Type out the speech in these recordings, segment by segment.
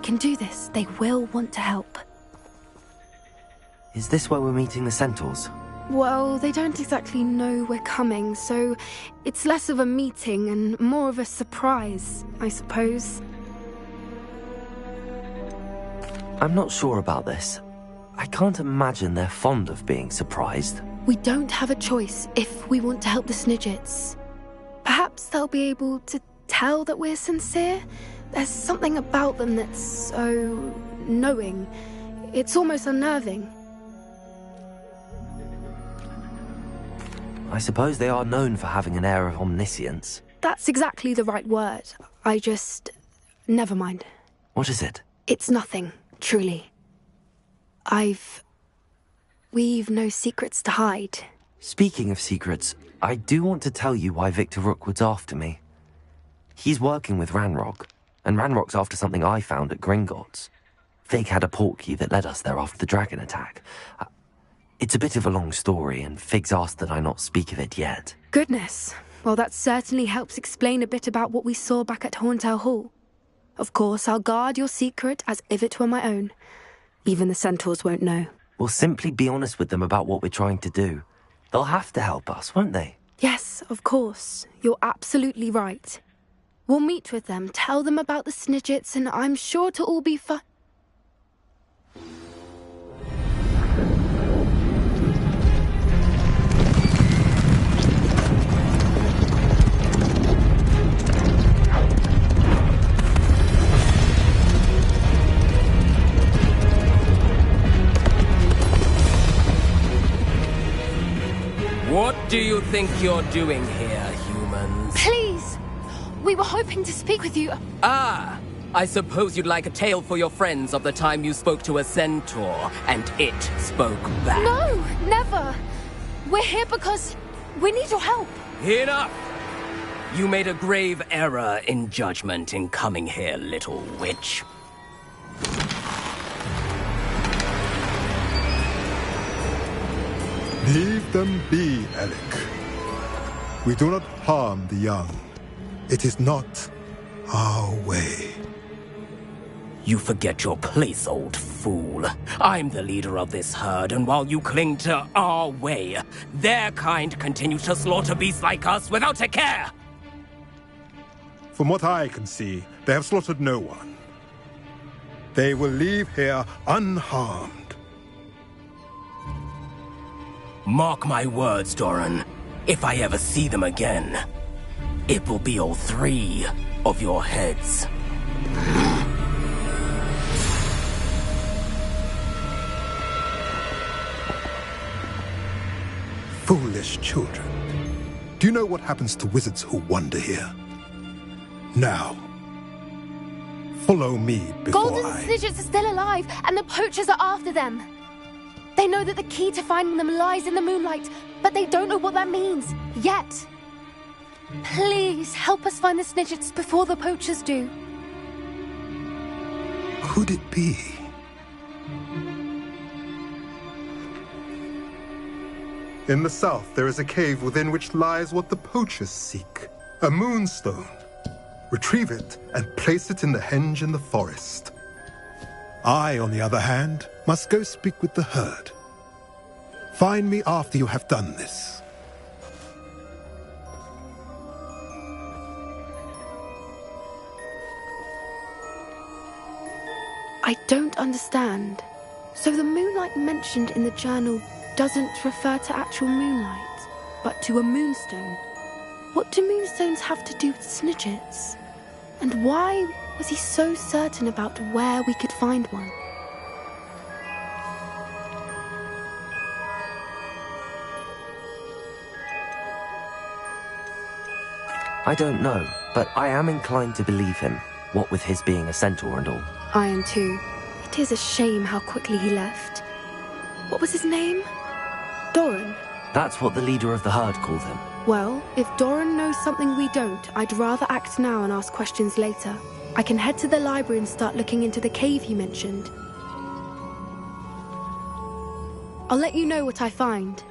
can do this. They will want to help. Is this where we're meeting the centaurs? Well, they don't exactly know we're coming, so it's less of a meeting and more of a surprise, I suppose. I'm not sure about this. I can't imagine they're fond of being surprised. We don't have a choice if we want to help the Snidgets. Perhaps they'll be able to tell that we're sincere. There's something about them that's so knowing. It's almost unnerving. I suppose they are known for having an air of omniscience. That's exactly the right word. Never mind. What is it? It's nothing, truly. We've no secrets to hide. Speaking of secrets, I do want to tell you why Victor Rookwood's after me. He's working with Ranrock, and Ranrock's after something I found at Gringotts. Fig had a portkey that led us there after the dragon attack. It's a bit of a long story, and Fig's asked that I not speak of it yet. Goodness. Well, that certainly helps explain a bit about what we saw back at Horntail Hall. Of course, I'll guard your secret as if it were my own. Even the centaurs won't know. We'll simply be honest with them about what we're trying to do. They'll have to help us, won't they? Yes, of course. You're absolutely right. We'll meet with them, tell them about the Snidgets, and I'm sure it'll all be fun. What do you think you're doing here, humans? Please! We were hoping to speak with you. Ah! I suppose you'd like a tale for your friends of the time you spoke to a centaur, and it spoke back. No, never! We're here because we need your help. Enough! You made a grave error in judgment in coming here, little witch. Leave them be, Alec. We do not harm the young. It is not our way. You forget your place, old fool. I'm the leader of this herd, and while you cling to our way, their kind continue to slaughter beasts like us without a care! From what I can see, they have slaughtered no one. They will leave here unharmed. Mark my words, Doran. If I ever see them again, it will be all 3 of your heads. Foolish children. Do you know what happens to wizards who wander here? Now, follow me before Golden Snidgets are still alive, and the poachers are after them. They know that the key to finding them lies in the moonlight, but they don't know what that means, yet. Please, help us find the Snidgets before the poachers do. Could it be? In the south, there is a cave within which lies what the poachers seek. A moonstone. Retrieve it and place it in the henge in the forest. I, on the other hand, must go speak with the herd. Find me after you have done this. I don't understand. So the moonlight mentioned in the journal doesn't refer to actual moonlight, but to a moonstone. What do moonstones have to do with Snidgets? And why was he so certain about where we could find one? I don't know, but I am inclined to believe him, what with his being a centaur and all. I am too. It is a shame how quickly he left. What was his name? Doran? That's what the leader of the herd called him. Well, if Doran knows something we don't, I'd rather act now and ask questions later. I can head to the library and start looking into the cave he mentioned. I'll let you know what I find.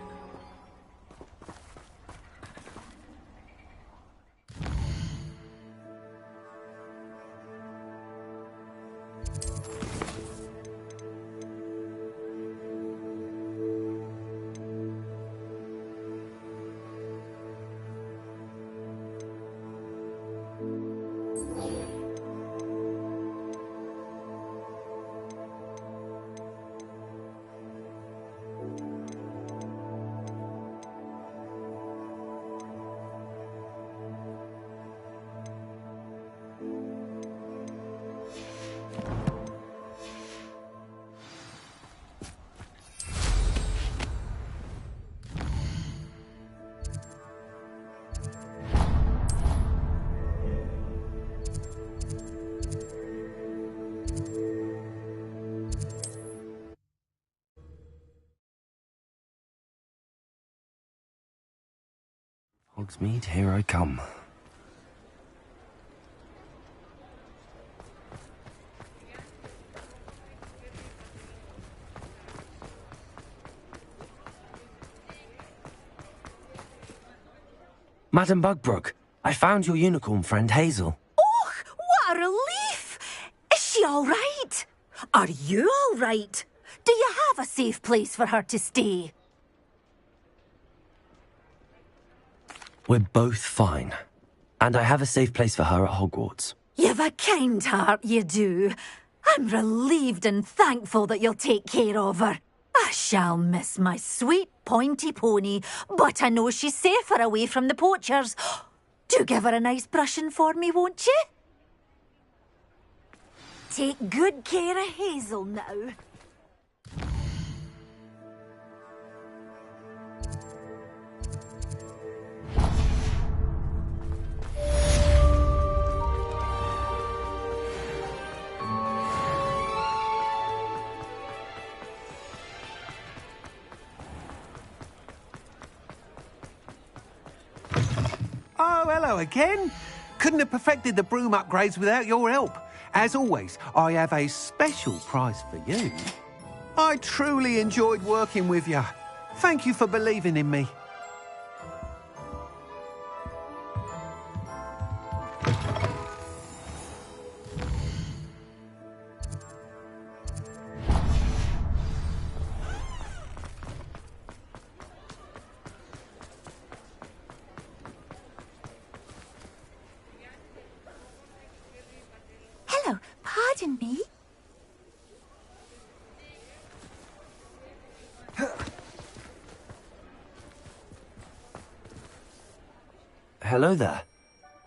Hogsmeade, here I come. Madam Bugbrook, I found your unicorn friend Hazel. Oh, what a relief! Is she all right? Are you all right? Do you have a safe place for her to stay? We're both fine. And I have a safe place for her at Hogwarts. You've a kind heart, you do. I'm relieved and thankful that you'll take care of her. I shall miss my sweet pointy pony, but I know she's safer away from the poachers. Do give her a nice brushing for me, won't you? Take good care of Hazel now. Oh, hello again. Couldn't have perfected the broom upgrades without your help. As always, I have a special prize for you. I truly enjoyed working with you. Thank you for believing in me. Hello, pardon me. Hello there.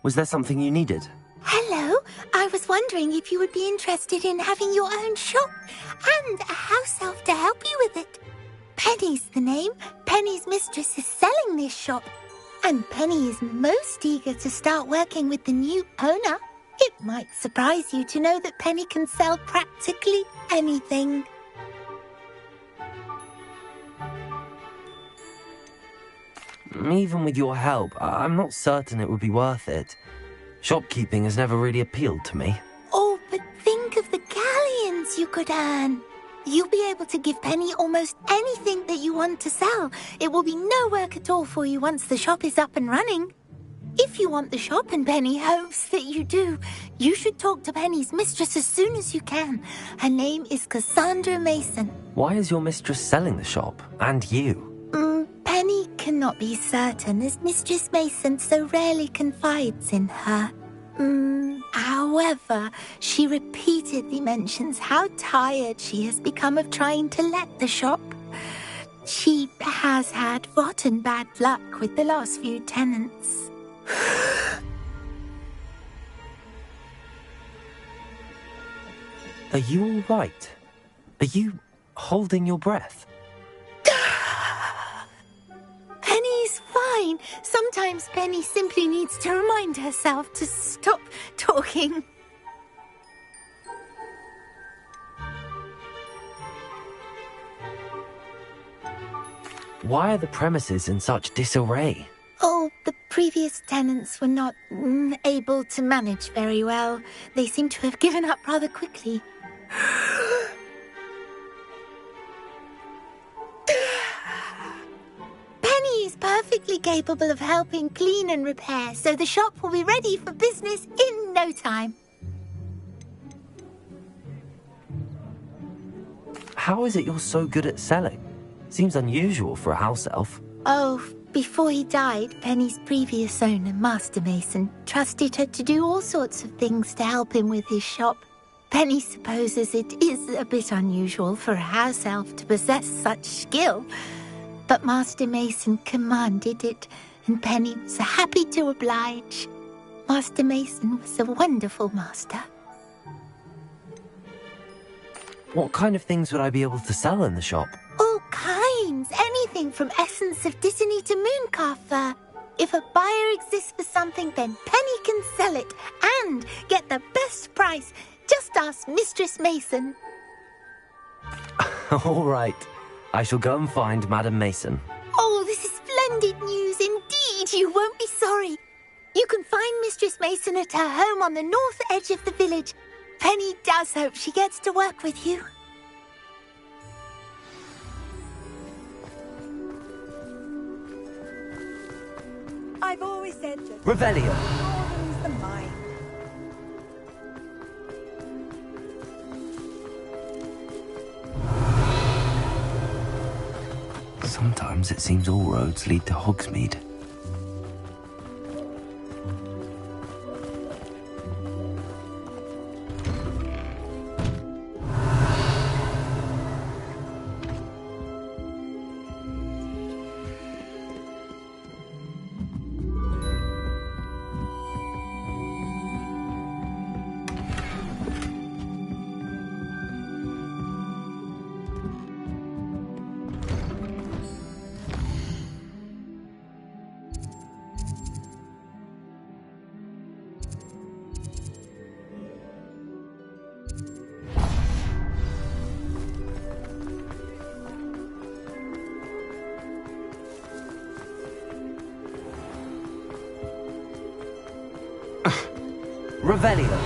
Was there something you needed? Hello, I was wondering if you would be interested in having your own shop and a house elf to help you with it. Penny's the name. Penny's mistress is selling this shop, and Penny is most eager to start working with the new owner. It might surprise you to know that Penny can sell practically anything. Even with your help, I'm not certain it would be worth it. Shopkeeping has never really appealed to me. Oh, but think of the galleons you could earn. You'll be able to give Penny almost anything that you want to sell. It will be no work at all for you once the shop is up and running. If you want the shop, and Penny hopes that you do, you should talk to Penny's mistress as soon as you can. Her name is Cassandra Mason. Why is your mistress selling the shop? And you? Penny cannot be certain, as Mistress Mason so rarely confides in her. However, she repeatedly mentions how tired she has become of trying to let the shop. She has had rotten bad luck with the last few tenants. Are you all right? Are you holding your breath? Penny's fine. Sometimes Penny simply needs to remind herself to stop talking. Why are the premises in such disarray? Oh, the previous tenants were not able to manage very well. They seem to have given up rather quickly. Penny is perfectly capable of helping clean and repair, so the shop will be ready for business in no time. How is it you're so good at selling? Seems unusual for a house elf. Oh, before he died, Penny's previous owner, Master Mason, trusted her to do all sorts of things to help him with his shop. Penny supposes it is a bit unusual for a house elf to possess such skill, but Master Mason commanded it, and Penny was happy to oblige. Master Mason was a wonderful master. What kind of things would I be able to sell in the shop? All kinds. Anything from essence of Disney to mooncalf fur. If a buyer exists for something, then Penny can sell it and get the best price, just ask Mistress Mason. All right. I shall go and find Madam Mason. Oh, this is splendid news indeed. You won't be sorry. You can find Mistress Mason at her home on the north edge of the village. Penny does hope she gets to work with you. I've always said just Revelio. Gordon's the mind. Sometimes it seems all roads lead to Hogsmeade. Revelio.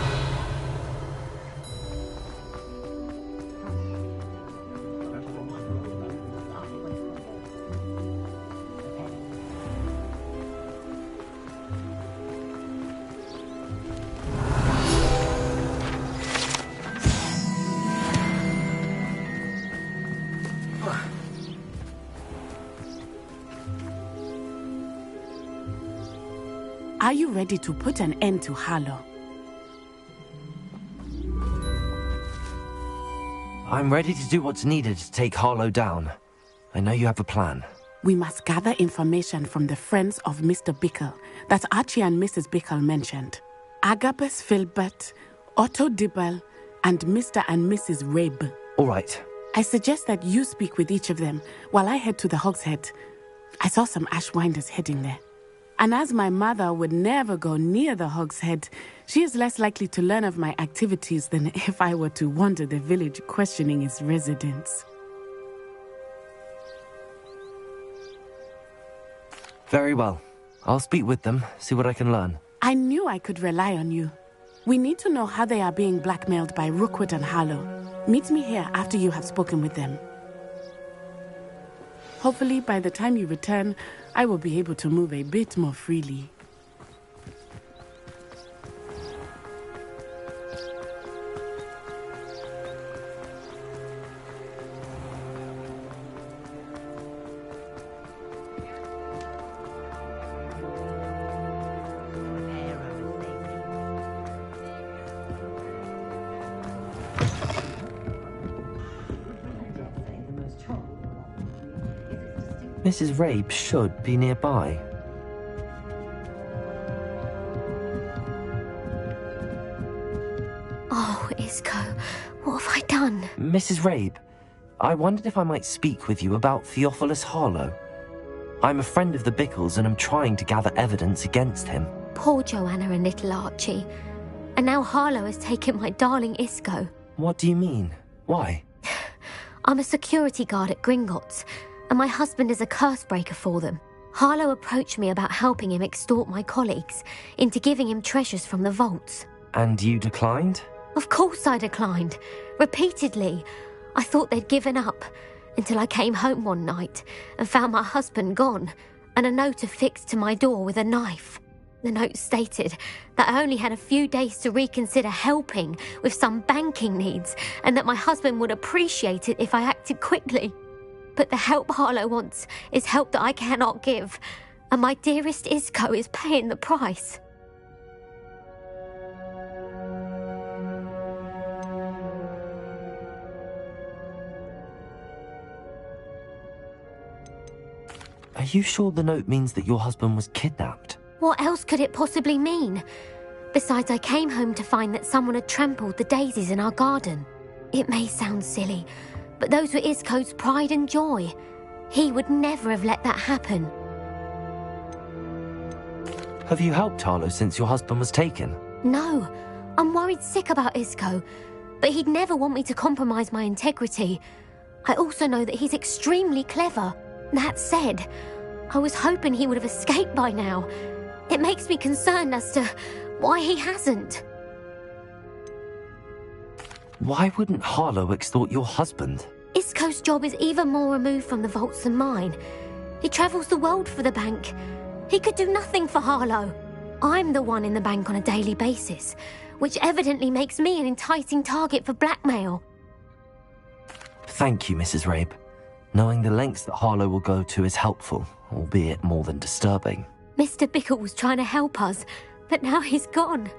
Are you ready to put an end to Harlow? I'm ready to do what's needed to take Harlow down. I know you have a plan. We must gather information from the friends of Mr. Bickle that Archie and Mrs. Bickle mentioned. Agabus Filbert, Otto Dibble, and Mr. and Mrs. Rabe. All right. I suggest that you speak with each of them while I head to the Hogshead. I saw some Ashwinders heading there. And as my mother would never go near the Hogshead, she is less likely to learn of my activities than if I were to wander the village questioning its residents. Very well. I'll speak with them, see what I can learn. I knew I could rely on you. We need to know how they are being blackmailed by Rookwood and Harlow. Meet me here after you have spoken with them. Hopefully, by the time you return, I will be able to move a bit more freely. Mrs. Rabe should be nearby. Oh, Isco, what have I done? Mrs. Rabe, I wondered if I might speak with you about Theophilus Harlow. I'm a friend of the Bickles and am trying to gather evidence against him. Poor Joanna and little Archie. And now Harlow has taken my darling Isco. What do you mean? Why? I'm a security guard at Gringotts, and my husband is a curse breaker for them. Harlow approached me about helping him extort my colleagues into giving him treasures from the vaults. And you declined? Of course I declined. Repeatedly. I thought they'd given up, until I came home one night and found my husband gone, and a note affixed to my door with a knife. The note stated that I only had a few days to reconsider helping with some banking needs, and that my husband would appreciate it if I acted quickly. But the help Harlow wants is help that I cannot give, and my dearest Isco is paying the price. Are you sure the note means that your husband was kidnapped? What else could it possibly mean? Besides, I came home to find that someone had trampled the daisies in our garden. It may sound silly, but those were Isco's pride and joy. He would never have let that happen. Have you helped Harlow since your husband was taken? No, I'm worried sick about Isco. but he'd never want me to compromise my integrity. I also know that he's extremely clever. That said, I was hoping he would have escaped by now. It makes me concerned as to why he hasn't. Why wouldn't Harlow extort your husband? Isco's job is even more removed from the vaults than mine. He travels the world for the bank. He could do nothing for Harlow. I'm the one in the bank on a daily basis, which evidently makes me an enticing target for blackmail. Thank you, Mrs. Rabe. Knowing the lengths that Harlow will go to is helpful, albeit more than disturbing. Mr. Bickle was trying to help us, but now he's gone.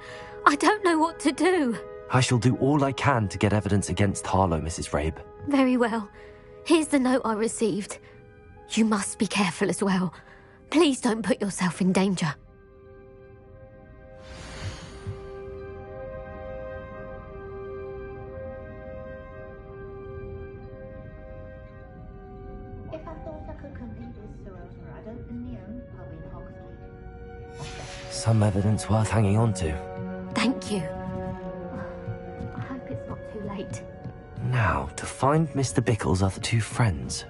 I don't know what to do. I shall do all I can to get evidence against Harlow, Mrs. Rabe. Very well. Here's the note I received. You must be careful as well. Please don't put yourself in danger. If I thought I could complete this, Sir Osmer, I'd open my own pub in Hogsmeade. Some evidence worth hanging on to. Thank you. I hope it's not too late. Now, to find Mr. Bickle's other two friends.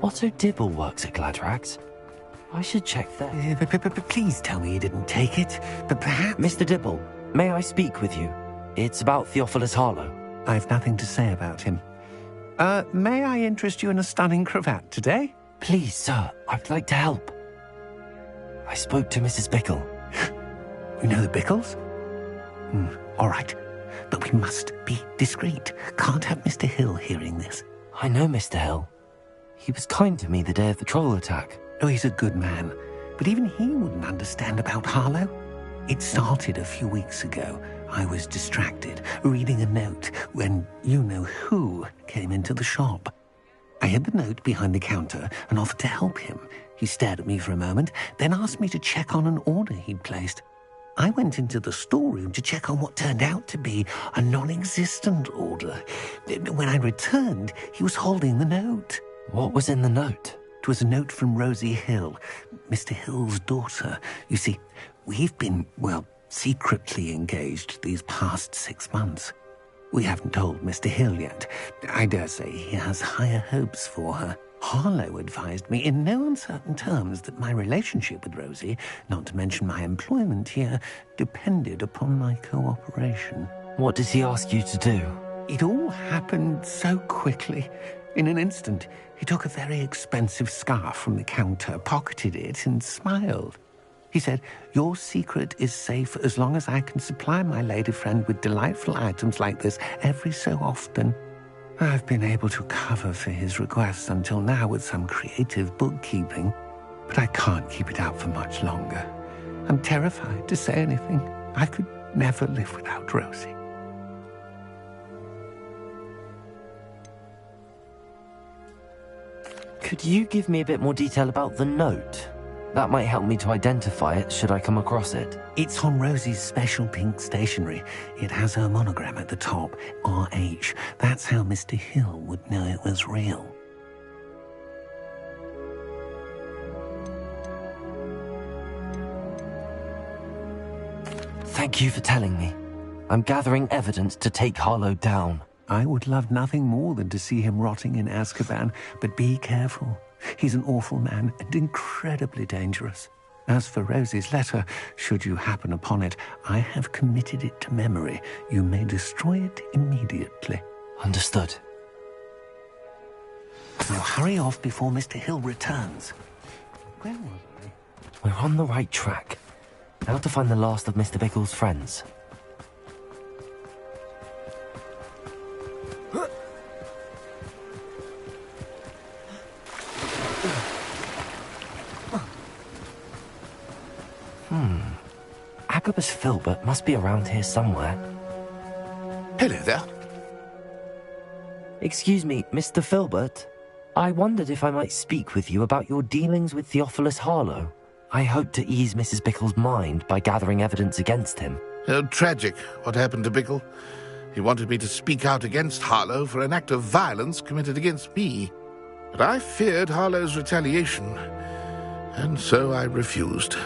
Otto Dibble works at Gladrags. I should check there. Please tell me you didn't take it. But perhaps... Mr. Dibble, may I speak with you? It's about Theophilus Harlow. I've nothing to say about him. May I interest you in a stunning cravat today? Please, sir, I'd like to help. I spoke to Mrs. Bickle. You know the Bickles? All right. But we must be discreet. Can't have Mr. Hill hearing this. I know Mr. Hill. He was kind to me the day of the troll attack. Oh, he's a good man. But even he wouldn't understand about Harlow. It started a few weeks ago. I was distracted, reading a note, when you-know-who came into the shop. I hid the note behind the counter and offered to help him. He stared at me for a moment, then asked me to check on an order he'd placed. I went into the storeroom to check on what turned out to be a non-existent order. When I returned, he was holding the note. What was in the note? It was a note from Rosie Hill, Mr. Hill's daughter. You see, we've been, secretly engaged these past 6 months. We haven't told Mr. Hill yet. I dare say he has higher hopes for her. Harlow advised me in no uncertain terms that my relationship with Rosie, not to mention my employment here, depended upon my cooperation. What did he ask you to do? It all happened so quickly. In an instant, he took a very expensive scarf from the counter, pocketed it, and smiled. He said, "Your secret is safe as long as I can supply my lady friend with delightful items like this every so often." I've been able to cover for his requests until now with some creative bookkeeping, but I can't keep it out for much longer. I'm terrified to say anything. I could never live without Rosie. Could you give me a bit more detail about the note? That might help me to identify it should I come across it. It's on Rosie's special pink stationery. It has her monogram at the top, RH. That's how Mr. Hill would know it was real. Thank you for telling me. I'm gathering evidence to take Harlow down. I would love nothing more than to see him rotting in Azkaban, but be careful. He's an awful man and incredibly dangerous. As for Rosie's letter, should you happen upon it, I have committed it to memory. You may destroy it immediately. Understood. Now hurry off before Mr. Hill returns. Where was I? We're on the right track. Now to find the last of Mr. Bickle's friends. Agabus Filbert must be around here somewhere. Hello there. Excuse me, Mr. Filbert. I wondered if I might speak with you about your dealings with Theophilus Harlow. I hope to ease Mrs. Bickle's mind by gathering evidence against him. Oh, tragic what happened to Bickle. He wanted me to speak out against Harlow for an act of violence committed against me. But I feared Harlow's retaliation, and so I refused.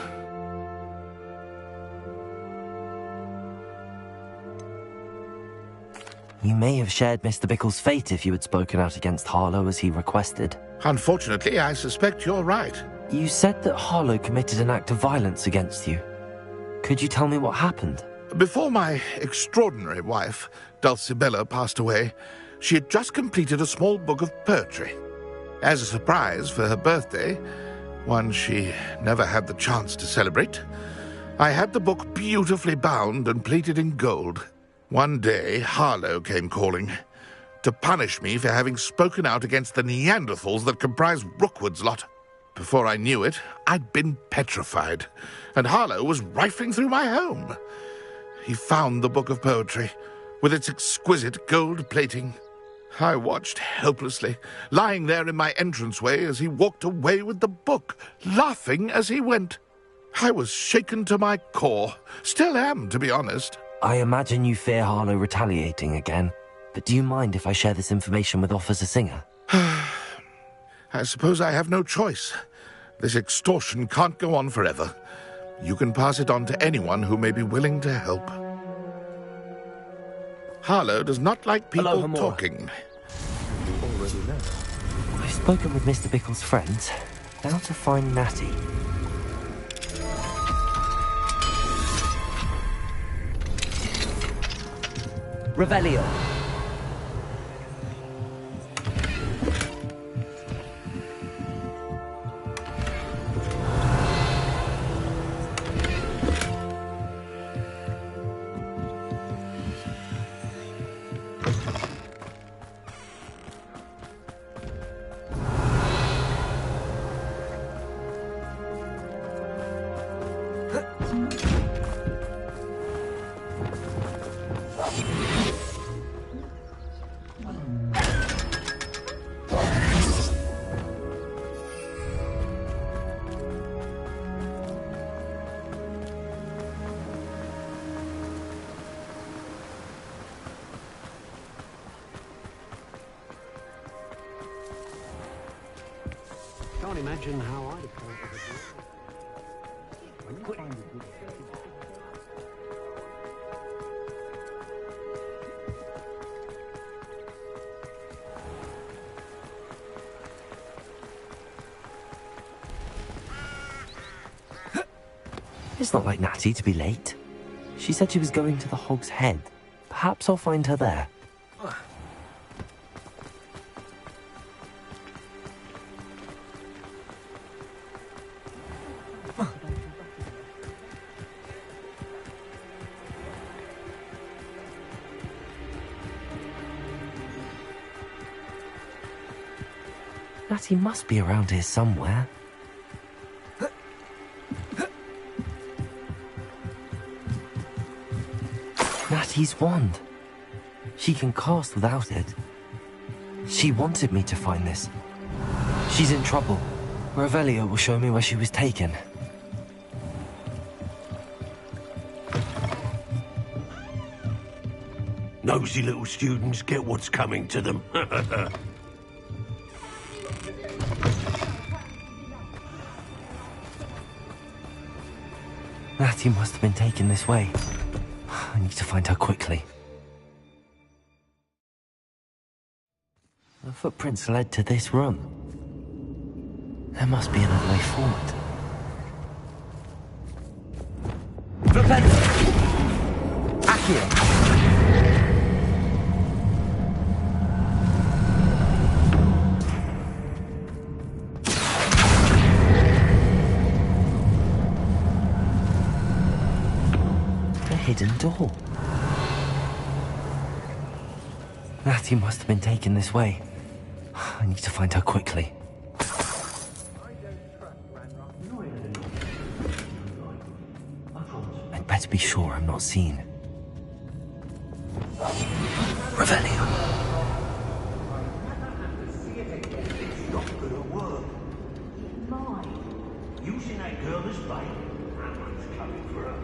You may have shared Mr. Bickle's fate if you had spoken out against Harlow as he requested. Unfortunately, I suspect you're right. You said that Harlow committed an act of violence against you. Could you tell me what happened? Before my extraordinary wife, Dulcibella, passed away, she had just completed a small book of poetry. As a surprise for her birthday, one she never had the chance to celebrate, I had the book beautifully bound and plated in gold. One day, Harlow came calling to punish me for having spoken out against the Neanderthals that comprise Rookwood's lot. Before I knew it, I'd been petrified, and Harlow was rifling through my home. He found the book of poetry, with its exquisite gold plating. I watched helplessly, lying there in my entranceway as he walked away with the book, laughing as he went. I was shaken to my core. Still am, to be honest. I imagine you fear Harlow retaliating again, but do you mind if I share this information with Officer Singer? I suppose I have no choice. This extortion can't go on forever. You can pass it on to anyone who may be willing to help. Harlow does not like people talking. I've spoken with Mr. Bickle's friends. Now to find Natty. Revelio. Can't imagine how I'd have felt with It's not like Natty to be late. She said she was going to the Hog's Head. Perhaps I'll find her there. Natty must be around here somewhere. Natty's wand. She can cast without it. She wanted me to find this. She's in trouble. Revelio will show me where she was taken. Nosy little students get what's coming to them. Natty must have been taken this way. I need to find her quickly. The footprints led to this room. There must be another way forward. Revelio! Accio! Hidden door. Natty must have been taken this way. I need to find her quickly. I'd better be sure I'm not seen. Revelio. Using that girl as bait. Someone's coming for her.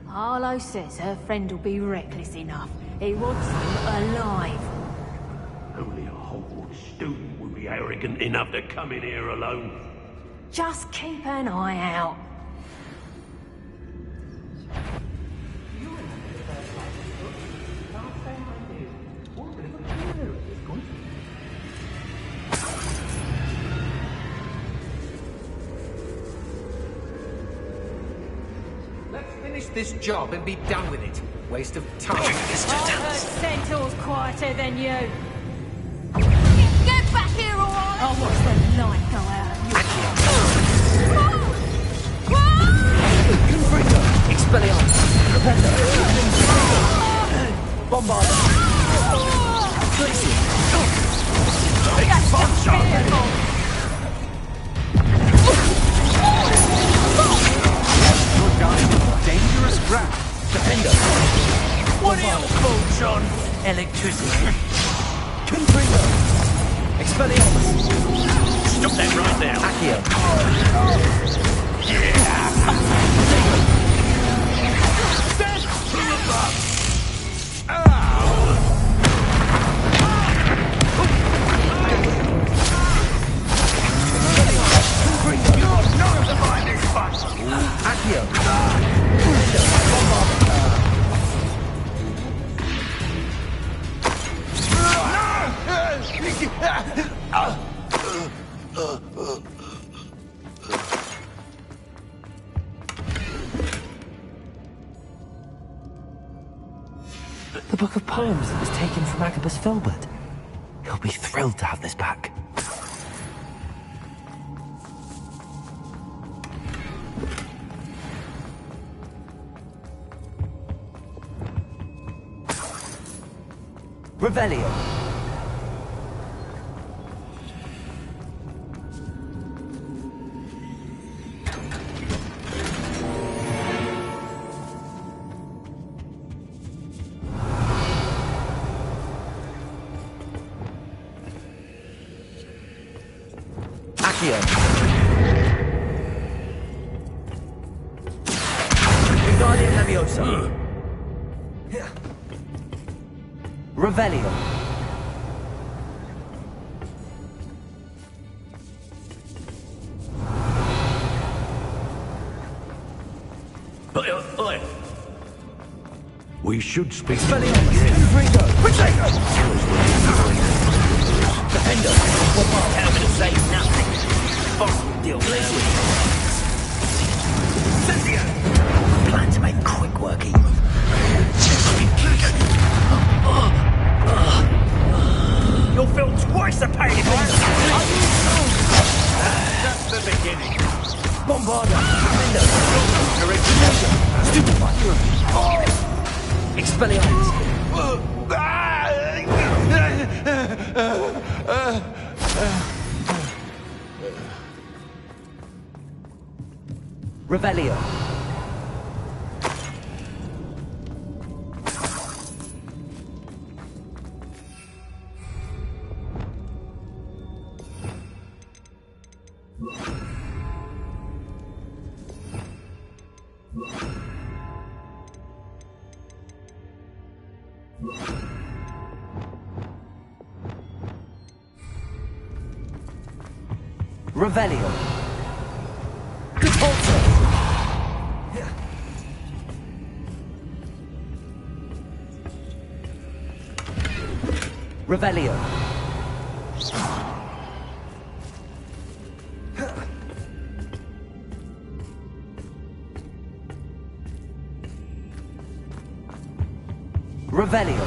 Harlow says her friend will be reckless enough. He wants them alive. Only a Hogwarts student would be arrogant enough to come in here alone. Just keep an eye out. Let's finish this job and be done with it. Waste of time. I heard Centaur's quieter than you. Get back here, all right? I'll watch the light go out of you. Confringo! Expelliarmus! Repender! Bombarder! Glacier! Take fun, Charlie! You're dying in dangerous ground. Defender! What are your thoughts on electricity? Confringo! Expelliarmus! Stop that right now. Accio! The book of poems that was taken from Agabus Filbert. He'll be thrilled to have this back. Revelio! Accio! Wingardium Leviosa! Revelio! Oi. We should speak. Expelliarmus! Confringo! Protego! Defender! Tell me to say nothing. Boss will deal with it. Cynthia! Plan to make quick work even. You'll feel twice the pain if That's the beginning. Bombarder! Defender! Stupefy! Expelliarmus! Revelio! Revelio! Repulsor! Revelio! Revelio!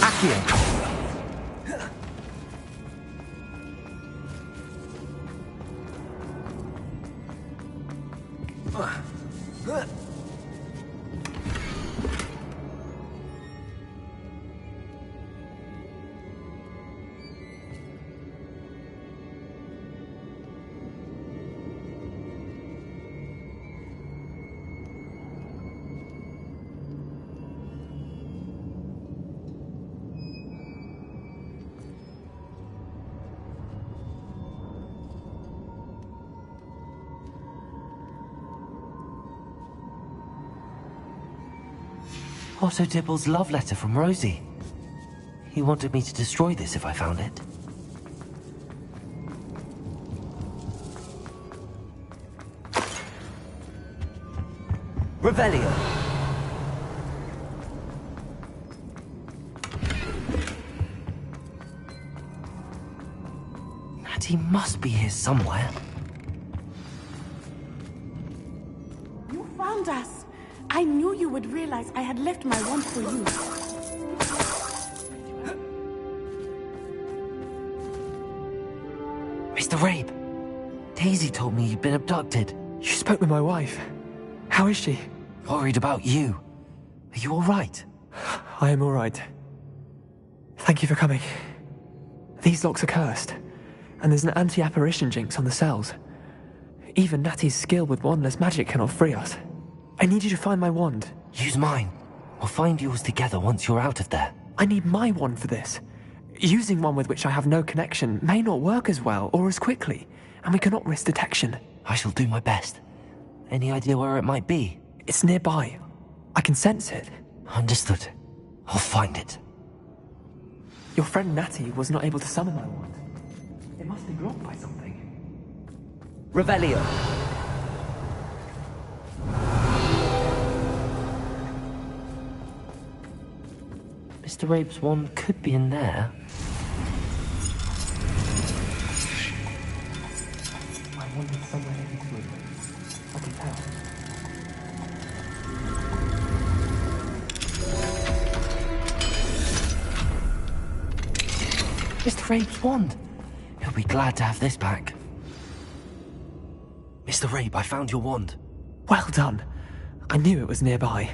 Accio! Otto Dibble's love letter from Rosie. He wanted me to destroy this if I found it. Revelio! Natty must be here somewhere. You found us. I knew you would realize I had left my wand for you. Mr. Rabe, Daisy told me you'd been abducted. You spoke with my wife. How is she? Worried about you. Are you all right? I am all right. Thank you for coming. These locks are cursed, and there's an anti-apparition jinx on the cells. Even Natty's skill with wandless magic cannot free us. I need you to find my wand. Use mine. We'll find yours together once you're out of there. I need my wand for this. Using one with which I have no connection may not work as well or as quickly, and we cannot risk detection. I shall do my best. Any idea where it might be? It's nearby. I can sense it. Understood. I'll find it. Your friend Natty was not able to summon my wand. It must be blocked by something. Revelio. Mr. Rabe's wand could be in there. My wand is somewhere in this room. I can tell. Mr. Rabe's wand. He'll be glad to have this back. Mr. Rabe, I found your wand. Well done. I knew it was nearby.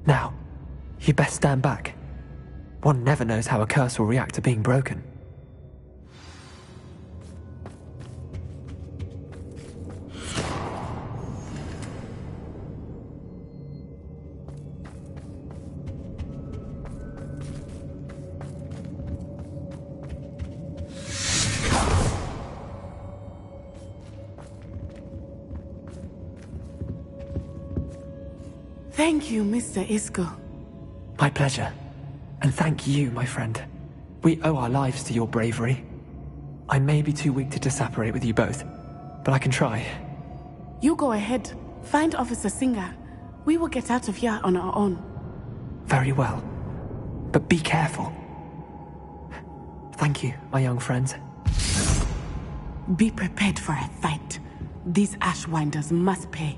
Now, you best stand back. One never knows how a curse will react to being broken. Thank you, Mr. Isco. My pleasure. And thank you, my friend. We owe our lives to your bravery. I may be too weak to disapparate with you both, but I can try. You go ahead. Find Officer Singer. We will get out of here on our own. Very well. But be careful. Thank you, my young friends. Be prepared for a fight. These Ashwinders must pay.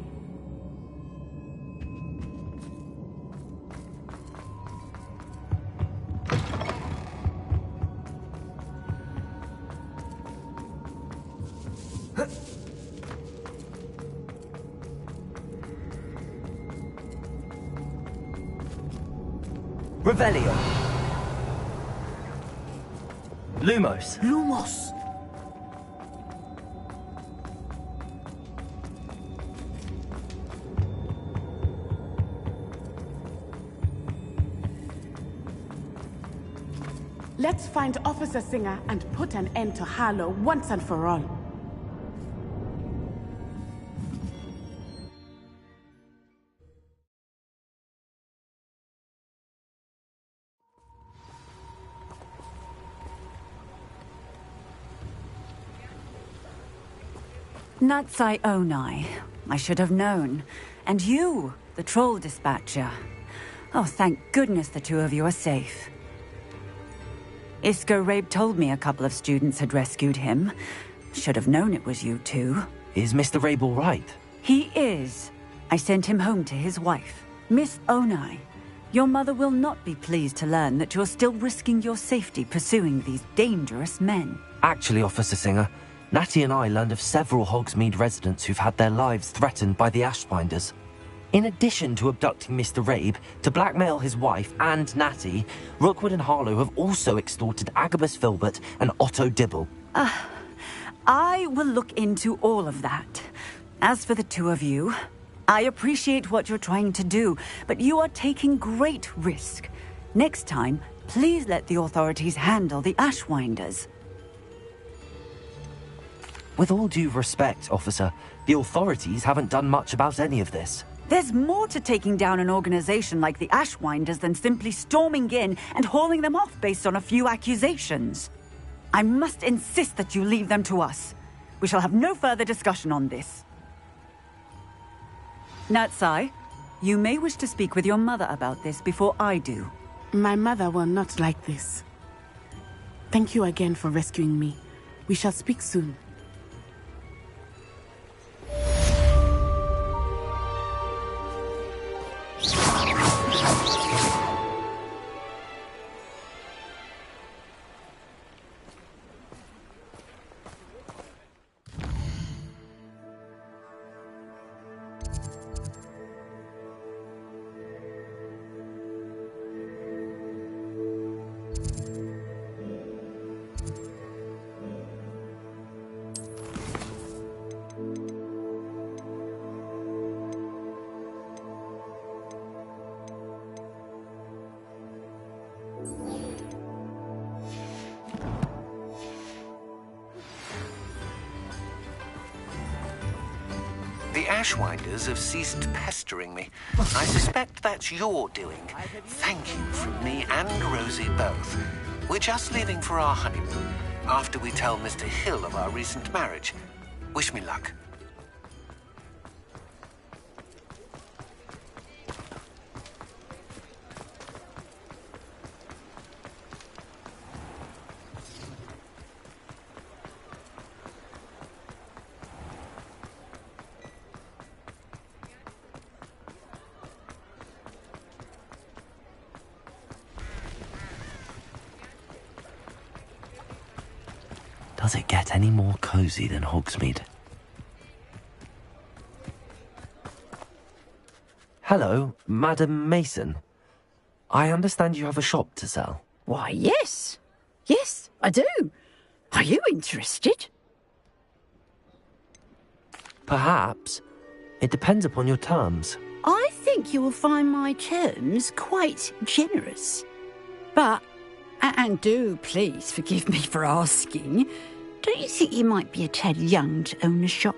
Revelio. Lumos. Lumos. Let's find Officer Singer and put an end to Harlow once and for all. Natsai Onai. I should have known. And you, the troll dispatcher. Oh, thank goodness the two of you are safe. Isco Rabe told me a couple of students had rescued him. Should have known it was you two. Is Mr. Rabe all right? He is. I sent him home to his wife. Miss Onai, your mother will not be pleased to learn that you're still risking your safety pursuing these dangerous men. Actually, Officer Singer, Natty and I learned of several Hogsmeade residents who've had their lives threatened by the Ashbinders. In addition to abducting Mr. Rabe to blackmail his wife and Natty, Rookwood and Harlow have also extorted Agabus Filbert and Otto Dibble. I will look into all of that. As for the two of you, I appreciate what you're trying to do, but you are taking great risk. Next time, please let the authorities handle the Ashwinders. With all due respect, officer, the authorities haven't done much about any of this. There's more to taking down an organization like the Ashwinders than simply storming in and hauling them off based on a few accusations. I must insist that you leave them to us. We shall have no further discussion on this. Natsai, you may wish to speak with your mother about this before I do. My mother will not like this. Thank you again for rescuing me. We shall speak soon. The Ashwinders have ceased pestering me. I suspect that's your doing. Thank you from me and Rosie both. We're just leaving for our honeymoon, after we tell Mr. Hill of our recent marriage. Wish me luck. Does it get any more cozy than Hogsmeade? Hello, Madam Mason. I understand you have a shop to sell. Why, yes. Yes, I do. Are you interested? Perhaps. It depends upon your terms. I think you will find my terms quite generous. But, and do please forgive me for asking, don't you think you might be a tad young to own a shop?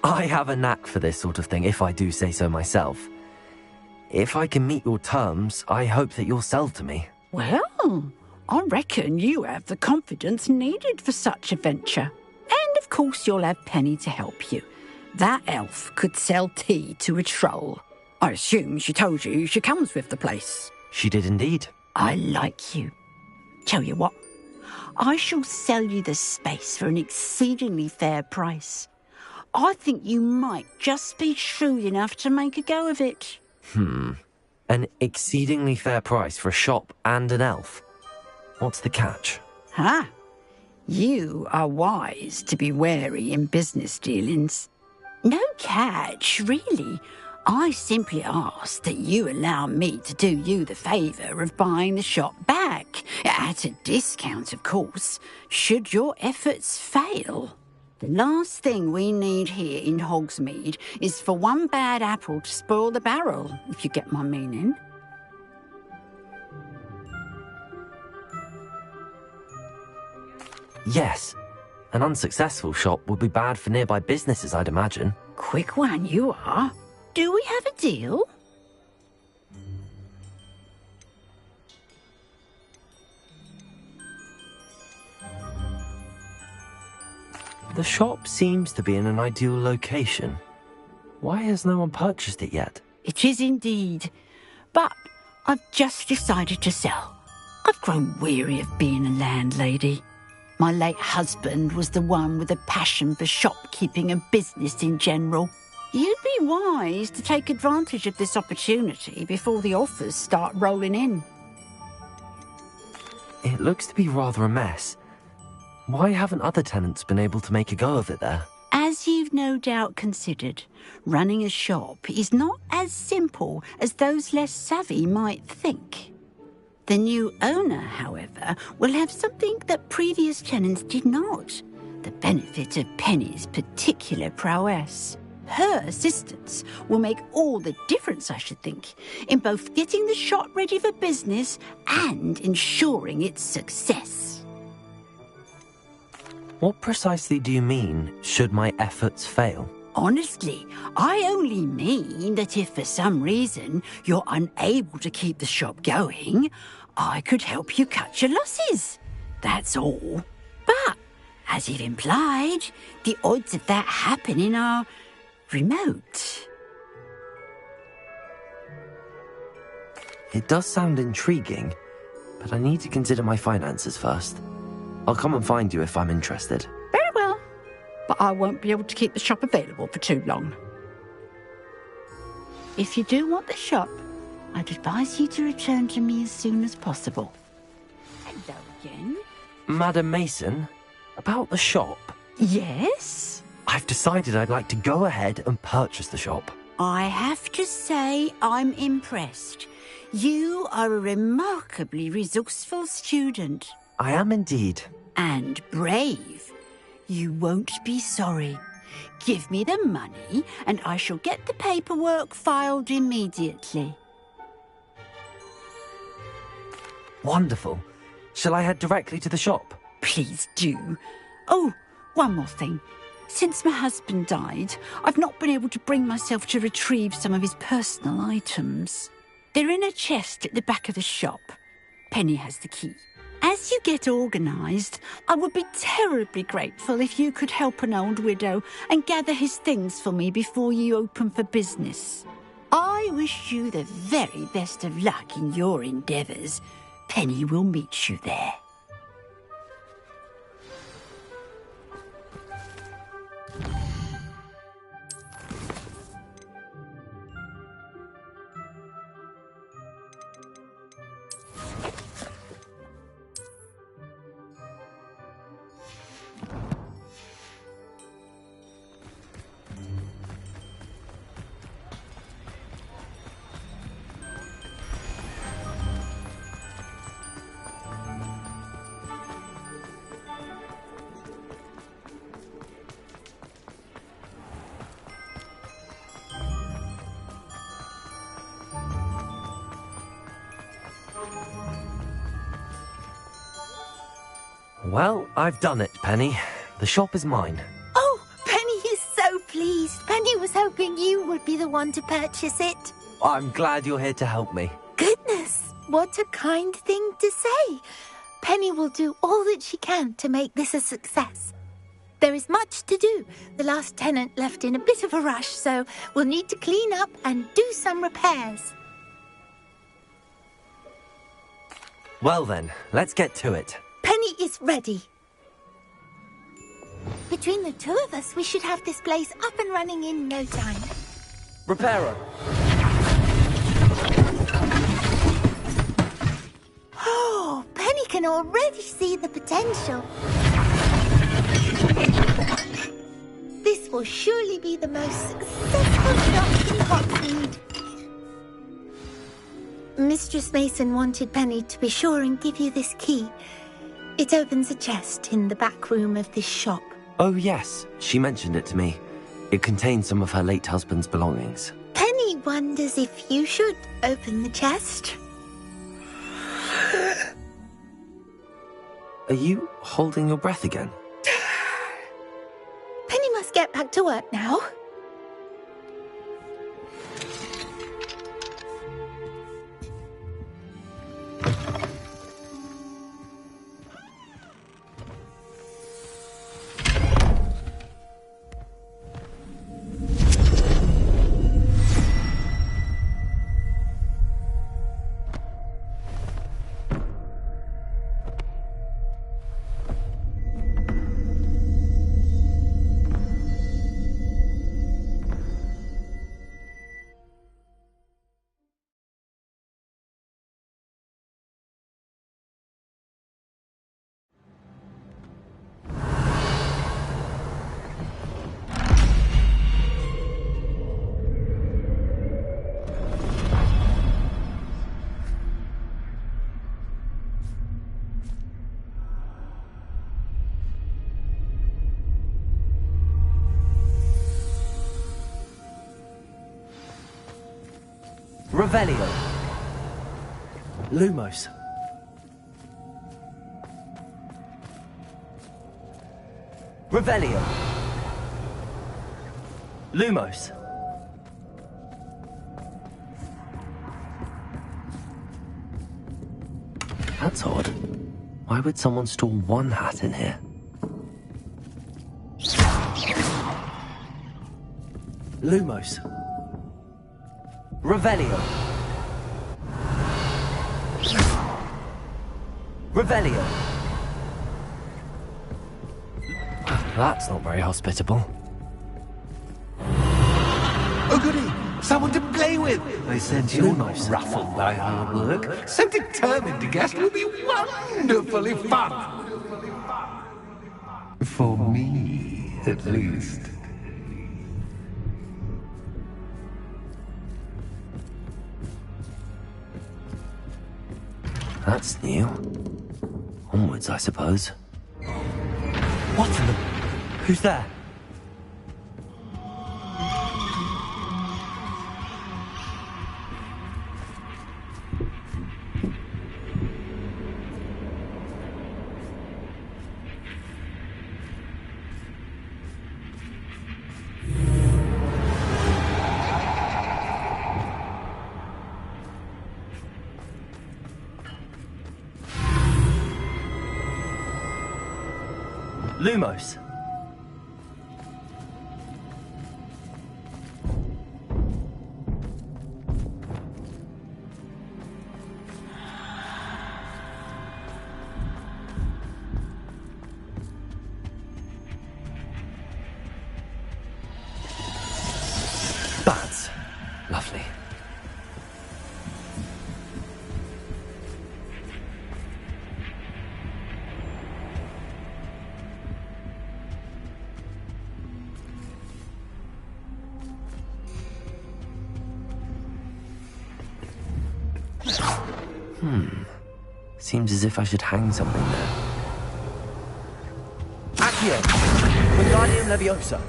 I have a knack for this sort of thing, if I do say so myself. If I can meet your terms, I hope that you'll sell to me. Well, I reckon you have the confidence needed for such a venture. And of course you'll have Penny to help you. That elf could sell tea to a troll. I assume she told you she comes with the place. She did indeed. I like you. Tell you what, I shall sell you the space for an exceedingly fair price. I think you might just be shrewd enough to make a go of it. An exceedingly fair price for a shop and an elf. What's the catch? Ha! You are wise to be wary in business dealings. No catch, really. I simply ask that you allow me to do you the favour of buying the shop back, at a discount, of course, should your efforts fail. The last thing we need here in Hogsmeade is for one bad apple to spoil the barrel, if you get my meaning. Yes. An unsuccessful shop would be bad for nearby businesses, I'd imagine. Quick one you are. Do we have a deal? The shop seems to be in an ideal location. Why has no one purchased it yet? It is indeed. But I've just decided to sell. I've grown weary of being a landlady. My late husband was the one with a passion for shopkeeping and business in general. You'd be wise to take advantage of this opportunity before the offers start rolling in. It looks to be rather a mess. Why haven't other tenants been able to make a go of it there? As you've no doubt considered, running a shop is not as simple as those less savvy might think. The new owner, however, will have something that previous tenants did not. The benefit of Penny's particular prowess. Her assistance will make all the difference, I should think, in both getting the shop ready for business and ensuring its success. What precisely do you mean, should my efforts fail? Honestly, I only mean that if for some reason you're unable to keep the shop going, I could help you cut your losses. That's all. But, as you've implied, the odds of that happening are remote. It does sound intriguing, but I need to consider my finances first. I'll come and find you if I'm interested. Very well. But I won't be able to keep the shop available for too long. If you do want the shop, I'd advise you to return to me as soon as possible. Hello again. Madam Mason, about the shop. Yes? I've decided I'd like to go ahead and purchase the shop. I have to say I'm impressed. You are a remarkably resourceful student. I am indeed. And brave. You won't be sorry. Give me the money, and I shall get the paperwork filed immediately. Wonderful. Shall I head directly to the shop? Please do. Oh, one more thing. Since my husband died, I've not been able to bring myself to retrieve some of his personal items. They're in a chest at the back of the shop. Penny has the key. As you get organised, I would be terribly grateful if you could help an old widow and gather his things for me before you open for business. I wish you the very best of luck in your endeavours. Penny will meet you there. Well, I've done it, Penny. The shop is mine. Oh, Penny is so pleased. Penny was hoping you would be the one to purchase it. I'm glad you're here to help me. Goodness, what a kind thing to say. Penny will do all that she can to make this a success. There is much to do. The last tenant left in a bit of a rush, so we'll need to clean up and do some repairs. Well then, let's get to it. Penny is ready. Between the two of us, we should have this place up and running in no time. Reparo. Oh, Penny can already see the potential. This will surely be the most successful shop in Hogsmeade. Mistress Mason wanted Penny to be sure and give you this key. It opens a chest in the back room of this shop. Oh yes, she mentioned it to me. It contains some of her late husband's belongings. Penny wonders if you should open the chest. Are you holding your breath again? Penny must get back to work now. Revelio. Lumos. Revelio. Lumos. That's odd. Why would someone store one hat in here? Lumos. Revelio. Revelio. That's not very hospitable. Oh, goody! Someone to play with! I sense you're not ruffled by hard work. So determined to guess will be wonderfully fun! For me, at least. That's new. Onwards, I suppose. What in the... Who's there? Lumos. Bats. Lovely. Seems as if I should hang something there. Accio! Wingardium Leviosa!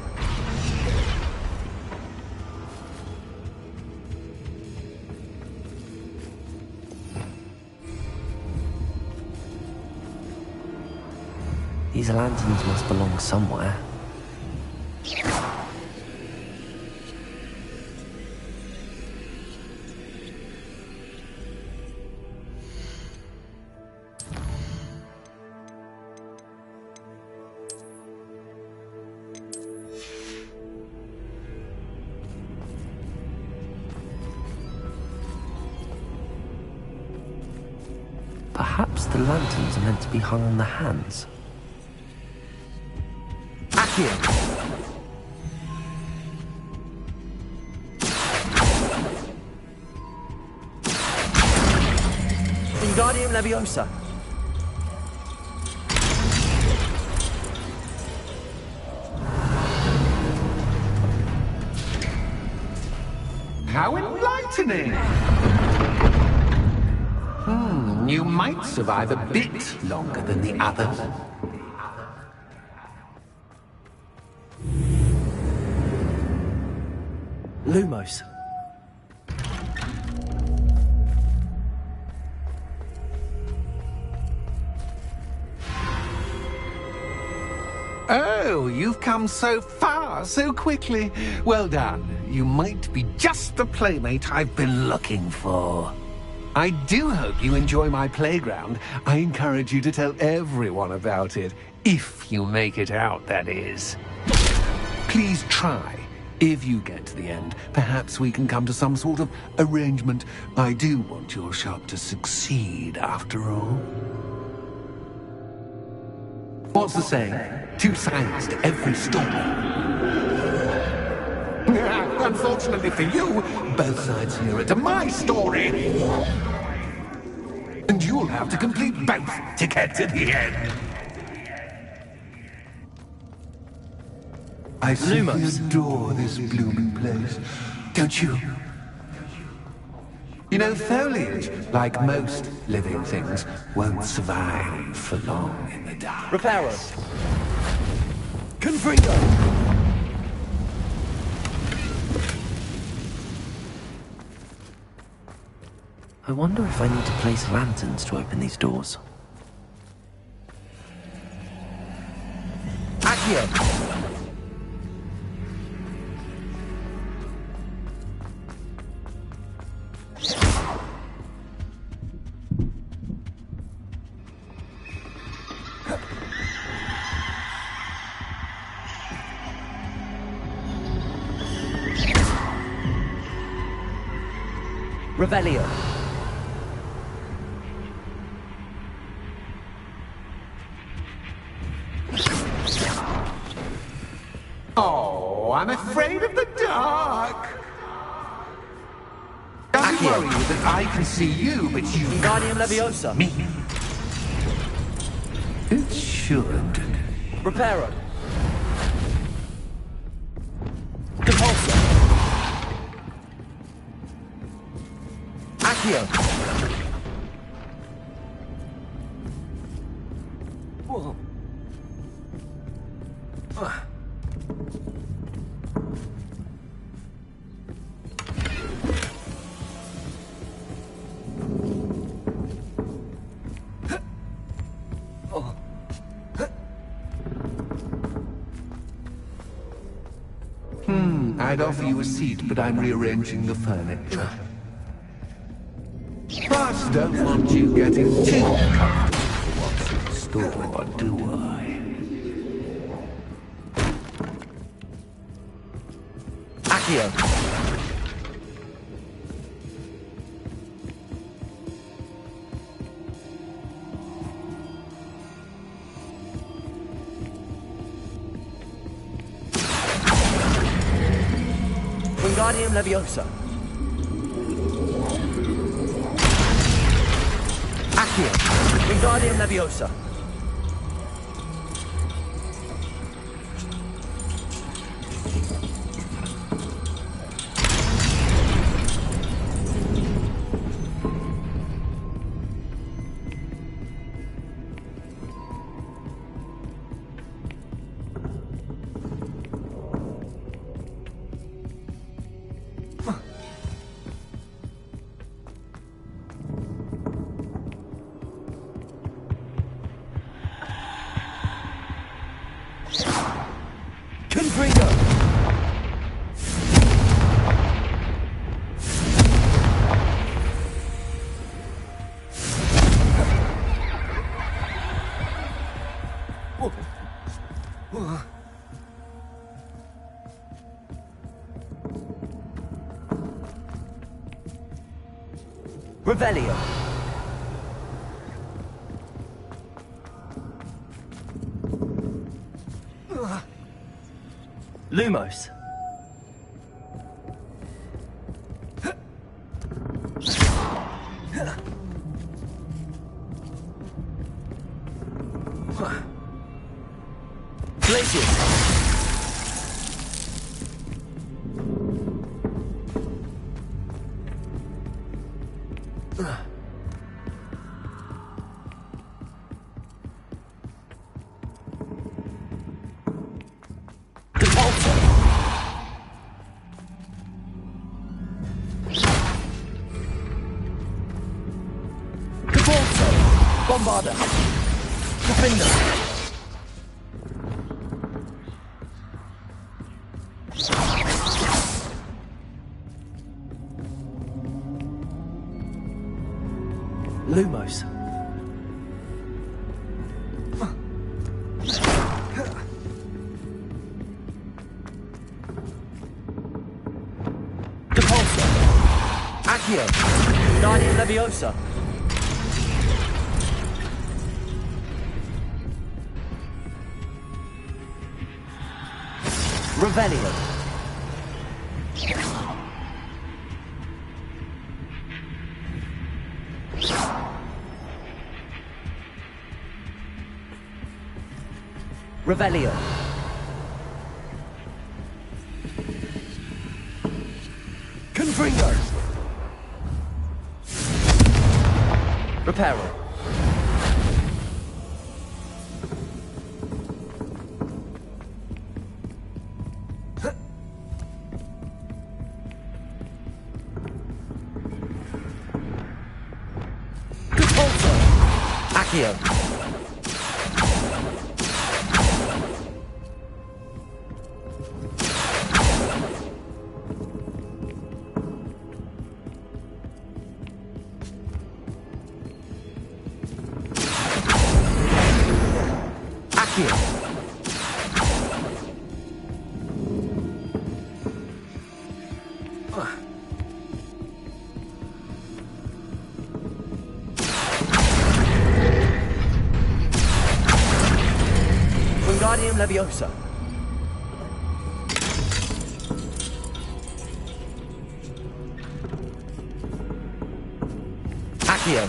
These lanterns must belong somewhere. Perhaps the lanterns are meant to be hung on the hands. Accio! Wingardium Leviosa! How enlightening! You might survive a bit longer than the others. Lumos. Oh, you've come so far so quickly. Well done. You might be just the playmate I've been looking for. I do hope you enjoy my playground. I encourage you to tell everyone about it. If you make it out, that is. Please try. If you get to the end, perhaps we can come to some sort of arrangement. I do want your shop to succeed, after all. What's the saying? Two sides to every story. Unfortunately for you, both sides here are to my story. And you'll have to complete both to get to the end. I simply adore this blooming place, don't you? You know, foliage, like most living things, won't survive for long in the dark. Reparo. Confringo. I wonder if I need to place lanterns to open these doors. Accio. Revelio. Oh, I'm afraid of the dark. Don't worry that I can see you, but you Guardian Leviosa. me. It should. Reparo. Depulso. Accio. Whoa. I'd offer you a seat, but I'm rearranging the furniture. But don't want you getting too comfortable for what's in store, do I? Accio. Wingardium Leviosa. Accio. Wingardium Leviosa. Confringo. Revelio. Lumos. Glacius. Bombarda. Defender. Lumos. Depulso. Accio. Guardian Leviosa. Revelio. Revelio. Confringo. Reparo. Accio. Accio. Wingardium Leviosa. Accio.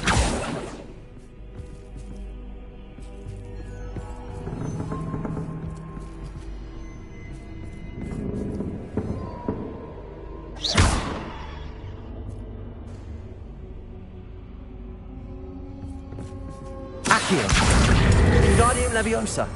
Accio. Wingardium Leviosa.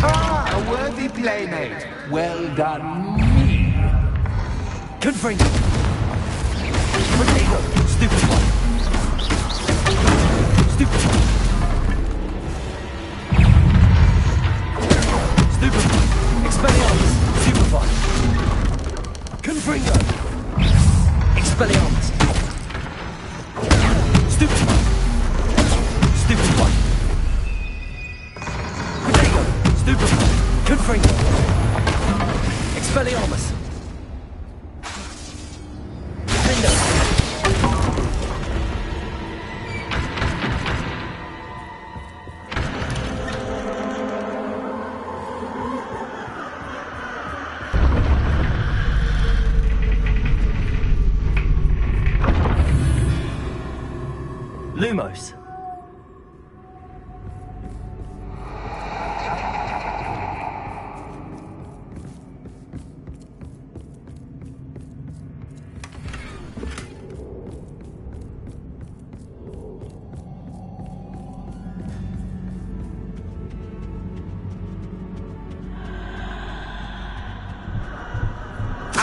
Ah, a worthy playmate. Well done, me. Confringo. Potato. Stupid one. Stupid one. Stupid one. Expelliarmus. Stupefy. Confringo. Expelliarmus. Stupid one. Stupid one. Potato. Stupid one. Confringo. Expelliarmus. Lumos.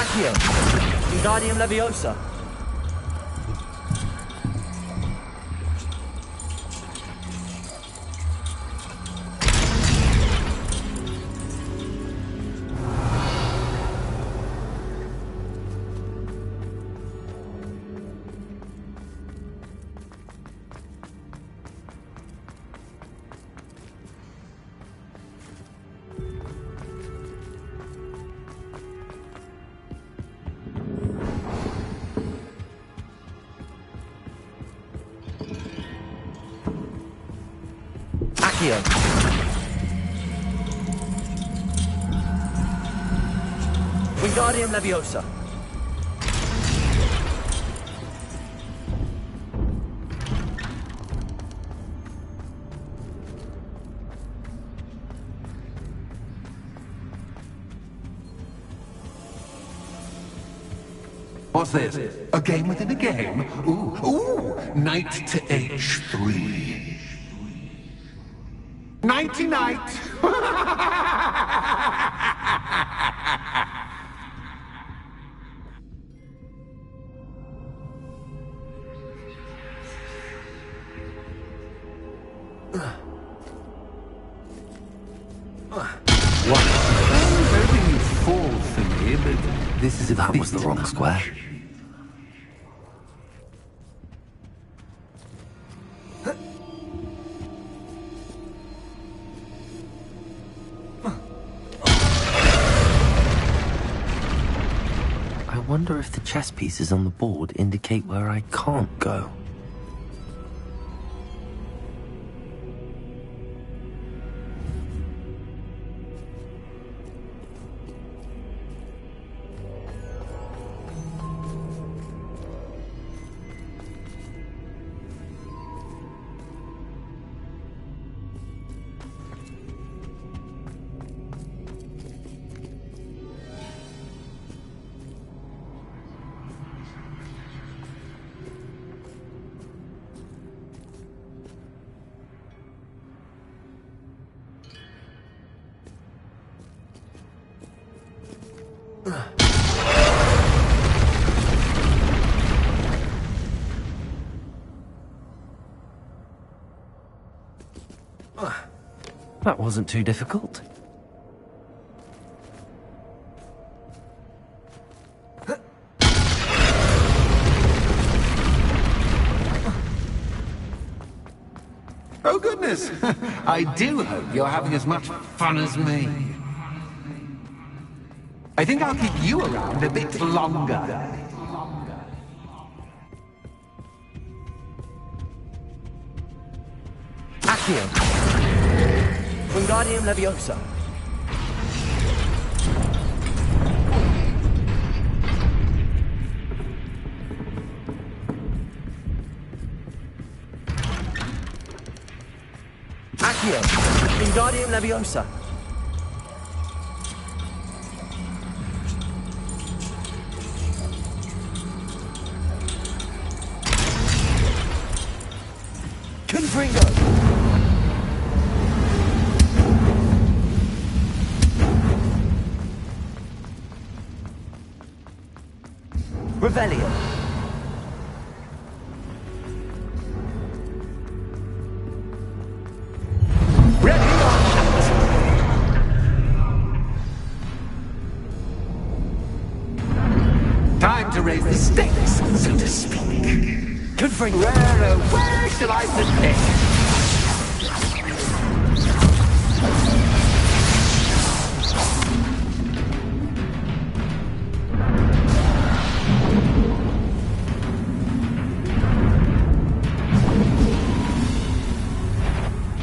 Accio. Wingardium Leviosa. Accio. Wingardium Leviosa. What's this? A game within a game? Ooh, knight to h3. Nighty-night! What? I'm hoping you'd fall for me, but this is a That bit was the wrong square. I wonder if the chess pieces on the board indicate where I can't go. That wasn't too difficult. Oh, goodness! I do hope you're having as much fun as me. I think I'll keep you around a bit longer. Accio. Wingardium Leviosa. Accio. Wingardium Leviosa. Confringo. Revelio. Time to raise the stakes, so to speak. Confringo. Where shall I submit?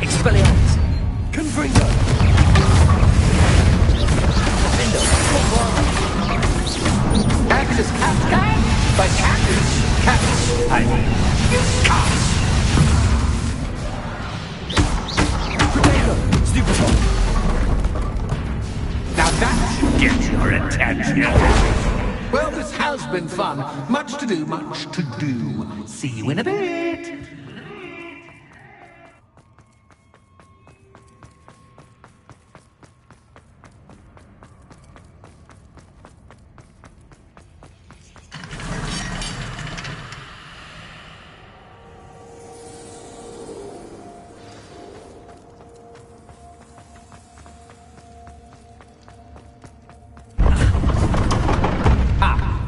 Expelliarmus. Confringo. Defendo. Cactus, cat, by cactus, I mean, cat. Potato. Stupefy. Now that should get your attention. Well, this has been fun. Much to do, much to do. See you in a bit.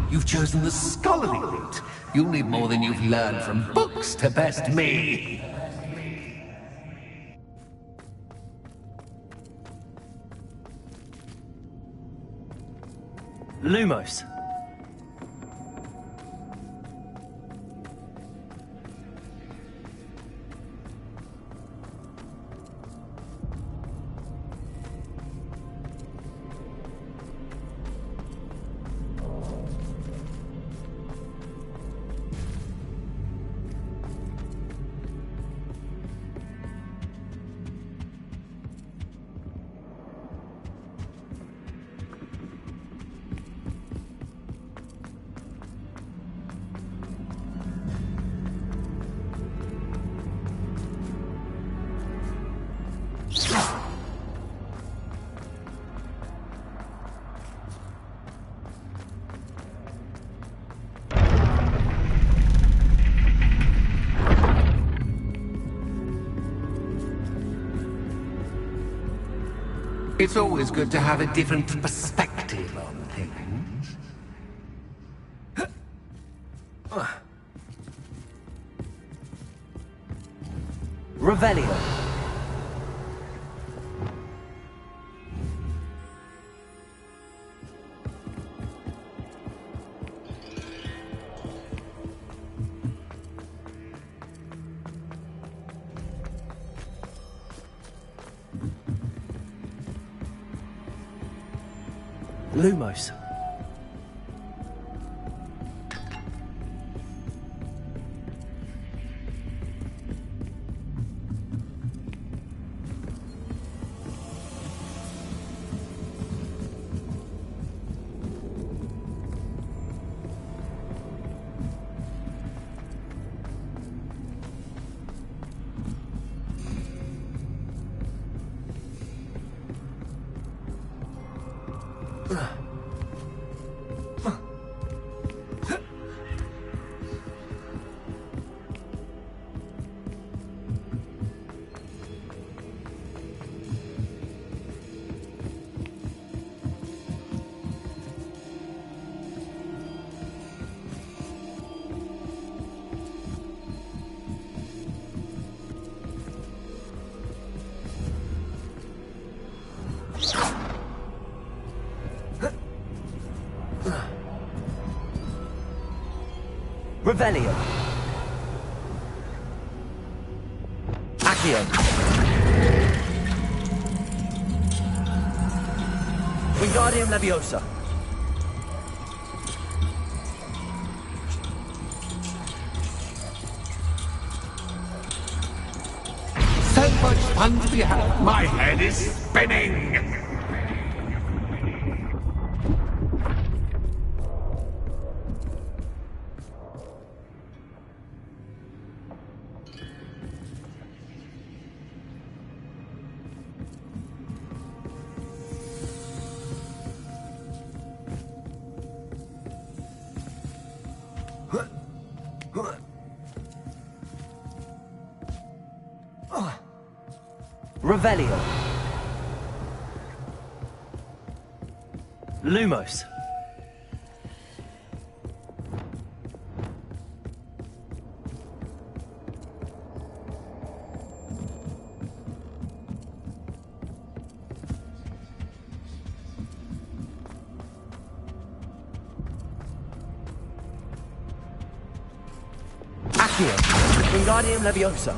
You've chosen the scholarly route. You'll need more than you've learned from books to best me. Lumos. It's always good to have a different perspective on things. Revelio. Lumos. Revelio. Accio. Wingardium Leviosa. So much fun to be had. My head is spinning. Revelio. Lumos. Accio. Wingardium Leviosa.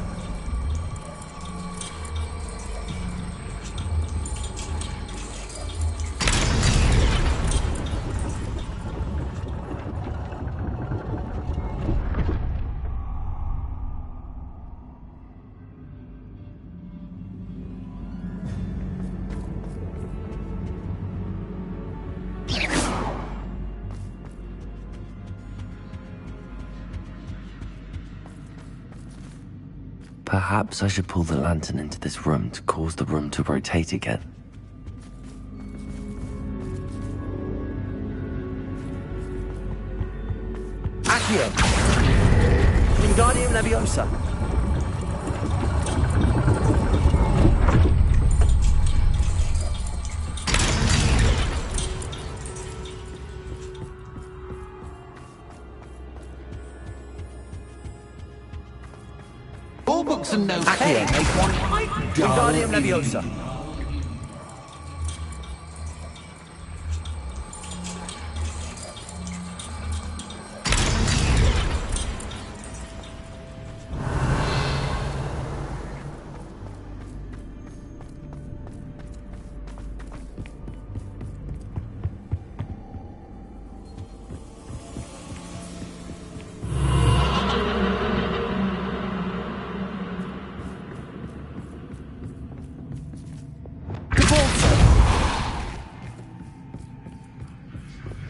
Perhaps I should pull the lantern into this room to cause the room to rotate again. Accio. Wingardium Leviosa. All books and no Accio. pen make one quite dull. Wingardium Leviosa.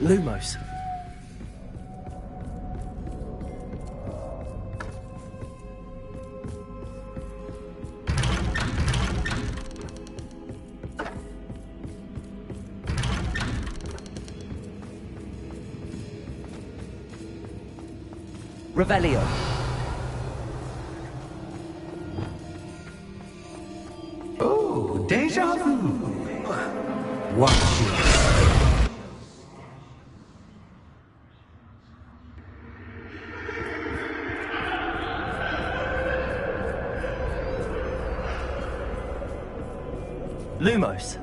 Lumos. Revelio. Oh, deja vu. Watch it. Lumos.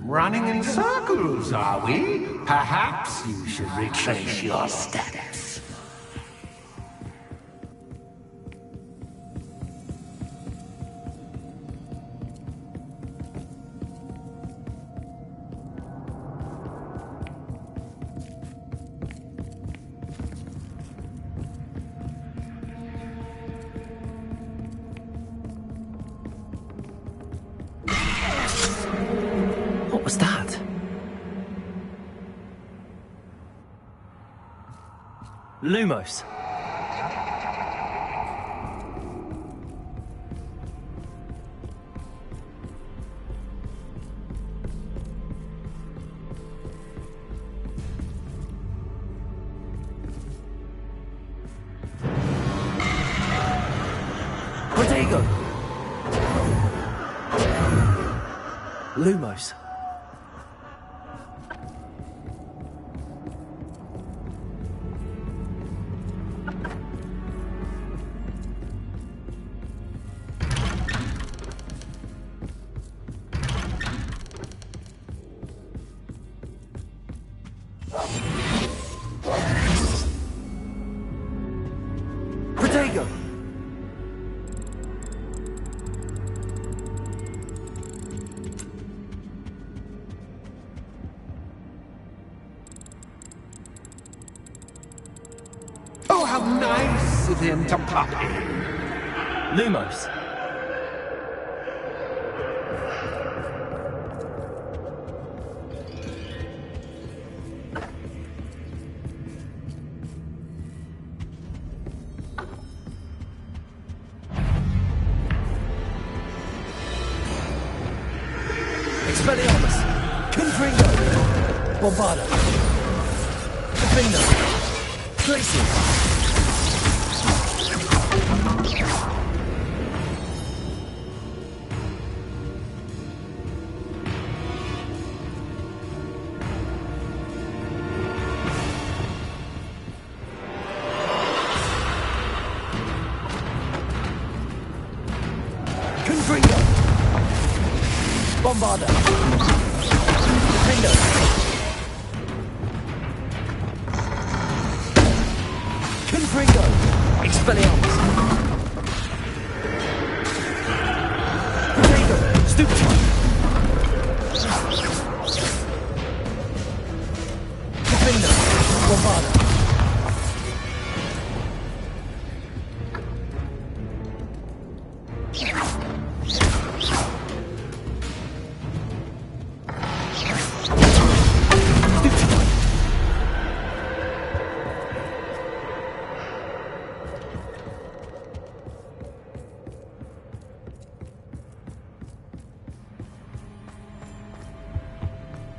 Running in circles, are we? Perhaps you should retrace your steps. What was that? Lumos. Lumos. Protego! Oh, how nice of him to pop in. Lumos. Expelliarmus! Confringo! Bombardo! Defendo! Places! Confringo! Bombardo! Defendo! Confringo! Expelliarmus! Protego! Stupefy! Defendo! Bombardo!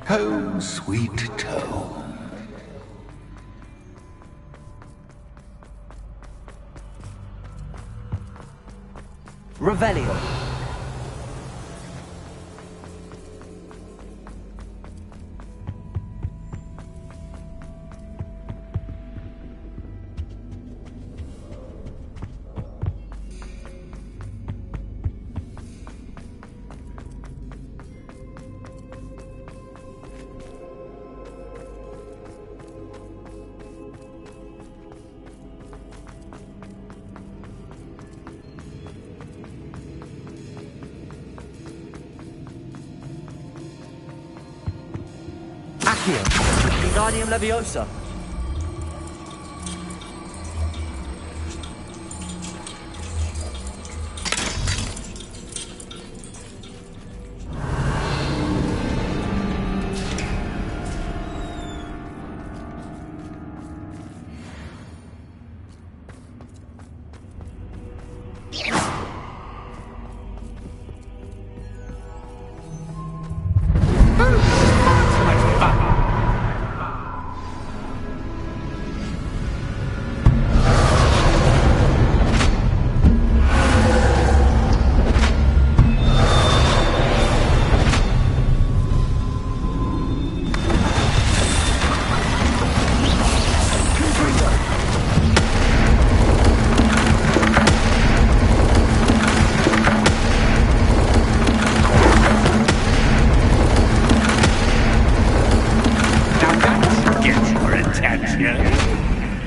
Home, sweet home. Revelio. Accio. Wingardium Leviosa.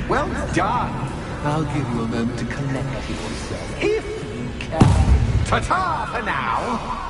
Well done. I'll give you a moment to collect yourself, if you can. Ta-ta for now.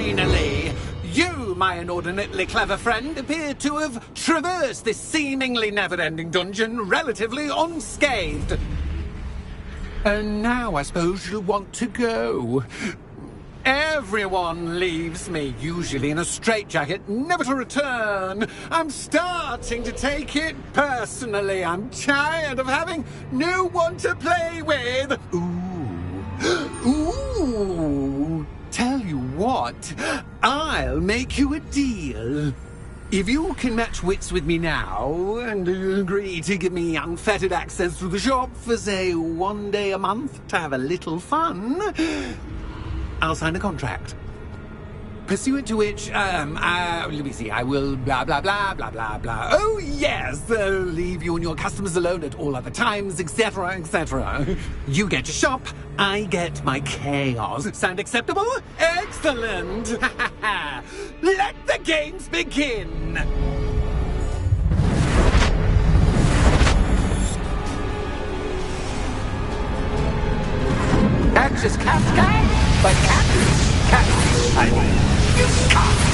Finally! You, my inordinately clever friend, appear to have traversed this seemingly never-ending dungeon relatively unscathed. And now I suppose you'll want to go. Everyone leaves me, usually in a straitjacket, never to return. I'm starting to take it personally. I'm tired of having no one to play with. Ooh. Tell you what, I'll make you a deal. If you can match wits with me now and agree to give me unfettered access to the shop for, say, 1 day a month to have a little fun, I'll sign a contract. Pursuant to which, let me see, I will blah, blah, blah, blah, blah, blah. Oh, yes, leave you and your customers alone at all other times, etc., etc. You get your shop, I get my chaos. Sound acceptable? Excellent! Let the games begin! Axis Cascade, but Catfish, I mean, you can't.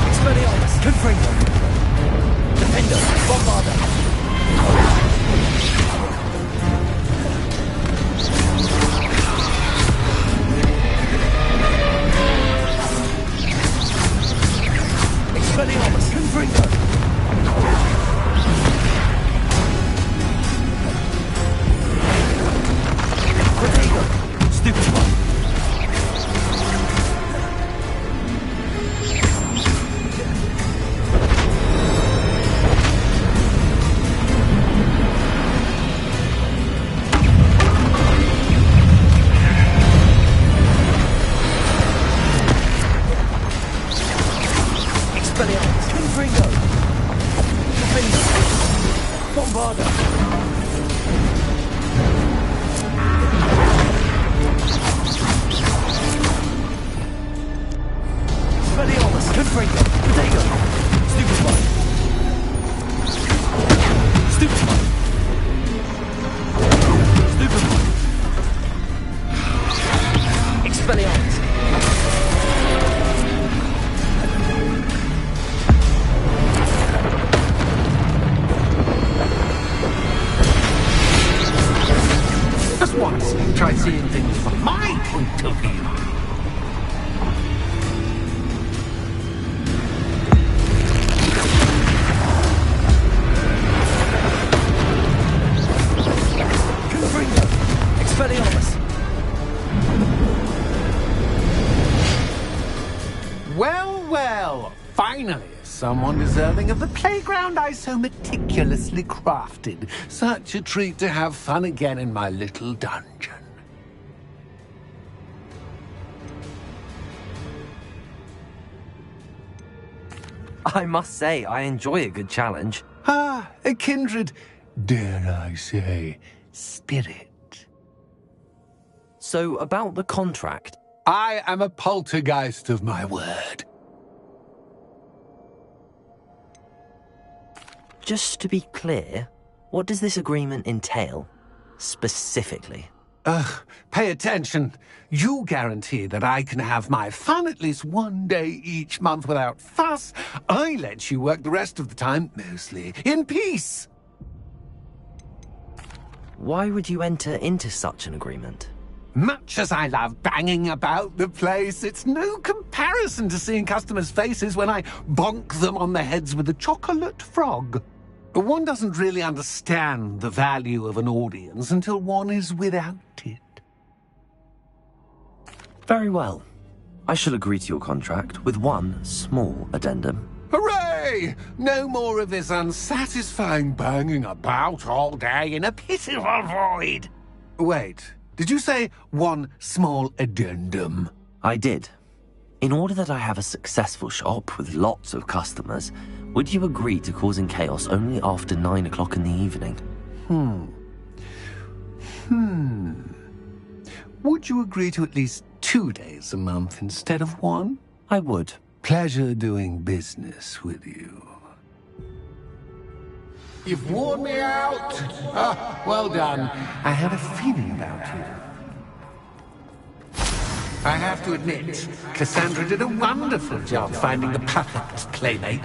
Expelliarmus, Confringo. Defender, Bombarder. Expelliarmus, Confringo. Protego, stupid one. Expelliarmus, Confringo. Defender, Bombarder. Expelliarmus, Confringo. Protego. Stupid one. Stupid one. Stupid one. Expelliarmus. Just once, try seeing things from my point of view. Confringo, Expelliarmus. Well, finally, someone deserving of the playground I so meticulously crafted. Such a treat to have fun again in my little dungeon. I must say, I enjoy a good challenge. Ah, a kindred, dare I say, spirit. So, about the contract. I am a poltergeist of my word. Just to be clear, what does this agreement entail, specifically? Pay attention. You guarantee that I can have my fun at least 1 day each month without fuss. I let you work the rest of the time, mostly in peace. Why would you enter into such an agreement? Much as I love banging about the place, it's no comparison to seeing customers' faces when I bonk them on the heads with a chocolate frog. One doesn't really understand the value of an audience until one is without it. Very well. I shall agree to your contract with one small addendum. Hooray! No more of this unsatisfying banging about all day in a pitiful void. Wait, did you say one small addendum? I did. In order that I have a successful shop with lots of customers, would you agree to causing chaos only after 9 o'clock in the evening? Would you agree to at least 2 days a month instead of 1? I would. Pleasure doing business with you. You've worn me out. Ah, well done. I had a feeling about you. I have to admit, Cassandra did a wonderful job finding the perfect playmate.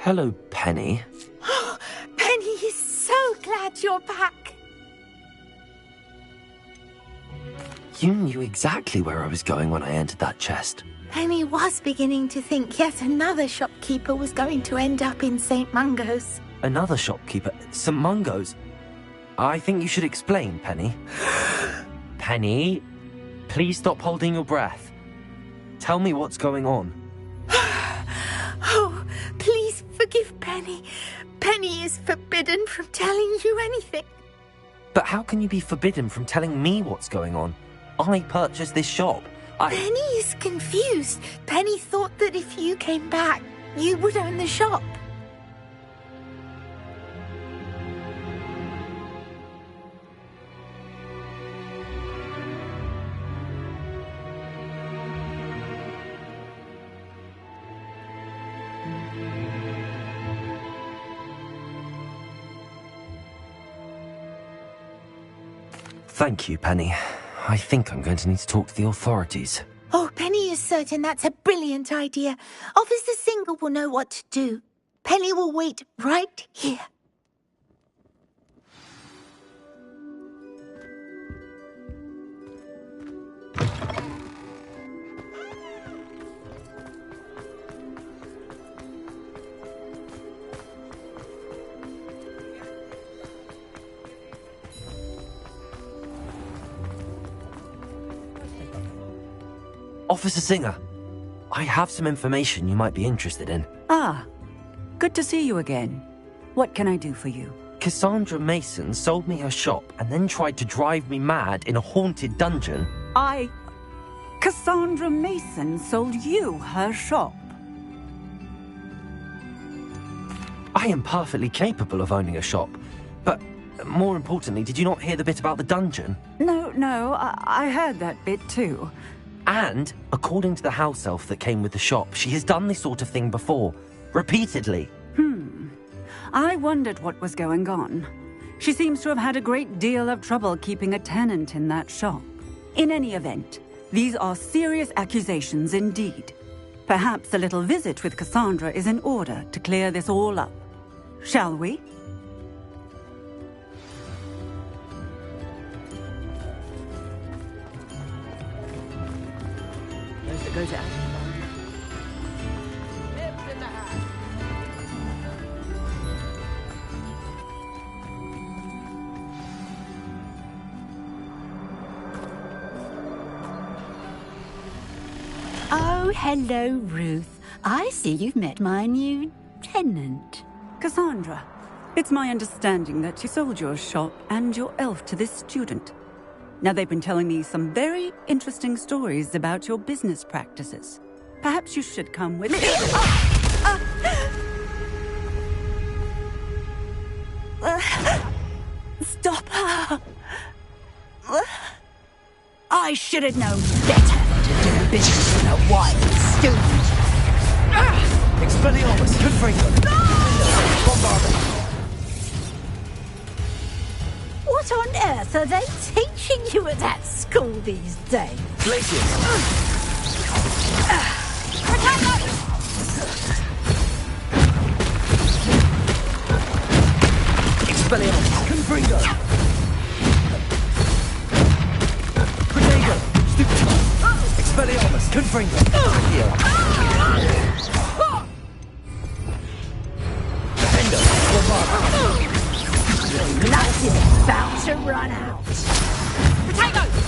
Hello, Penny. Penny is so glad you're back. You knew exactly where I was going when I entered that chest. Penny was beginning to think yet another shopkeeper was going to end up in St. Mungo's. Another shopkeeper? St. Mungo's? I think you should explain, Penny. Penny, please stop holding your breath. Tell me what's going on. Oh, please forgive Penny. Penny is forbidden from telling you anything. But how can you be forbidden from telling me what's going on? I purchased this shop. Penny is confused. Penny thought that if you came back, you would own the shop. Thank you, Penny. I think I'm going to need to talk to the authorities. Oh, Penny is certain that's a brilliant idea. Officer Singer will know what to do. Penny will wait right here. Officer Singer, I have some information you might be interested in. Ah, good to see you again. What can I do for you? Cassandra Mason sold me her shop and then tried to drive me mad in a haunted dungeon. Cassandra Mason sold you her shop? I am perfectly capable of owning a shop, but more importantly, did you not hear the bit about the dungeon? No, I heard that bit too. And, according to the house elf that came with the shop, she has done this sort of thing before. Repeatedly. I wondered what was going on. She seems to have had a great deal of trouble keeping a tenant in that shop. In any event, these are serious accusations indeed. Perhaps a little visit with Cassandra is in order to clear this all up. Shall we? Go to Oh, hello, Ruth. I see you've met my new tenant. Cassandra, it's my understanding that you sold your shop and your elf to this student. Now, they've been telling me some very interesting stories about your business practices. Perhaps you should come with me. Stop her! I should have known better than to do business with a wild student. Expelliarmus, Confringo. Bombardment. What on earth are they teaching you at that school these days? Glacius. Expelliarmus, Confringo. Protego, Stupid. Expelliarmus, Confringo. Defender, Bombardment. Blood is about to run out. Potato!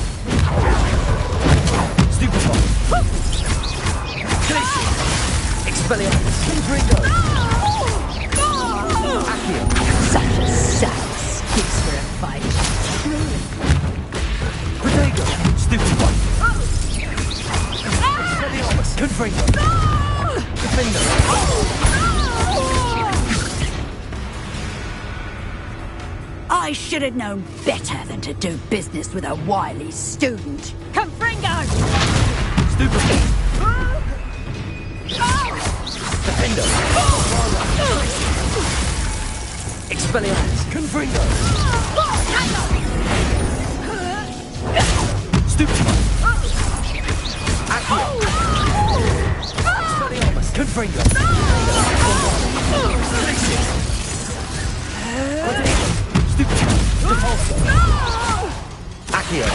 Expelliarmus! Confringo! Accio! Such a sad excuse for a fight. Protego! Stupid one! Expelliarmus! Confringo! Defender! I should have known better than to do business with a wily student. Confringo! Stupid! Defender! Expelliarmus! Confringo! Stupid one! Accio! Expelliarmus! Confringo! Stupid! Repulsor! Accio!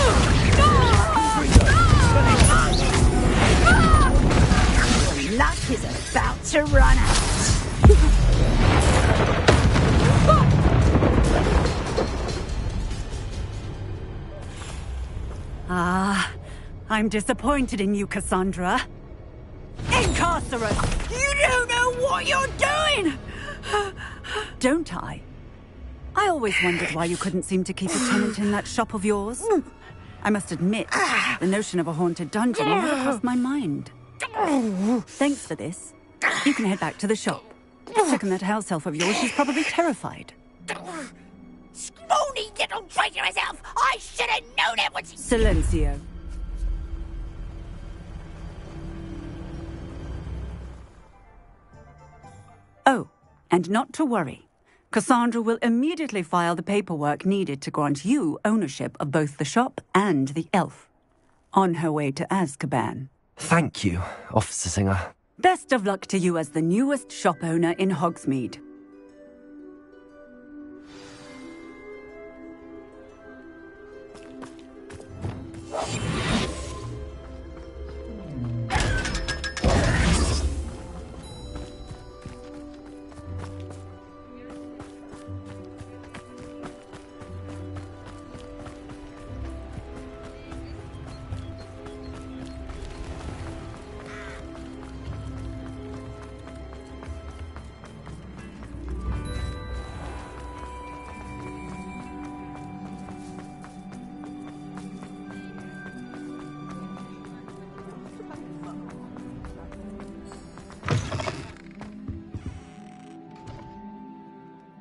Confringo! Luck is about to run out. I'm disappointed in you, Cassandra. Incarcerate! You don't know what you're doing! Don't I? I always wondered why you couldn't seem to keep a tenant in that shop of yours. I must admit, the notion of a haunted dungeon never crossed my mind. Thanks for this. You can head back to the shop. Checking that house elf of yours, she's probably terrified. Scrawny little traitorous elf! I should have known it was... Silencio. Oh, and not to worry. Cassandra will immediately file the paperwork needed to grant you ownership of both the shop and the elf. On her way to Azkaban. Thank you, Officer Singer. Best of luck to you as the newest shop owner in Hogsmeade.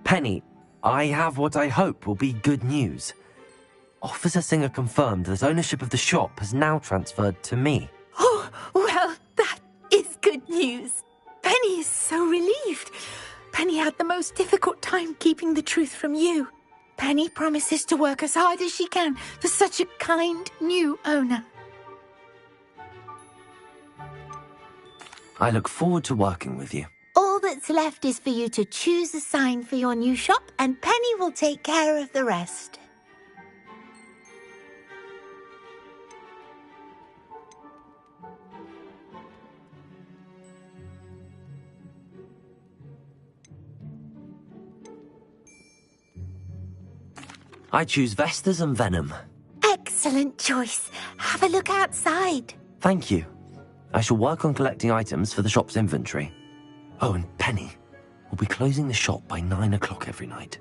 Penny, I have what I hope will be good news. Officer Singer confirmed that ownership of the shop has now transferred to me. Oh, well, that is good news. Penny is so relieved. Penny had the most difficult time keeping the truth from you. Penny promises to work as hard as she can for such a kind new owner. I look forward to working with you. All that's left is for you to choose a sign for your new shop, and Penny will take care of the rest. I choose Vestas and Venom. Excellent choice. Have a look outside. Thank you. I shall work on collecting items for the shop's inventory. Oh, and Penny, we'll be closing the shop by 9 o'clock every night.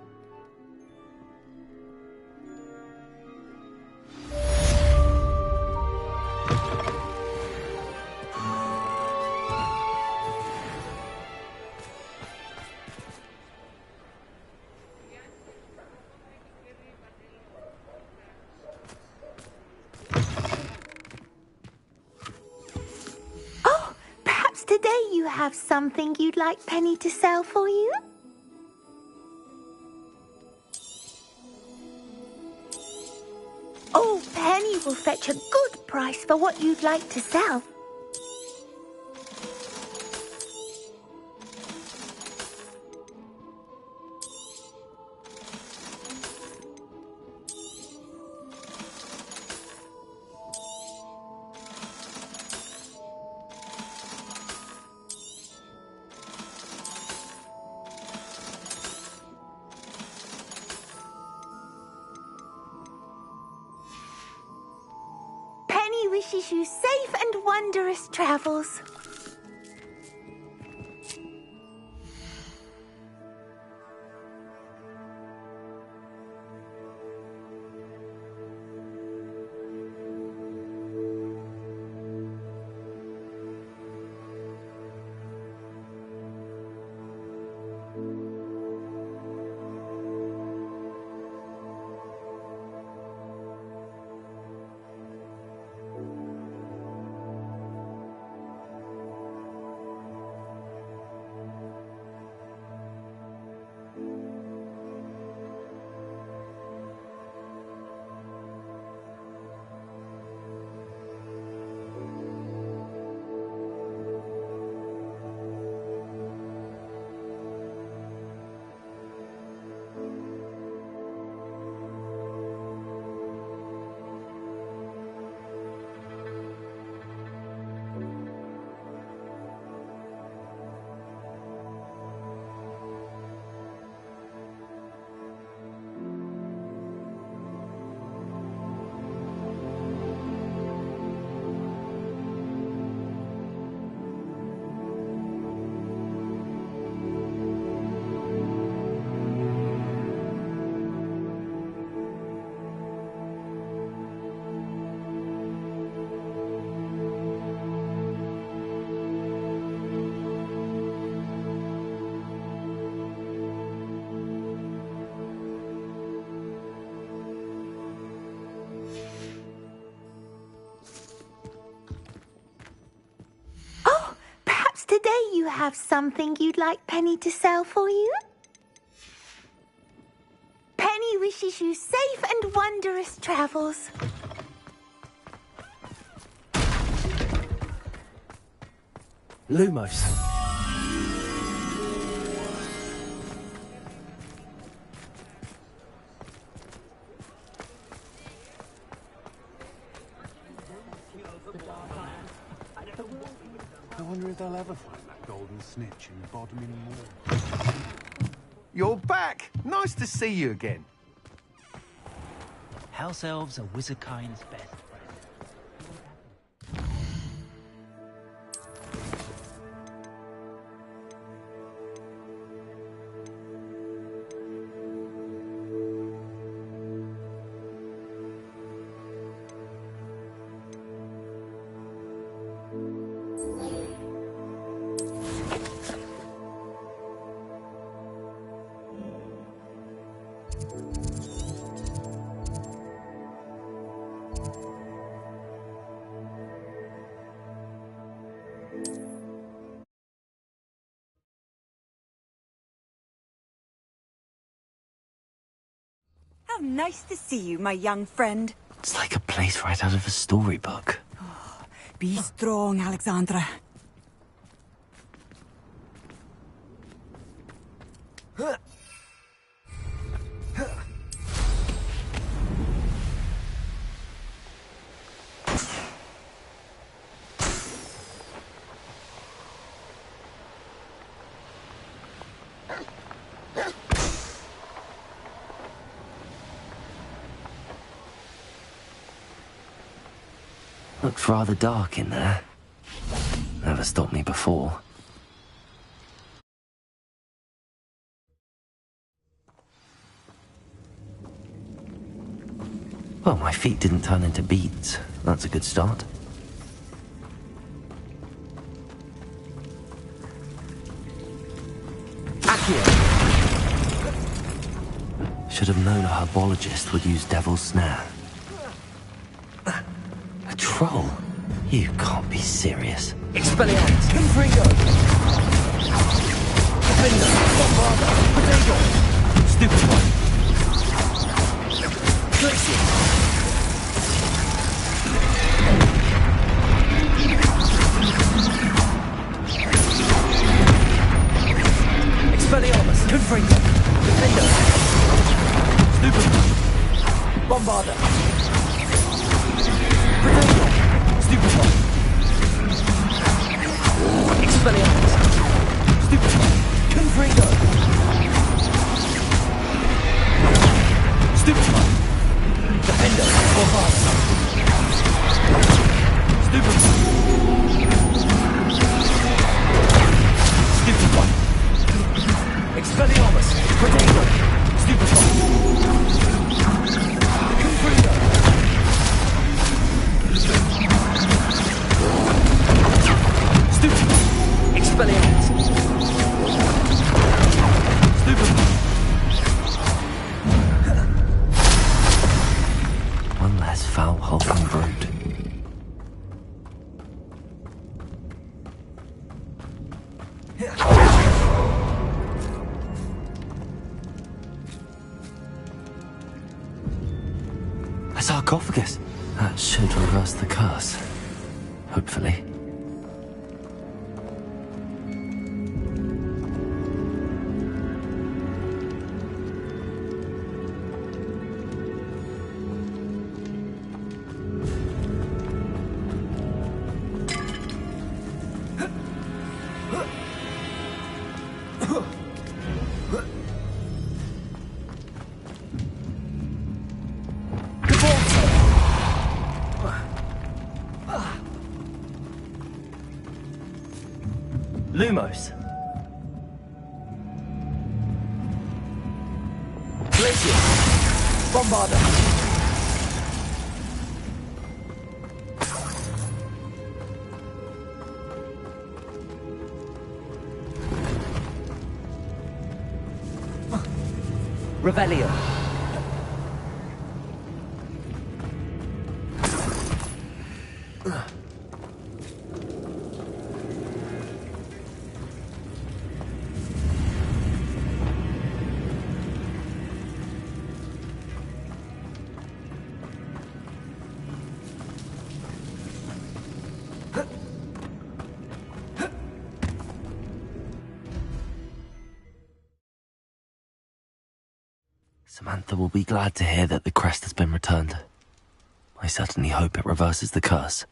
Today you have something you'd like Penny to sell for you? Oh, Penny will fetch a good price for what you'd like to sell. Wishes you safe and wondrous travels. today you have something you'd like Penny to sell for you? Penny wishes you safe and wondrous travels. Lumos. I wonder if they'll ever find that golden snitch in the Bodmin Moor. You're back! Nice to see you again. House elves are Wizardkind's best friends. How nice to see you, my young friend. It's like a place right out of a storybook. Be strong, Alexandra. Looks rather dark in there. Never stopped me before. Well, my feet didn't turn into beads. That's a good start. Should have known a herbologist would use Devil's Snare. A troll? You can't be serious. Expelliarmus. Confringo. Defender. Bombarda. Potato. Stupid one. Glacier. Expelliarmus. Confringo. Defender. Stupid one. Bombarda. Potato. Stupid one. Expelliarmus. Stupid one. Confringo. Stupid one. Defender. Bombarda. Stupid one. Stupid one. Expelliarmus. Potato. Stupid one. Confringo. Stupid. Expelliarmus. Stupid. One less foul hulking brute. A sarcophagus. That should reverse the curse. Hopefully. Lumos. Glacier. Bombarda. Revelio. Samantha will be glad to hear that the crest has been returned. I certainly hope it reverses the curse.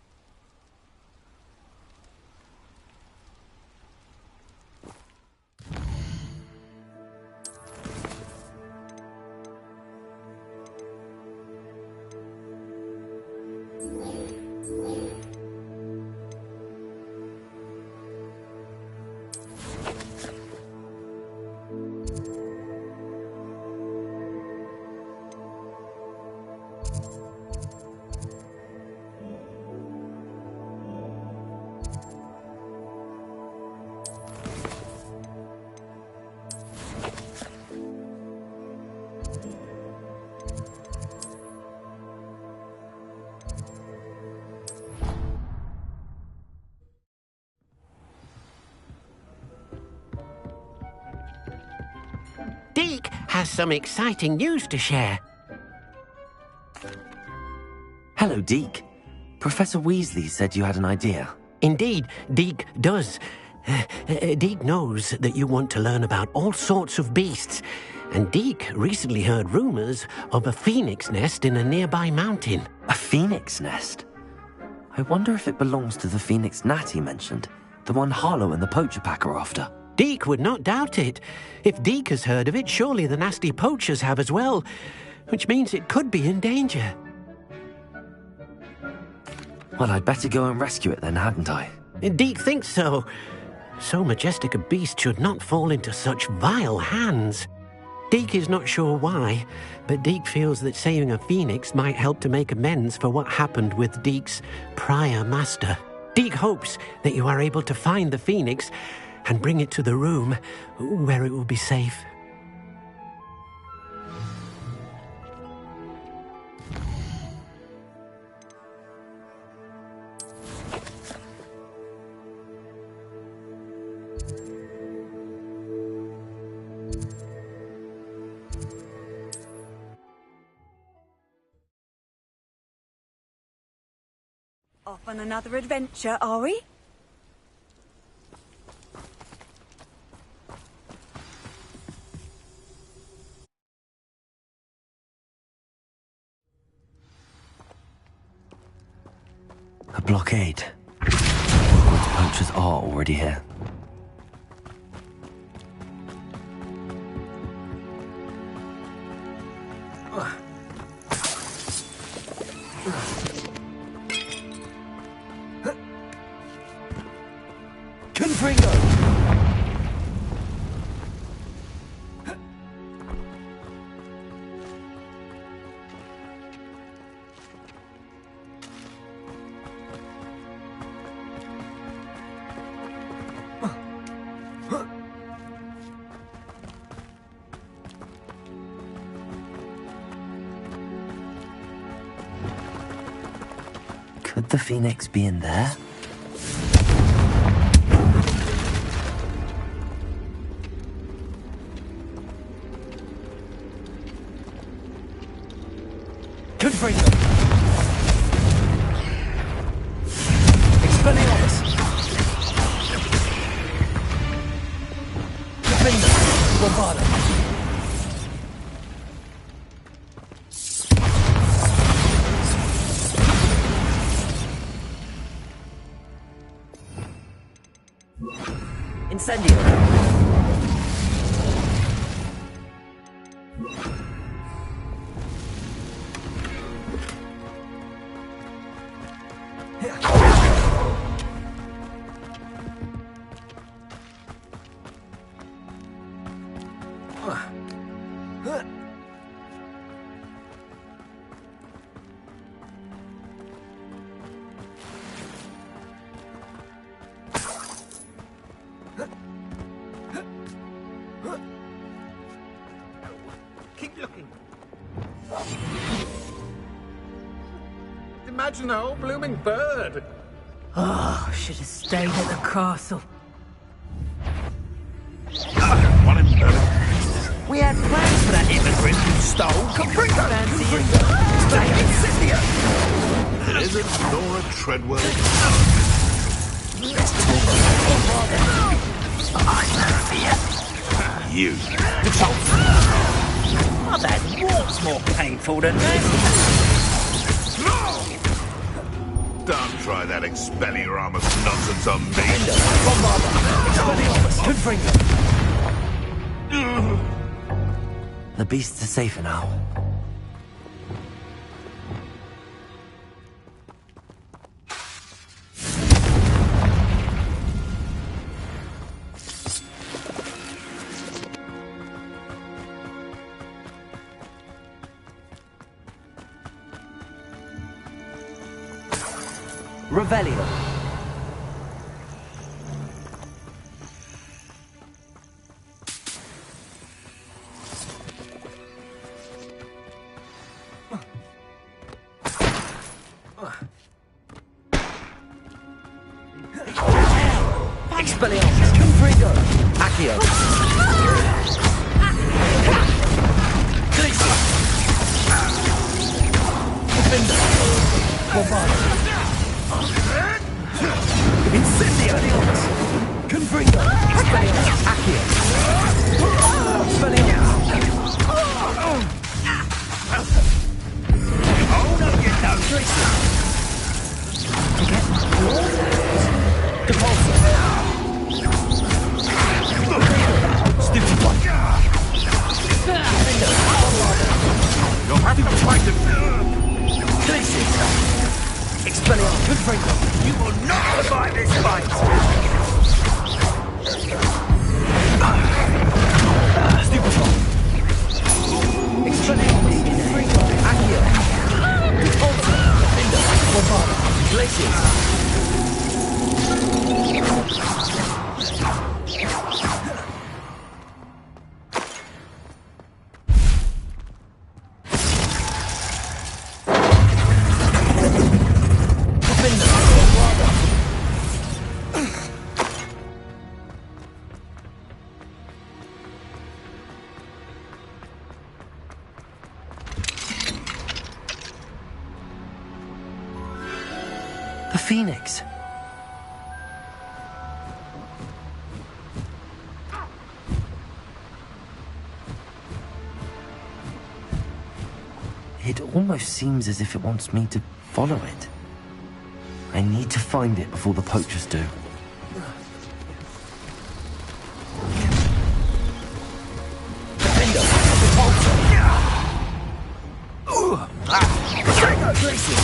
Deke has some exciting news to share. Hello, Deke. Professor Weasley said you had an idea. Indeed, Deke does. Deke knows that you want to learn about all sorts of beasts, and Deke recently heard rumors of a phoenix nest in a nearby mountain. A phoenix nest? I wonder if it belongs to the phoenix Natty mentioned, the one Harlow and the Poacher Pack are after. Deke would not doubt it. If Deke has heard of it, surely the nasty poachers have as well, which means it could be in danger. Well, I'd better go and rescue it then, hadn't I? Deke thinks so. So majestic a beast should not fall into such vile hands. Deke is not sure why, but Deke feels that saving a phoenix might help to make amends for what happened with Deke's prior master. Deke hopes that you are able to find the phoenix and bring it to the room where it will be safe. Off on another adventure, are we? A blockade. Hogwarts poachers are already here. Confringo! Could the phoenix be in there? Confringo! Expelliarmus! Confringo! Bombarda! Incendio! Keep looking. Imagine the whole blooming bird. Oh, should have stayed at the castle. We had plans for that immigrant who stole. Confringo! Fancy it? Incendio! Isn't Nora Treadwell? I never fear. You. I've had what's more painful than that. Don't try that Expelliarmus nonsense on me. The beasts are safer now. Revelio. Expelliarmus. Confringo. Accio. Glacius. Defender. Bombardo. Incendiarius! Confringo! Expelliarmus! Accio! Expelliarmus! Oh, no, you don't! Forget my Depulsor! Stupefy! Defender! You'll have to fight him! Glacius! Expelliarmus! Confringo! You will not survive this fight! Stupefy! Expelliarmus! Confringo! Accio! Depulsor! Defender! Bombardo! Glacius! The Phoenix. It almost seems as if it wants me to follow it. I need to find it before the poachers do. Defender! Repulsor! Glacius!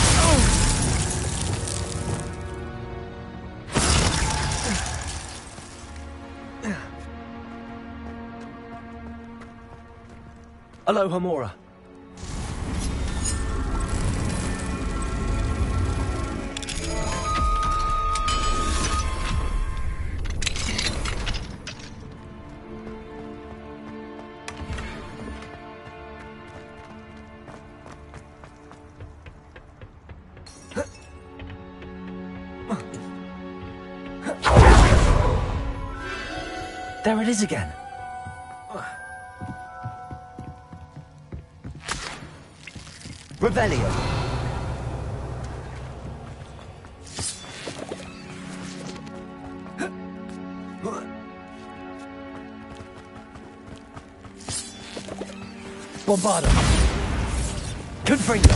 Aloha Mora. There it is again. Revelio. Bombardo. Confringo.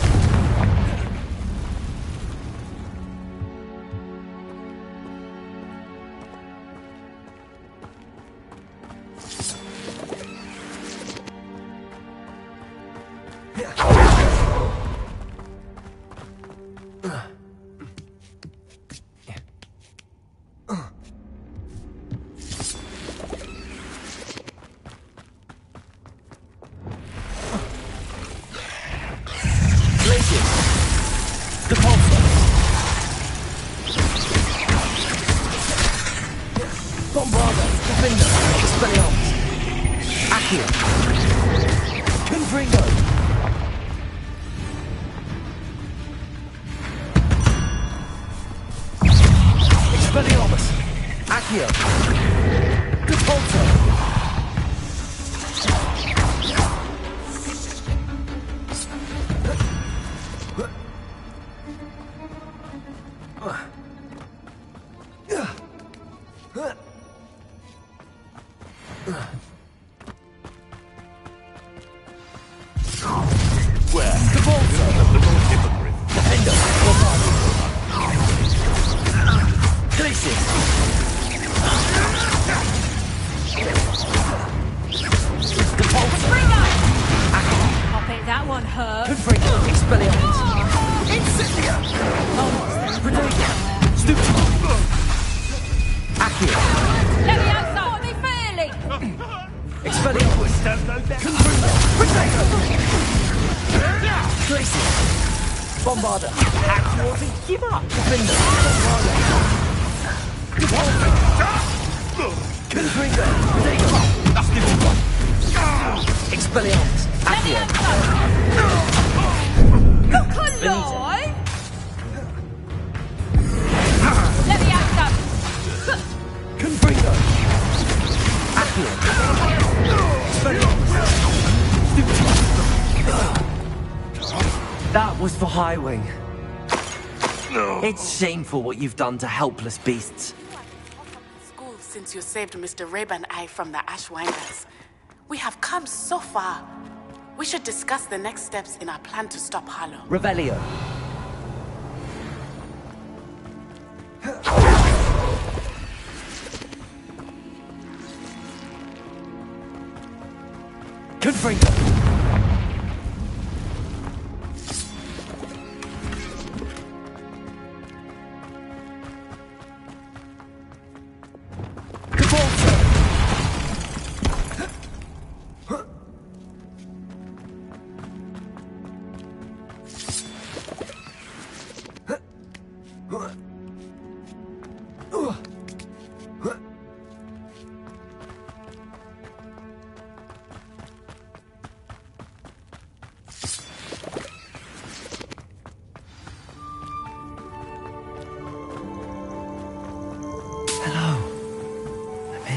Bombardo, Defender, Expelliarmus, Accio, Confringo. Expelliarmus, Accio, Depulsor. Places! Pop it, that one hurt. Expelliarmus! Incendia! Stupid! Accio! Let me out, what are they feeling? Expelliarmus! Places! Bombarder! Accio! Give up! Defender! Confringo! Expelliarmus! Accio! Look alive! Let me out, son. Confringo! Accio! That was for Highwing. It's shameful what you've done to helpless beasts. School since you saved Mr. Reb and I from the Ashwinders. We have come so far. We should discuss the next steps in our plan to stop Harlow. Revelio. Confringo.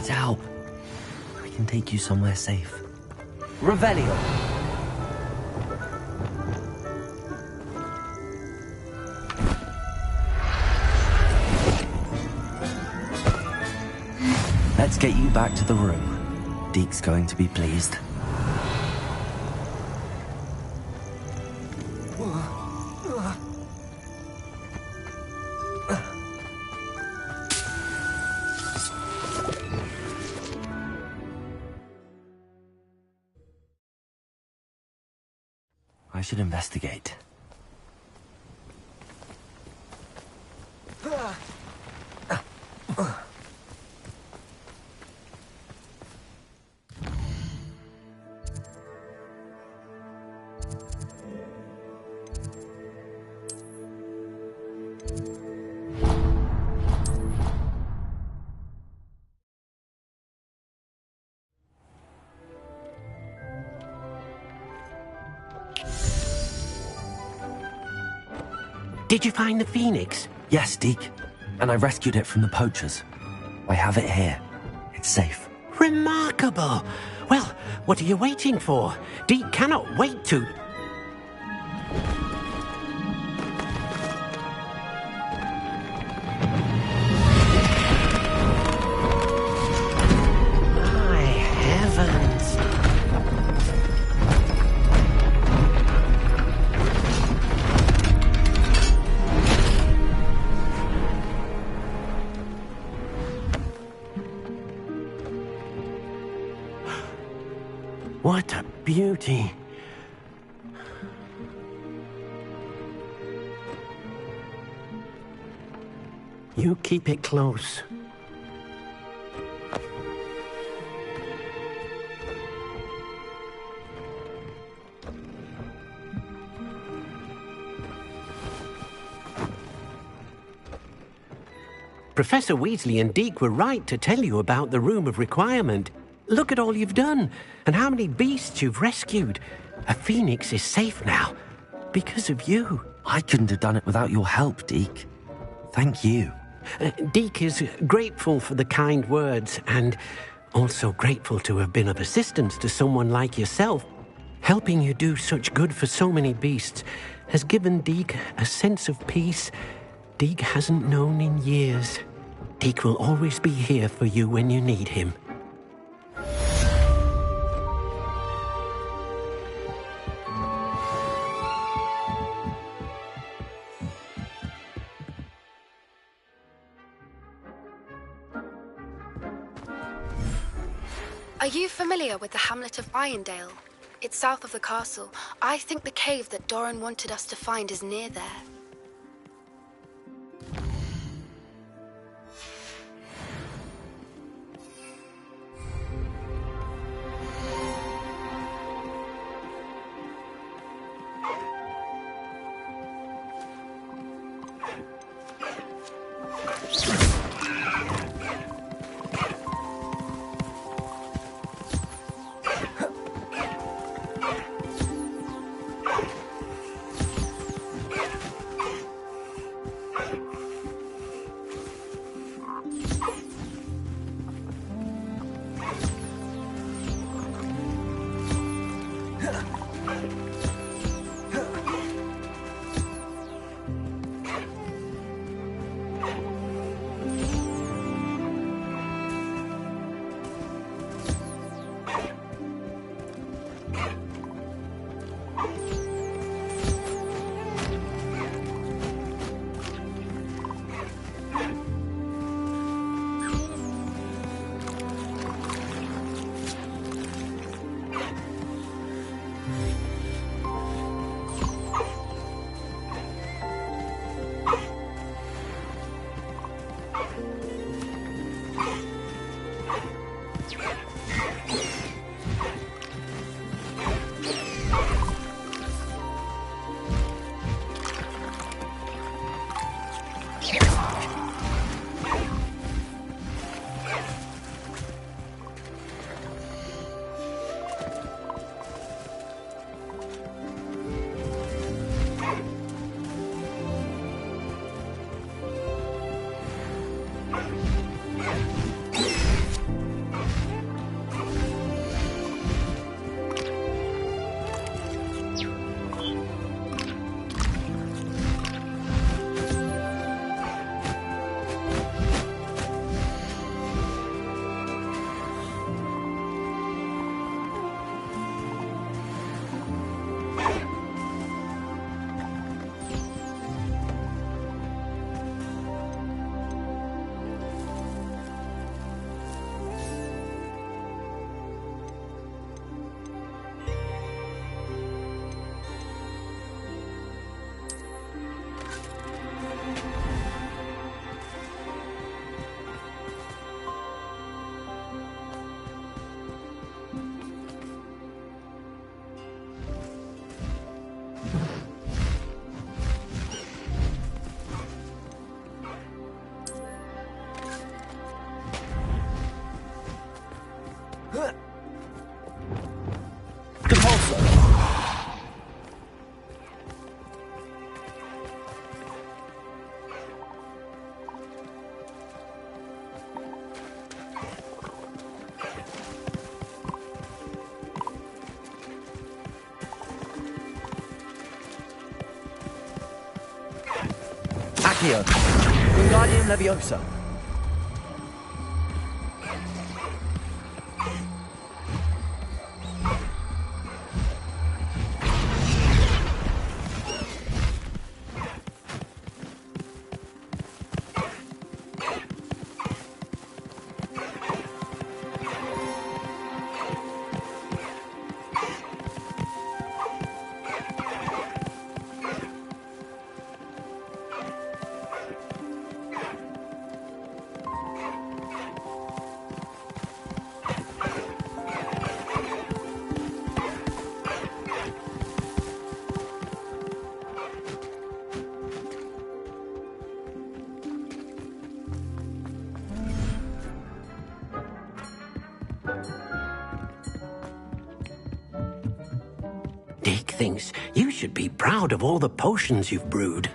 Help. I can take you somewhere safe. Revelio. Let's get you back to the room. Deke's going to be pleased. I should investigate. Did you find the Phoenix? Yes, Deke. And I rescued it from the poachers. I have it here. It's safe. Remarkable! Well, what are you waiting for? Deke cannot wait to... My heavens! What a beauty. You keep it close. Professor Weasley and Deke were right to tell you about the Room of Requirement. Look at all you've done, and how many beasts you've rescued. A phoenix is safe now, because of you. I couldn't have done it without your help, Deke. Thank you. Deke is grateful for the kind words, and also grateful to have been of assistance to someone like yourself. Helping you do such good for so many beasts has given Deke a sense of peace Deke hasn't known in years. Deke will always be here for you when you need him. Are you familiar with the hamlet of Irondale? It's south of the castle. I think the cave that Doran wanted us to find is near there. Accio. Wingardium Leviosa. Deke thinks you should be proud of all the potions you've brewed.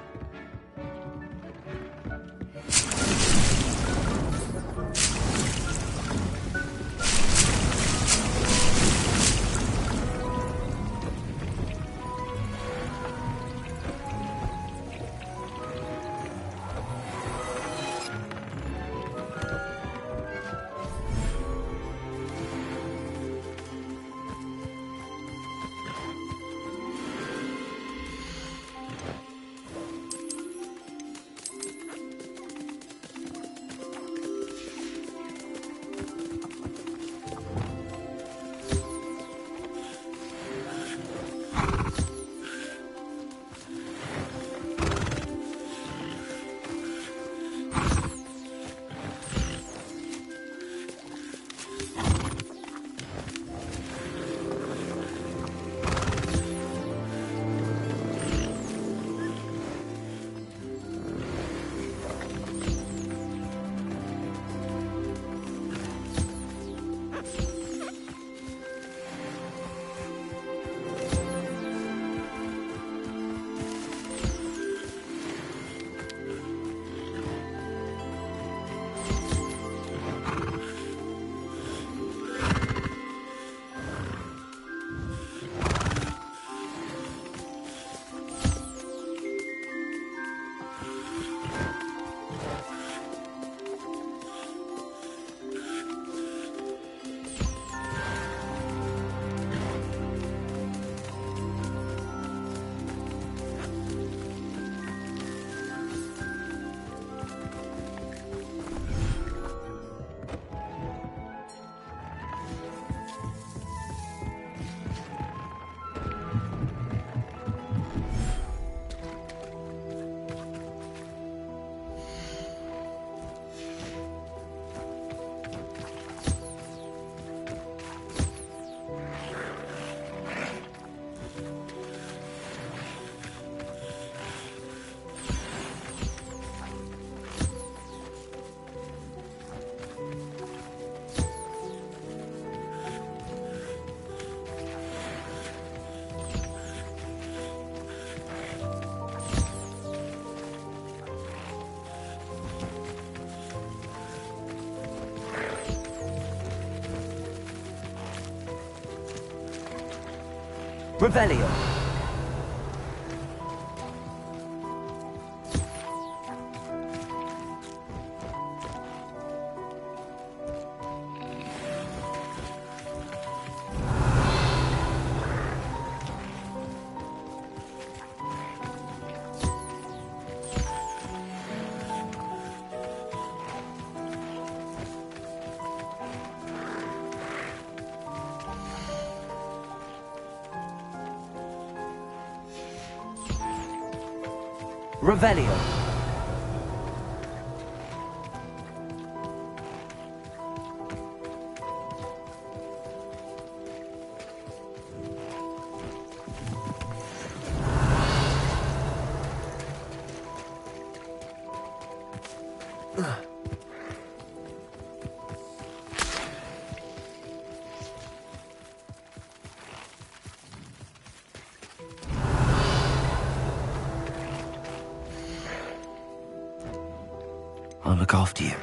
Revelio. Revelio. I'll look after you.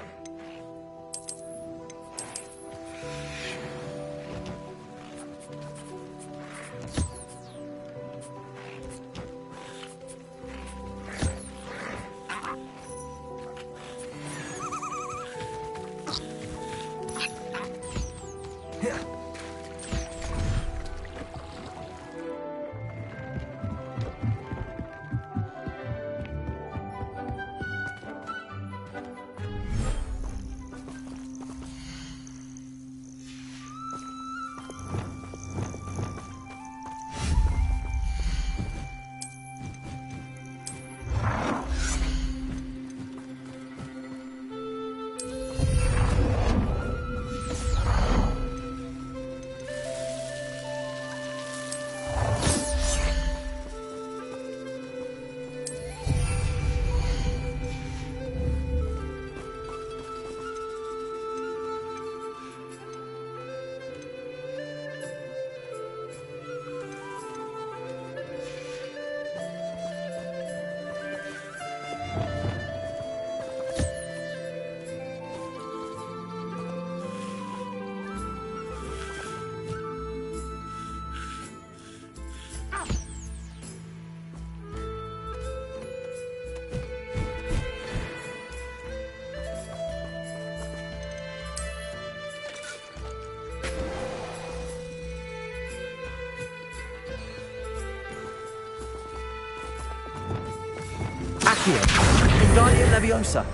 Accio. Wingardium Leviosa.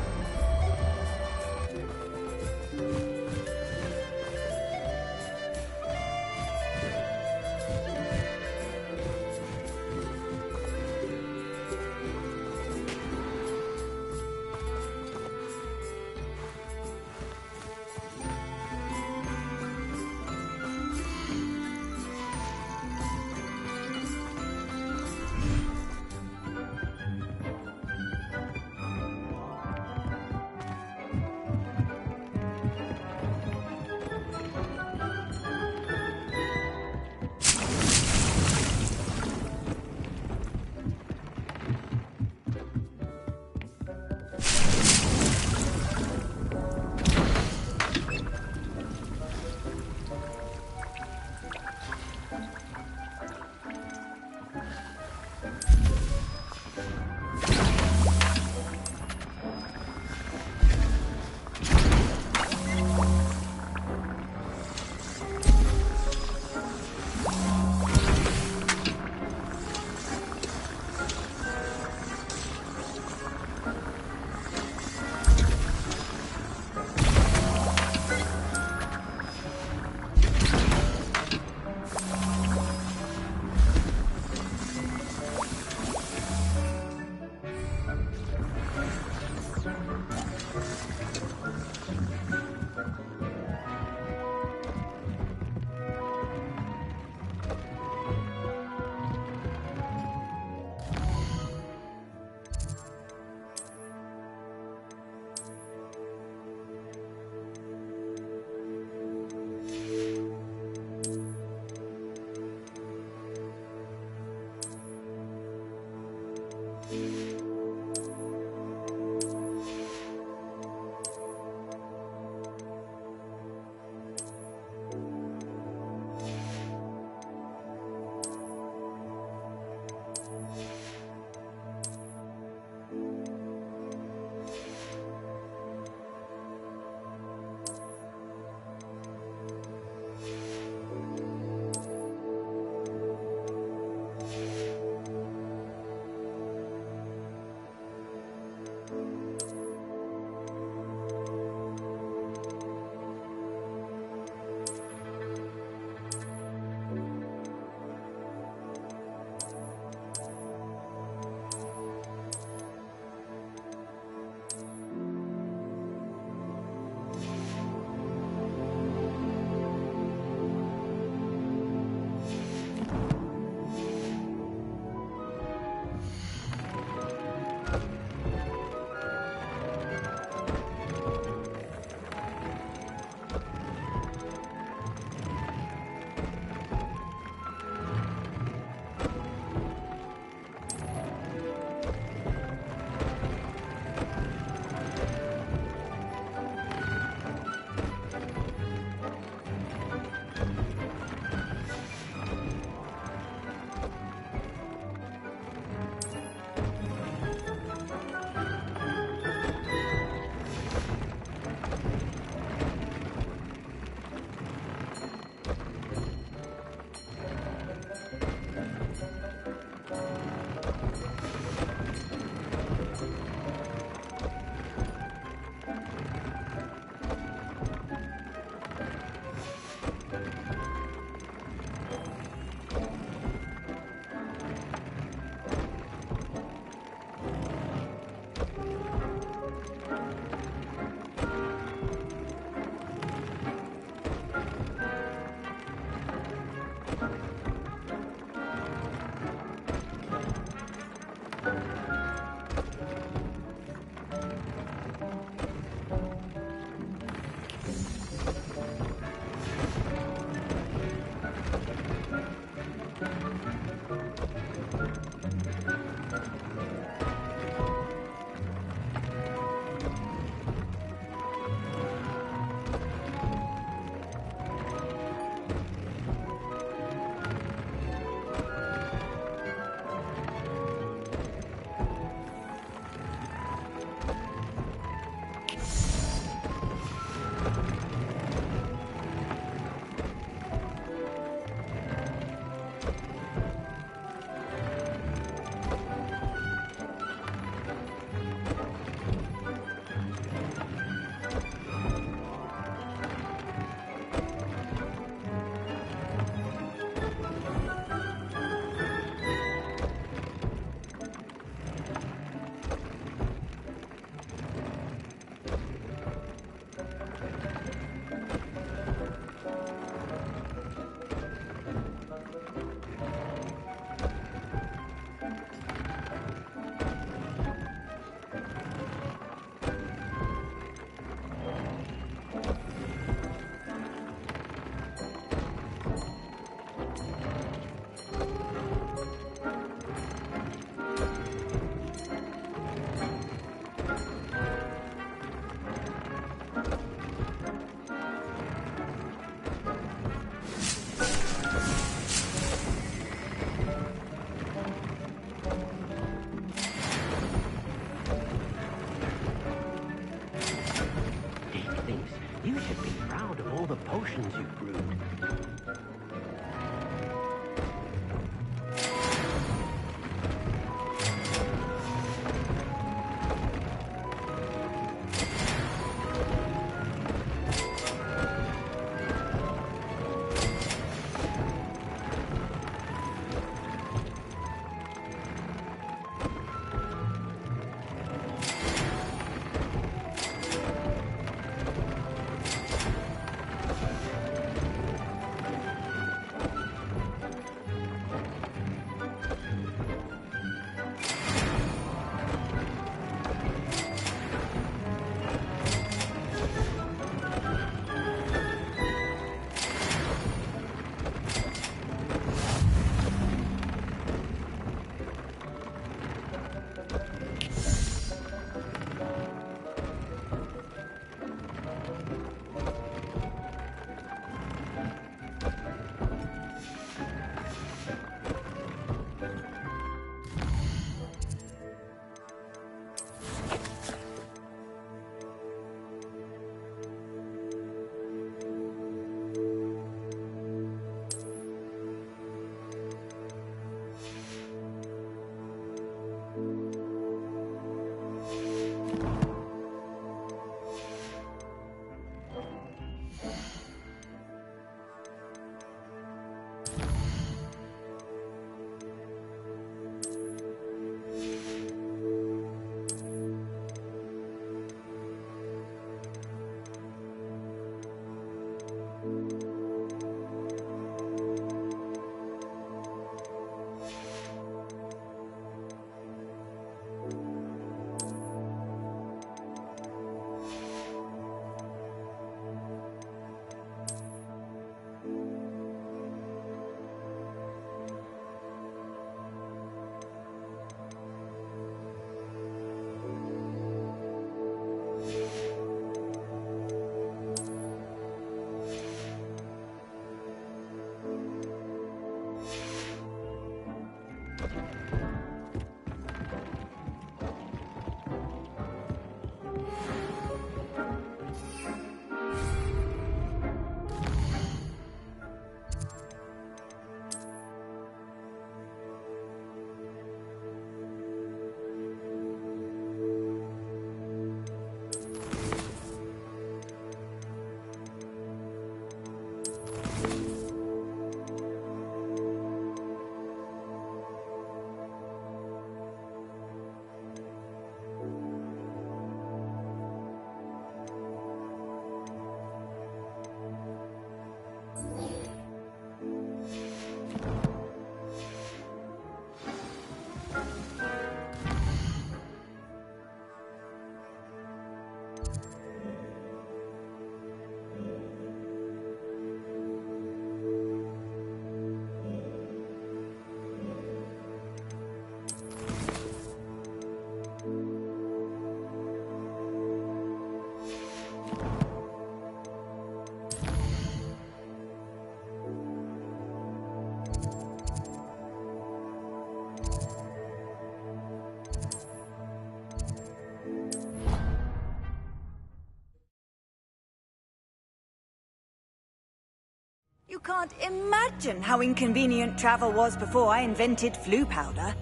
can't imagine how inconvenient travel was before I invented flu powder.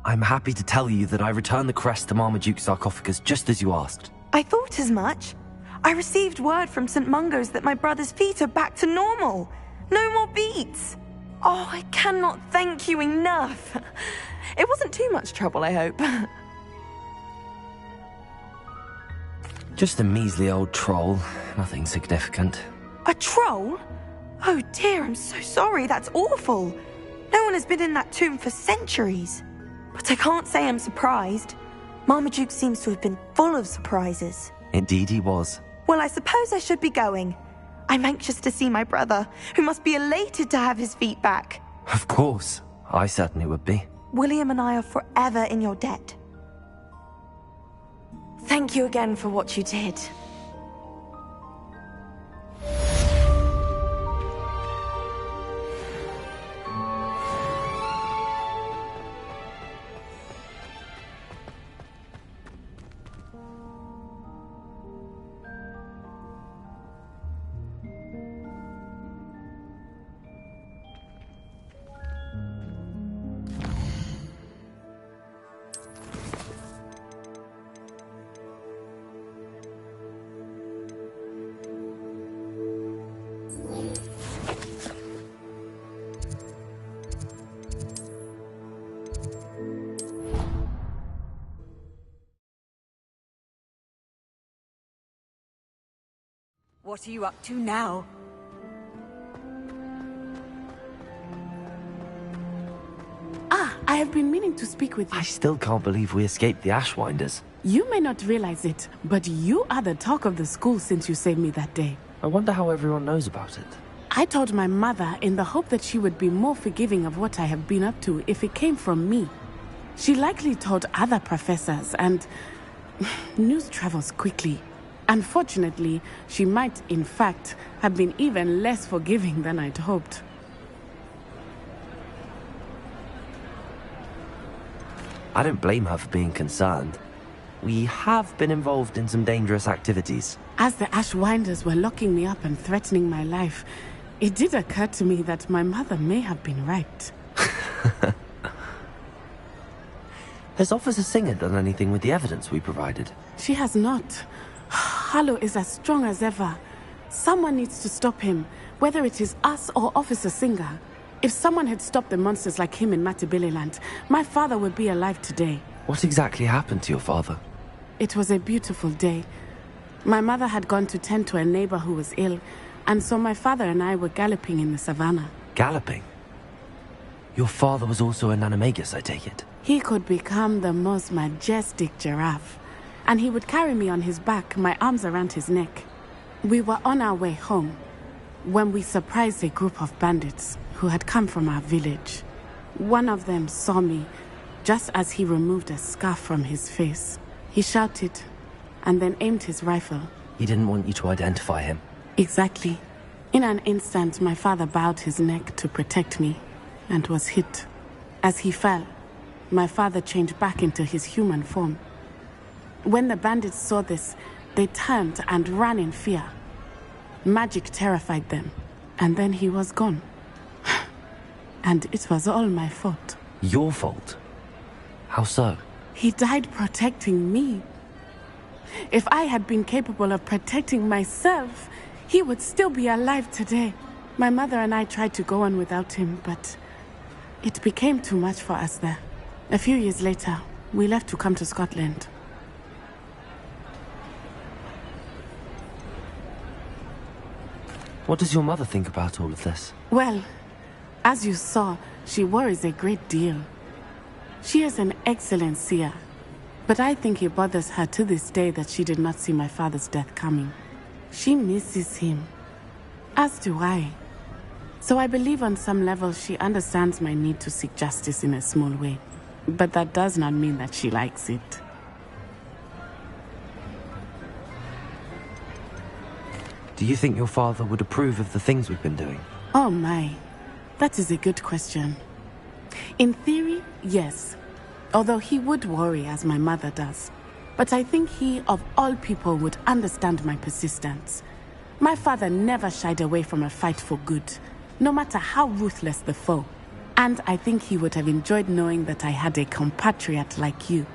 I'm happy to tell you that I returned the crest to Marmaduke's sarcophagus just as you asked. I thought as much. I received word from St. Mungo's that my brother's feet are back to normal. No more beats. Oh, I cannot thank you enough. It wasn't too much trouble, I hope. Just a measly old troll. Nothing significant. A troll? Oh dear, I'm so sorry. That's awful. No one has been in that tomb for centuries. But I can't say I'm surprised. Marmaduke seems to have been full of surprises. Indeed he was. Well, I suppose I should be going. I'm anxious to see my brother, who must be elated to have his feet back. Of course. I certainly would be. William and I are forever in your debt. Thank you again for what you did. What are you up to now? I have been meaning to speak with you. I still can't believe we escaped the Ashwinders. You may not realize it, but you are the talk of the school since you saved me that day. I wonder how everyone knows about it. I told my mother in the hope that she would be more forgiving of what I have been up to if it came from me. She likely told other professors, and news travels quickly. Unfortunately, she might, in fact, have been even less forgiving than I'd hoped. I don't blame her for being concerned. We have been involved in some dangerous activities. As the Ashwinders were locking me up and threatening my life, it did occur to me that my mother may have been right. Has Officer Singer done anything with the evidence we provided? She has not. Harlow is as strong as ever. Someone needs to stop him, whether it is us or Officer Singer. If someone had stopped the monsters like him in Matabeleland, my father would be alive today. What exactly happened to your father? It was a beautiful day. My mother had gone to tend to a neighbor who was ill, and so my father and I were galloping in the savannah. Galloping? Your father was also an animagus, I take it? He could become the most majestic giraffe, and he would carry me on his back, my arms around his neck. We were on our way home when we surprised a group of bandits who had come from our village. One of them saw me just as he removed a scarf from his face. He shouted and then aimed his rifle. He didn't want you to identify him. Exactly. In an instant, my father bowed his neck to protect me and was hit. As he fell, my father changed back into his human form. When the bandits saw this, they turned and ran in fear. Magic terrified them, and then he was gone. And it was all my fault. Your fault? How so? He died protecting me. If I had been capable of protecting myself, he would still be alive today. My mother and I tried to go on without him, but it became too much for us there. A few years later, we left to come to Scotland. What does your mother think about all of this? Well, as you saw, she worries a great deal. She is an excellent seer, but I think it bothers her to this day that she did not see my father's death coming. She misses him, as do I. So I believe on some level she understands my need to seek justice in a small way. But that does not mean that she likes it. Do you think your father would approve of the things we've been doing? Oh my, that is a good question. In theory, yes. Although he would worry, as my mother does. But I think he, of all people, would understand my persistence. My father never shied away from a fight for good, no matter how ruthless the foe. And I think he would have enjoyed knowing that I had a compatriot like you.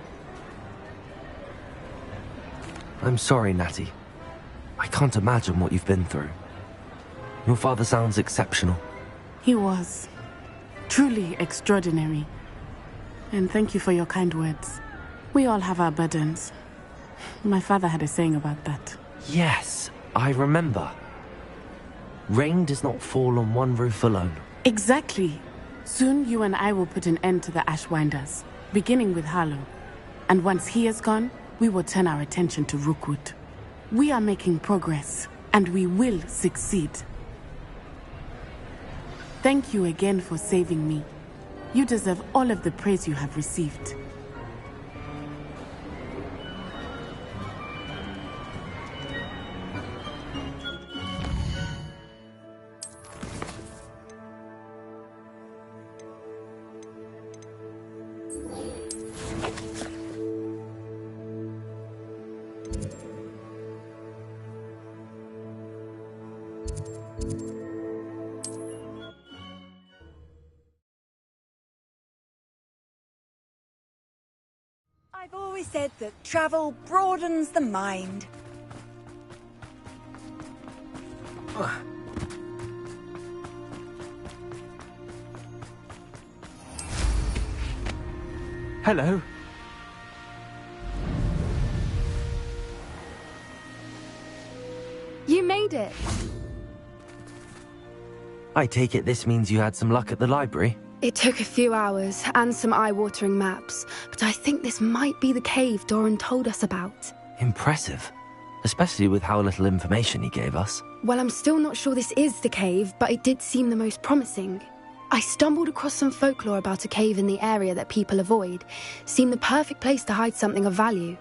I'm sorry, Natty. I can't imagine what you've been through. Your father sounds exceptional. He was. Truly extraordinary. And thank you for your kind words. We all have our burdens. My father had a saying about that. Yes, I remember. Rain does not fall on one roof alone. Exactly. Soon you and I will put an end to the Ashwinders, beginning with Harlow. And once he is gone, we will turn our attention to Rookwood. We are making progress, and we will succeed. Thank you again for saving me. You deserve all of the praise you have received. I've always said that travel broadens the mind. Hello. You made it. I take it this means you had some luck at the library? It took a few hours and some eye-watering maps, but I think this might be the cave Doran told us about. Impressive. Especially with how little information he gave us. Well, I'm still not sure this is the cave, but it did seem the most promising. I stumbled across some folklore about a cave in the area that people avoid. Seemed the perfect place to hide something of value.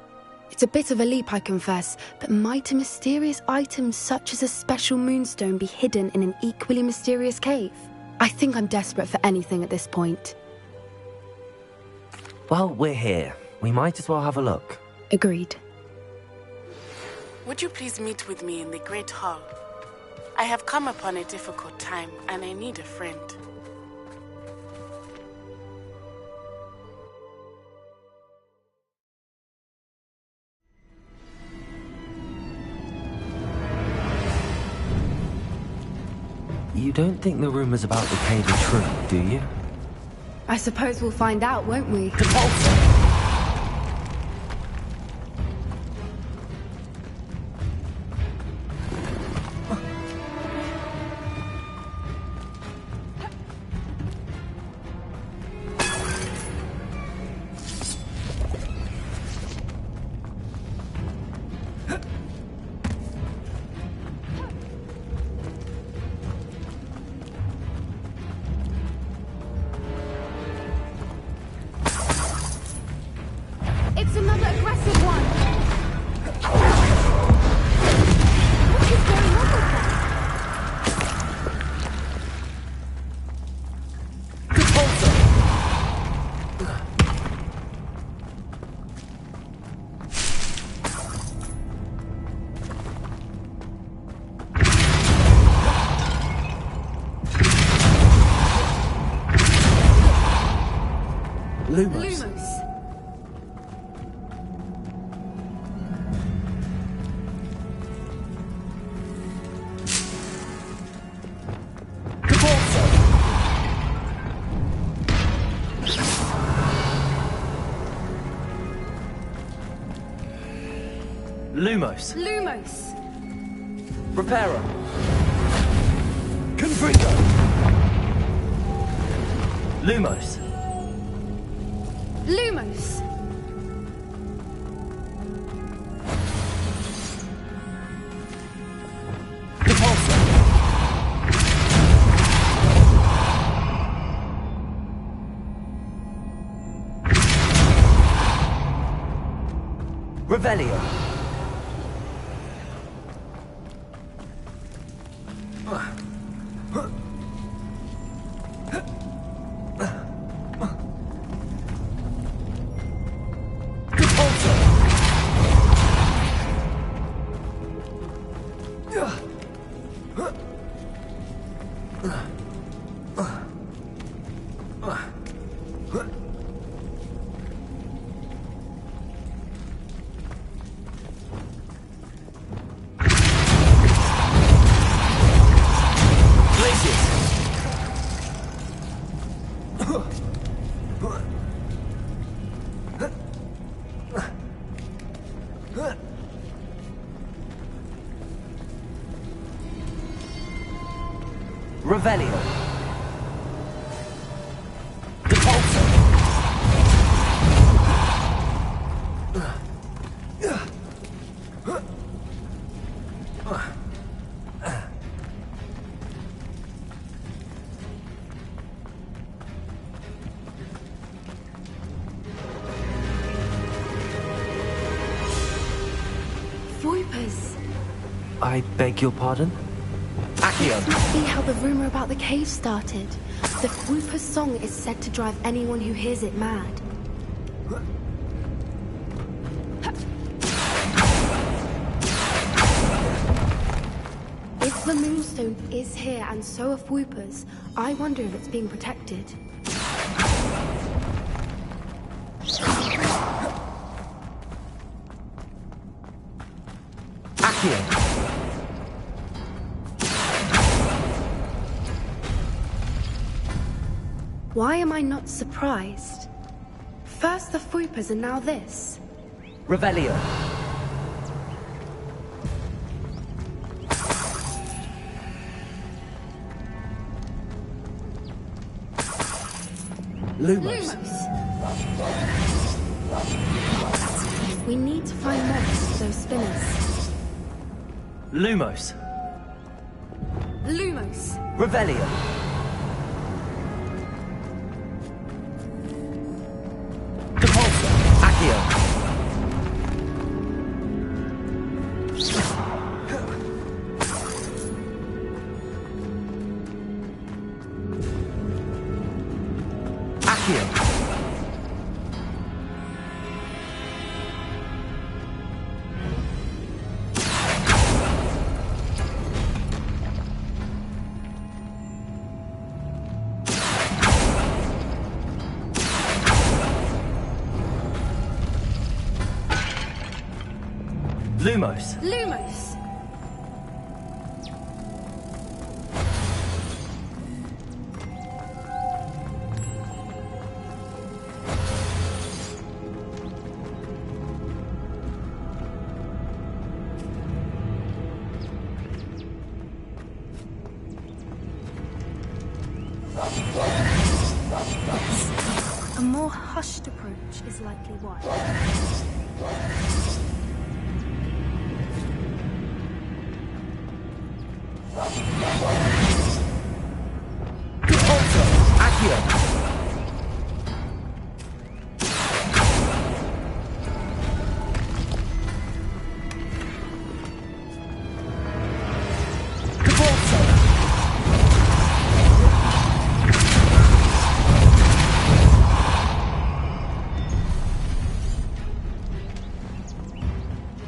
It's a bit of a leap, I confess, but might a mysterious item such as a special moonstone be hidden in an equally mysterious cave? I think I'm desperate for anything at this point. Well, we're here. We might as well have a look. Agreed. Would you please meet with me in the Great Hall? I have come upon a difficult time, and I need a friend. You don't think the rumors about the cave are true, do you? I suppose we'll find out, won't we? It's another aggressive one! What is going on with that? Lumos. Lumos. Lumos! Reparo. Confringo. Lumos. Lumos! Revelio. Revelio. Voipers. I beg your pardon? This must be how the rumor about the cave started. The Whooper's song is said to drive anyone who hears it mad. If the Moonstone is here and so are Whoopers, I wonder if it's being protected. Accio. Why am I not surprised? First the Whoopers and now this. Revelio. Lumos. We need to find moths for those spinners. Lumos. Lumos. Revelio. Accio. Lumos. Lumos. A more hushed approach is likely wise.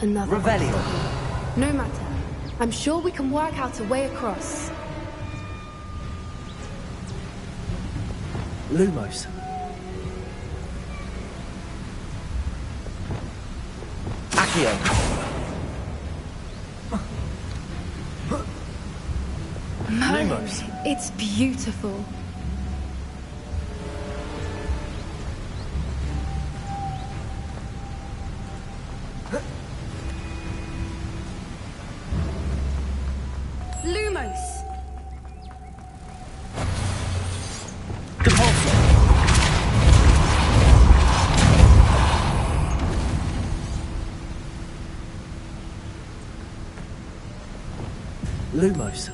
Another Revelio. No matter. I'm sure we can work out a way across. Lumos. Accio. Merlin, it's beautiful. Lumos. Lumos.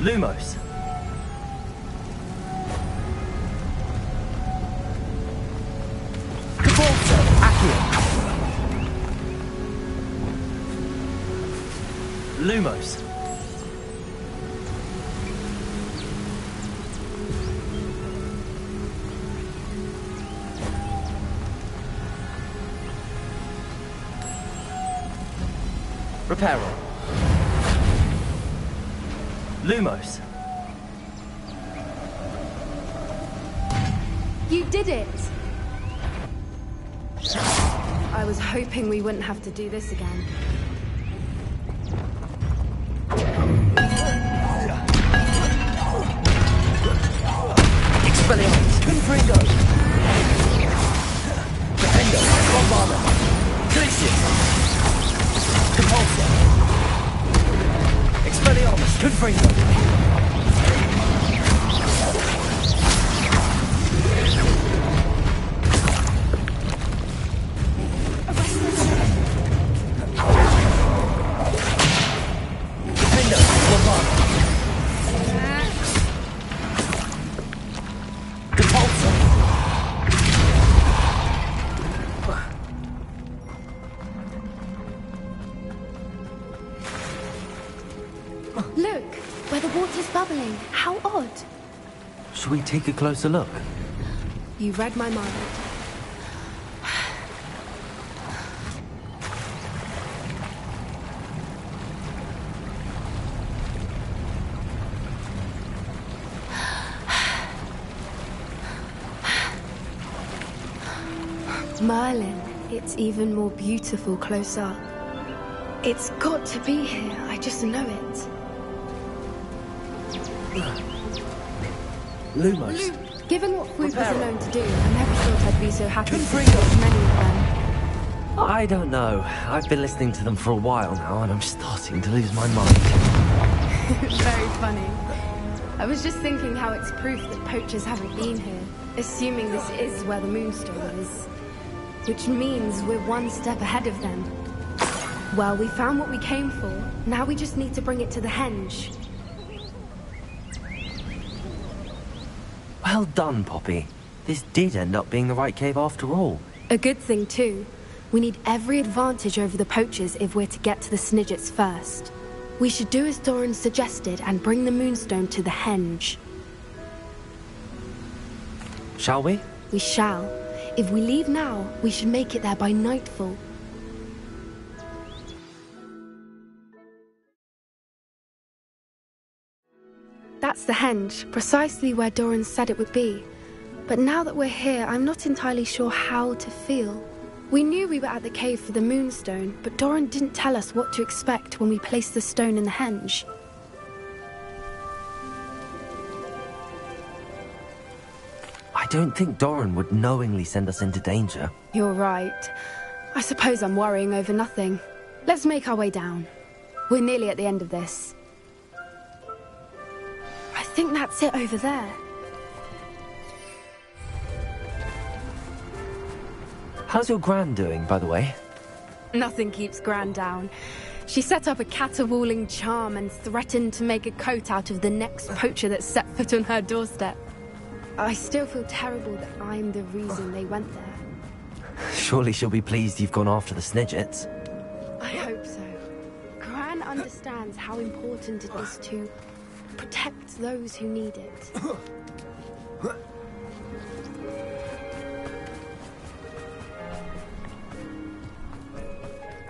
Lumos. Lumos. Reparo. Lumos. You did it! I was hoping we wouldn't have to do this again. Expelliarmus. Confringo. Defendo. Bombardment. Glacius. Compulsor. Expelliarmus. Confringo. Look, where the water's bubbling. How odd. Should we take a closer look? You read my mind. Merlin, it's even more beautiful close up. It's got to be here, I just know it. Lumos. Given what Fruit was known to do, I never thought I'd be so happy to see as many of them. I don't know. I've been listening to them for a while now, and I'm starting to lose my mind. Very funny. I was just thinking how it's proof that poachers haven't been here, assuming this is where the Moonstone is. Which means we're one step ahead of them. Well, we found what we came for. Now we just need to bring it to the henge. Well done, Poppy. This did end up being the right cave after all. A good thing, too. We need every advantage over the poachers if we're to get to the Snidgets first. We should do as Doran suggested and bring the Moonstone to the henge. Shall we? We shall. If we leave now, we should make it there by nightfall. That's the henge, precisely where Doran said it would be. But now that we're here, I'm not entirely sure how to feel. We knew we were at the cave for the Moonstone, but Doran didn't tell us what to expect when we placed the stone in the henge. I don't think Doran would knowingly send us into danger. You're right. I suppose I'm worrying over nothing. Let's make our way down. We're nearly at the end of this. I think that's it over there. How's your Gran doing, by the way? Nothing keeps Gran down. She set up a caterwauling charm and threatened to make a coat out of the next poacher that set foot on her doorstep. I still feel terrible that I'm the reason they went there. Surely she'll be pleased you've gone after the Snidgets. I hope so. Gran understands how important it is to protect those who need it.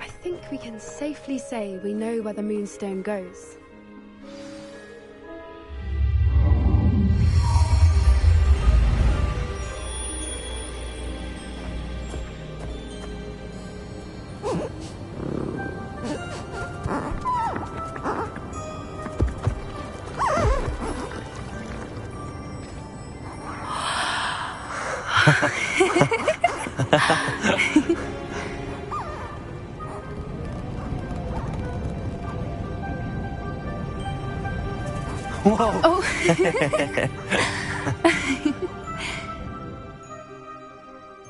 I think we can safely say we know where the Moonstone goes. Whoa! Oh.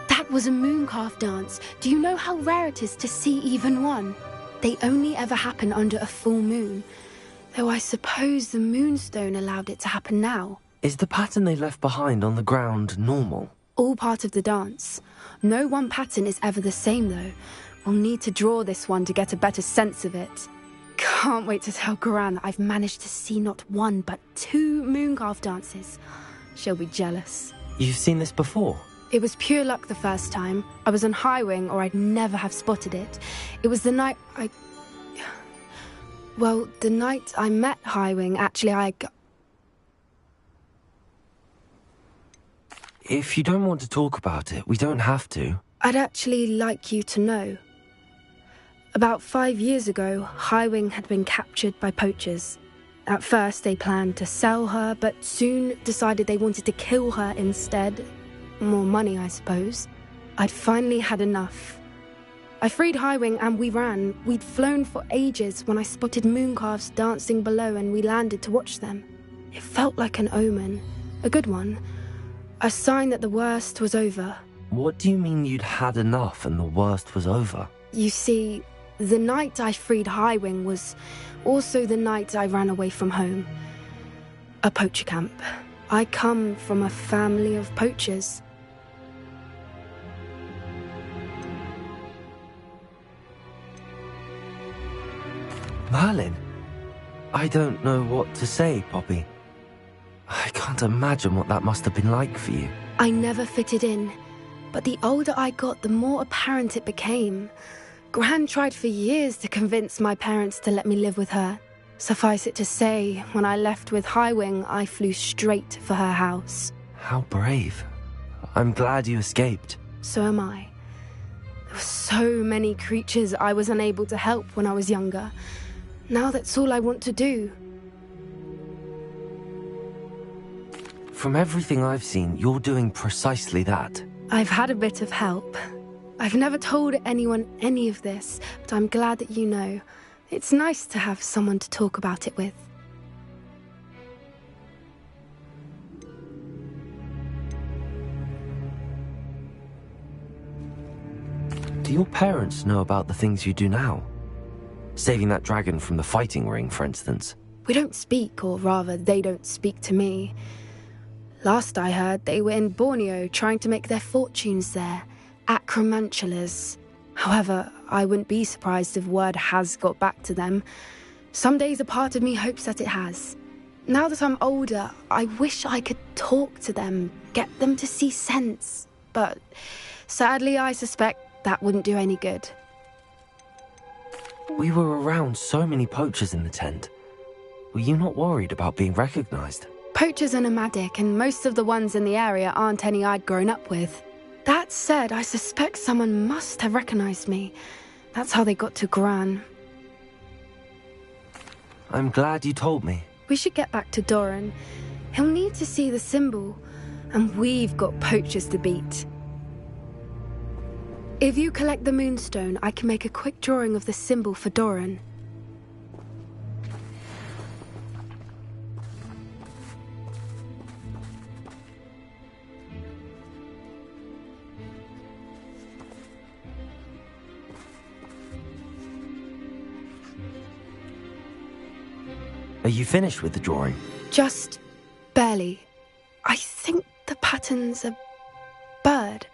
That was a mooncalf dance. Do you know how rare it is to see even one? They only ever happen under a full moon. Though I suppose the Moonstone allowed it to happen now. Is the pattern they left behind on the ground normal? All part of the dance. No one pattern is ever the same, though. We'll need to draw this one to get a better sense of it. can't wait to tell Gran that I've managed to see not one but 2 Mooncarve dances. She'll be jealous. You've seen this before? It was pure luck the first time. I was on Highwing, or I'd never have spotted it. It was the night Well, the night I met Highwing, actually, If you don't want to talk about it, we don't have to. I'd actually like you to know. About 5 years ago, Highwing had been captured by poachers. At first, they planned to sell her, but soon decided they wanted to kill her instead. More money, I suppose. I'd finally had enough. I freed Highwing and we ran. We'd flown for ages when I spotted Mooncarves dancing below and we landed to watch them. It felt like an omen. A good one. A sign that the worst was over. What do you mean you'd had enough and the worst was over? You see, the night I freed Highwing was also the night I ran away from home. A poacher camp. I come from a family of poachers. Merlin? I don't know what to say, Poppy. I can't imagine what that must have been like for you. I never fitted in, but the older I got, the more apparent it became. Gran tried for years to convince my parents to let me live with her. Suffice it to say, when I left with Highwing, I flew straight for her house. How brave. I'm glad you escaped. So am I. There were so many creatures I was unable to help when I was younger. Now that's all I want to do. From everything I've seen, you're doing precisely that. I've had a bit of help. I've never told anyone any of this, but I'm glad that you know. It's nice to have someone to talk about it with. Do your parents know about the things you do now? Saving that dragon from the fighting ring, for instance. We don't speak, or rather, they don't speak to me. Last I heard, they were in Borneo trying to make their fortunes there. Acromantulas. However, I wouldn't be surprised if word has got back to them. Some days a part of me hopes that it has. Now that I'm older, I wish I could talk to them, get them to see sense. But sadly, I suspect that wouldn't do any good. We were around so many poachers in the tent. Were you not worried about being recognized? Poachers are nomadic, and most of the ones in the area aren't any I'd grown up with. That said, I suspect someone must have recognized me. That's how they got to Gran. I'm glad you told me. We should get back to Doran. He'll need to see the symbol, and we've got poachers to beat. If you collect the moonstone, I can make a quick drawing of the symbol for Doran. Are you finished with the drawing? Just barely. I think the pattern's a bird.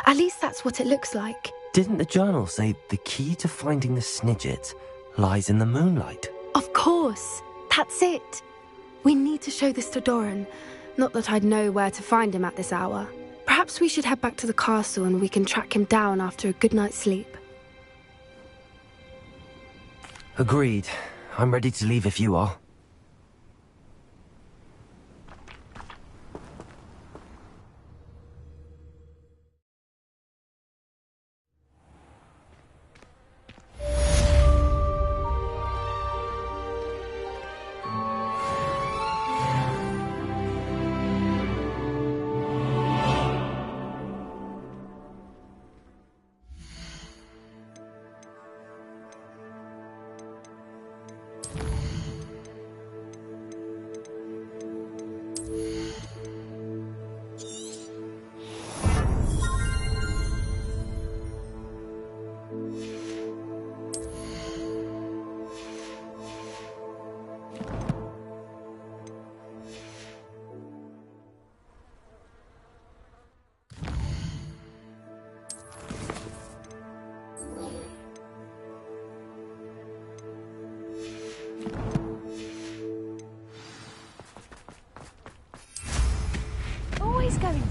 At least that's what it looks like. Didn't the journal say the key to finding the Snidget lies in the moonlight? Of course. That's it. We need to show this to Doran. Not that I'd know where to find him at this hour. Perhaps we should head back to the castle and we can track him down after a good night's sleep. Agreed. I'm ready to leave if you are. going.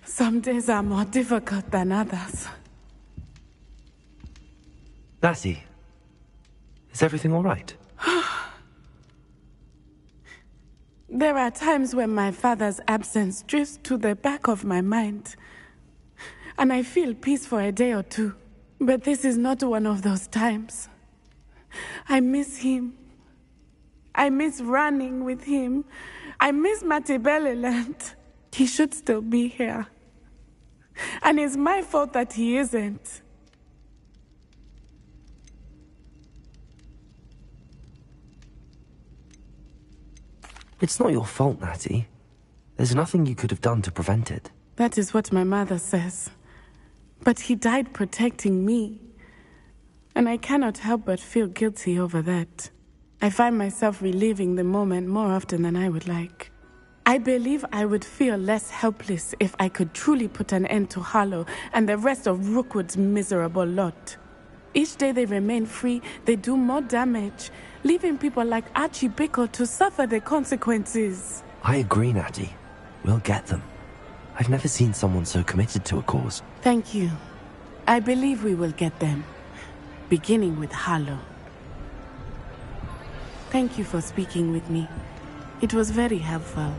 Some days are more difficult than others. Lassie, is everything all right? There are times when my father's absence drifts to the back of my mind, and I feel peace for a day or two. But this is not one of those times. I miss him. I miss running with him. I miss Matibeleland. He should still be here. And it's my fault that he isn't. It's not your fault, Natty. There's nothing you could have done to prevent it. That is what my mother says. But he died protecting me. And I cannot help but feel guilty over that. I find myself reliving the moment more often than I would like. I believe I would feel less helpless if I could truly put an end to Harlow and the rest of Rookwood's miserable lot. Each day they remain free, they do more damage, leaving people like Archie Bickle to suffer the consequences. I agree, Natty. We'll get them. I've never seen someone so committed to a cause. Thank you. I believe we will get them, beginning with Harlow. Thank you for speaking with me. It was very helpful.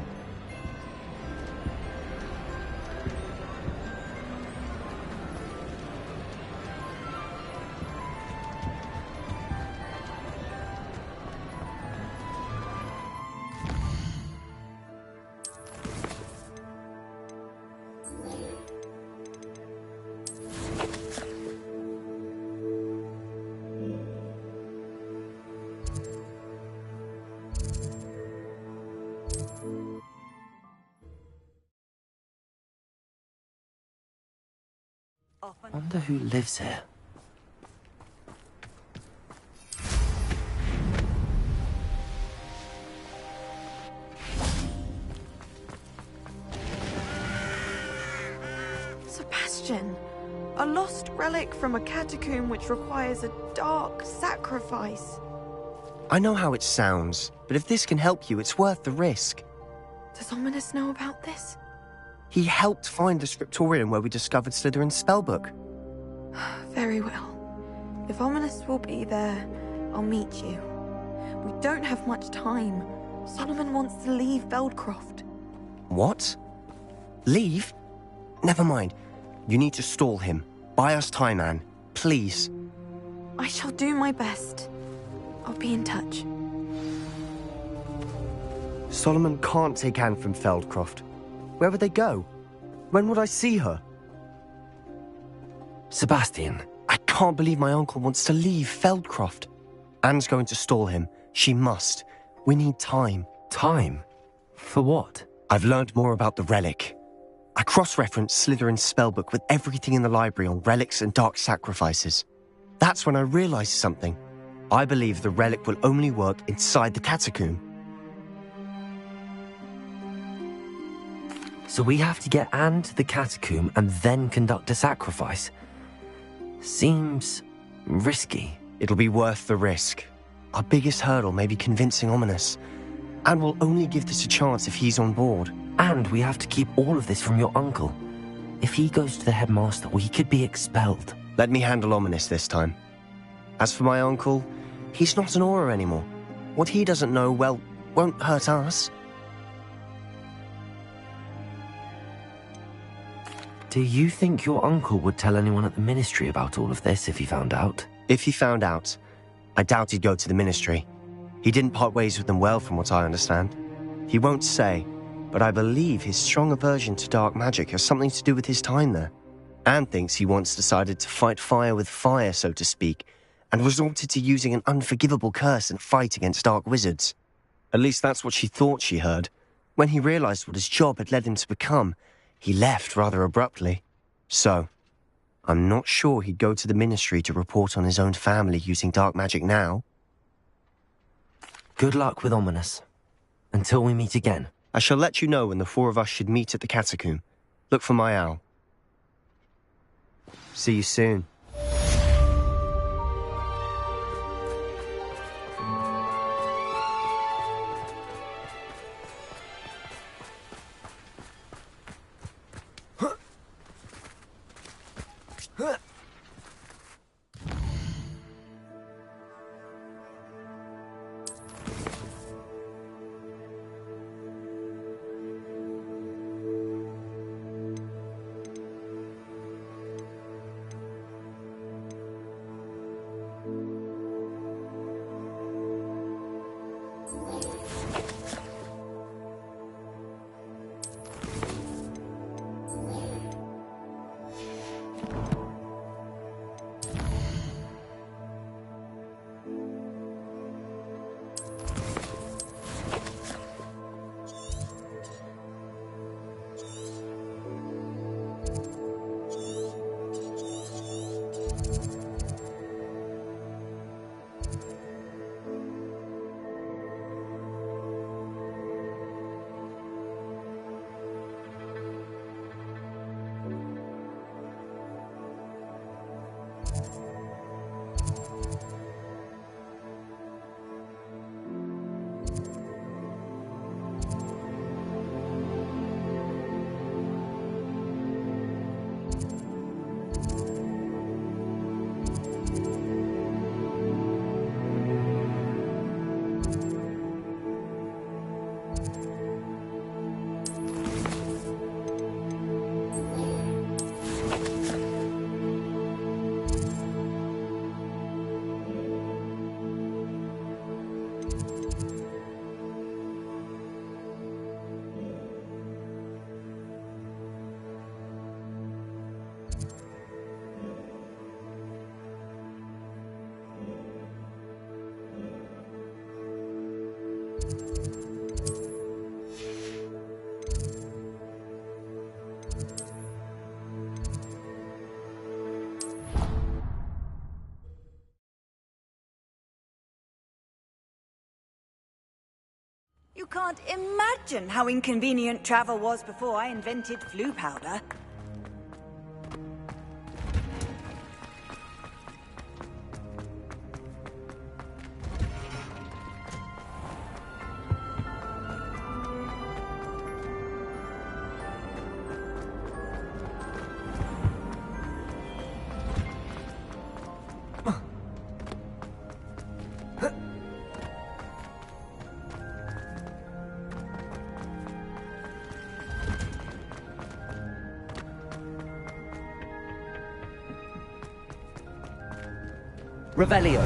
Wonder who lives here. Sebastian, a lost relic from a catacomb which requires a dark sacrifice. I know how it sounds, but if this can help you, it's worth the risk. Does Ominous know about this? He helped find the scriptorium where we discovered Slytherin's spellbook. Very well. If Ominous will be there, I'll meet you. We don't have much time. Solomon wants to leave Beldcroft. What? Leave? Never mind. You need to stall him. Buy us time, Anne. Please. I shall do my best. I'll be in touch. Solomon can't take Anne from Feldcroft. Where would they go? When would I see her? Sebastian. I can't believe my uncle wants to leave Feldcroft. Anne's going to stall him. She must. We need time. Time? For what? I've learned more about the relic. I cross-referenced Slytherin's spellbook with everything in the library on relics and dark sacrifices. That's when I realized something. I believe the relic will only work inside the catacomb. So we have to get Anne to the catacomb and then conduct a sacrifice. Seems risky. It'll be worth the risk. Our biggest hurdle may be convincing Ominous. And we'll only give this a chance if he's on board. And we have to keep all of this from your uncle. If he goes to the headmaster, we could be expelled. Let me handle Ominous this time. As for my uncle, he's not an Auror anymore. What he doesn't know, well, won't hurt us. Do you think your uncle would tell anyone at the ministry about all of this if he found out? If he found out, I doubt he'd go to the Ministry. He didn't part ways with them well, from what I understand. He won't say, but I believe his strong aversion to dark magic has something to do with his time there. Anne thinks he once decided to fight fire with fire, so to speak, and resorted to using an unforgivable curse in a fight against dark wizards. At least that's what she thought she heard. When he realized what his job had led him to become, he left rather abruptly. So, I'm not sure he'd go to the Ministry to report on his own family using dark magic now. Good luck with Ominous. Until we meet again. I shall let you know when the four of us should meet at the catacomb. Look for my owl. See you soon. You can't imagine how inconvenient travel was before I invented flu powder. Revelio.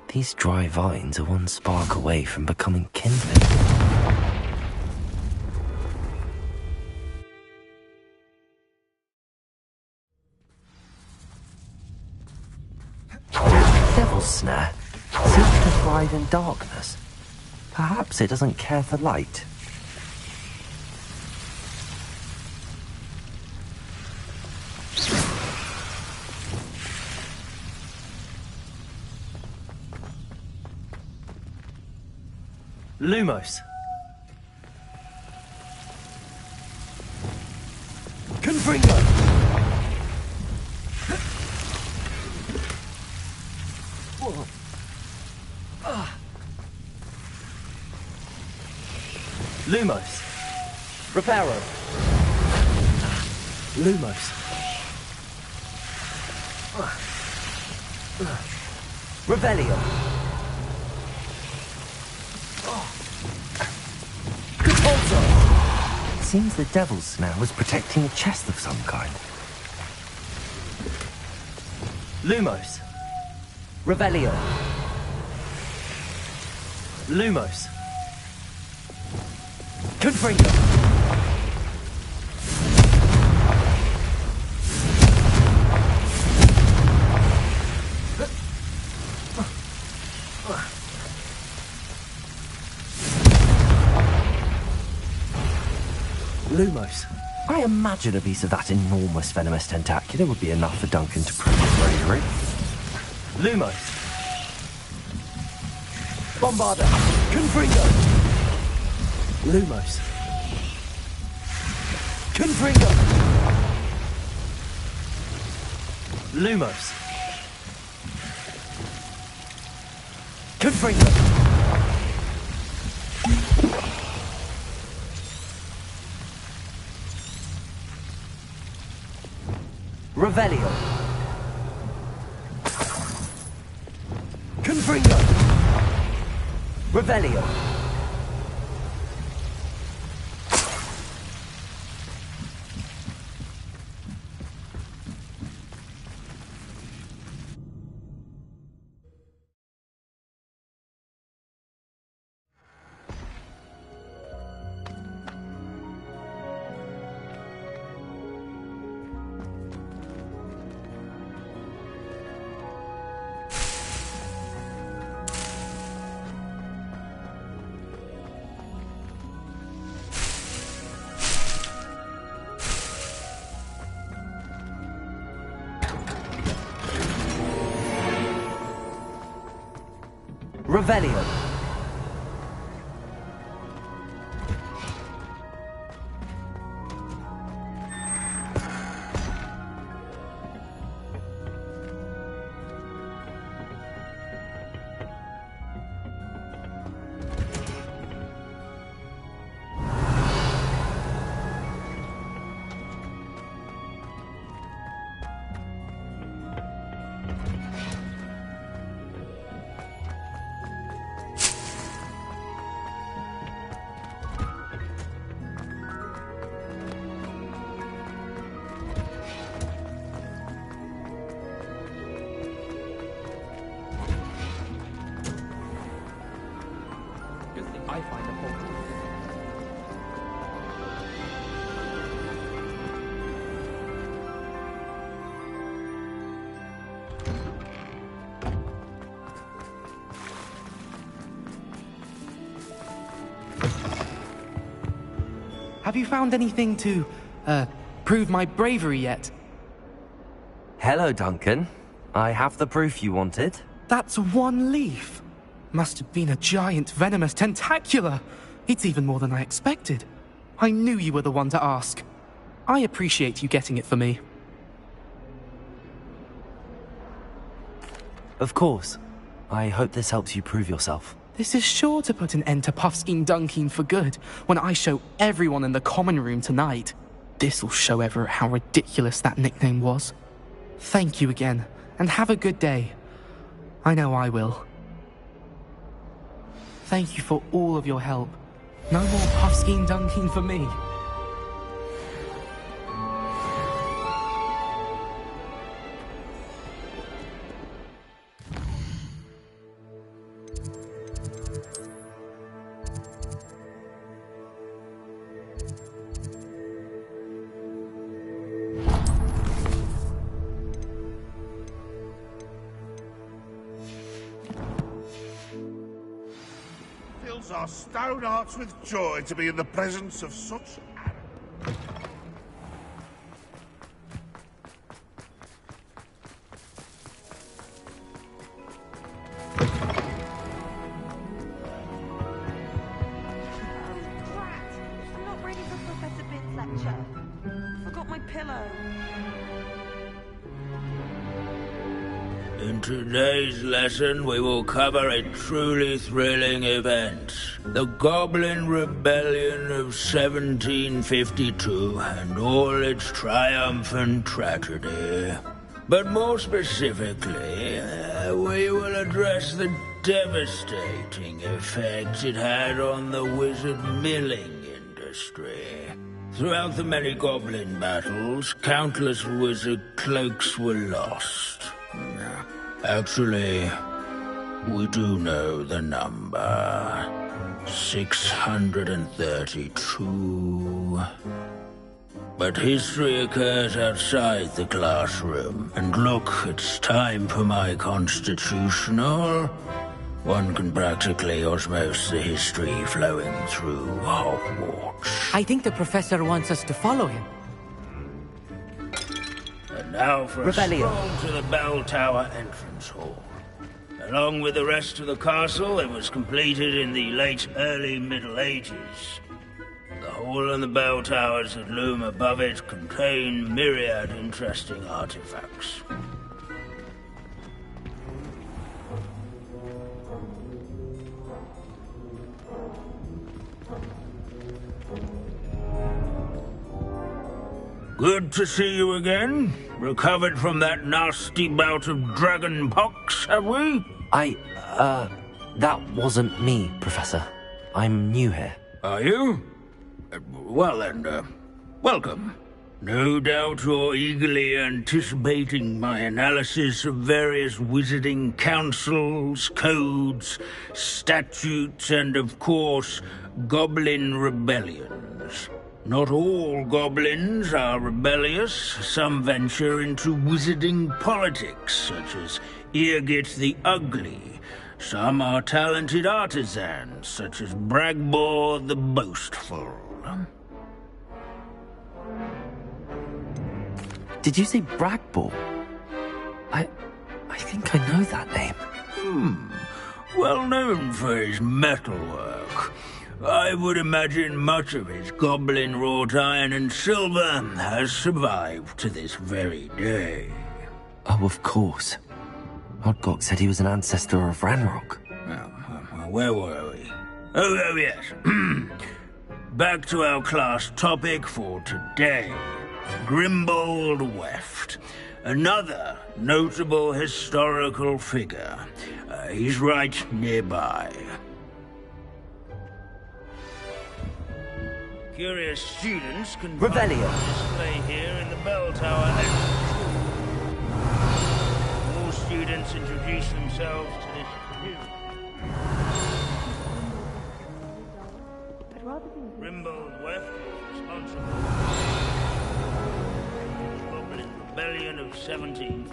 These dry vines are one spark away from becoming kindling. Devil's snare seems to thrive in darkness. Perhaps it doesn't care for light. Lumos. Confringo. Lumos. Reparo. Lumos. Revelio. It seems the devil's snare was protecting a chest of some kind. Lumos. Revelio. Lumos. Confringo. Lumos. I imagine a piece of that enormous venomous tentacula would be enough for Duncan to prove his bravery. Lumos. Bombarda. Confringo. Lumos. Confringo. Lumos. Confringo. Revelio. Confringo. Revelio. Revelio. I find the whole. Have you found anything to, prove my bravery yet? Hello, Duncan. I have the proof you wanted. That's one leaf. Must have been a giant venomous tentacula. It's even more than I expected. I knew you were the one to ask. I appreciate you getting it for me. Of course. I hope this helps you prove yourself. This is sure to put an end to Puffskein Dunkeen for good when I show everyone in the common room tonight. This'll show Everett how ridiculous that nickname was. Thank you again, and have a good day. I know I will. Thank you for all of your help. No more Puffskein Dunkeen for me. our stone hearts with joy to be in the presence of such... Not ready for Professor Bin's lecture. Forgot my pillow. In today's lesson, we will cover a truly thrilling event. The Goblin Rebellion of 1752 and all its triumphant tragedy. But more specifically, we will address the devastating effect it had on the wizard milling industry. Throughout the many goblin battles, countless wizard cloaks were lost. Actually, we do know the number. 632. But history occurs outside the classroom. And look, it's time for my constitutional. One can practically osmose the history flowing through Hogwarts. I think the professor wants us to follow him. And now for a stroll to the bell tower entrance hall. Along with the rest of the castle, it was completed in the late early Middle Ages. The hall and the bell towers that loom above it contain myriad interesting artifacts. Good to see you again. Recovered from that nasty bout of dragon pox, have we? That wasn't me, Professor. I'm new here. Are you? Well then, welcome. No doubt you're eagerly anticipating my analysis of various wizarding councils, codes, statutes, and of course, goblin rebellions. Not all goblins are rebellious. Some venture into wizarding politics, such as Eargit the Ugly. Some are talented artisans, such as Bragbor the Boastful. Did you say Bragbor? I think I know that name. Well known for his metalwork. I would imagine much of his goblin wrought iron and silver has survived to this very day. Oh, of course. Odgok said he was an ancestor of Ranrock. Where were we? Oh yes. Back to our class topic for today. Grimbold Weft. Another notable historical figure. He's right nearby. Curious students can display here in the bell tower next. All students introduce themselves to this view. Grimbold Weft was responsible for the Goblin Rebellion of 17,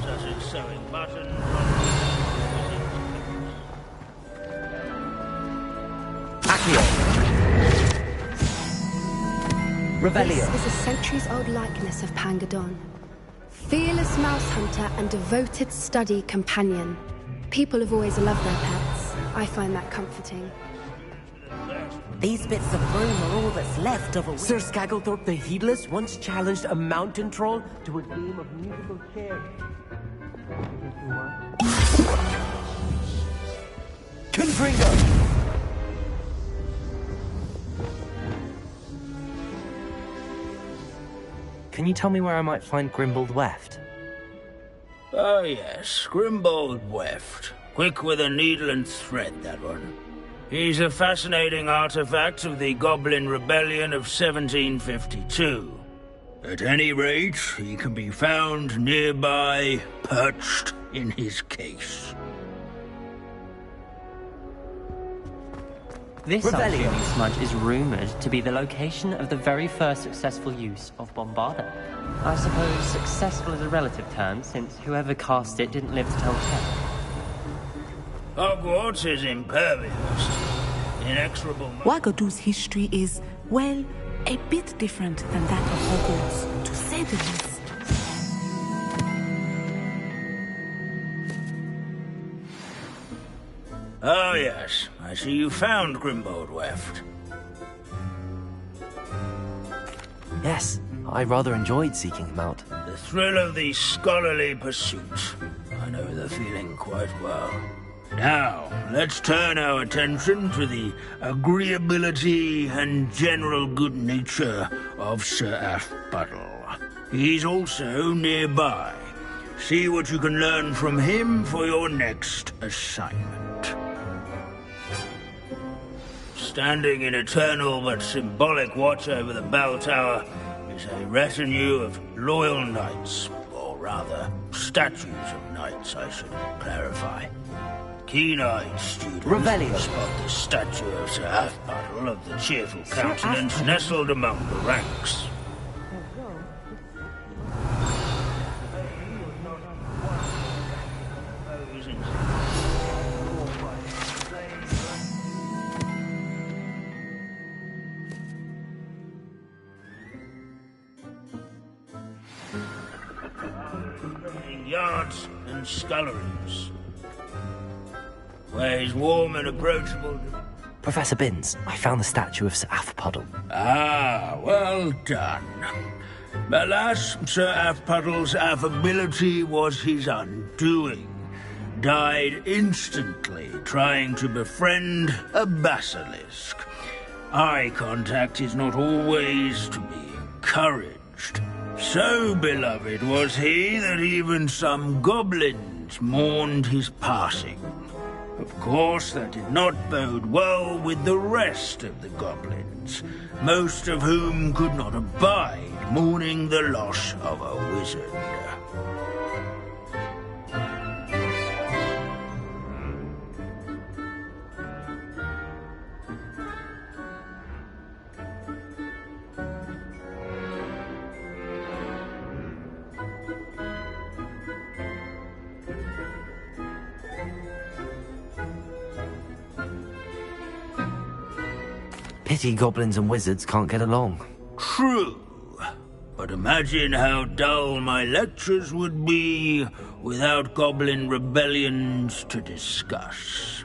such as sewing buttons on This is a centuries-old likeness of Pangadon. Fearless mouse hunter and devoted study companion. People have always loved their pets. I find that comforting. These bits of broom are all that's left of a... Sir Skagglethorpe the Heedless once challenged a mountain troll to a game of musical chairs. Confringo! Can you tell me where I might find Grimbold Weft? Ah yes, Grimbold Weft. Quick with a needle and thread, that one. He's a fascinating artifact of the Goblin Rebellion of 1752. At any rate, he can be found nearby, perched in his case. This alchemy smudge is rumoured to be the location of the very first successful use of Bombarda. I suppose successful is a relative term, since whoever cast it didn't live to tell tale. Hogwarts is impervious. Inexorable. Wagadu's history is, well, a bit different than that of Hogwarts, to say the least. Oh, yes. I see you found Grimmauld Weft. Yes, I rather enjoyed seeking him out. The thrill of the scholarly pursuit. I know the feeling quite well. Now, let's turn our attention to the agreeability and general good nature of Sir Aphbuttle. He's also nearby. See what you can learn from him for your next assignment. Standing in eternal but symbolic watch over the bell tower is a retinue of loyal knights, or rather, statues of knights, I should clarify. Keen-eyed students Revelio. spot the statue of Sir Aphbuttle of the cheerful countenance nestled among the ranks. Yards and sculleries, where his warm and approachable... Professor Binns, I found the statue of Sir Aphbuttle. Ah, well done. Alas, Sir Aphbuttle's affability was his undoing. Died instantly trying to befriend a basilisk. Eye contact is not always to be encouraged. So beloved was he that even some goblins mourned his passing. Of course, that did not bode well with the rest of the goblins, most of whom could not abide mourning the loss of a wizard. Pity goblins and wizards can't get along. True. But imagine how dull my lectures would be without goblin rebellions to discuss.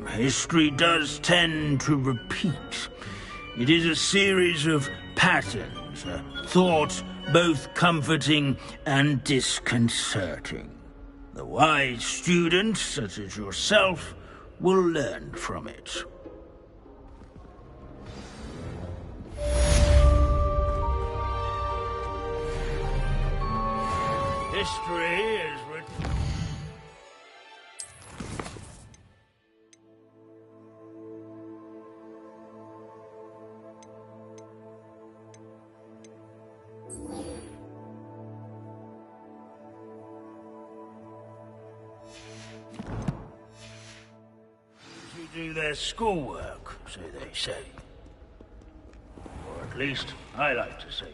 History does tend to repeat. It is a series of patterns, a thought both comforting and disconcerting. The wise student, such as yourself, will learn from it. History is written. To do their schoolwork, so they say. Or at least, I like to say that.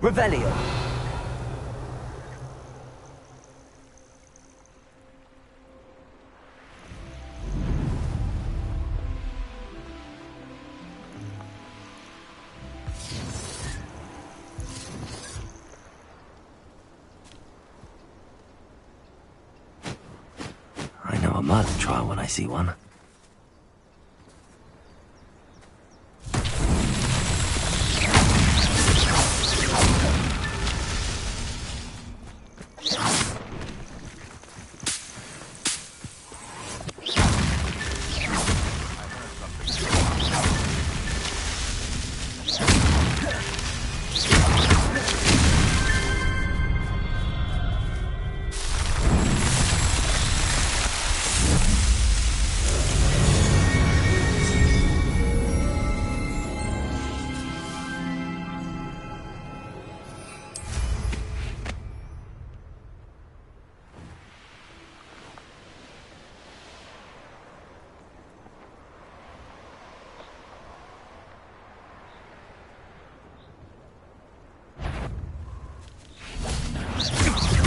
Revelio. I know a murder trial when I see one.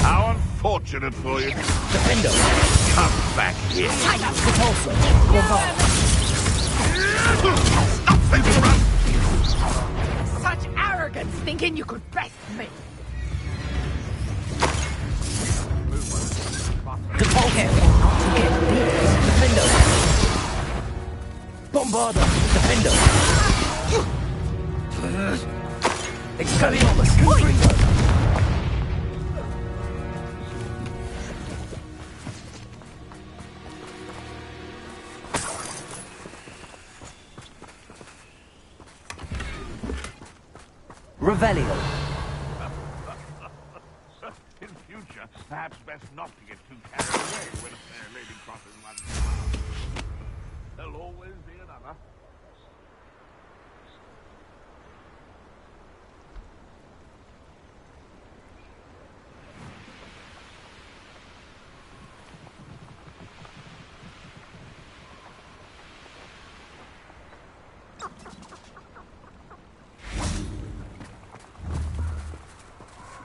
How unfortunate for you. Defendo! Come back here. Repulsor! Such arrogance, thinking you could best me! Careful not to get beat! Defendo! Bombarda! Defendo! Expelliarmus! Confringo! Revelio. In future, perhaps best not to get too carried away when a fair lady crosses one's path. There'll always be another.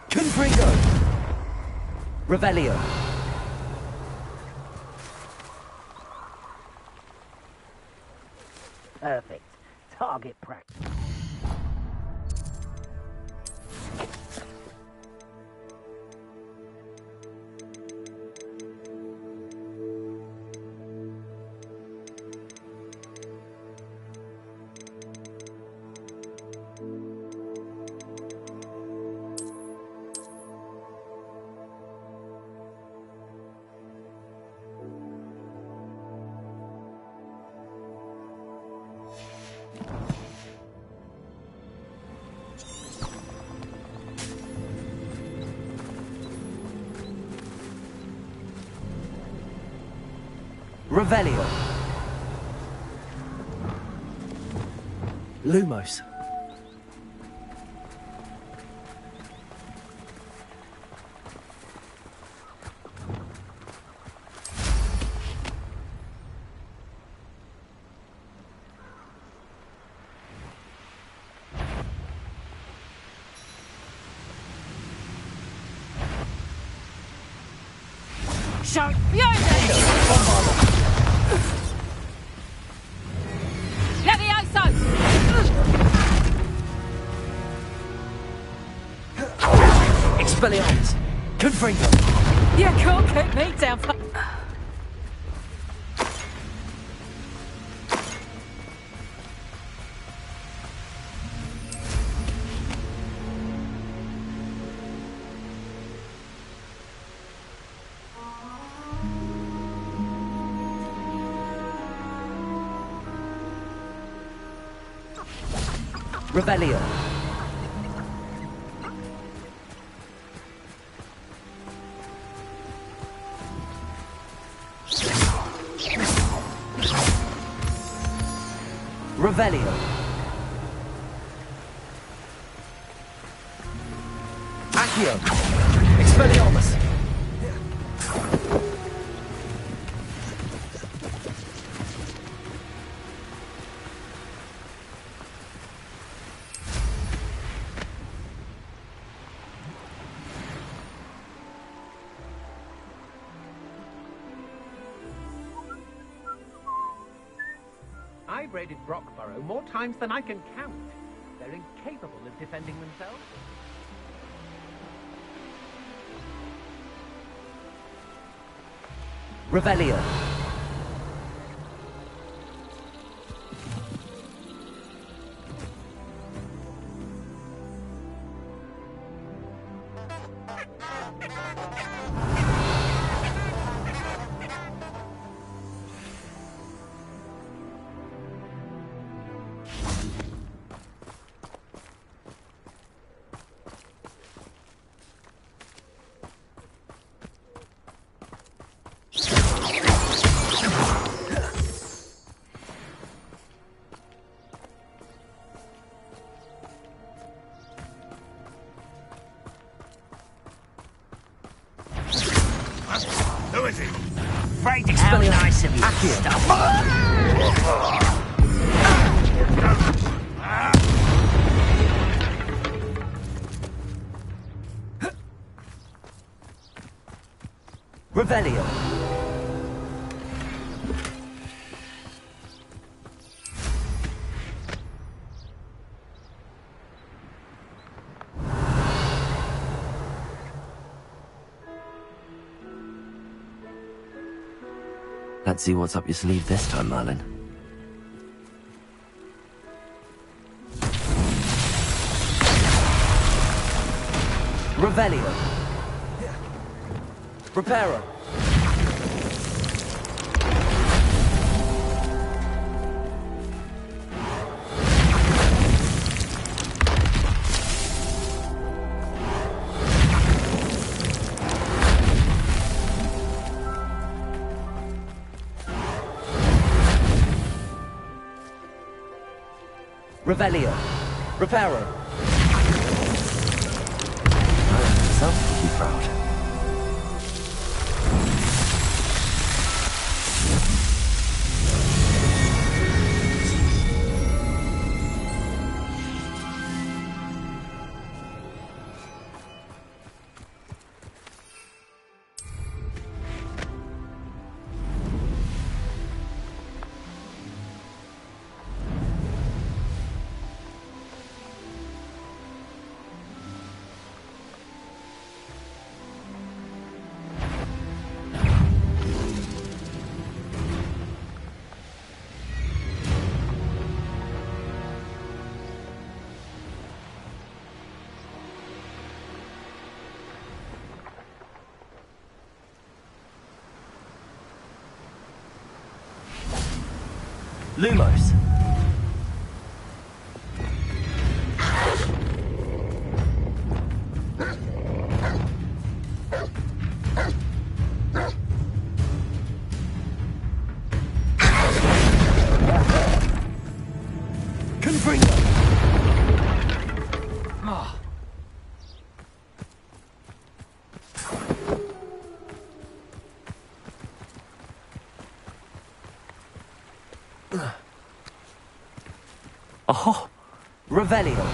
Confringo. Revelio. Perfect. Target practice. Revelio. Lumos. Shout behind there! Levioso! Expelliarmus! Confringo! You can't keep me down for... Revelio. Revelio. Accio! Expelliarmus! I've raided Brockborough more times than I can count. They're incapable of defending themselves. Revelio. Who is it? Afraid it's how nice of you to stop. Revelio. Let's see what's up your sleeve this time, Merlin. Revelio. Reparo. Revelio. Reparo. Myself will be proud. Lumos. Confringo. Oh. Oh, Revelio.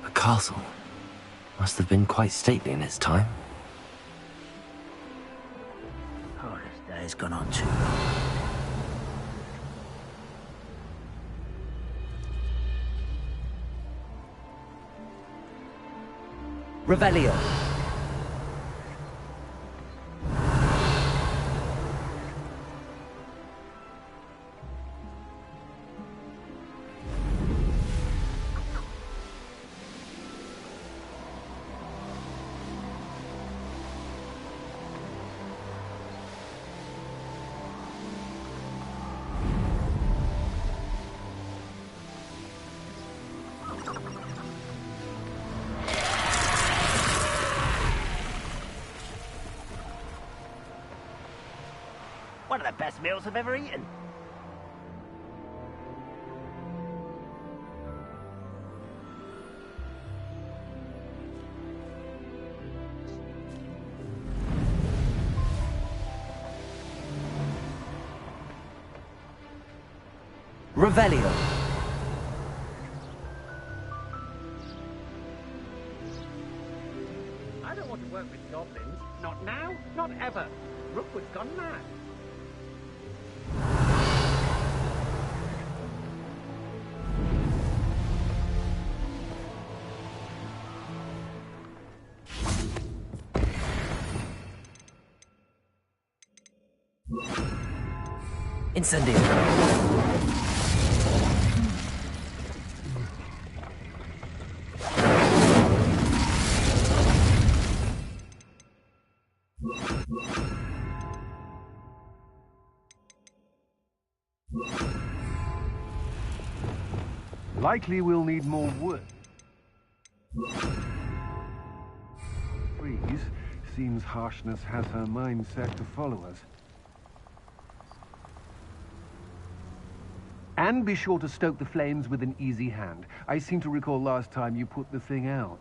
A castle. Must have been quite stately in its time. Oh, this day's gone on too long. Revelio. One of the best meals I've ever eaten. Revelio. I don't want to work with goblins. Not now, not ever. Rookwood's gone mad. Incendio. Likely we'll need more wood. Freeze. Seems harshness has her mind set to follow us. And be sure to stoke the flames with an easy hand. I seem to recall last time you put the thing out.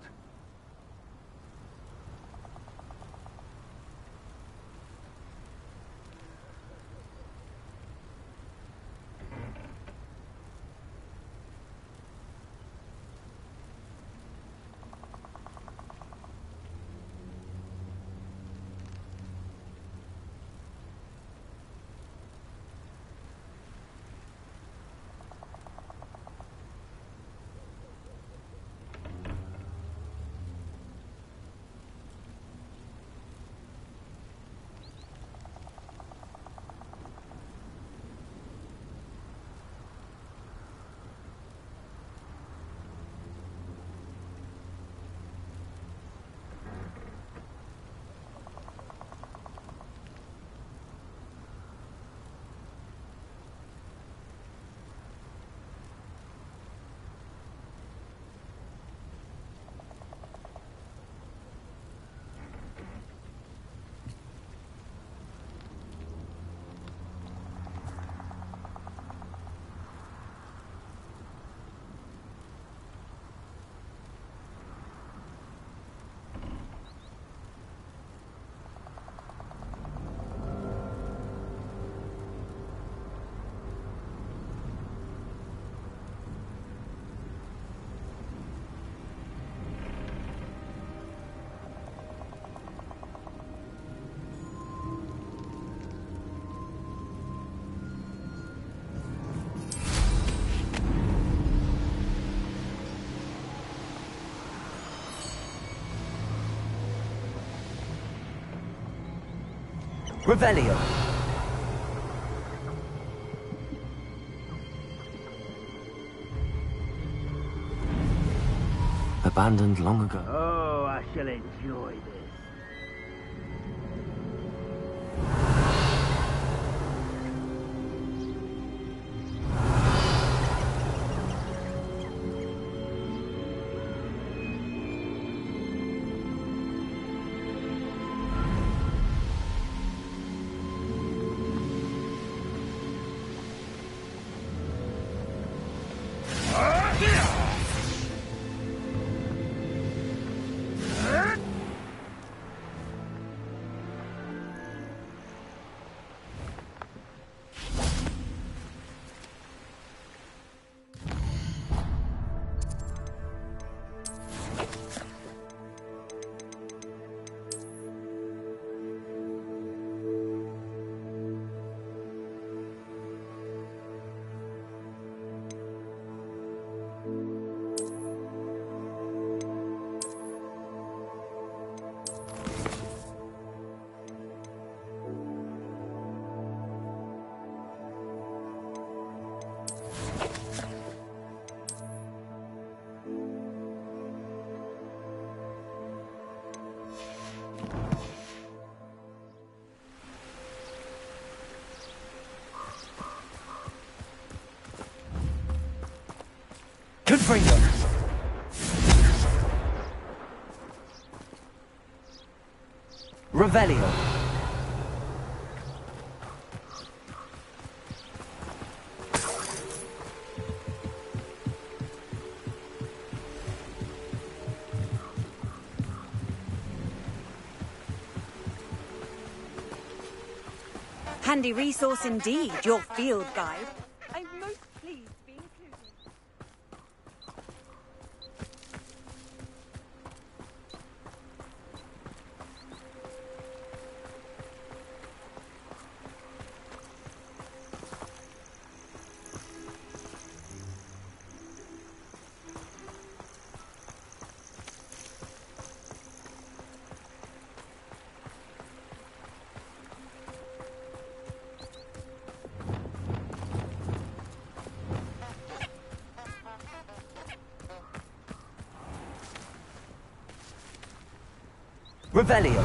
Revelio. Abandoned long ago. Oh, I shall enjoy this. Confringo. Revelio. Handy resource indeed, your field guide. I'm most pleased. Revelio.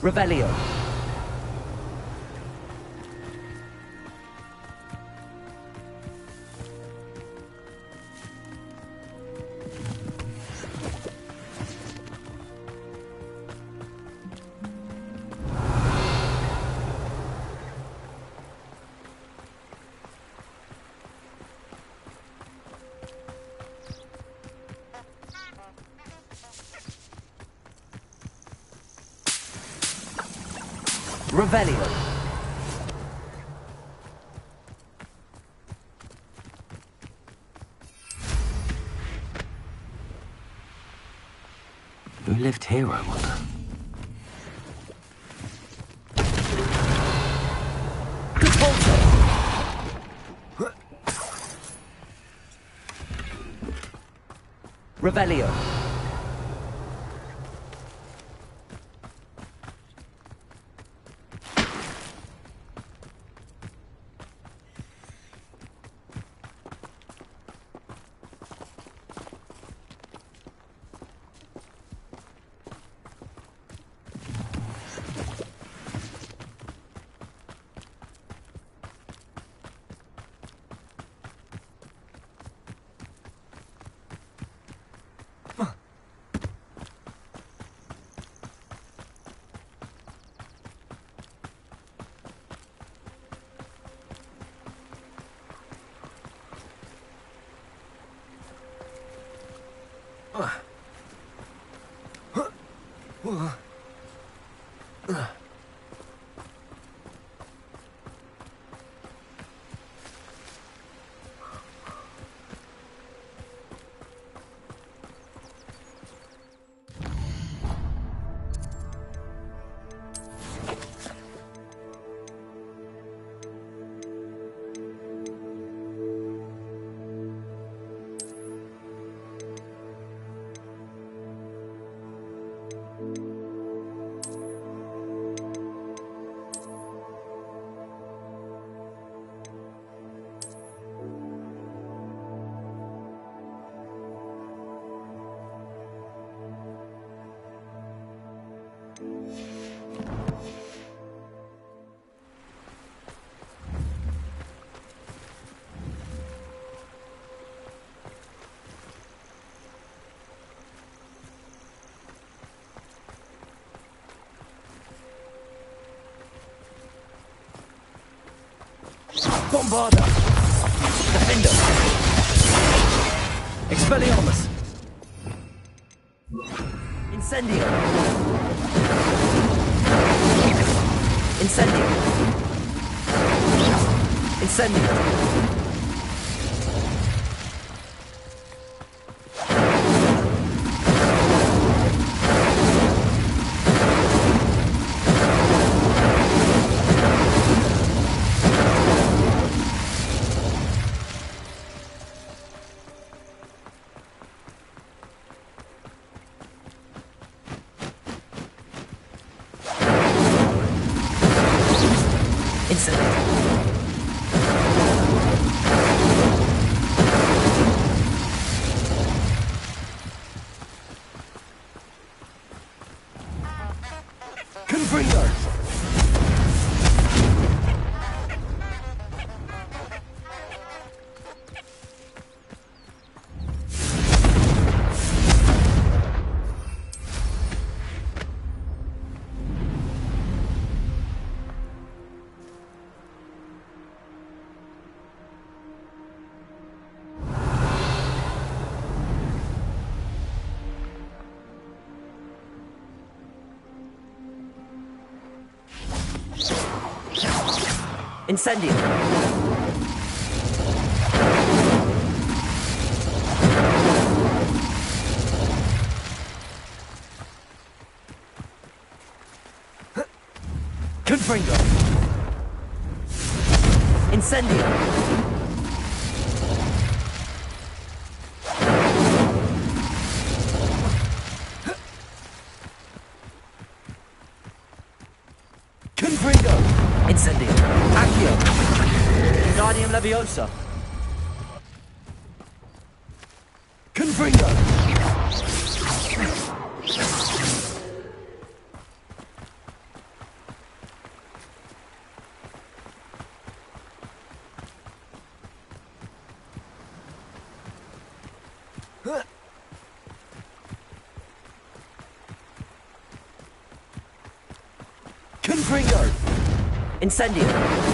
Revelio. Revelio. Who lived here, I wonder? Revelio. Bombarda! Defender! Expelliarmus! Incendio! Incendio! Incendio! Incendio! Confringo! Incendio! Leviosa! Confringo! Confringo! Incendio!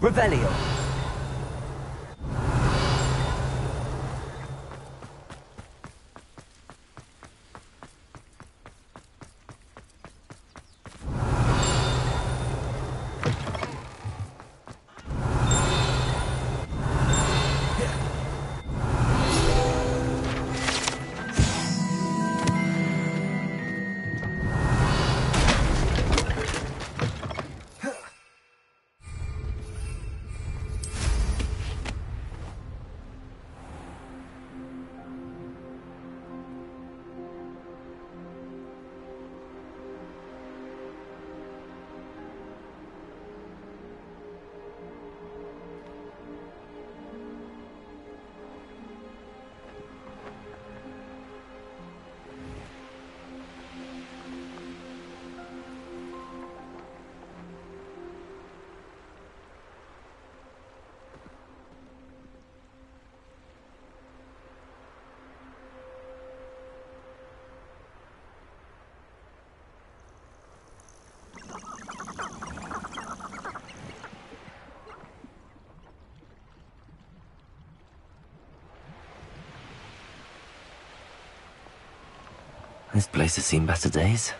Revelio! This place has seen better days.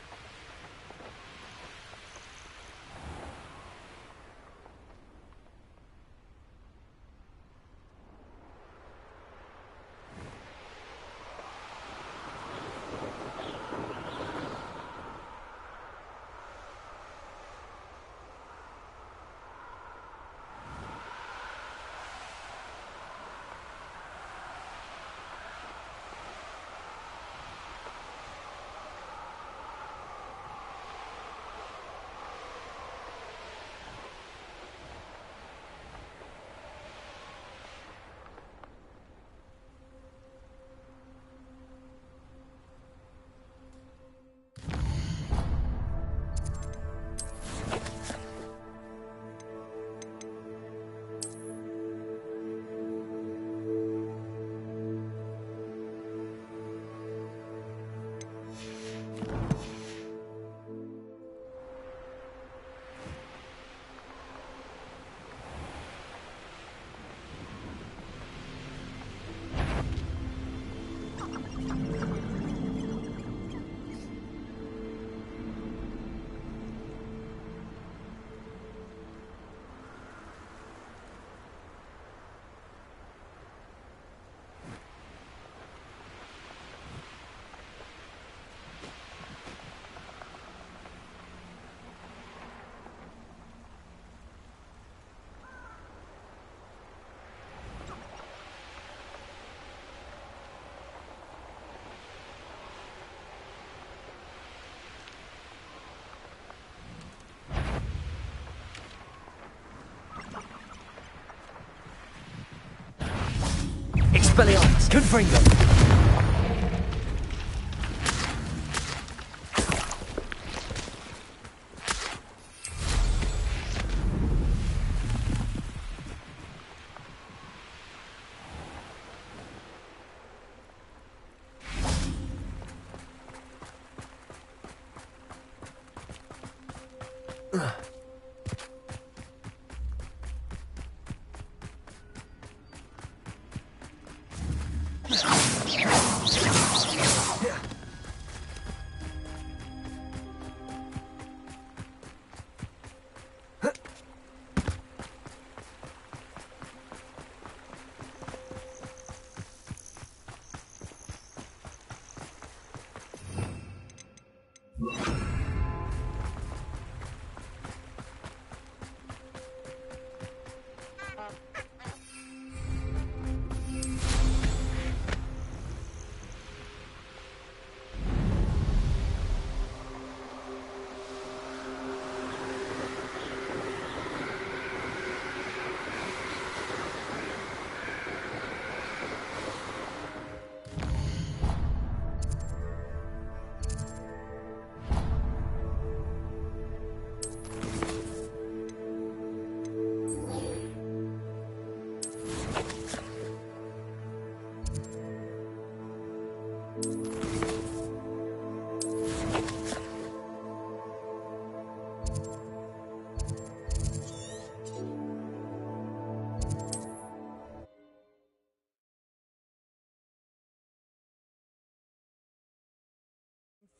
Expelliarmus! Confringo!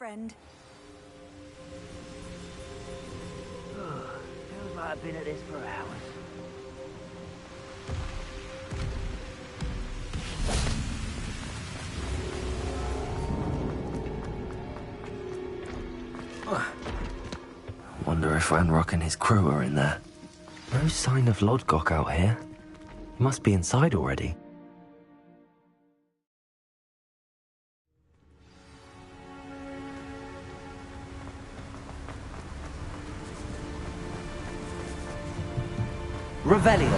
friend. Feels like I've been at this for hours. Wonder if Ranrock and his crew are in there. No sign of Lodgok out here. He must be inside already. Revelio.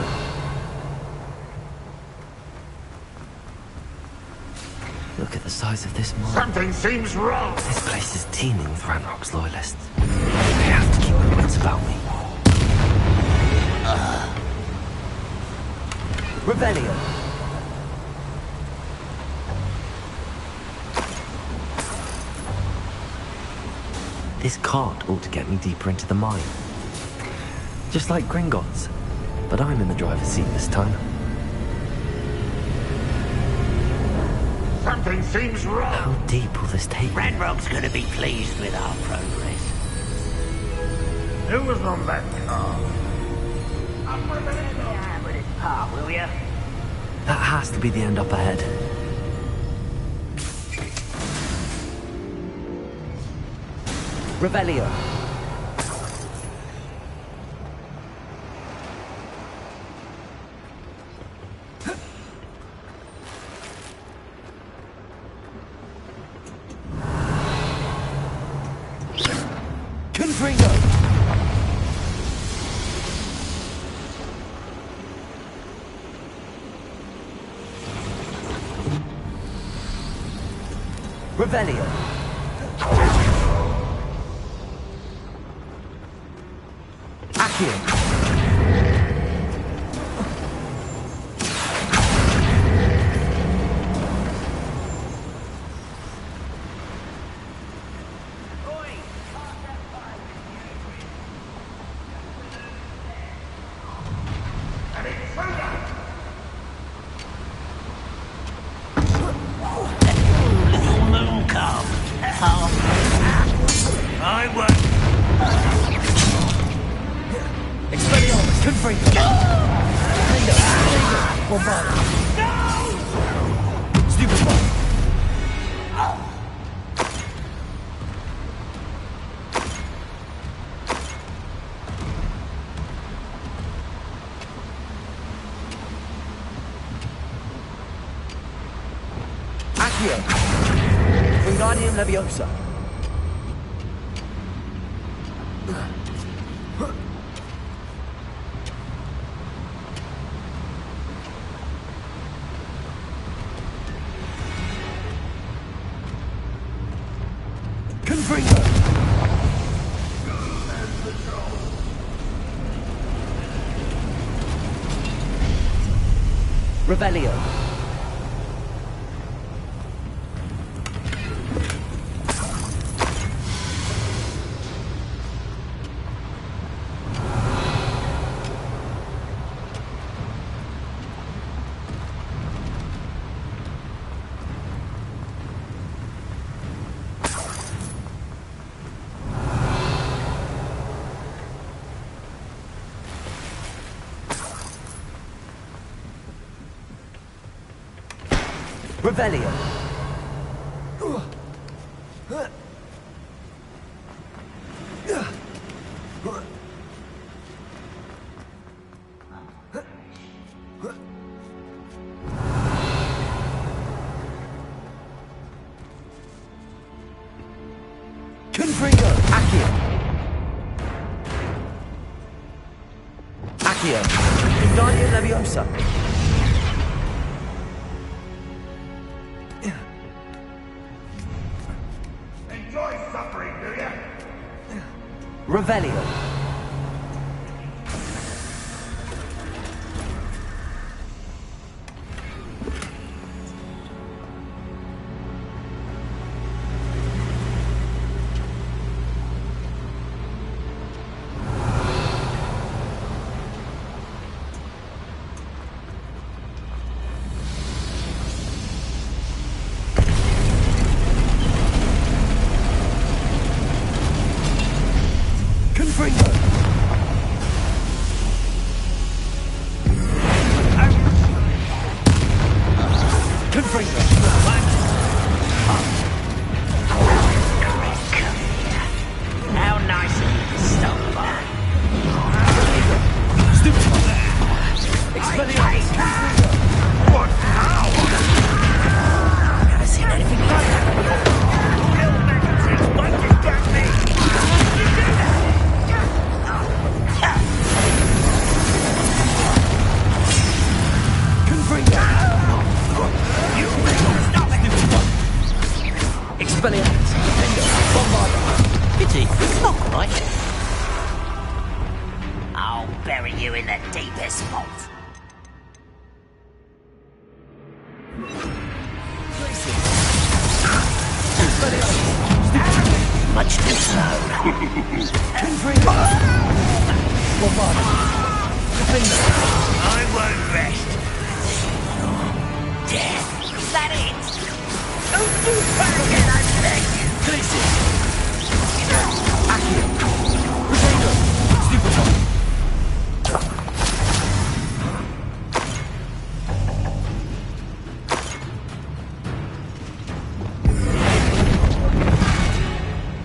Look at the size of this mine. Something seems wrong. This place is teeming with Ranrock's loyalists. They have to keep their wits about me. Revelio. This cart ought to get me deeper into the mine. Just like Gringotts. But I'm in the driver's seat this time. Something seems wrong. How deep will this take me? Ranrock's gonna be pleased with our progress. Who was on that car? With his part, will ya? That has to be the end up ahead. Revelio. Revelio. Accio. Wingardium Leviosa. Confringo. Revelio. Revelio. Confringo. Accio. Accio. Wingardium Leviosa. Revelio. Expelliarmus! Defender! Bombarder! Pity, it's not quite. I'll bury you in the deepest vault. Much too slow. Bombarder! Defender! I won't rest. Death. Is that it? Don't do that again, I beg you. Glacier! Accio! Crusader! Stupefy!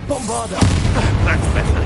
Bombarder! That's better.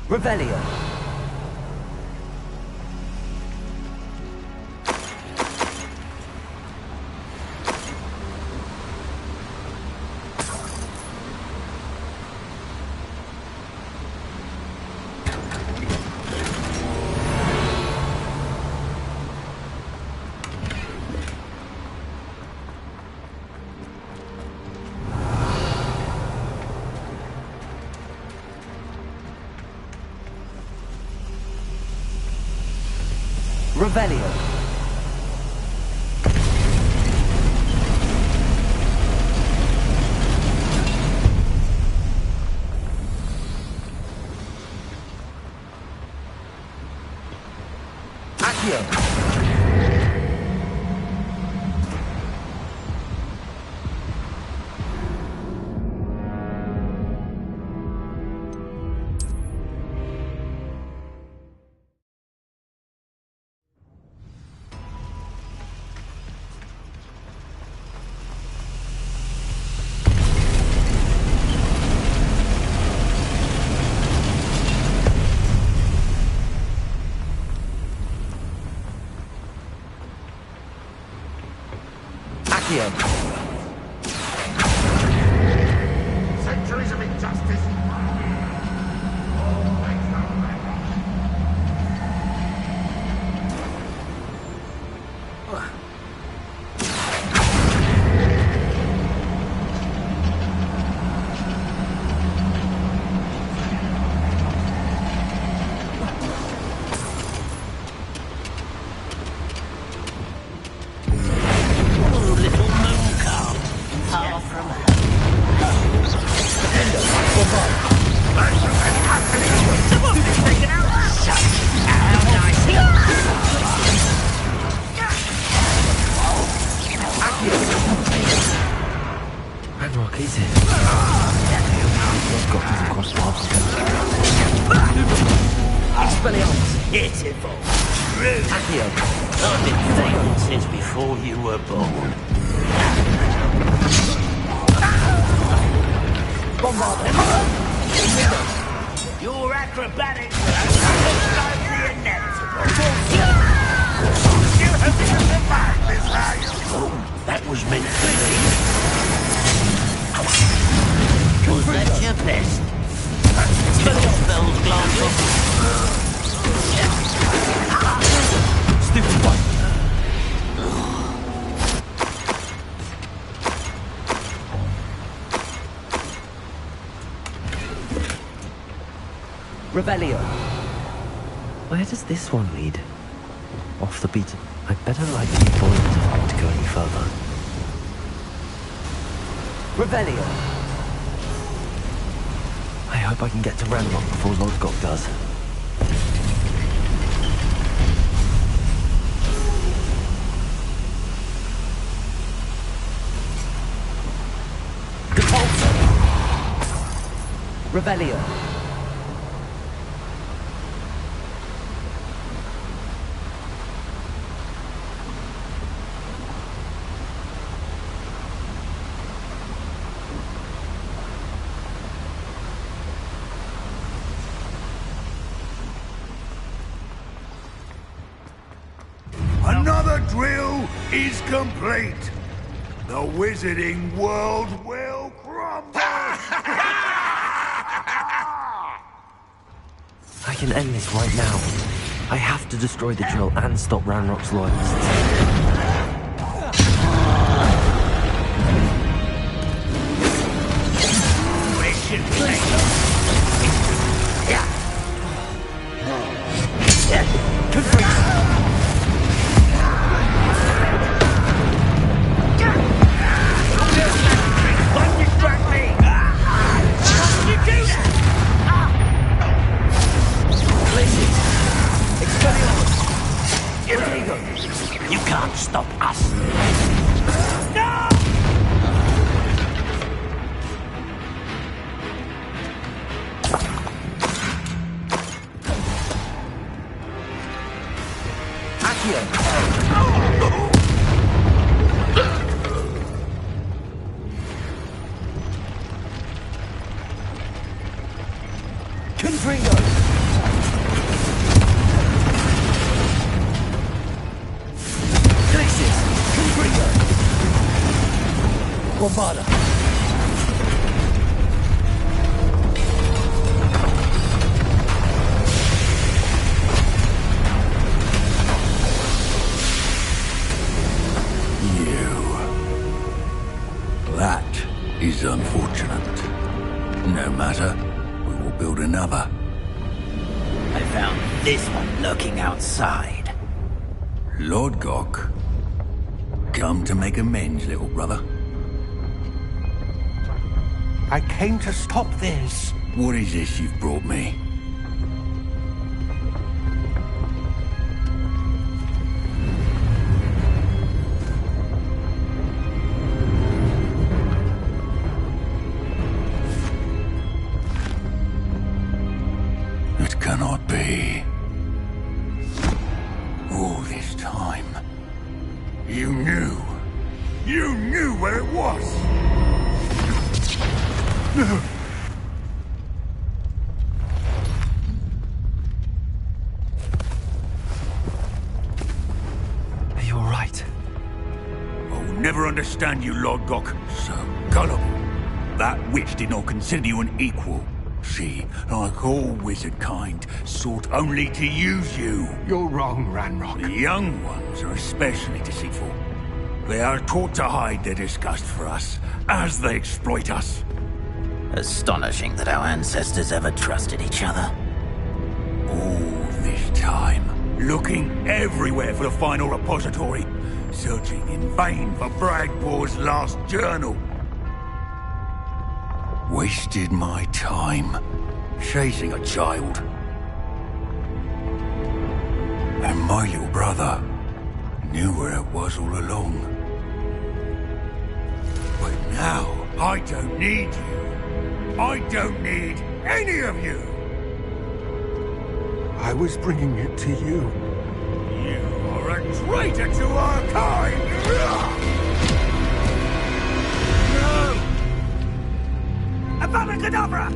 Revelio! Revelio. Accio. Centuries of injustice. Ranrock, is it? I've got to cross paths. Expelliarmus! Pitiful. Rude. Accio. I've been thinking since before you were born. Bombarder! Your acrobatics are the inevitable. You hoping to survive this, are you? Oh, that was meant for me. Was that your best? Spells glancing. Stupid one. Revelio. Where does this one lead? Off the beaten. I'd better light the buoyant if I want to go any further. Revelio. I hope I can get to Ranrock before Lodgok does. Revelio. Another drill is complete. The wizarding world will crumble. I can end this right now. I have to destroy the drill and stop Ranrock's loyalists. You can't stop us. No! Confringo! Glacius! Confringo! Bombarda! That is unfortunate. No matter, we will build another. I found this one lurking outside. Lord Gok, come to make amends, little brother. I came to stop this. What is this you've brought me? It cannot be. All this time, you knew where it was. No. Are you all right? I'll never understand you, Lord Gok. So gullible. That witch did not consider you an equal. She, like all wizard kind, sought only to use you. You're wrong, Ranrock. The young ones are especially deceitful. They are taught to hide their disgust for us, as they exploit us. Astonishing that our ancestors ever trusted each other. All this time, looking everywhere for the final repository, searching in vain for Bragpor's last journal. Wasted my time, chasing a child. And my little brother knew where it was all along. But now, I don't need you. I don't need any of you. I was bringing it to you. You are a traitor to our kind! No! Avada Kedavra!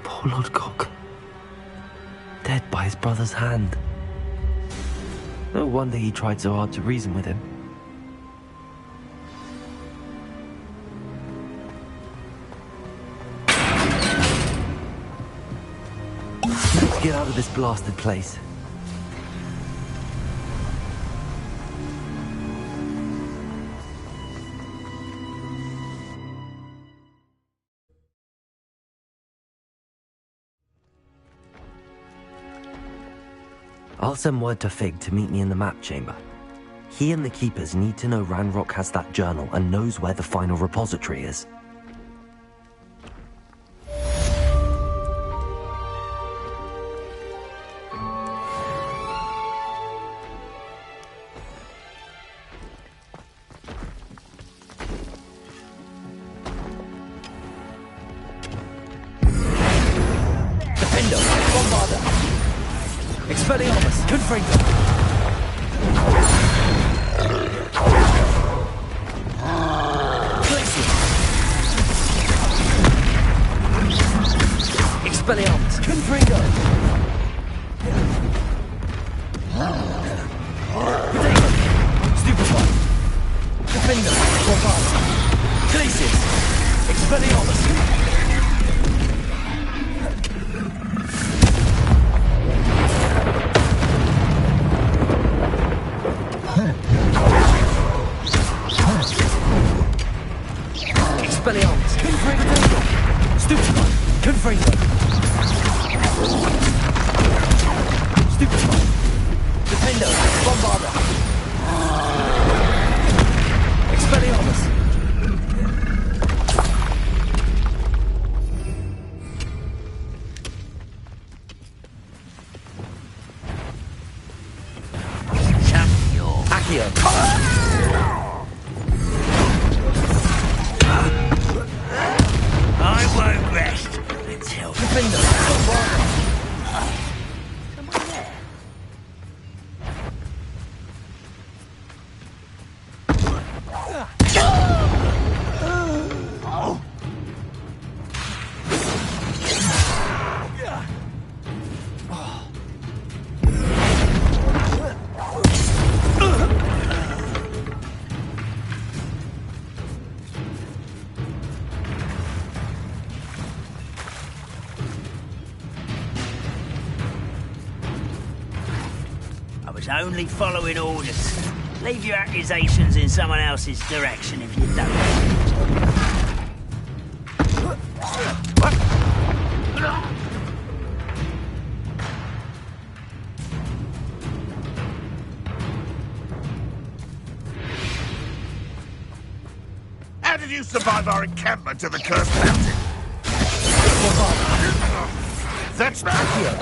Poor Lord Gok. Dead by his brother's hand. No wonder he tried so hard to reason with him. Let's get out of this blasted place. I'll send word to Fig to meet me in the map chamber. He and the Keepers need to know Ranrock has that journal and knows where the final repository is. Defender, Bombarder. Expelliarmus, Confringo. Expelliarmus, Confringo. Potato, Stupefy. Defender, Bombarder. Glacius, Expelliarmus. Expelliarmus, Confringo. Stupefy, Confringo. Stupefy. Defender, Bombarder. Expelliarmus. Accio. I won't rest until... Defender, Bombarder. I was only following orders. Leave your accusations in someone else's direction if you don't. How did you survive our encampment to the cursed mountain? That's not here.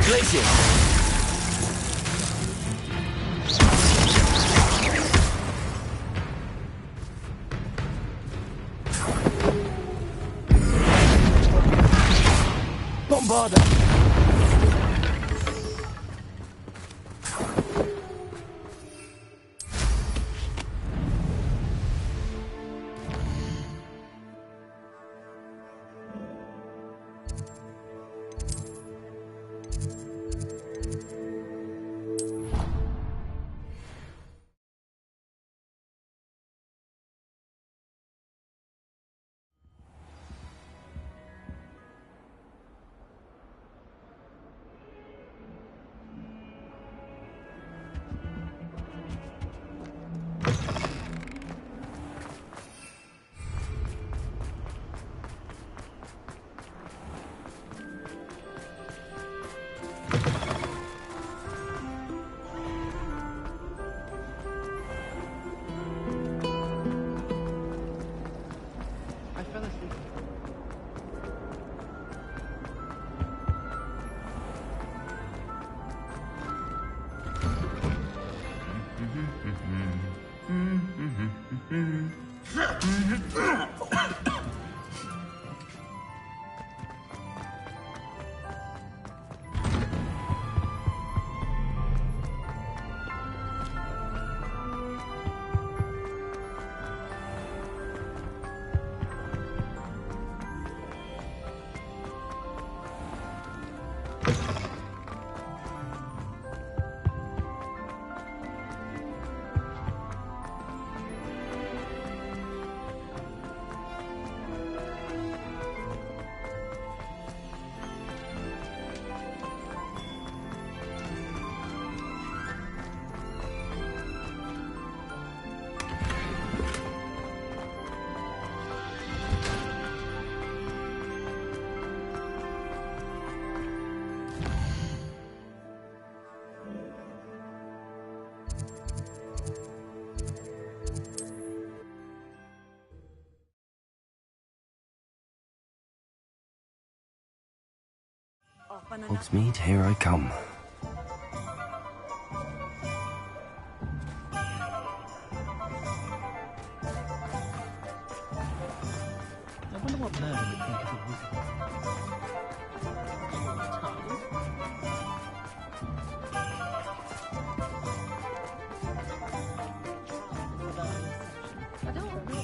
Glacius. Bombarder. Hogsmeade, here I come. I wonder what Merlin would think of a wizard. I don't know.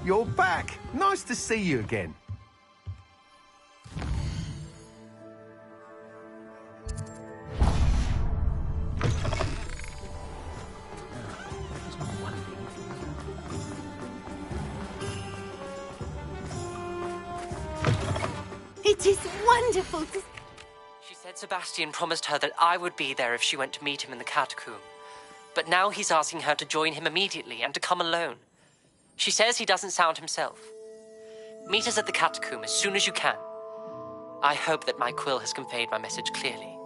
You're back. Nice to see you again. It is wonderful to... She said Sebastian promised her that I would be there if she went to meet him in the catacomb. But now he's asking her to join him immediately and to come alone. She says he doesn't sound himself. Meet us at the catacomb as soon as you can. I hope that my quill has conveyed my message clearly.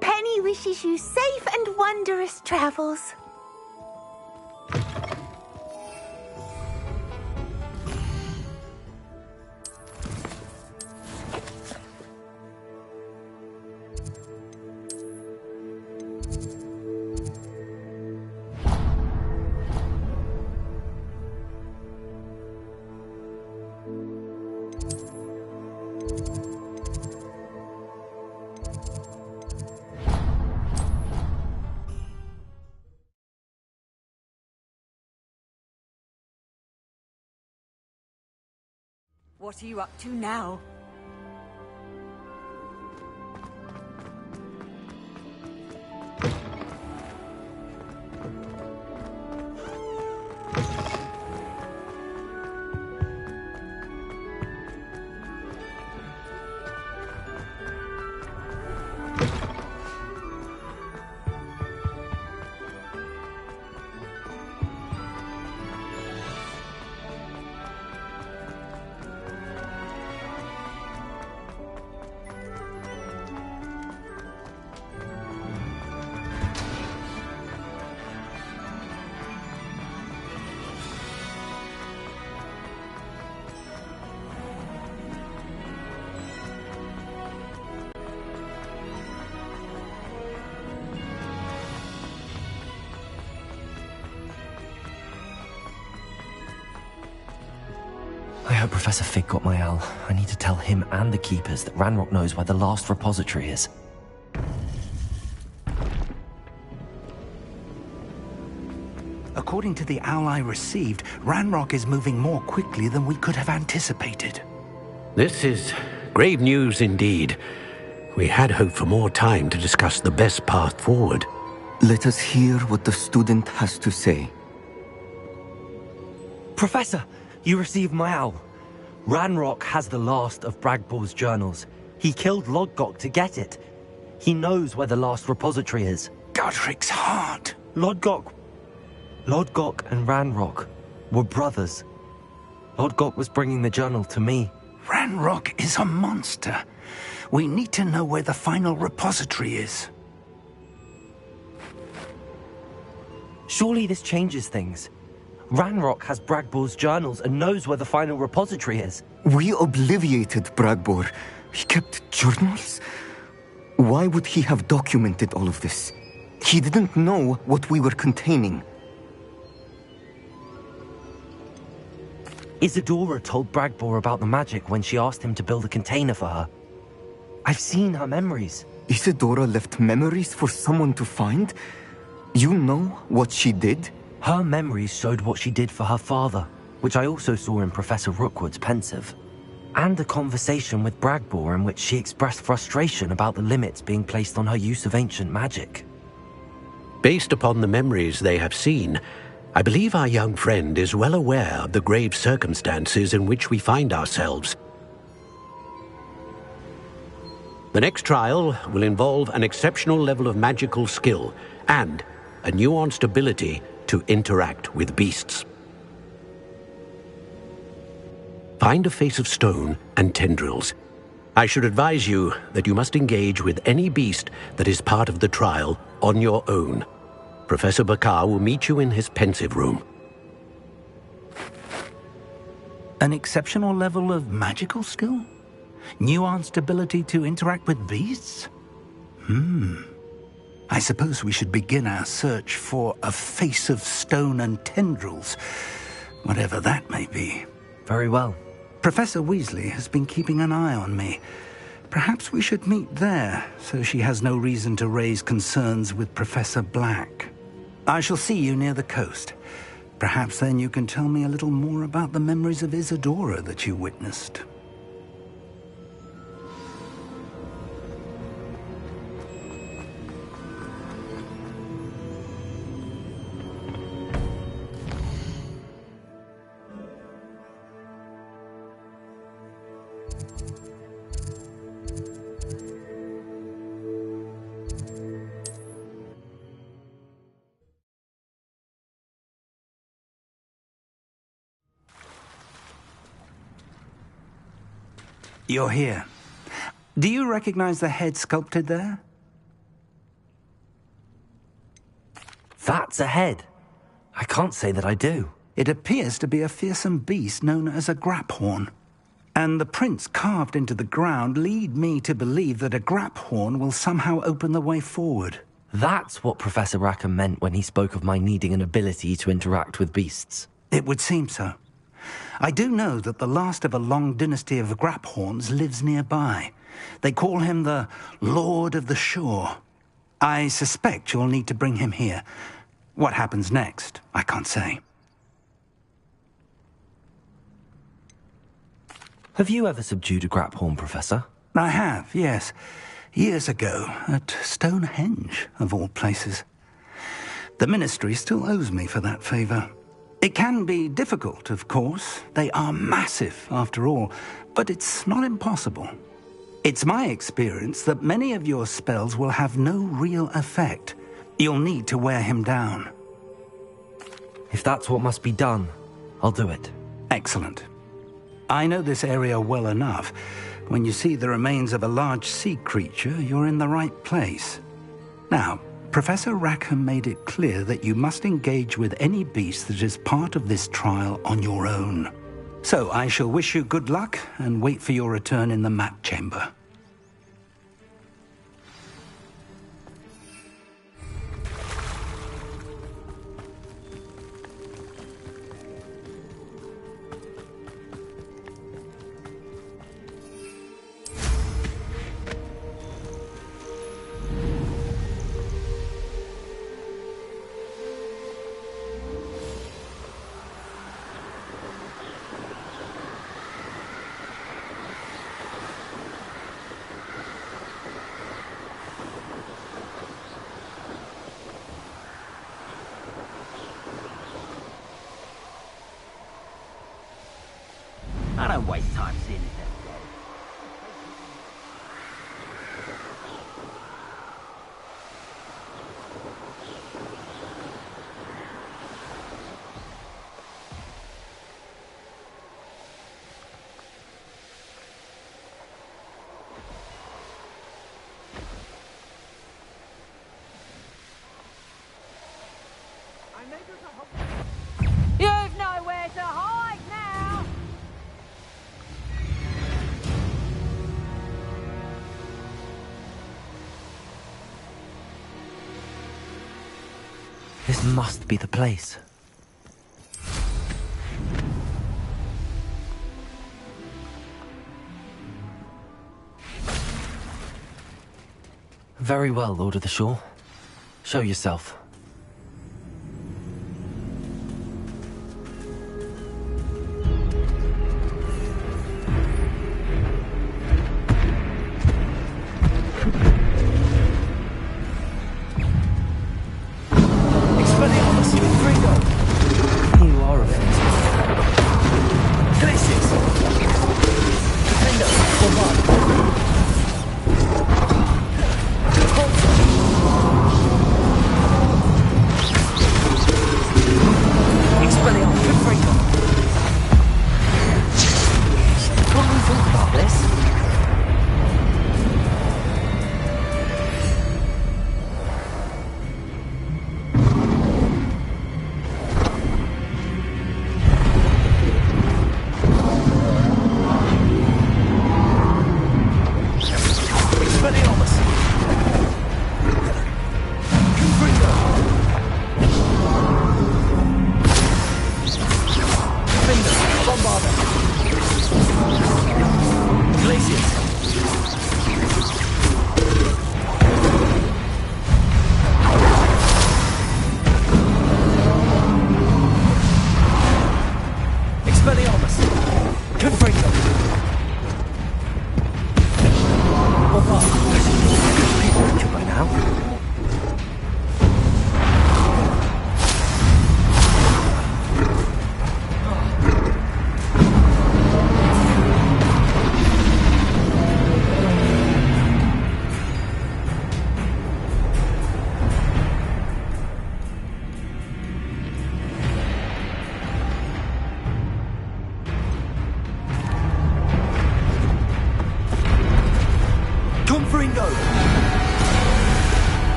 Penny wishes you safe and wondrous travels. What are you up to now? I hope Professor Fig got my owl. I need to tell him and the Keepers that Ranrock knows where the last repository is. According to the owl I received, Ranrock is moving more quickly than we could have anticipated. This is grave news indeed. We had hoped for more time to discuss the best path forward. Let us hear what the student has to say. Professor, you received my owl. Ranrock has the last of Bragbor's journals. He killed Lodgok to get it. He knows where the last repository is. Godric's heart. Lodgok and Ranrock were brothers. Lodgok was bringing the journal to me, Ranrock is a monster. We need to know where the final repository is. Surely this changes things. Ranrock has Bragbor's journals and knows where the final repository is. We obliviated Bragbor. He kept journals? Why would he have documented all of this? He didn't know what we were containing. Isadora told Bragbor about the magic when she asked him to build a container for her. I've seen her memories. Isadora left memories for someone to find? You know what she did? Her memories showed what she did for her father, which I also saw in Professor Rookwood's pensive. And a conversation with Bragbor in which she expressed frustration about the limits being placed on her use of ancient magic. Based upon the memories they have seen, I believe our young friend is well aware of the grave circumstances in which we find ourselves. The next trial will involve an exceptional level of magical skill and a nuanced ability to interact with beasts. Find a face of stone and tendrils. I should advise you that you must engage with any beast that is part of the trial on your own. Professor Bakar will meet you in his pensive room. An exceptional level of magical skill? Nuanced ability to interact with beasts? I suppose we should begin our search for a face of stone and tendrils, whatever that may be. Very well. Professor Weasley has been keeping an eye on me. Perhaps we should meet there, so she has no reason to raise concerns with Professor Black. I shall see you near the coast. Perhaps then you can tell me a little more about the memories of Isadora that you witnessed. You're here. Do you recognize the head sculpted there? That's a head. I can't say that I do. It appears to be a fearsome beast known as a graphorn. And the prints carved into the ground lead me to believe that a graphorn will somehow open the way forward. That's what Professor Rackham meant when he spoke of my needing an ability to interact with beasts. It would seem so. I do know that the last of a long dynasty of graphorns lives nearby. They call him the Lord of the Shore. I suspect you'll need to bring him here. What happens next, I can't say. Have you ever subdued a graphorn, Professor? I have, yes. Years ago, at Stonehenge, of all places. The Ministry still owes me for that favor. It can be difficult, of course. They are massive, after all, but it's not impossible. It's my experience that many of your spells will have no real effect. You'll need to wear him down. If that's what must be done, I'll do it. Excellent. I know this area well enough. When you see the remains of a large sea creature, you're in the right place. Now, Professor Rackham made it clear that you must engage with any beast that is part of this trial on your own. So I shall wish you good luck and wait for your return in the map chamber. I don't waste time seeing it that way. This must be the place. Very well, Lord of the Shore. Show yourself. You are a fence. Glaciers! Defender! Bombard! Expelliarmus! Confringo! What do you think about this?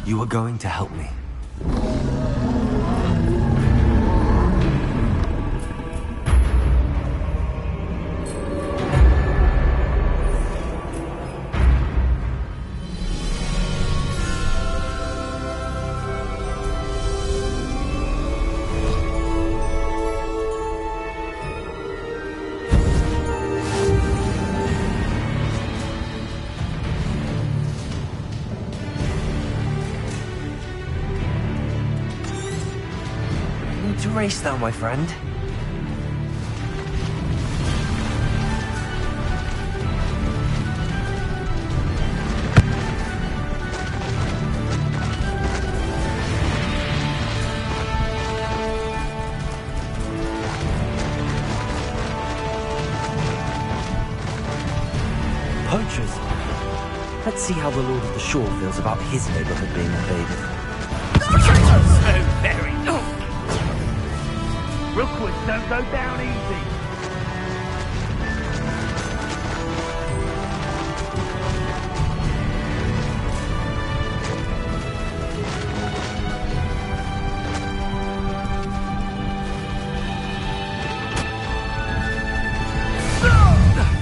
You are going to help me. To race though, my friend. Poachers. Let's see how the Lord of the Shore feels about his neighborhood being invaded. So very Rookwoods don't go down easy.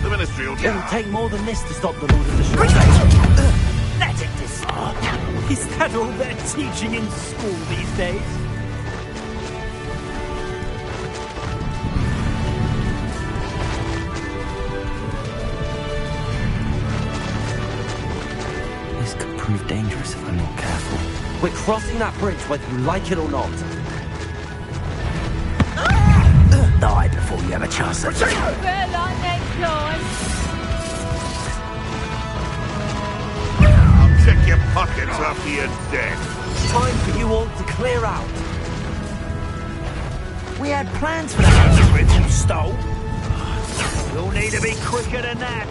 The Ministry will... It'll take more than this to stop the Lord of the Shore. Let it dissolve. Is that all they're teaching in school these days? Prove dangerous if I'm not careful. We're crossing that bridge whether you like it or not. Die before you have a chance to... Better like next time. I'll check your pockets after you're dead. Time for you all to clear out. We had plans for that bridge you stole. You'll need to be quicker than that.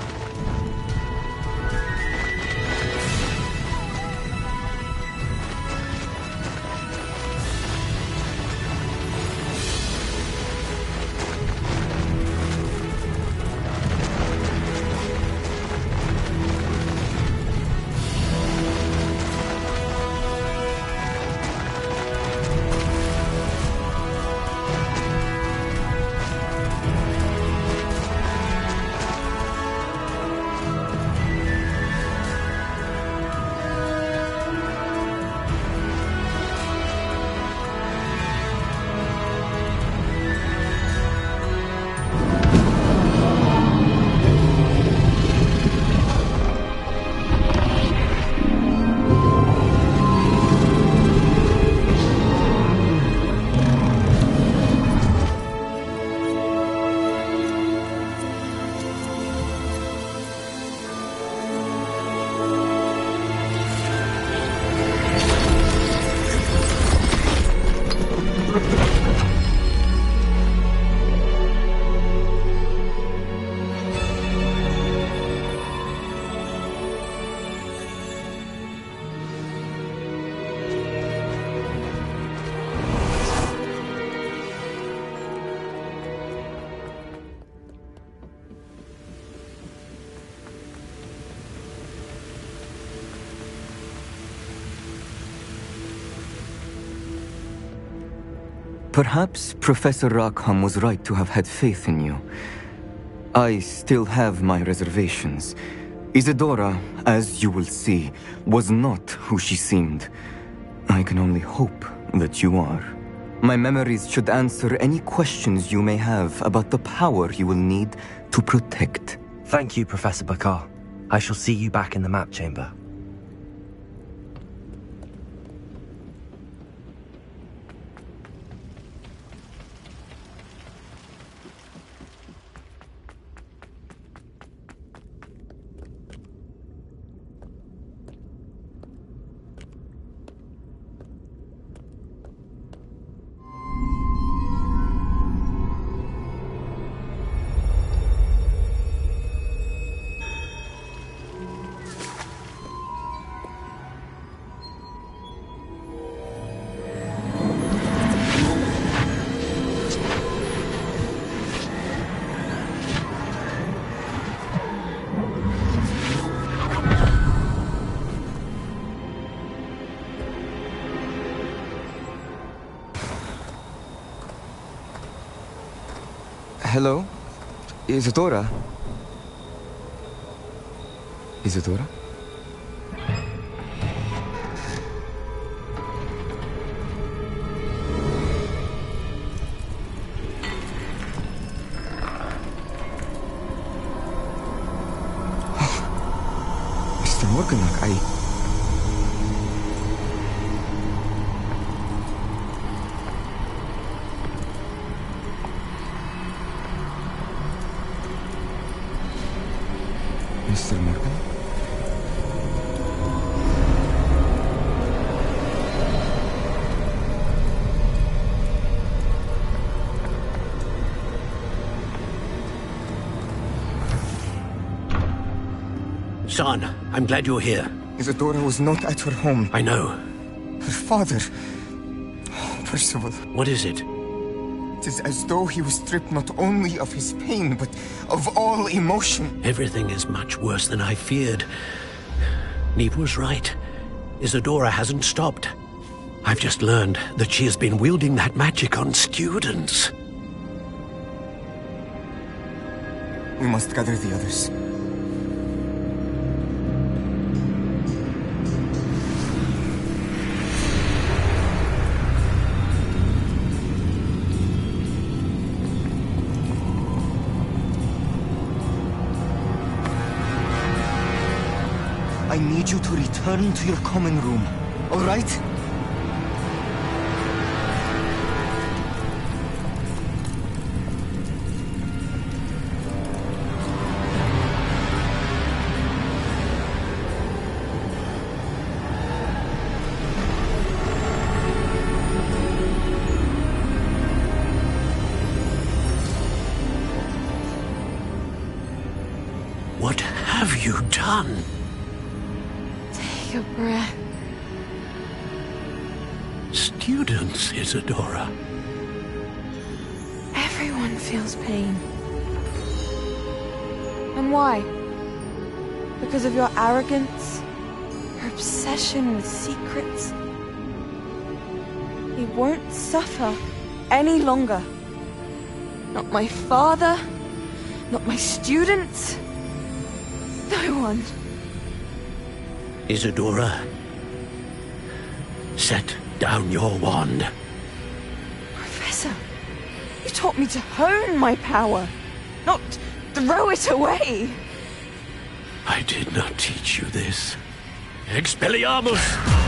Perhaps Professor Rackham was right to have had faith in you. I still have my reservations. Isadora, as you will see, was not who she seemed. I can only hope that you are. My memories should answer any questions you may have about the power you will need to protect. Thank you, Professor Bakar. I shall see you back in the map chamber. Hello? Isadora? Isadora? Mr. Morganach, Mr. Morgan? Son, I'm glad you're here. Isadora was not at her home. I know. Her father... Percival. What is it? It is as though he was stripped not only of his pain, but of all emotion. Everything is much worse than I feared. Neve was right. Isadora hasn't stopped. I've just learned that she has been wielding that magic on students. We must gather the others. I need you to return to your common room, all right? What have you done? Take a breath. Students, Isadora. Everyone feels pain. And why? Because of your arrogance? Your obsession with secrets? He won't suffer any longer. Not my father, not my students, no one. Isadora, set down your wand. Professor, you taught me to hone my power, not throw it away. I did not teach you this. Expelliarmus!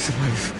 survive.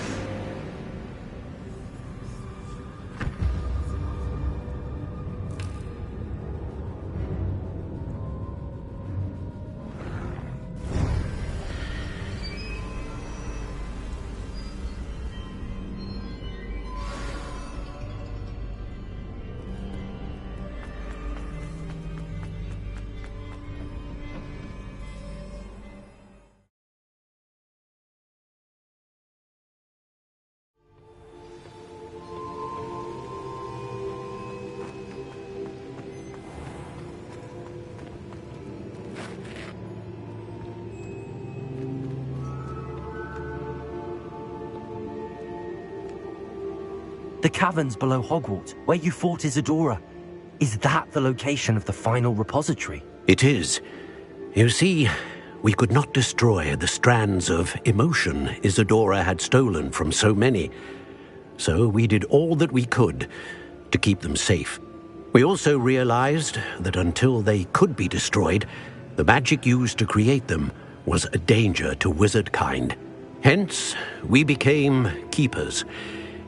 The caverns below Hogwarts, where you fought Isadora. Is that the location of the final repository? It is. You see, we could not destroy the strands of emotion Isadora had stolen from so many. So we did all that we could to keep them safe. We also realized that until they could be destroyed, the magic used to create them was a danger to wizard kind. Hence, we became keepers.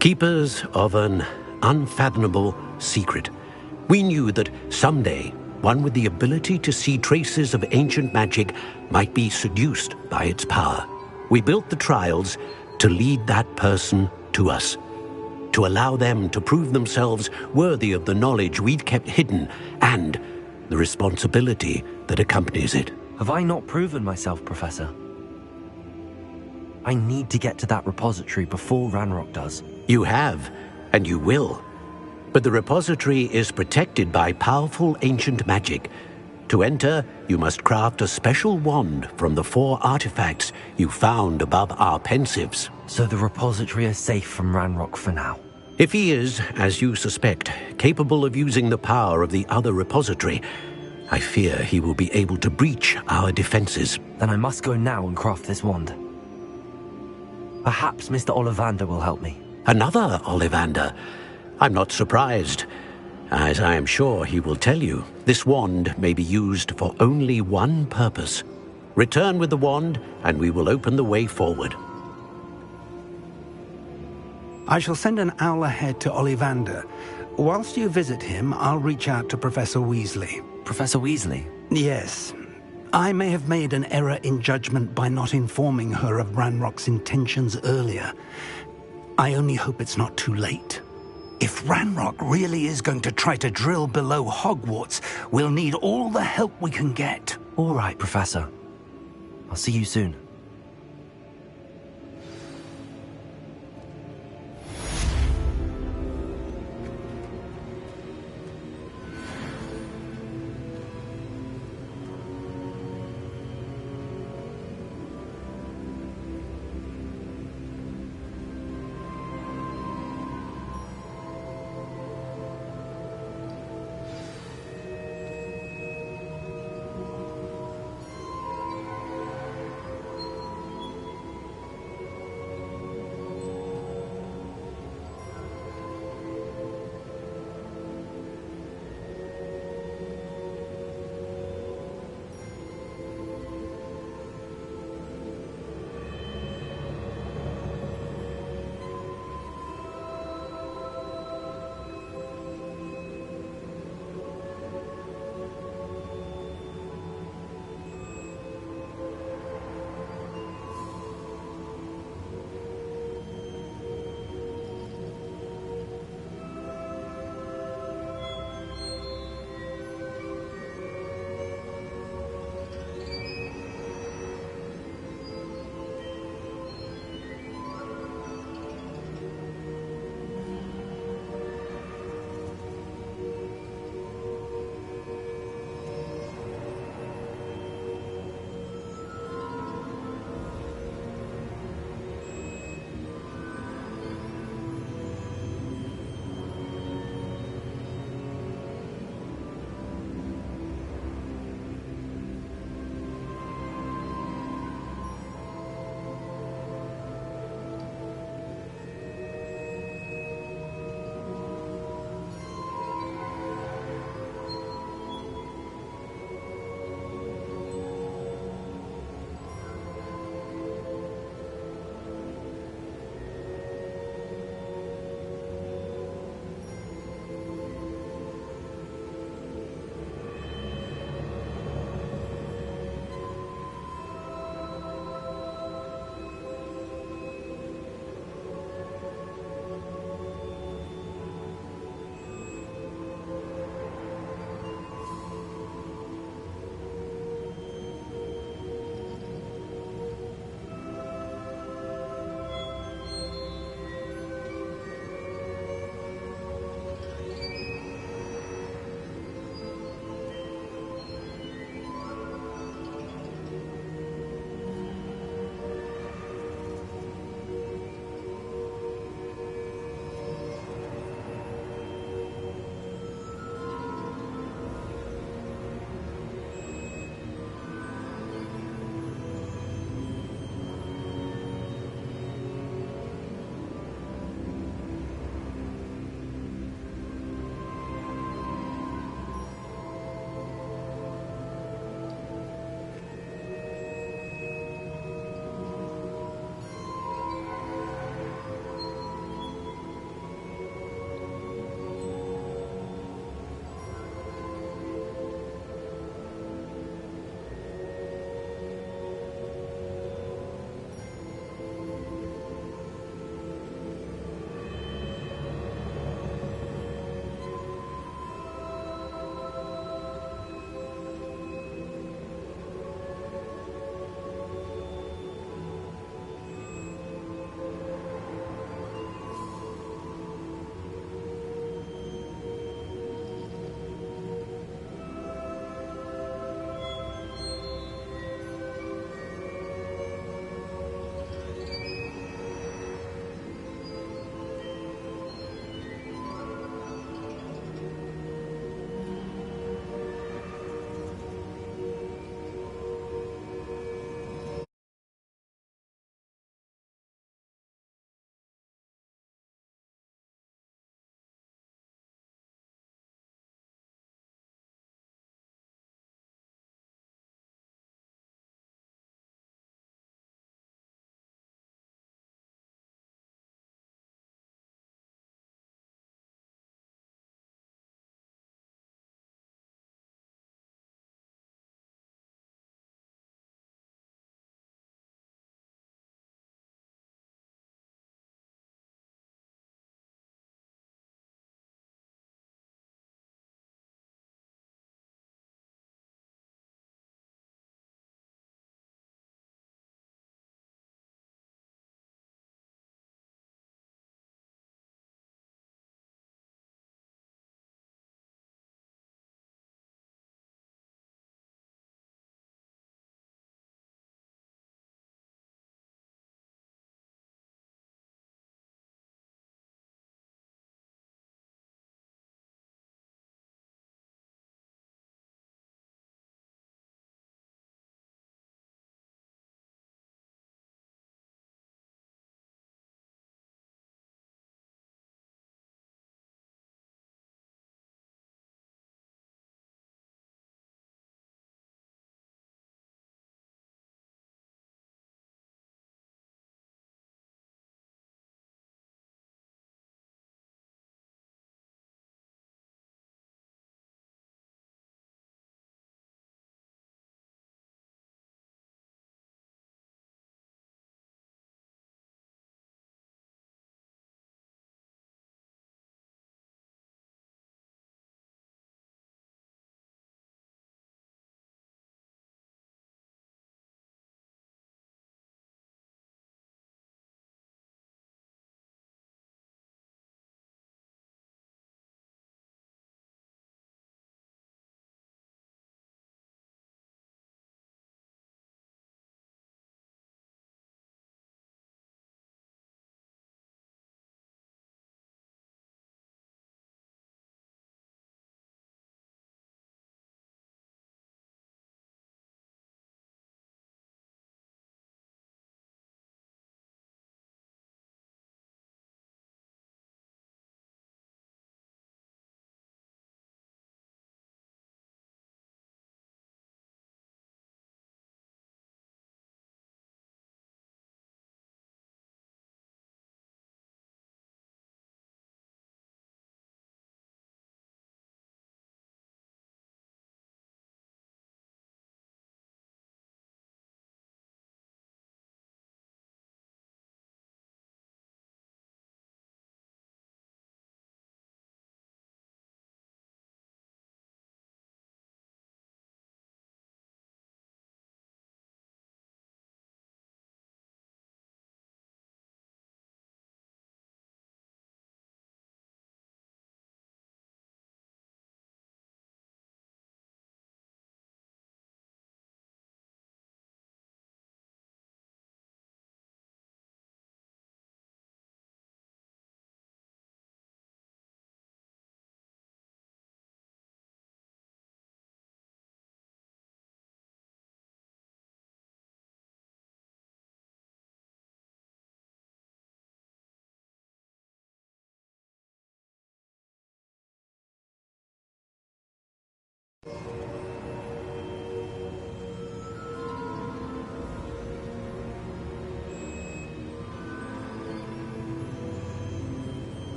Keepers of an unfathomable secret. We knew that someday, one with the ability to see traces of ancient magic might be seduced by its power. We built the trials to lead that person to us, to allow them to prove themselves worthy of the knowledge we'd kept hidden and the responsibility that accompanies it. Have I not proven myself, Professor? I need to get to that repository before Ranrock does. You have, and you will. But the repository is protected by powerful ancient magic. To enter, you must craft a special wand from the 4 artifacts you found above our pensives. So the repository is safe from Ranrock for now? If he is, as you suspect, capable of using the power of the other repository, I fear he will be able to breach our defenses. Then I must go now and craft this wand. Perhaps Mr. Ollivander will help me. Another Ollivander? I'm not surprised. As I am sure he will tell you, this wand may be used for only one purpose. Return with the wand, and we will open the way forward. I shall send an owl ahead to Ollivander. Whilst you visit him, I'll reach out to Professor Weasley. Professor Weasley? Yes. I may have made an error in judgment by not informing her of Ranrock's intentions earlier. I only hope it's not too late. If Ranrock really is going to try to drill below Hogwarts, we'll need all the help we can get. All right, Professor. I'll see you soon.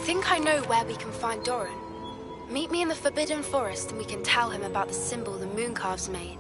think I know where we can find Doran. Meet me in the Forbidden Forest and we can tell him about the symbol the Mooncalves made.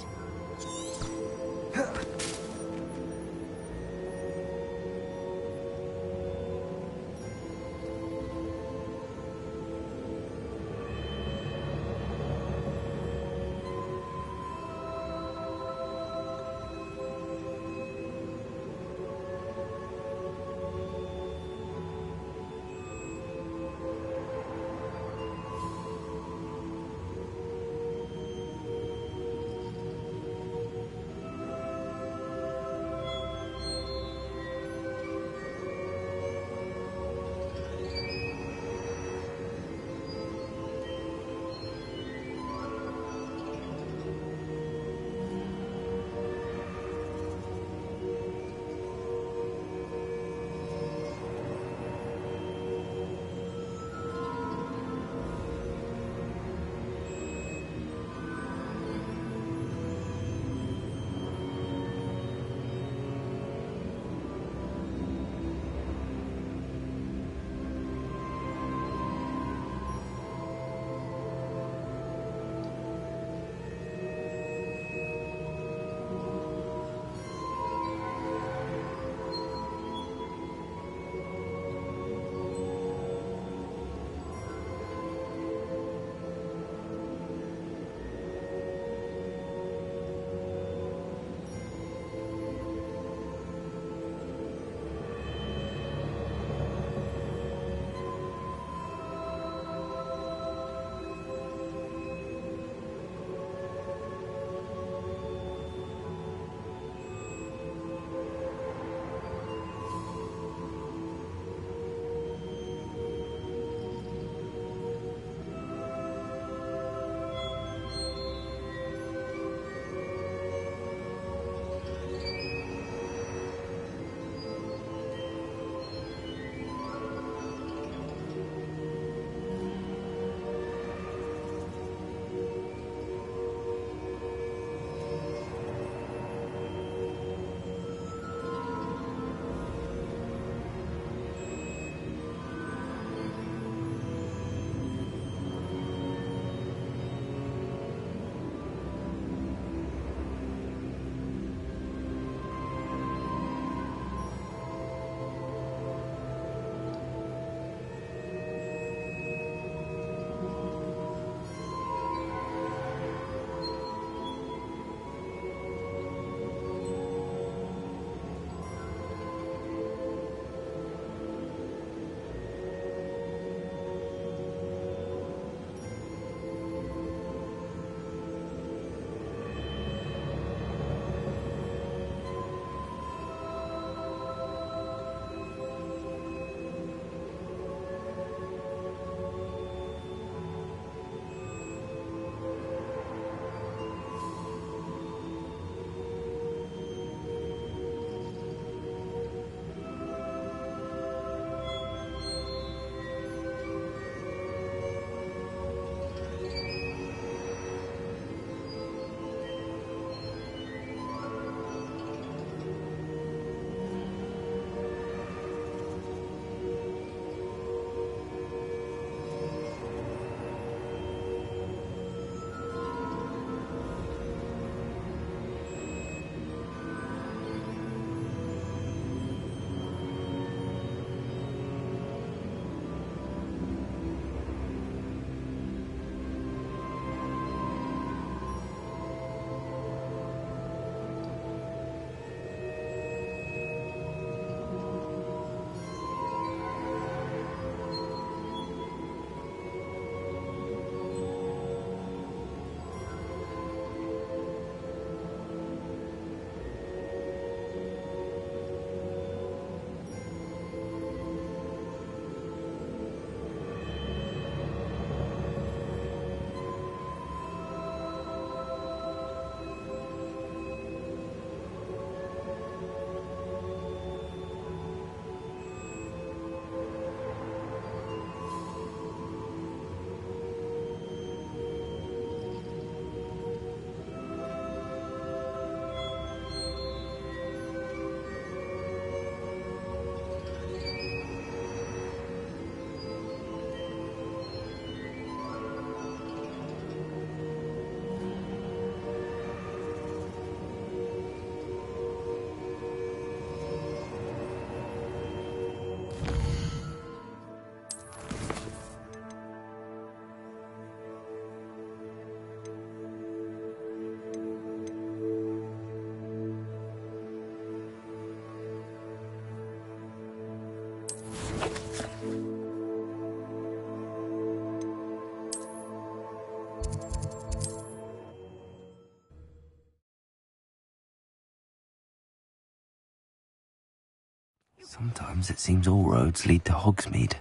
Sometimes it seems all roads lead to Hogsmeade.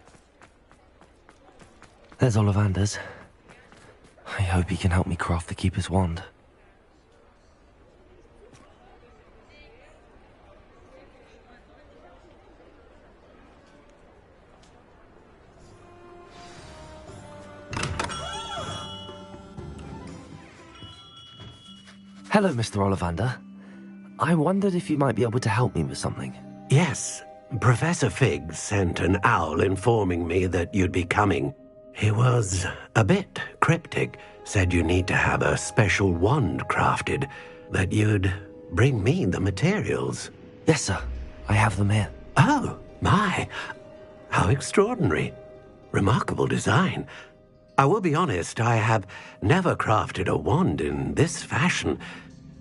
There's Ollivander's. I hope he can help me craft the Keeper's wand. Hello, Mr. Ollivander. I wondered if you might be able to help me with something. Yes, Professor Fig sent an owl informing me that you'd be coming. He was a bit cryptic, said you need to have a special wand crafted, that you'd bring me the materials. Yes, sir. I have them here. Oh, my. How extraordinary. Remarkable design. I will be honest, I have never crafted a wand in this fashion.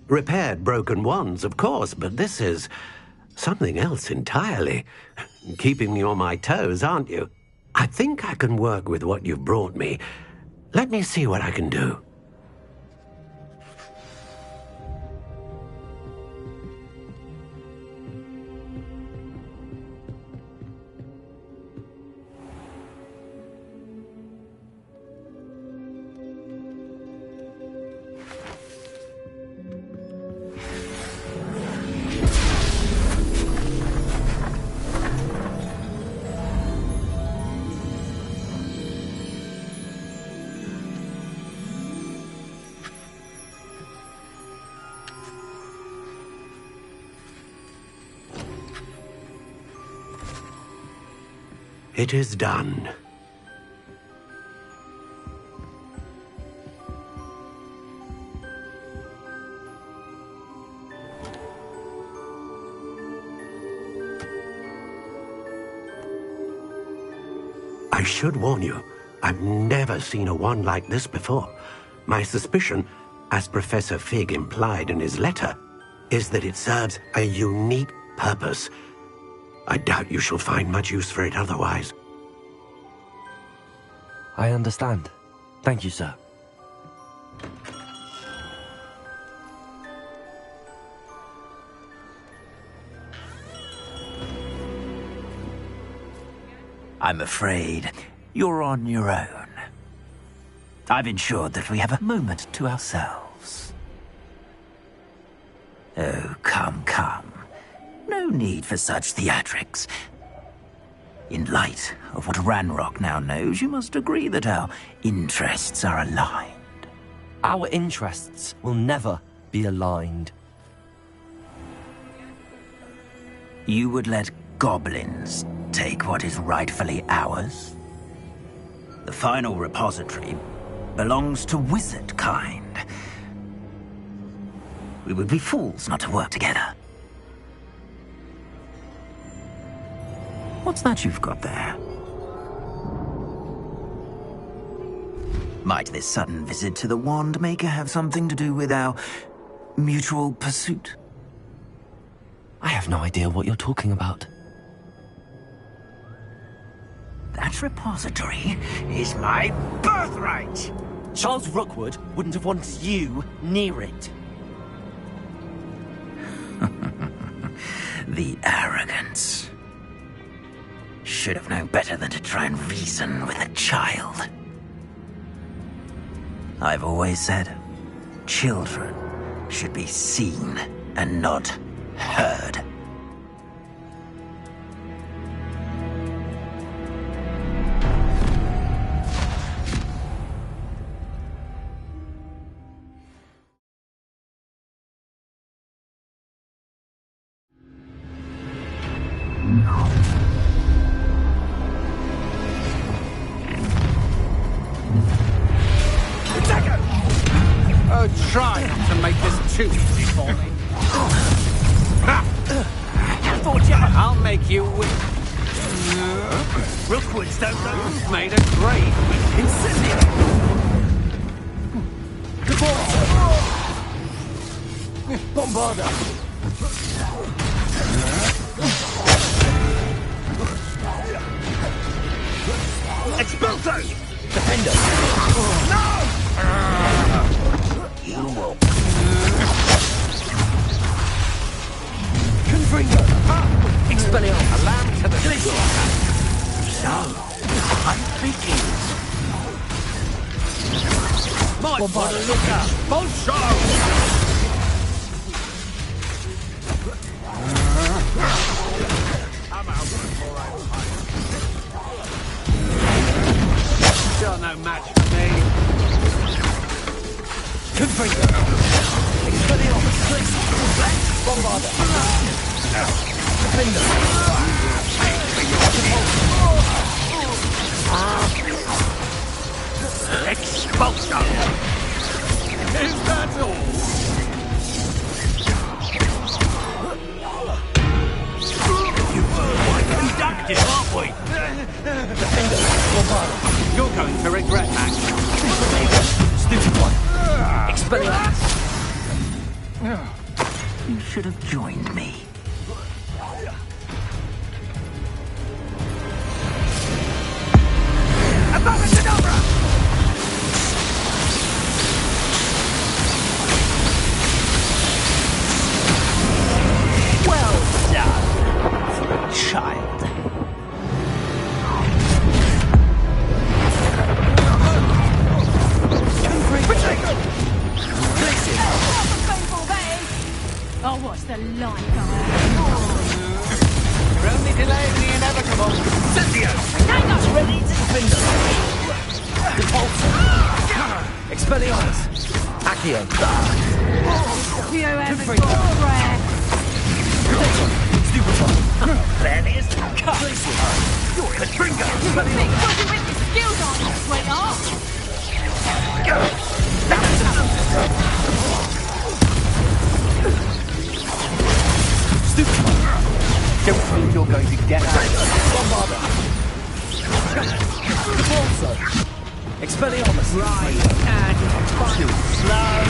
Repaired broken wands, of course, but this is something else entirely. Keeping me on my toes, aren't you? I think I can work with what you've brought me. Let me see what I can do. It is done. I should warn you, I've never seen a wand like this before. My suspicion, as Professor Fig implied in his letter, is that it serves a unique purpose. I doubt you shall find much use for it otherwise. I understand. Thank you, sir. I'm afraid you're on your own. I've ensured that we have a moment to ourselves. Oh, come, come. No need for such theatrics. In light of what Ranrock now knows, you must agree that our interests are aligned. Our interests will never be aligned. You would let goblins take what is rightfully ours? The final repository belongs to wizard kind. We would be fools not to work together. What's that you've got there? Might this sudden visit to the Wand Maker have something to do with our mutual pursuit? I have no idea what you're talking about. That repository is my birthright! Charles Rookwood wouldn't have wanted you near it. The arrogance. Should have known better than to try and reason with a child. I've always said, children should be seen and not heard. Try not to make this too easy for me. I'll make you win. Rookwoods don't know. You've made a grave. Incendiary! Bombarda! Expulso! Defender! You will. Confringo! Expelliarmus! A lamb to the slaughter. So, the hunt begins. My father, look out! Bolsho! I'm out before I fight. Still no match for me. Confringo! Expelliarmus! Please! Reflect! Bombarda! Defender! Expulso! Is that all? Inductive, aren't we? Defender! Bombarda! You're going to regret that. Stupid one! Expelliarmus! You should have joined me. Abracadabra! Well done for a child. I'll watch the light go out. You're only delaying the inevitable. Incendio! Ready to defender! Repulsor! Expelliarmus! Accio! You haven't got prayer. Protection! Stupefy! That is cut. You're a Confringo! Big body with your skills on you, sweetheart. Stupefy! Don't think you're going to get out. Bombarda! Repulsor! Expelliarmus! Right, and Too slow!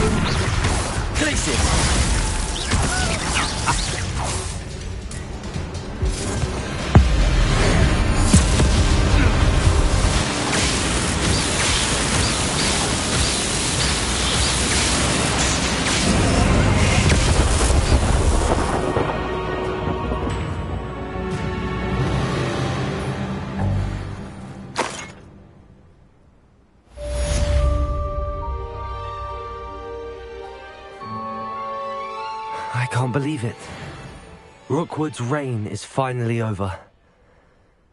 Glacius! I can't believe it. Rookwood's reign is finally over.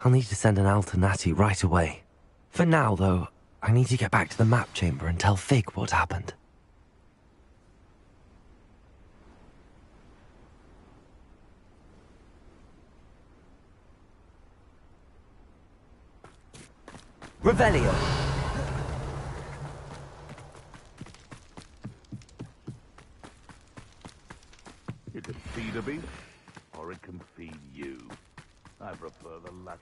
I'll need to send an owl to Natty right away. For now, though, I need to get back to the map chamber and tell Fig what happened. Revelio! You can feed a beast, or it can feed you. I prefer the latter.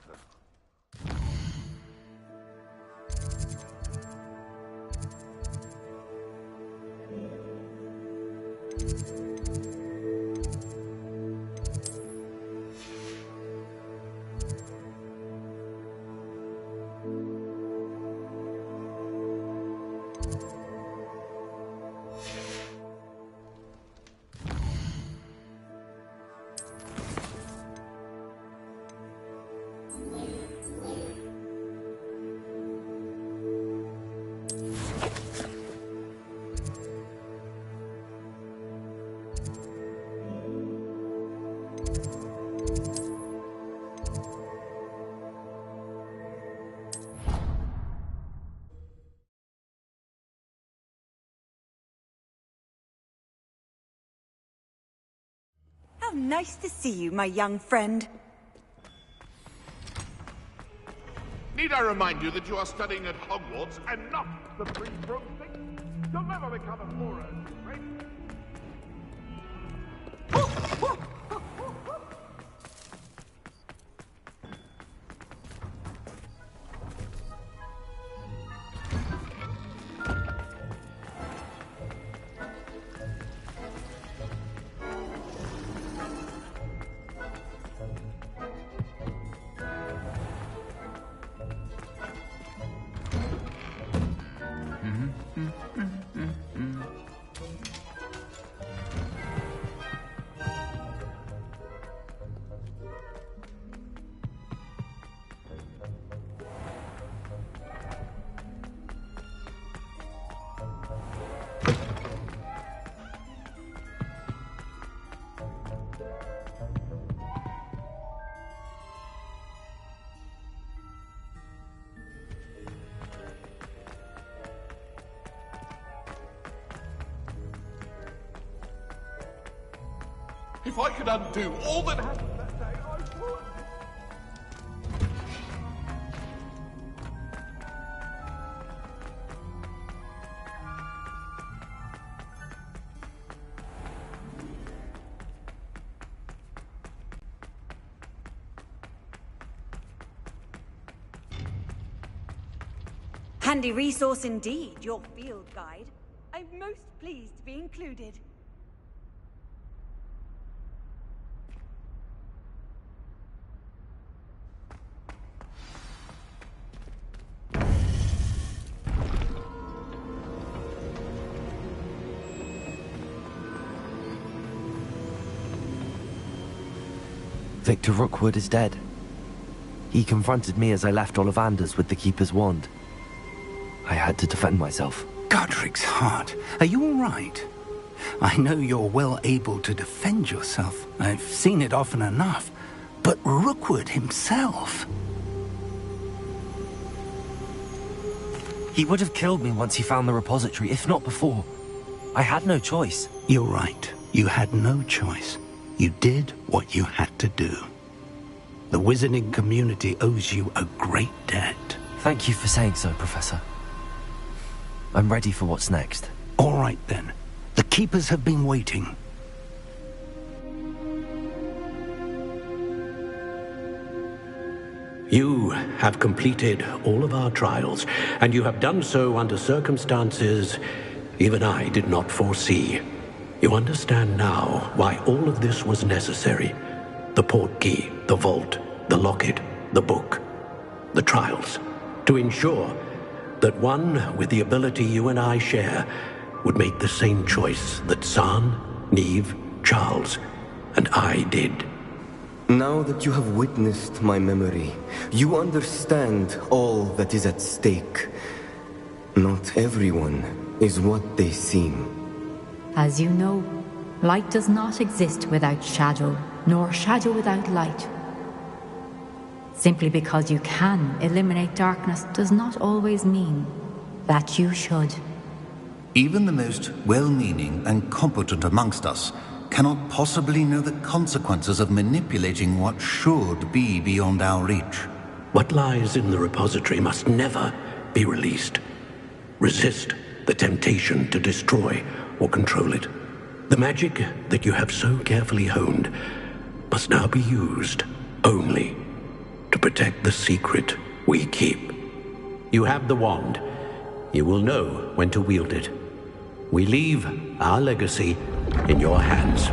How nice to see you, my young friend. Need I remind you that you are studying at Hogwarts and not the Three Broomsticks? You'll never become a Mora, right? If I could undo all that happened that day, I would. Handy resource indeed, your field guide. I'm most pleased to be included. Victor Rookwood is dead. He confronted me as I left Ollivander's with the Keeper's wand. I had to defend myself. Godric's heart, are you all right? I know you're well able to defend yourself. I've seen it often enough. But Rookwood himself... He would have killed me once he found the repository, if not before. I had no choice. You're right. You had no choice. You did what you had to do. The wizarding community owes you a great debt. Thank you for saying so, Professor. I'm ready for what's next. All right, then. The Keepers have been waiting. You have completed all of our trials, and you have done so under circumstances even I did not foresee. You understand now why all of this was necessary. The portkey, the vault, the locket, the book, the trials. To ensure that one with the ability you and I share would make the same choice that San, Neve, Charles, and I did. Now that you have witnessed my memory, you understand all that is at stake. Not everyone is what they seem. As you know, light does not exist without shadow, nor shadow without light. Simply because you can eliminate darkness does not always mean that you should. Even the most well-meaning and competent amongst us cannot possibly know the consequences of manipulating what should be beyond our reach. What lies in the repository must never be released. Resist the temptation to destroy or control it. The magic that you have so carefully honed must now be used only to protect the secret we keep. You have the wand. You will know when to wield it. We leave our legacy in your hands.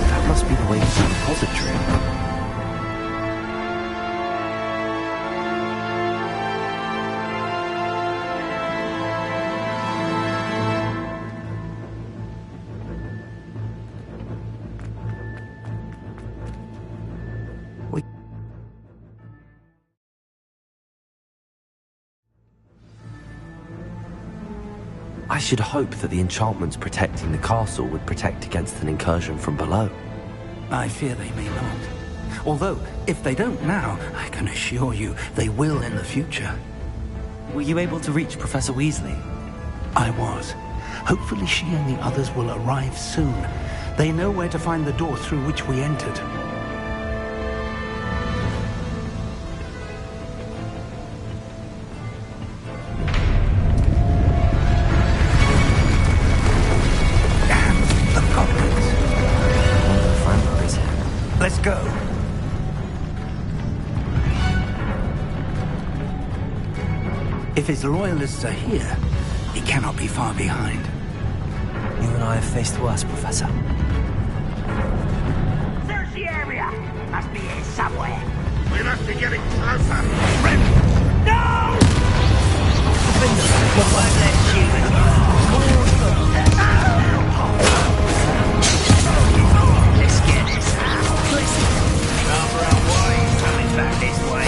That must be the way to the repository. I should hope that the enchantments protecting the castle would protect against an incursion from below. I fear they may not. Although, if they don't now, I can assure you they will in the future. Were you able to reach Professor Weasley? I was. Hopefully she and the others will arrive soon. They know where to find the door through which we entered. Let's go. If his loyalists are here, he cannot be far behind. You and I have faced worse, Professor. Search the area! Must be here somewhere. We must be getting closer. No! What won't let you in? Let's get this out. Barbara White coming back this way.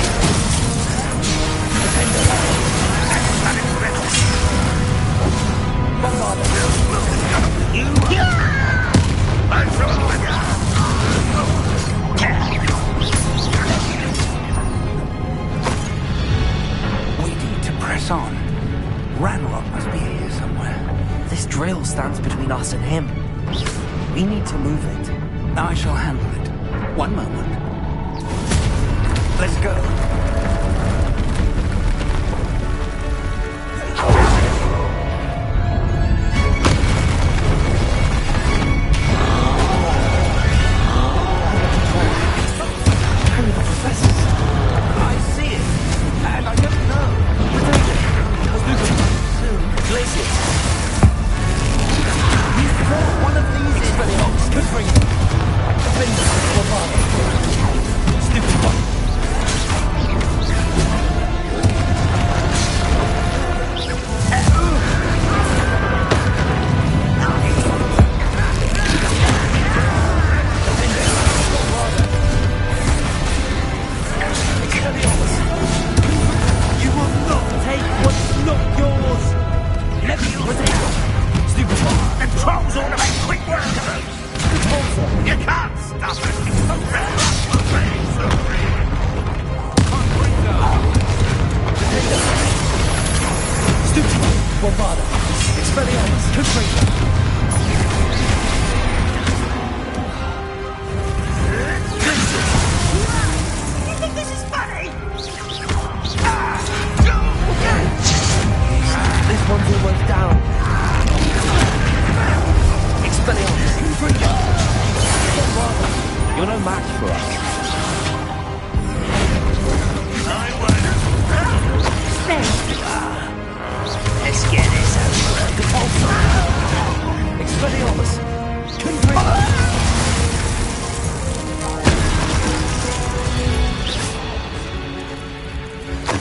You. Ranrock must be here somewhere. This drill stands between us and him. We need to move it. I shall handle it. One moment. Let's go.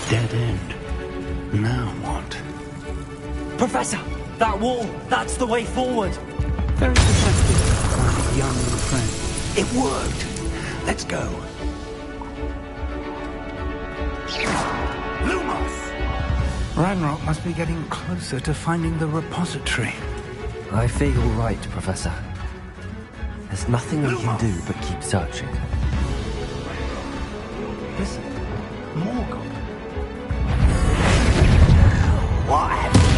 Dead end. Now what? Professor! That wall! That's the way forward! Very perceptive, my young friend. It worked! Let's go. Lumos! Ranrock must be getting closer to finding the repository. I fear you're right, Professor. There's nothing we can do but keep searching. Listen, more goblins. What happened?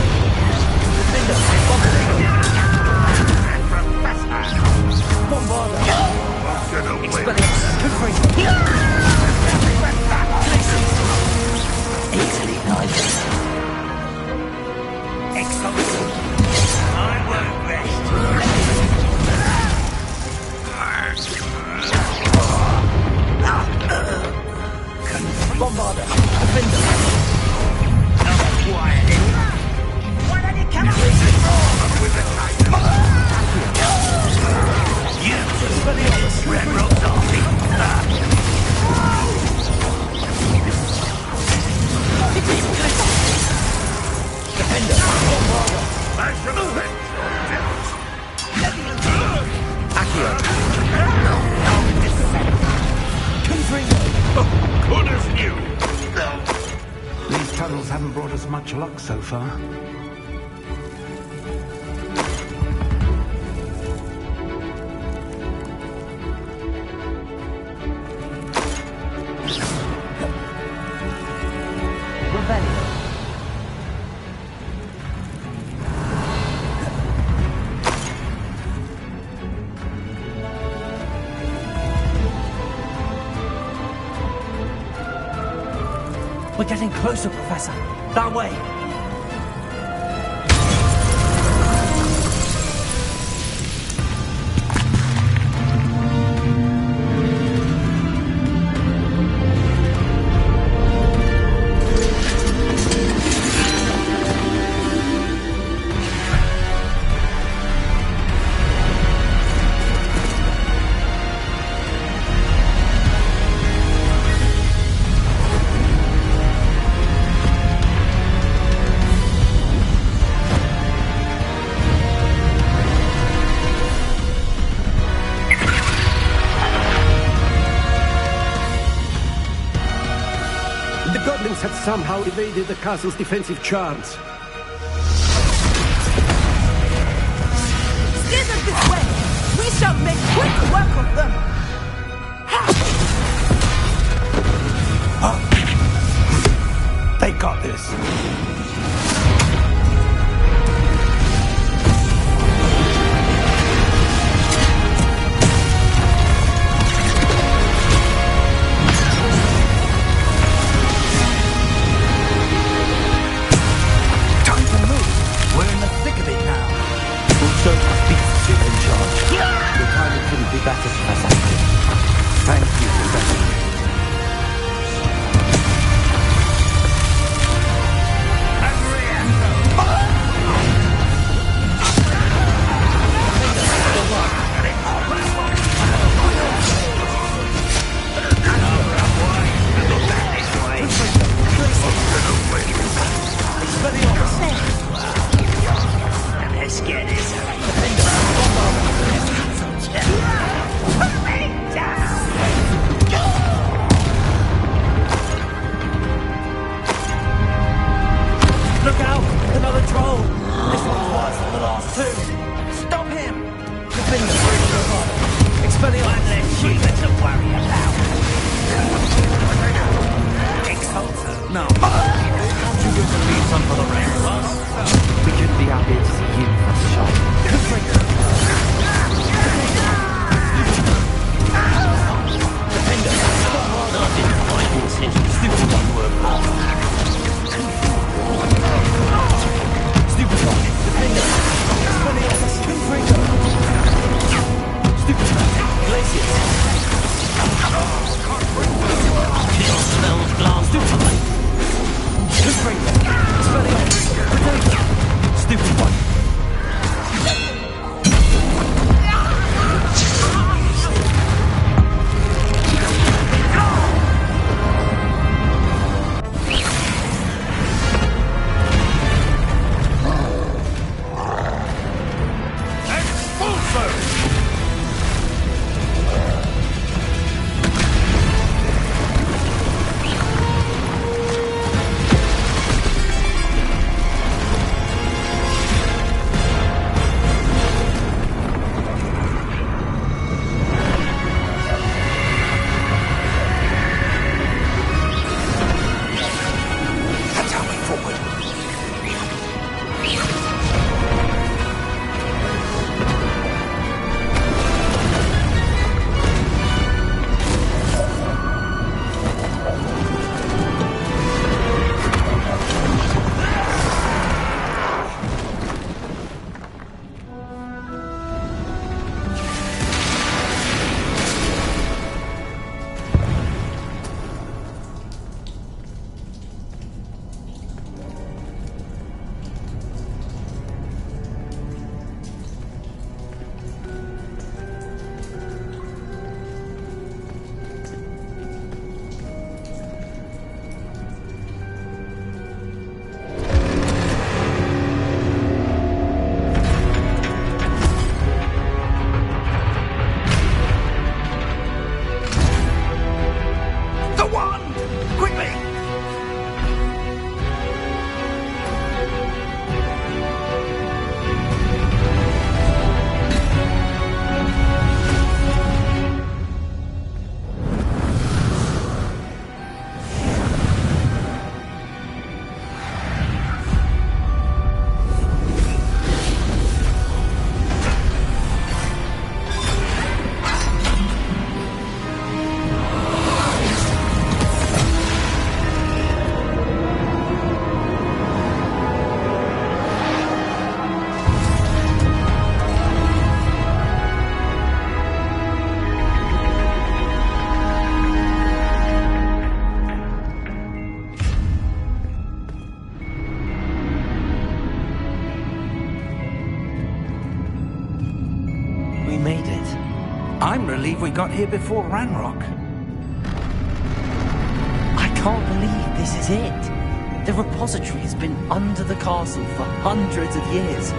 Easily nice. Excellent. I won't rest. Bombarder, defender. Not quiet. Why don't you come up with the you, Red Rock Darby. Defender, Bombarder. Accio. Good as new. These tunnels haven't brought us much luck so far. We're getting closer, Professor. That way. Had somehow evaded the castle's defensive charms. Steer them this way! We shall make quick work of them! They got this. Look out! Another troll! This one's worse than the last two! Stop him! Defender! Expelliarmus! One less human to worry about! Exalter! No. Aren't you going to leave some for the rest of us? We couldn't be happier to see you, Professor Sharp. Defender! Nothing to find in essential stupid one word more. Stupid one. Defender. Expelliarmus. Confringo. Stupid one. Glacius. Kill smells glass. Stupid one. Confringo. Expelliarmus. Potato. Stupid one. I'm relieved we got here before Ranrock. I can't believe this is it. The repository has been under the castle for hundreds of years.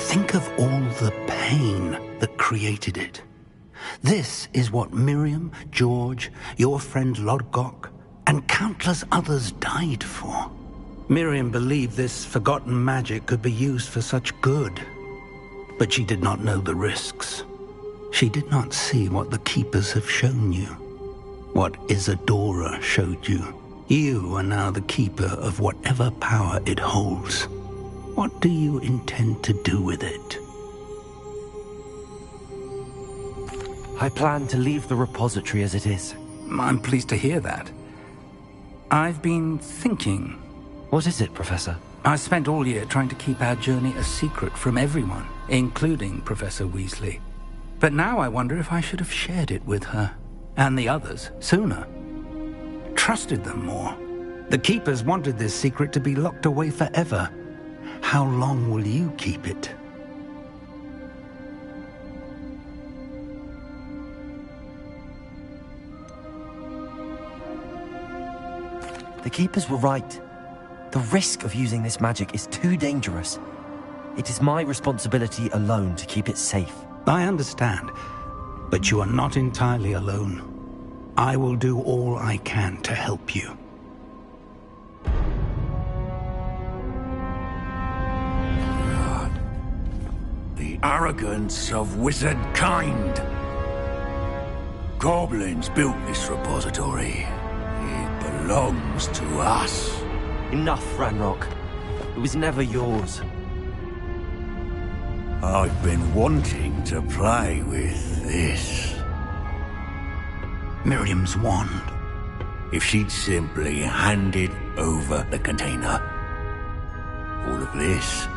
Think of all the pain that created it. This is what Miriam, George, your friend Lodgok, and countless others died for. Miriam believed this forgotten magic could be used for such good. But she did not know the risks. She did not see what the Keepers have shown you. What Isadora showed you. You are now the Keeper of whatever power it holds. What do you intend to do with it? I plan to leave the repository as it is. I'm pleased to hear that. I've been thinking. What is it, Professor? I spent all year trying to keep our journey a secret from everyone, including Professor Weasley. But now I wonder if I should have shared it with her, and the others, sooner. Trusted them more. The Keepers wanted this secret to be locked away forever. How long will you keep it? The Keepers were right. The risk of using this magic is too dangerous. It is my responsibility alone to keep it safe. I understand, but you are not entirely alone. I will do all I can to help you. arrogance of wizard kind. Goblins built this repository. It belongs to us. Enough, Ranrock. It was never yours. I've been wanting to play with this. Miriam's wand. If she'd simply handed over the container, all of this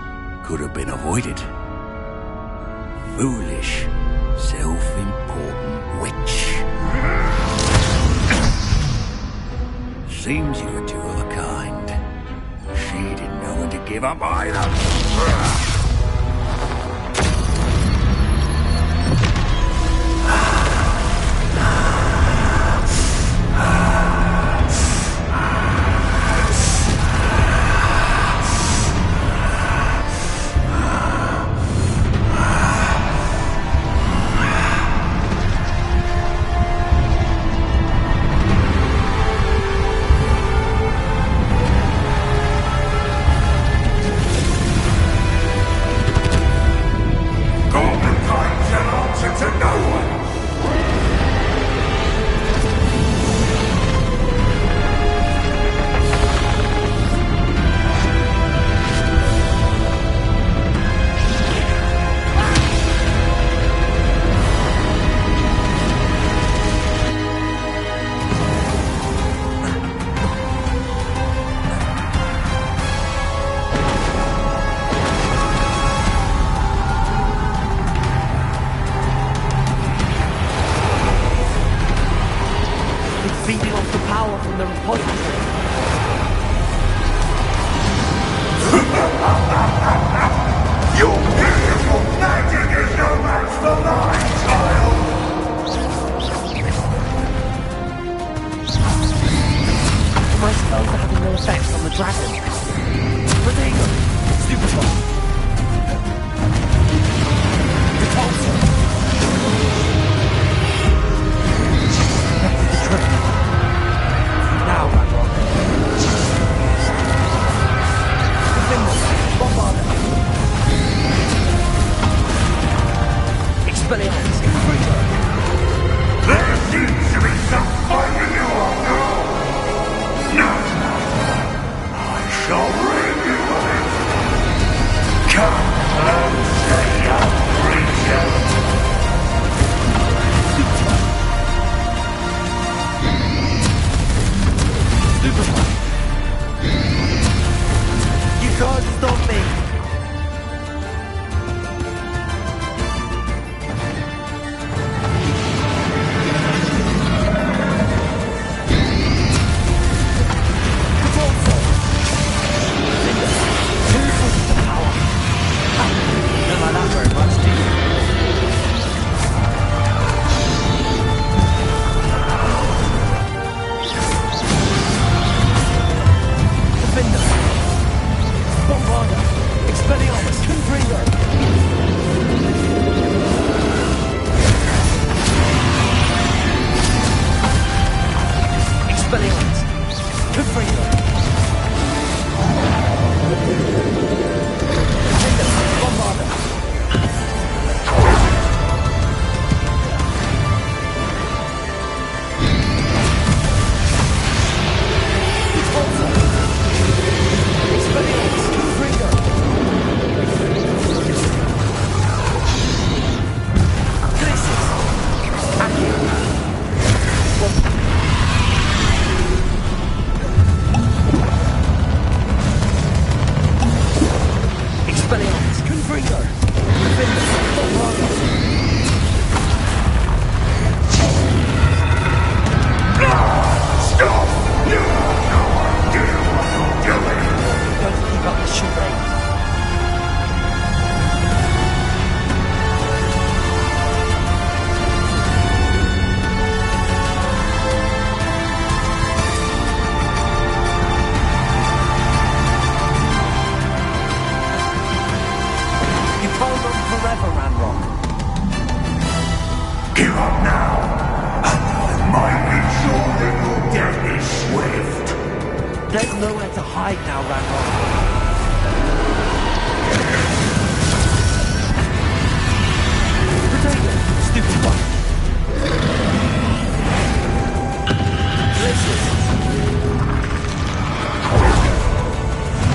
could have been avoided. Foolish, self-important witch. Seems you were two of a kind. She didn't know when to give up either. There's nowhere to hide now, Ranrock.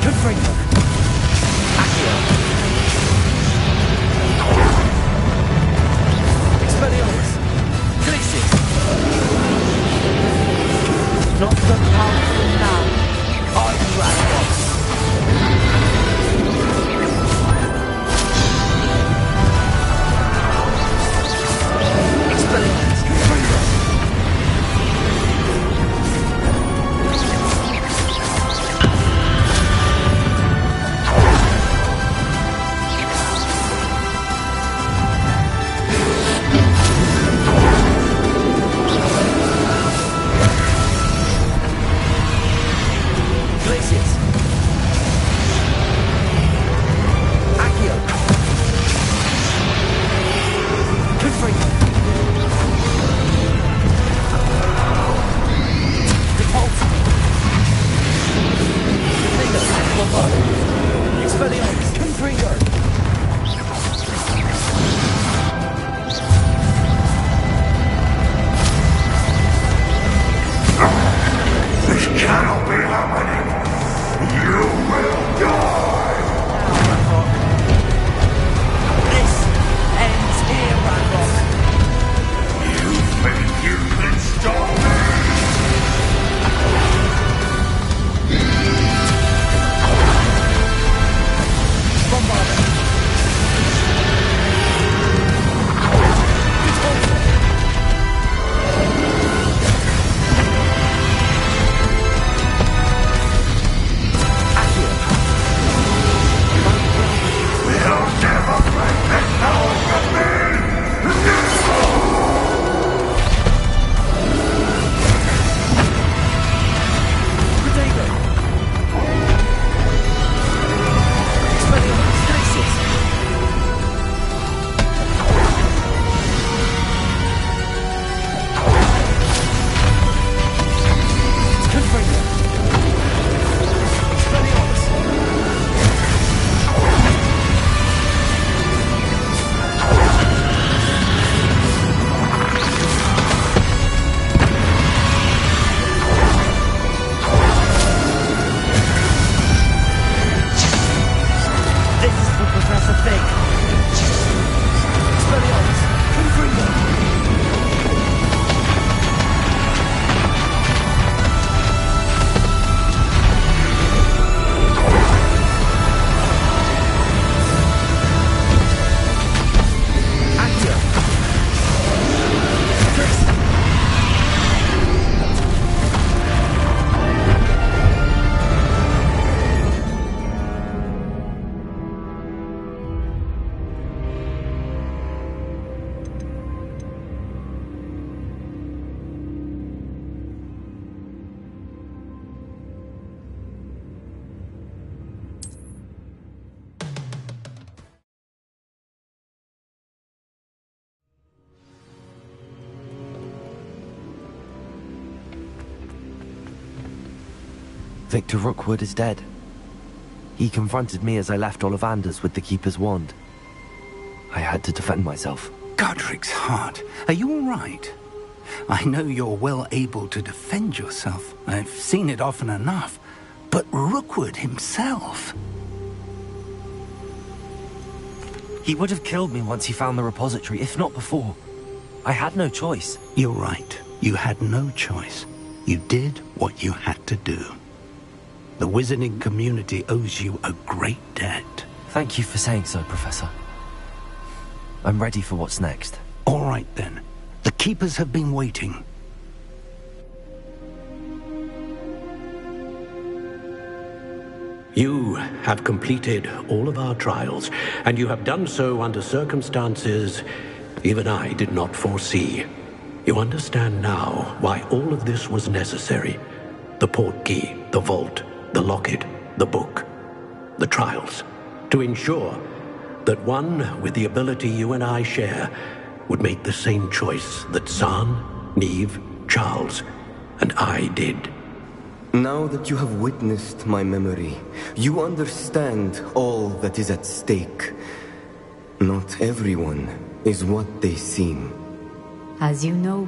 Confringo. Accio. Expelliarmus. Glacius. Not so powerful now. I'm Ranrock. Expelliarmus. Confringo. Glacius. Accio. Confringo. Repulse. Confringo. Lombardo. Expelliarmus. Confringo. This cannot be happening. You will die. This ends here, Ranrock. You think you can stop me? Bombarda. We'll never break this power from me. Protego. Expelliarmus. Glacius. Confringo. Expelliarmus. This is for Professor Fig. Expelliarmus. Confringo. Accio. Trix. Victor Rookwood is dead. He confronted me as I left Ollivander's with the Keeper's wand. I had to defend myself. Godric's heart. Are you all right? I know you're well able to defend yourself. I've seen it often enough. But Rookwood himself... He would have killed me once he found the repository, if not before. I had no choice. You're right. You had no choice. You did what you had to do. The wizarding community owes you a great debt. Thank you for saying so, Professor. I'm ready for what's next. All right, then. The Keepers have been waiting. You have completed all of our trials, and you have done so under circumstances even I did not foresee. You understand now why all of this was necessary. The portkey, the vault, the locket, the book, the trials, to ensure that one with the ability you and I share would make the same choice that Zahn, Neve, Charles, and I did. Now that you have witnessed my memory, you understand all that is at stake. Not everyone is what they seem. As you know,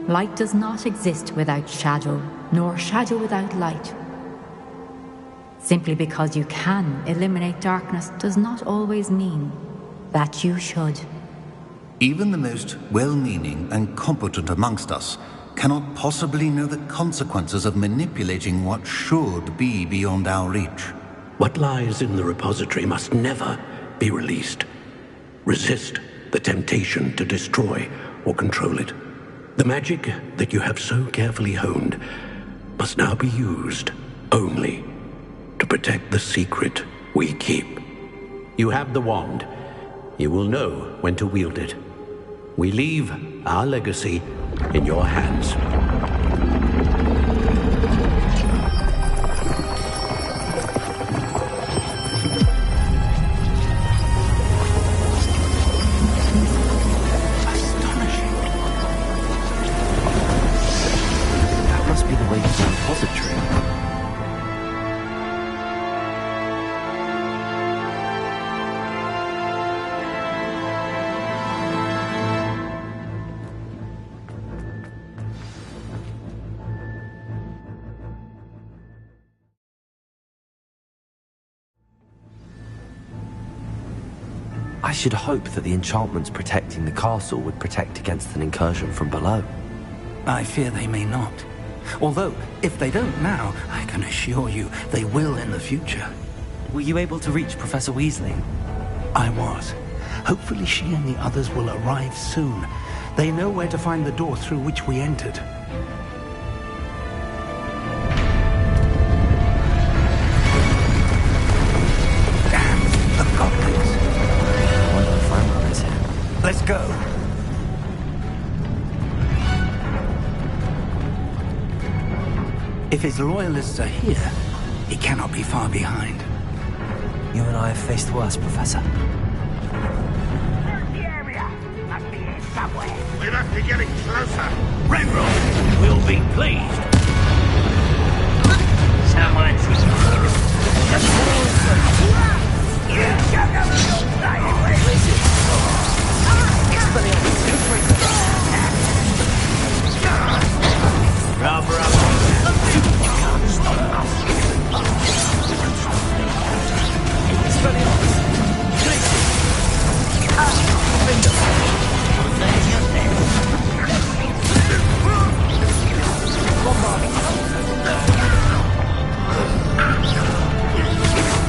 Light does not exist without shadow, nor shadow without light. Simply because you can eliminate darkness does not always mean that you should. Even the most well-meaning and competent amongst us cannot possibly know the consequences of manipulating what should be beyond our reach. What lies in the repository must never be released. Resist the temptation to destroy or control it. The magic that you have so carefully honed must now be used only to protect the secret we keep. You have the wand. You will know when to wield it. We leave our legacy in your hands. That must be the way to the repository. I should hope that the enchantments protecting the castle would protect against an incursion from below. I fear they may not. Although, if they don't now, I can assure you they will in the future. Were you able to reach Professor Weasley? I was. Hopefully she and the others will arrive soon. They know where to find the door through which we entered. Damn, the goblins. I wonder if Ranrock is here. Let's go. If his loyalists are here, he cannot be far behind. You and I have faced worse, Professor. The area must be here somewhere. We must be getting closer. Ranrock will be pleased. Someone's here. You don't know what you're playing with. Rubber up.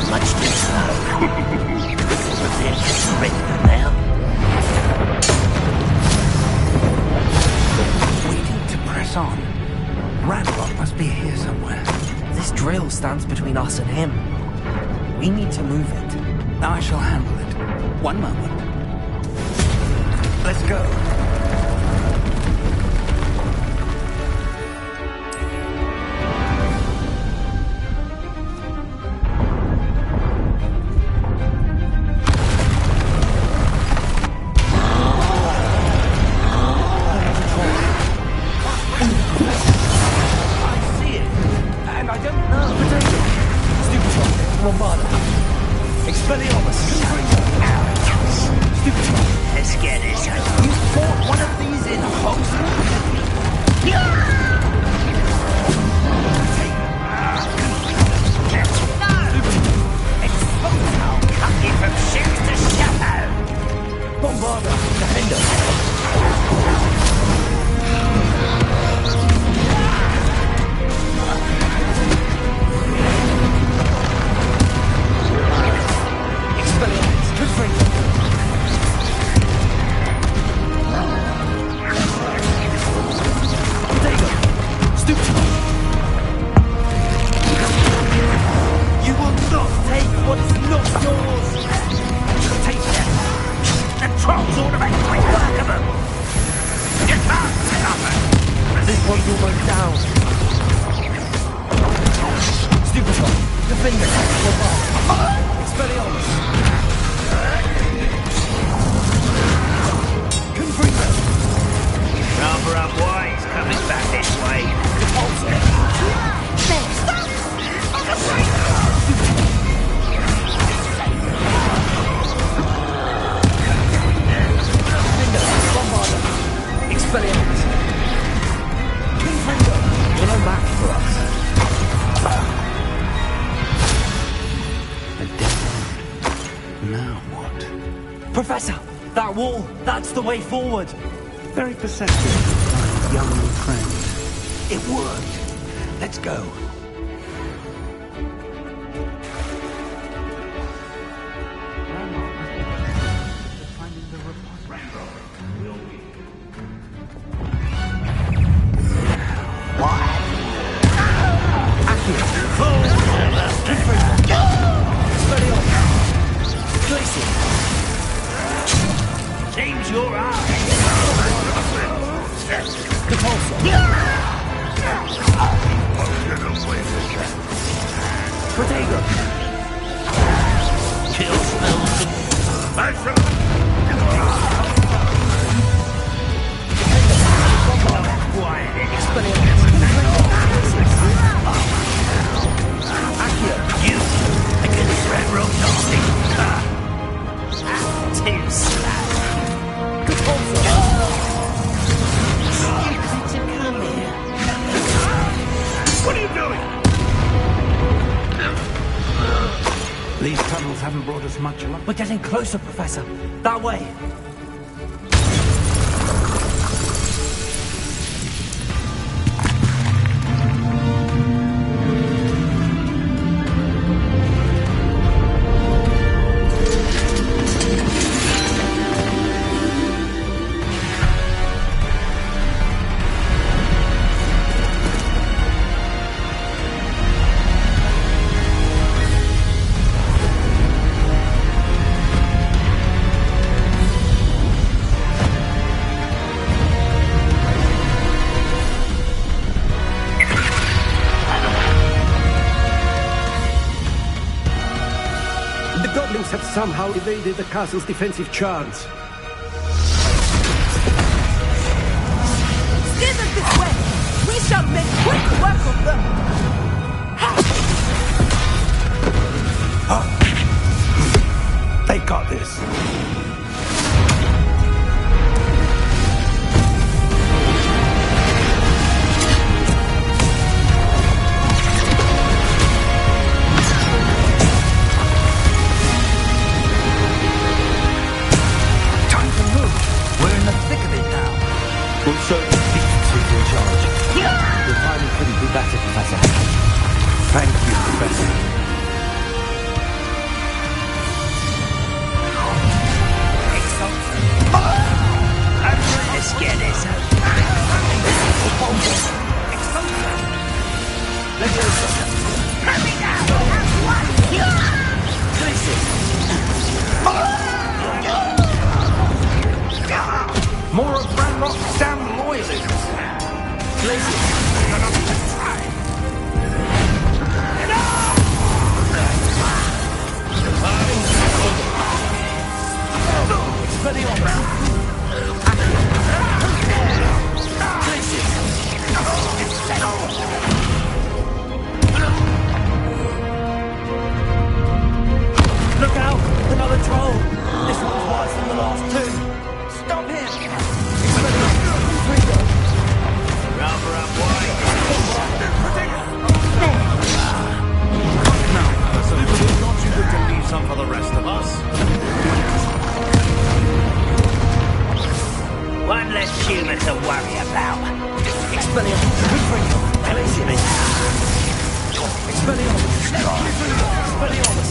Much too slow. It's written now. We need to press on. Ranrock must be here somewhere. This drill stands between us and him. We need to move it. I shall handle it. One moment. Let's go. Let's get this. You fought one of these in Hogwarts? Professor, that wall, that's the way forward. Very perceptive, my young friend. It worked. Let's go. Change your eyes. Protego. Kill spells. You against Red Road Darling. Too slack. What are you doing? These tunnels haven't brought us much luck. We're getting closer, Professor. That way. The goblins have somehow evaded the castle's defensive charms. Steer them this way! We shall make quick work of them! They got this. We'll show the beasts who's in charge. Your timing couldn't be better, Professor. Thank you, Professor. Let's get this out. Hurry now! More of Ranrock's damn loyalists. Look out! Another troll! This one's worse than the last two. Stop him! Rather up wide. Not too good to leave some for the rest of us. One less human to worry about. Expelliarmus! Expelliarmus! Expelliarmus!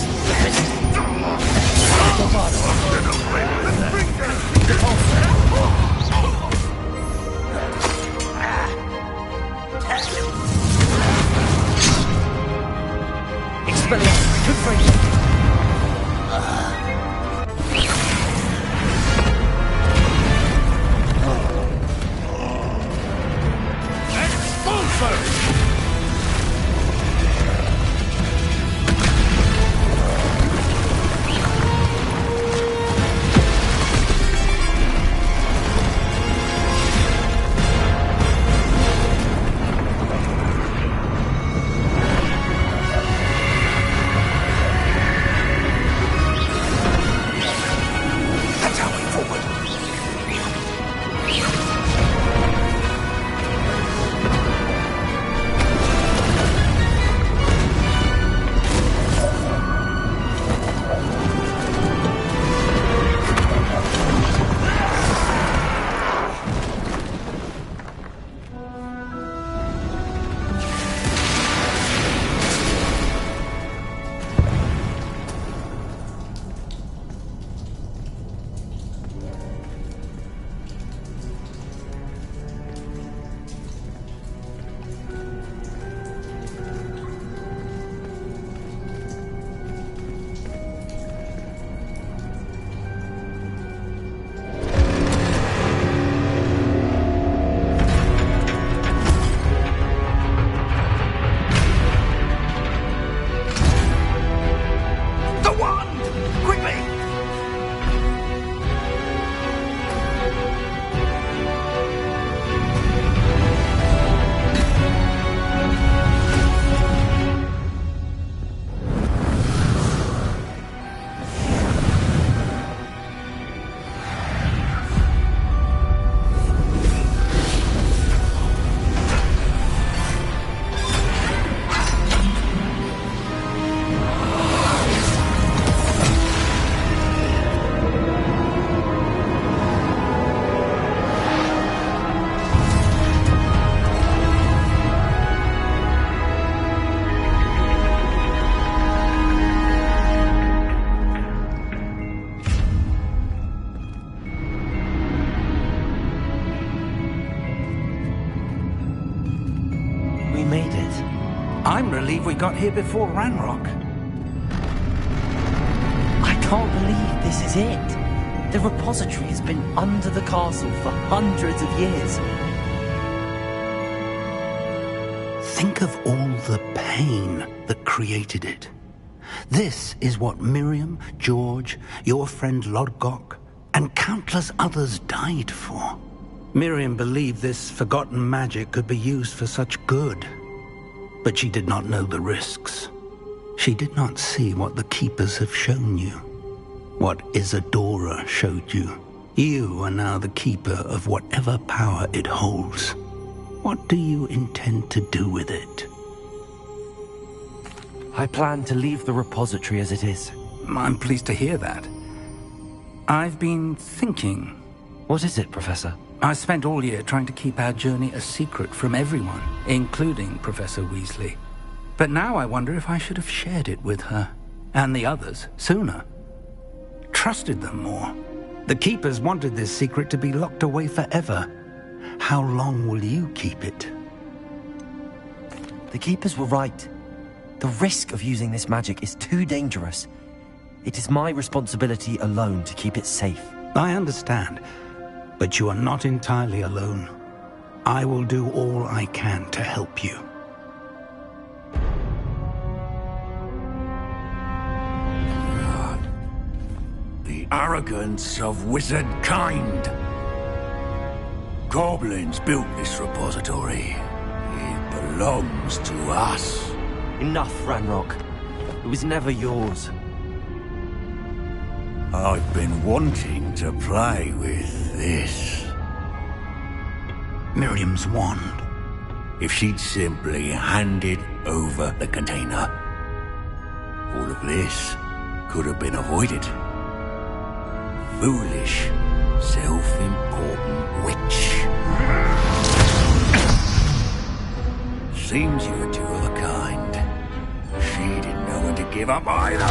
got here before Ranrock. I can't believe this is it. The repository has been under the castle for hundreds of years. Think of all the pain that created it. This is what Miriam, George, your friend Lodgok, and countless others died for. Miriam believed this forgotten magic could be used for such good. But she did not know the risks. She did not see what the Keepers have shown you. What Isadora showed you. You are now the Keeper of whatever power it holds. What do you intend to do with it? I plan to leave the repository as it is. I'm pleased to hear that. I've been thinking. What is it, Professor? I spent all year trying to keep our journey a secret from everyone, including Professor Weasley. But now I wonder if I should have shared it with her, and the others, sooner. Trusted them more. The Keepers wanted this secret to be locked away forever. How long will you keep it? The Keepers were right. The risk of using this magic is too dangerous. It is my responsibility alone to keep it safe. I understand, but you are not entirely alone. I will do all I can to help you. The arrogance of wizard kind. Goblins built this repository. It belongs to us. Enough, Ranrock. It was never yours. I've been wanting to play with this. Miriam's wand. If she'd simply handed over the container, all of this could have been avoided. Foolish, self-important witch. Seems you're two of a kind. She didn't know when to give up either.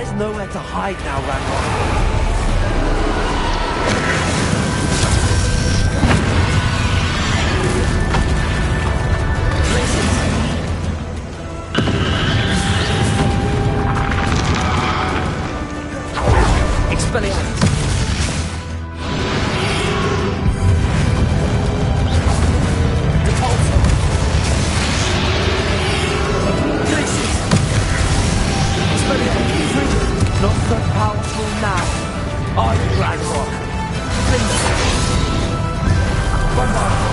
There's nowhere to hide now, Ranrock. Expelliarmus. Repulsor. Glacius. Expelliarmus. Not so powerful now. Are you, Ranrock? Flinder. Bombard.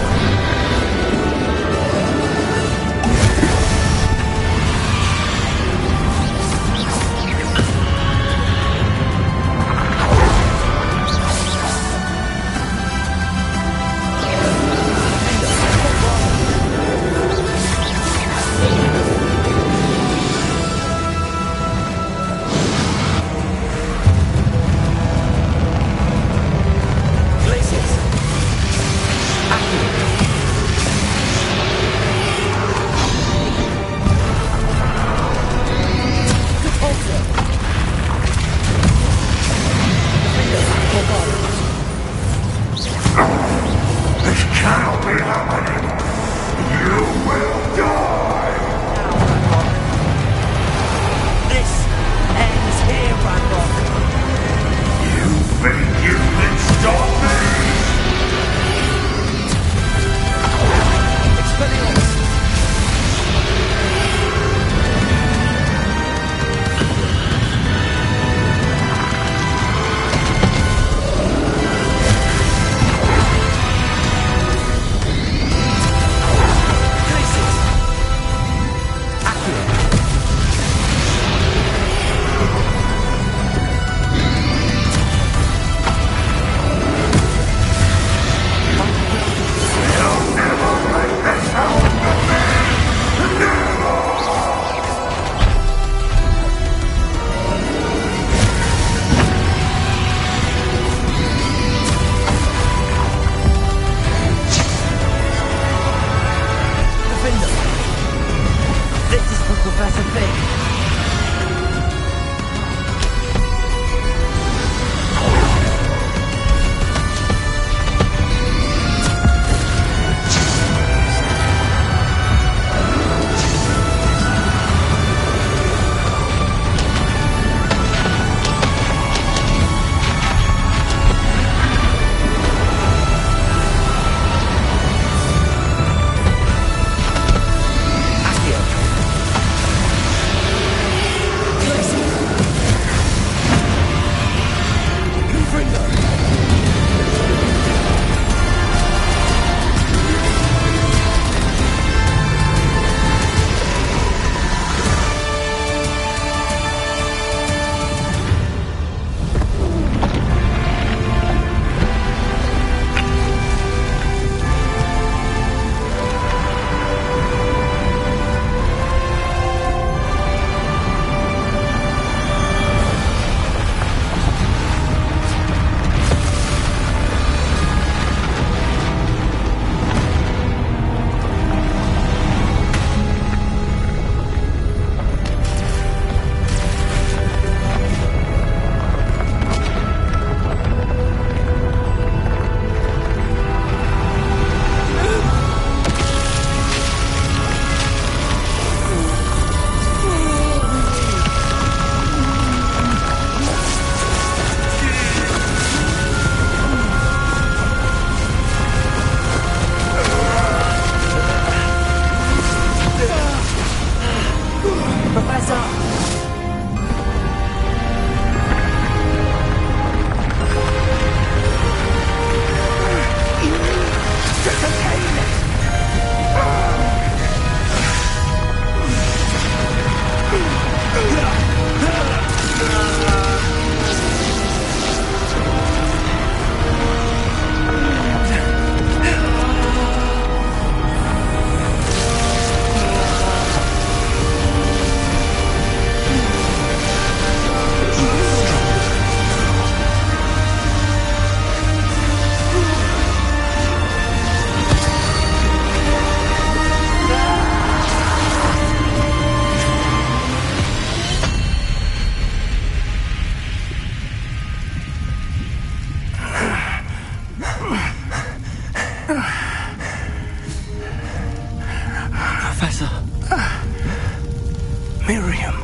Miriam.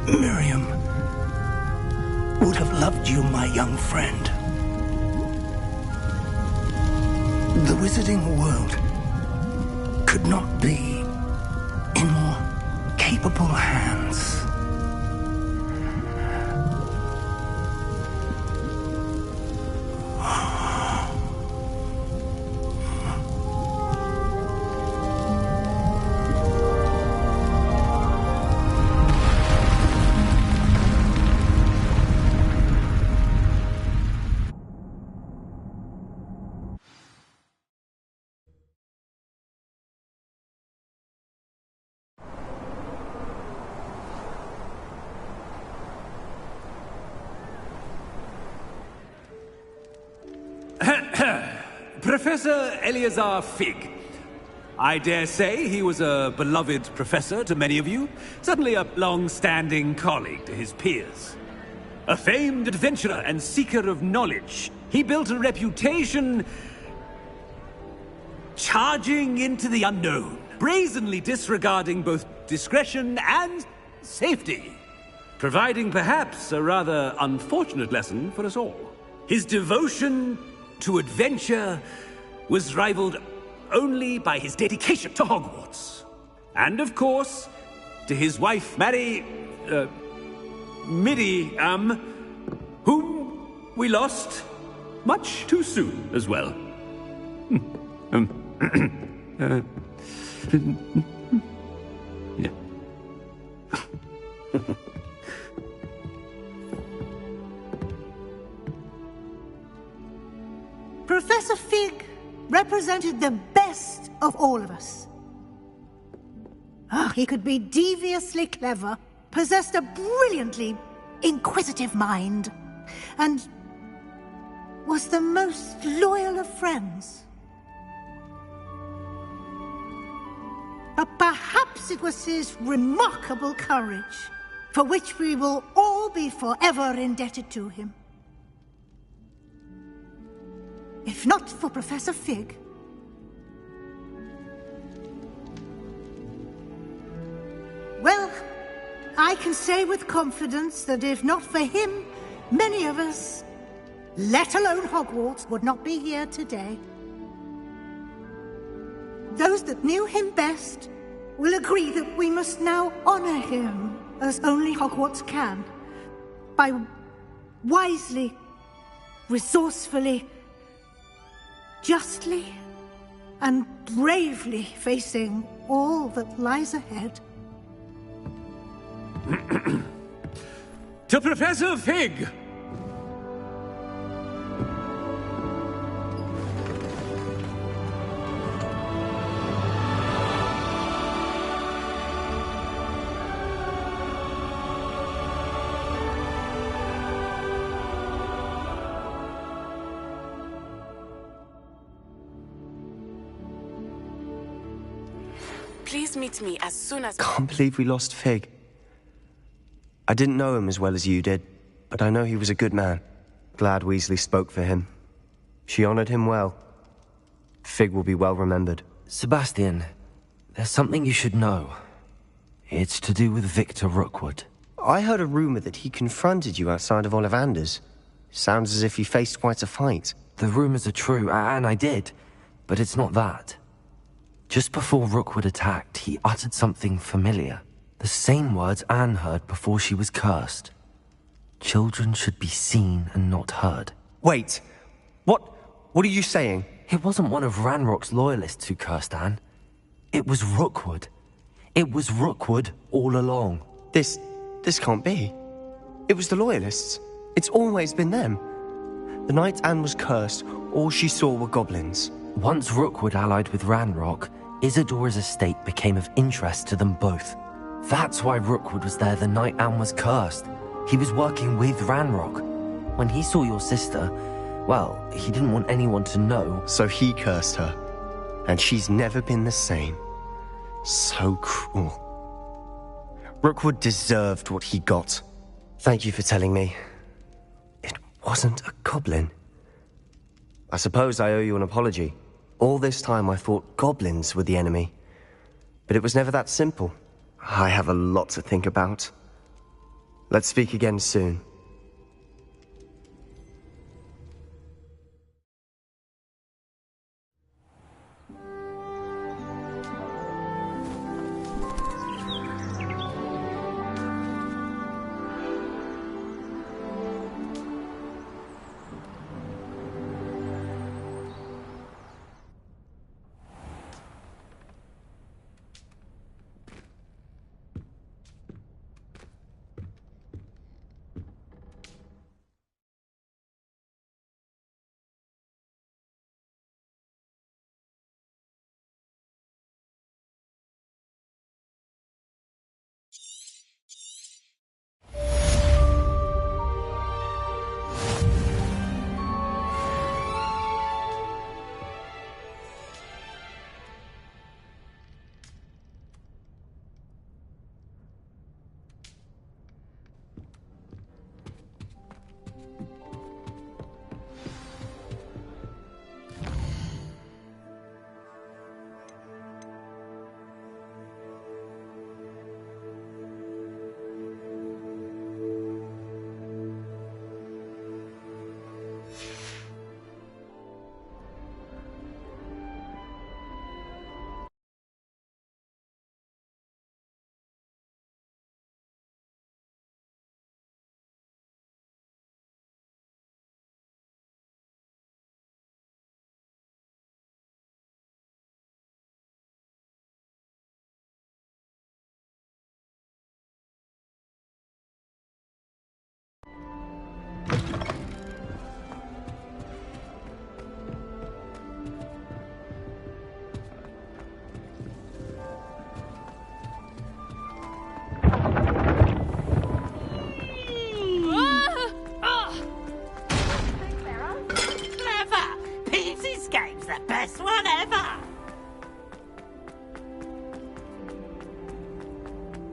Miriam would have loved you, my young friend. The wizarding world could not be in more capable hands. Professor Eleazar Fig. I dare say he was a beloved professor to many of you, certainly a long-standing colleague to his peers. A famed adventurer and seeker of knowledge, he built a reputation charging into the unknown, brazenly disregarding both discretion and safety, providing perhaps a rather unfortunate lesson for us all. His devotion to adventure was rivaled only by his dedication to Hogwarts. And of course, to his wife, Miriam, whom we lost much too soon as well. Yeah. Professor Fig represented the best of all of us. He could be deviously clever, possessed a brilliantly inquisitive mind, and was the most loyal of friends. But perhaps it was his remarkable courage, for which we will all be forever indebted to him. If not for Professor Fig, well, I can say with confidence that if not for him, many of us, let alone Hogwarts, would not be here today. Those that knew him best will agree that we must now honor him as only Hogwarts can, by wisely, resourcefully, justly and bravely facing all that lies ahead. To Professor Fig! Please meet me as soon as... Can't believe we lost Fig. I didn't know him as well as you did, but I know he was a good man. Glad Weasley spoke for him. She honored him well. Fig will be well remembered. Sebastian, there's something you should know. It's to do with Victor Rookwood. I heard a rumor that he confronted you outside of Ollivander's. Sounds as if he faced quite a fight. The rumors are true, and I did, but it's not that. Just before Rookwood attacked, he uttered something familiar. The same words Anne heard before she was cursed. Children should be seen and not heard. Wait, what are you saying? It wasn't one of Ranrock's loyalists who cursed Anne. It was Rookwood. It was Rookwood all along. This can't be. It was the loyalists. It's always been them. The night Anne was cursed, all she saw were goblins. Once Rookwood allied with Ranrock, Isadora's estate became of interest to them both. That's why Rookwood was there the night Anne was cursed. He was working with Ranrock. When he saw your sister, well, he didn't want anyone to know. So he cursed her. And she's never been the same. So cruel. Rookwood deserved what he got. Thank you for telling me. It wasn't a goblin. I suppose I owe you an apology. All this time I thought goblins were the enemy. But it was never that simple. I have a lot to think about. Let's speak again soon.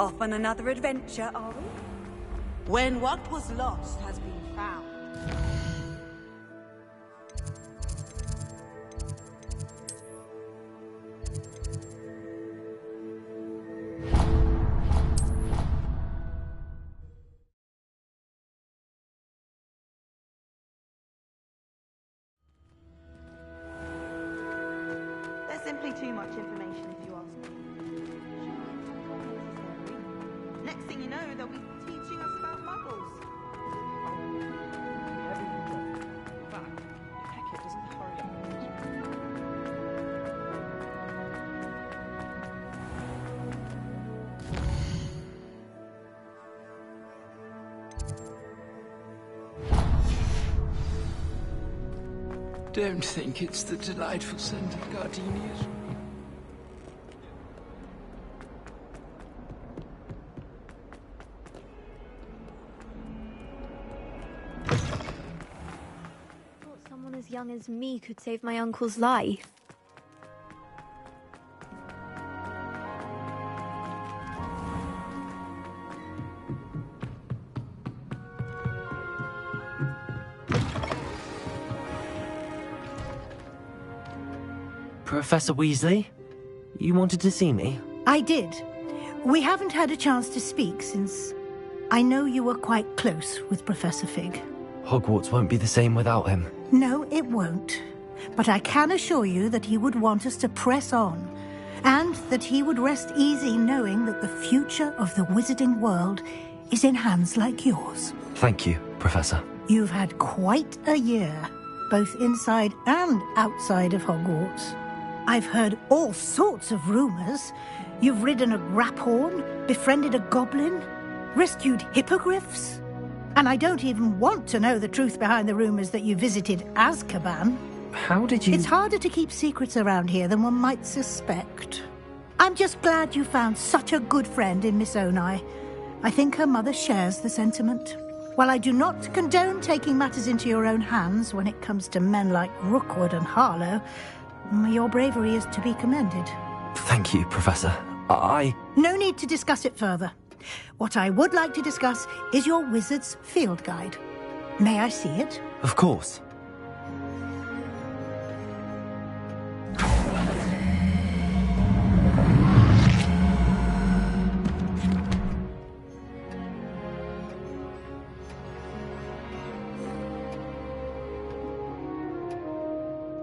Off on another adventure, are we? When what was lost has been found. There's simply too much information, if you ask me. Next thing you know, they'll be teaching us about muggles. Don't think it's the delightful scent of gardenias. Thought someone as young as me could save my uncle's life. Professor Weasley? You wanted to see me? I did. We haven't had a chance to speak since I know you were quite close with Professor Fig. Hogwarts won't be the same without him. No, it won't. But I can assure you that he would want us to press on, and that he would rest easy knowing that the future of the wizarding world is in hands like yours. Thank you, Professor. You've had quite a year, both inside and outside of Hogwarts. I've heard all sorts of rumors. You've ridden a graphorn, befriended a goblin, rescued hippogriffs. And I don't even want to know the truth behind the rumors that you visited Azkaban. How did you... It's harder to keep secrets around here than one might suspect. I'm just glad you found such a good friend in Miss Onai. I think her mother shares the sentiment. While I do not condone taking matters into your own hands when it comes to men like Rookwood and Harlow, your bravery is to be commended. Thank you, Professor. No need to discuss it further. What I would like to discuss is your wizard's field guide. May I see it? Of course.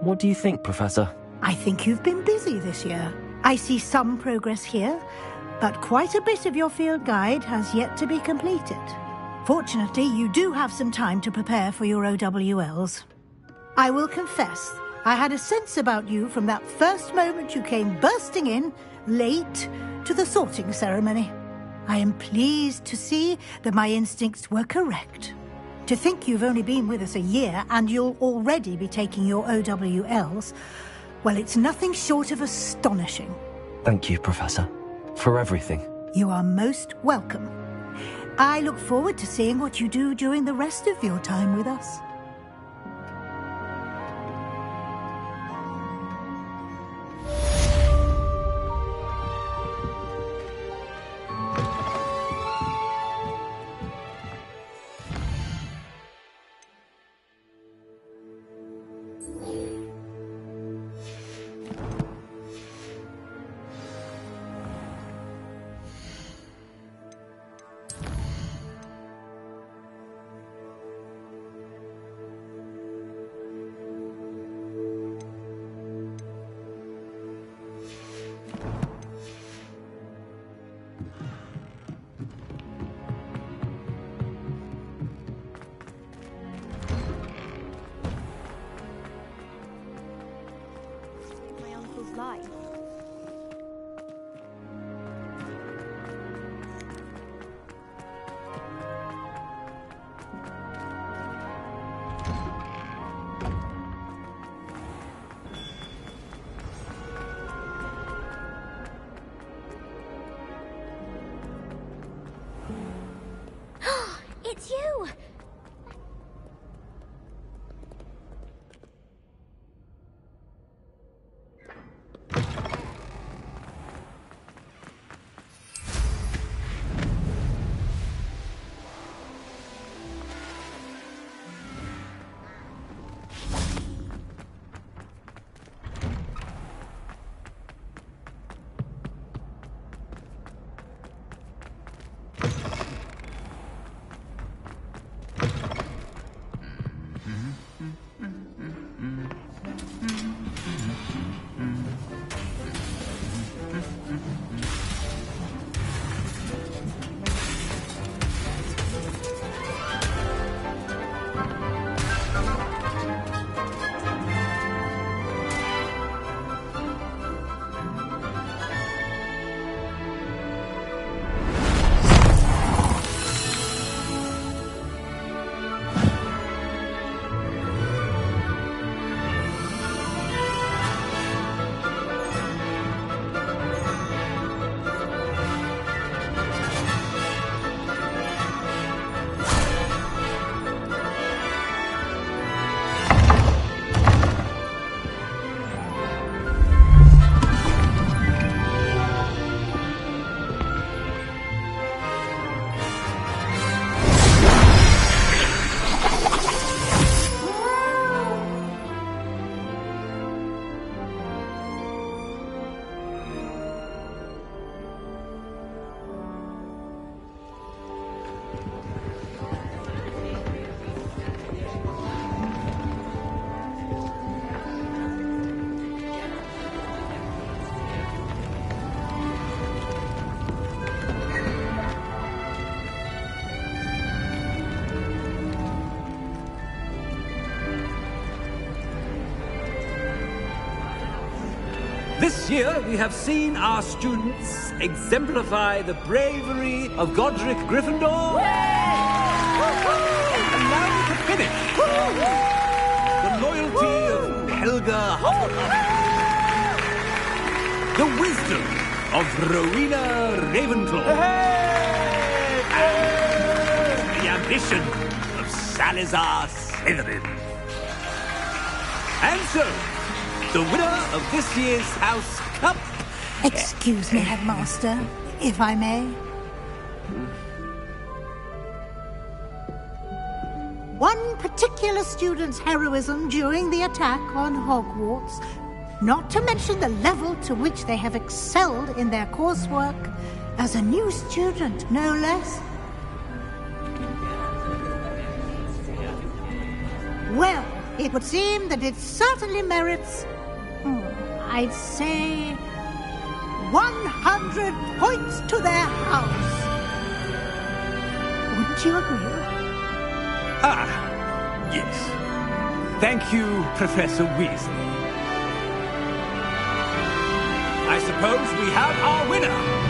What do you think, Professor? I think you've been busy this year. I see some progress here, but quite a bit of your field guide has yet to be completed. Fortunately, you do have some time to prepare for your OWLs. I will confess, I had a sense about you from that first moment you came bursting in, late, to the sorting ceremony. I am pleased to see that my instincts were correct. To think you've only been with us a year and you'll already be taking your OWLs, well, it's nothing short of astonishing. Thank you, Professor, for everything. You are most welcome. I look forward to seeing what you do during the rest of your time with us. Life. It's you! This year, we have seen our students exemplify the bravery of Godric Gryffindor. And now to finish, the loyalty of Helga Hufflepuff. The wisdom of Rowena Ravenclaw. And the ambition of Salazar Slytherin. And so, the winner of this year's House Cup... Excuse me, Headmaster, if I may. one particular student's heroism during the attack on Hogwarts, not to mention the level to which they have excelled in their coursework as a new student, no less. Well, it would seem that it certainly merits, I'd say, 100 points to their house. Wouldn't you agree? Ah, yes. Thank you, Professor Weasley. I suppose we have our winner.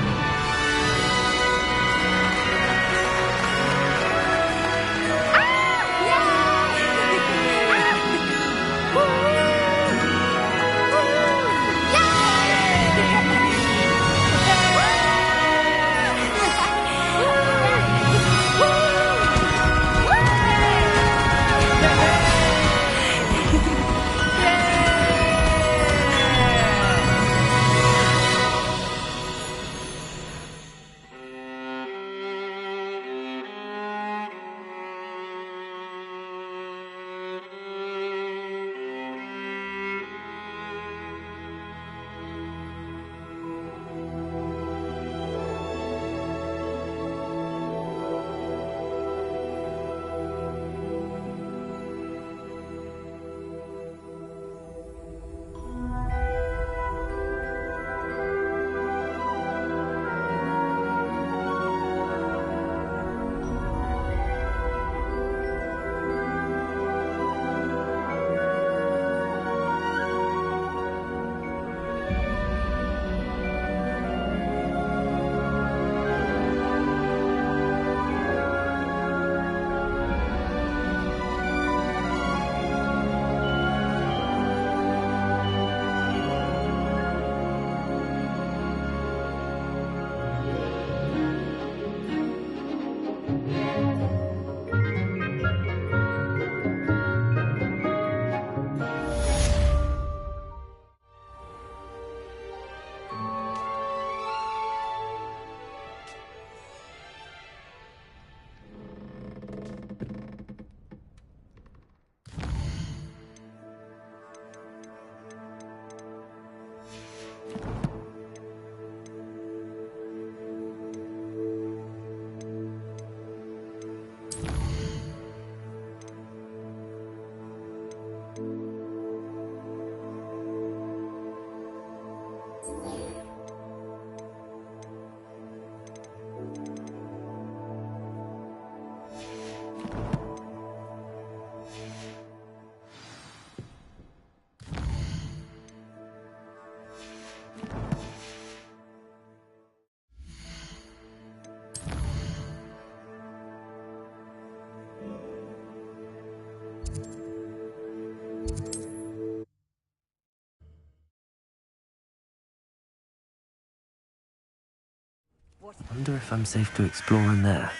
I wonder if I'm safe to explore in there.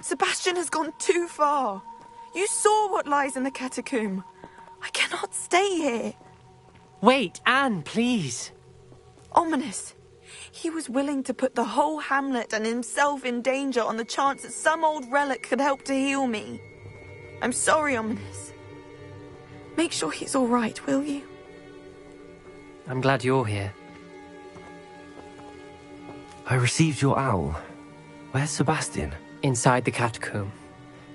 Sebastian has gone too far. You saw what lies in the catacomb. I cannot stay here. Wait, Anne, please. Ominous. He was willing to put the whole hamlet and himself in danger on the chance that some old relic could help to heal me. I'm sorry, Ominous. Make sure he's all right, will you? I'm glad you're here. I received your owl. Where's Sebastian? Inside the catacomb.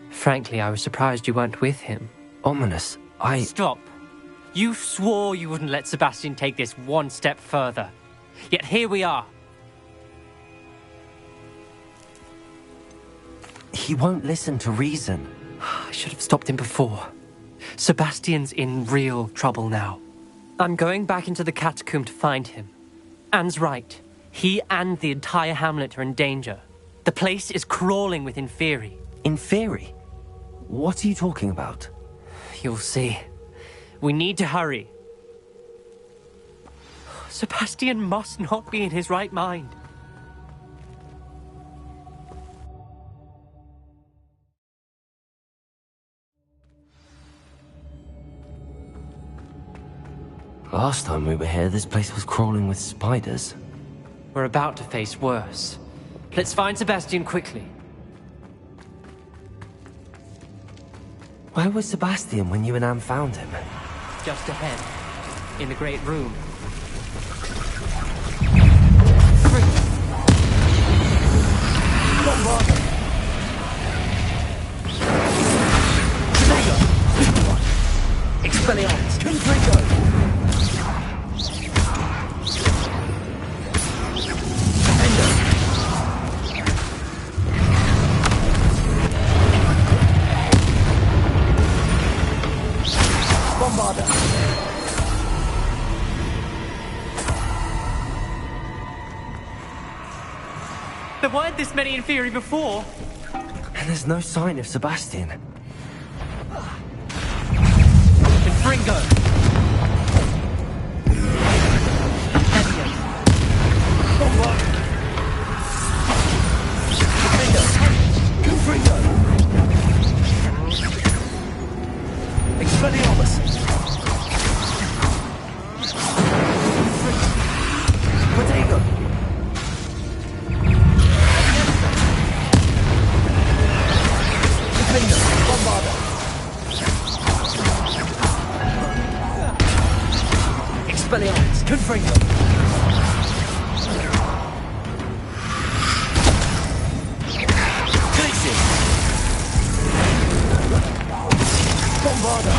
Frankly, I was surprised you weren't with him. Ominous, Stop. You swore you wouldn't let Sebastian take this one step further. Yet here we are. He won't listen to reason. I should have stopped him before. Sebastian's in real trouble now. I'm going back into the catacomb to find him. Anne's right. He and the entire hamlet are in danger. The place is crawling with Inferi. Inferi? What are you talking about? You'll see. We need to hurry. Sebastian must not be in his right mind. Last time we were here, this place was crawling with spiders. We're about to face worse. Let's find Sebastian quickly. Where was Sebastian when you and Anne found him? Just ahead, in the Great Room. Expelliarmus! Confringo! Bombarder! There weren't this many Inferi before. And there's no sign of Sebastian. Confringo! Expelliarmus! Protego! Defender! Bombarder! Expelliarmus! Confringo! Glacius! Bombarder!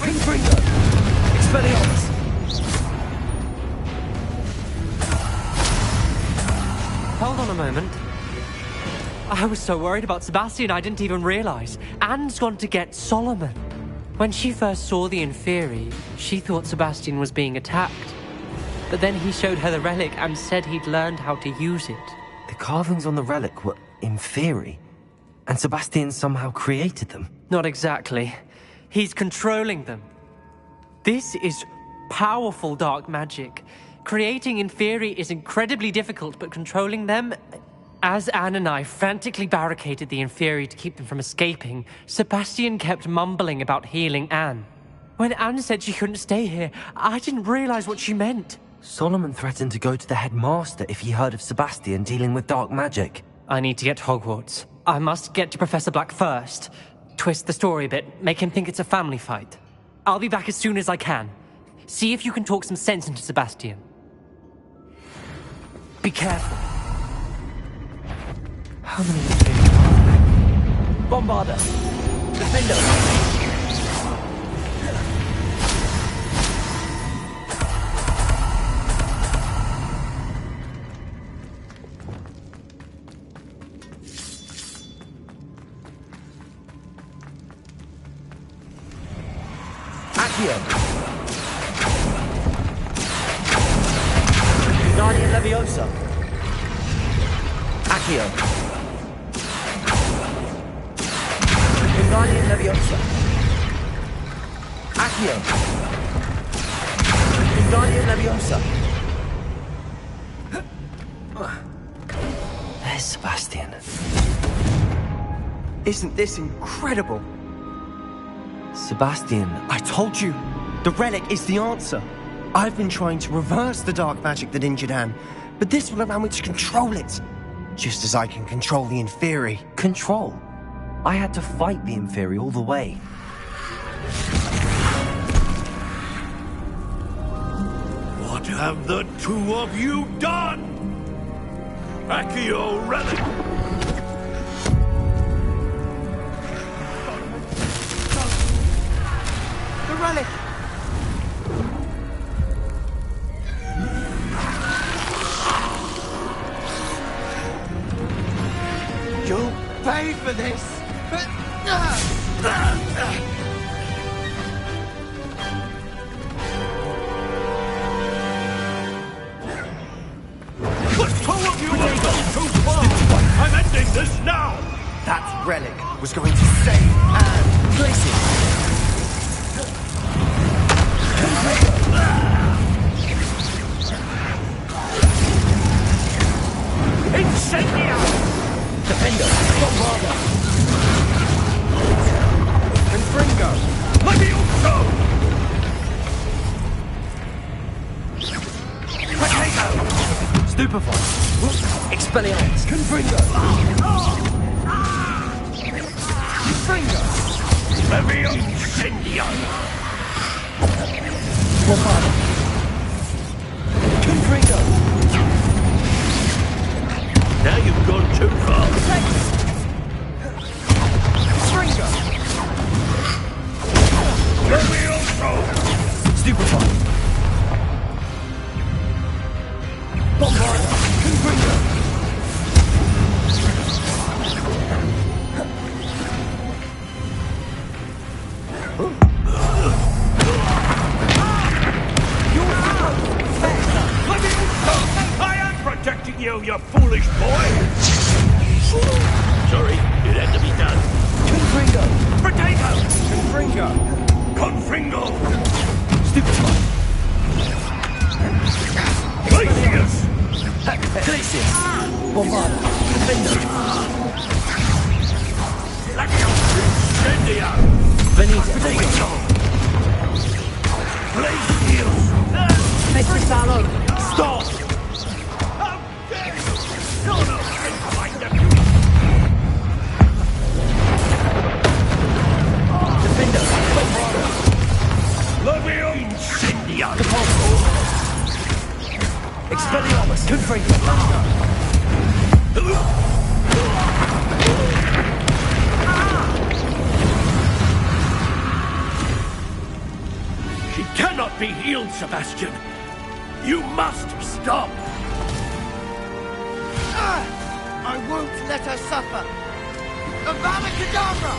Confringo! Expelliarmus! Hold on a moment. I was so worried about Sebastian I didn't even realize. Anne's gone to get Solomon. When she first saw the Inferi, she thought Sebastian was being attacked. But then he showed her the relic and said he'd learned how to use it. The carvings on the relic were Inferi, and Sebastian somehow created them. Not exactly. He's controlling them. This is powerful dark magic. Creating Inferi is incredibly difficult, but controlling them... As Anne and I frantically barricaded the Inferi to keep them from escaping, Sebastian kept mumbling about healing Anne. When Anne said she couldn't stay here, I didn't realize what she meant. Solomon threatened to go to the headmaster if he heard of Sebastian dealing with dark magic. I need to get to Hogwarts. I must get to Professor Black first. Twist the story a bit, make him think it's a family fight. I'll be back as soon as I can. See if you can talk some sense into Sebastian. Be careful. How many Bombarder! Defender! Accio! Guardian Leviosa! Accio! Guardian Leviosa! Accio! Guardian Leviosa! There's Sebastian. Isn't this incredible? Sebastian... I told you! The relic is the answer! I've been trying to reverse the dark magic that injured Anne, but this will allow me to control it! Just as I can control the Inferi. Control? I had to fight the Inferi all the way. What have the two of you done? Accio relic! The relic! You'll pay for this! The two of you have gone too far! I'm ending this now! That relic was going to save Anne. Place it! Incendio! Defender! Bombarder! Confringo! Levioso! Potato! Stupefy! Expelliarmus! Confringo! Mr. Sallow, stop! Defender, Levio Incendiar! Expelliarmus, Confringo! She cannot be healed, Sebastian! You must stop! I won't let her suffer! Avada Kedavra!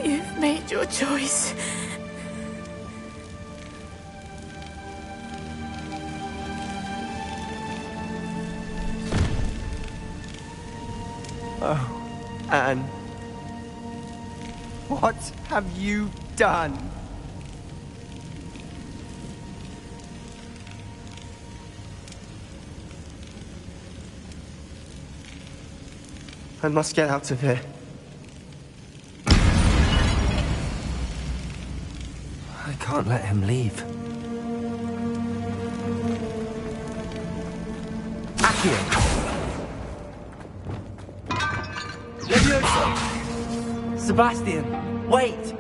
You've made your choice. Oh, Anne. What have you done? I must get out of here. I can't let him leave. Accio! Leviosa! Sebastian, wait!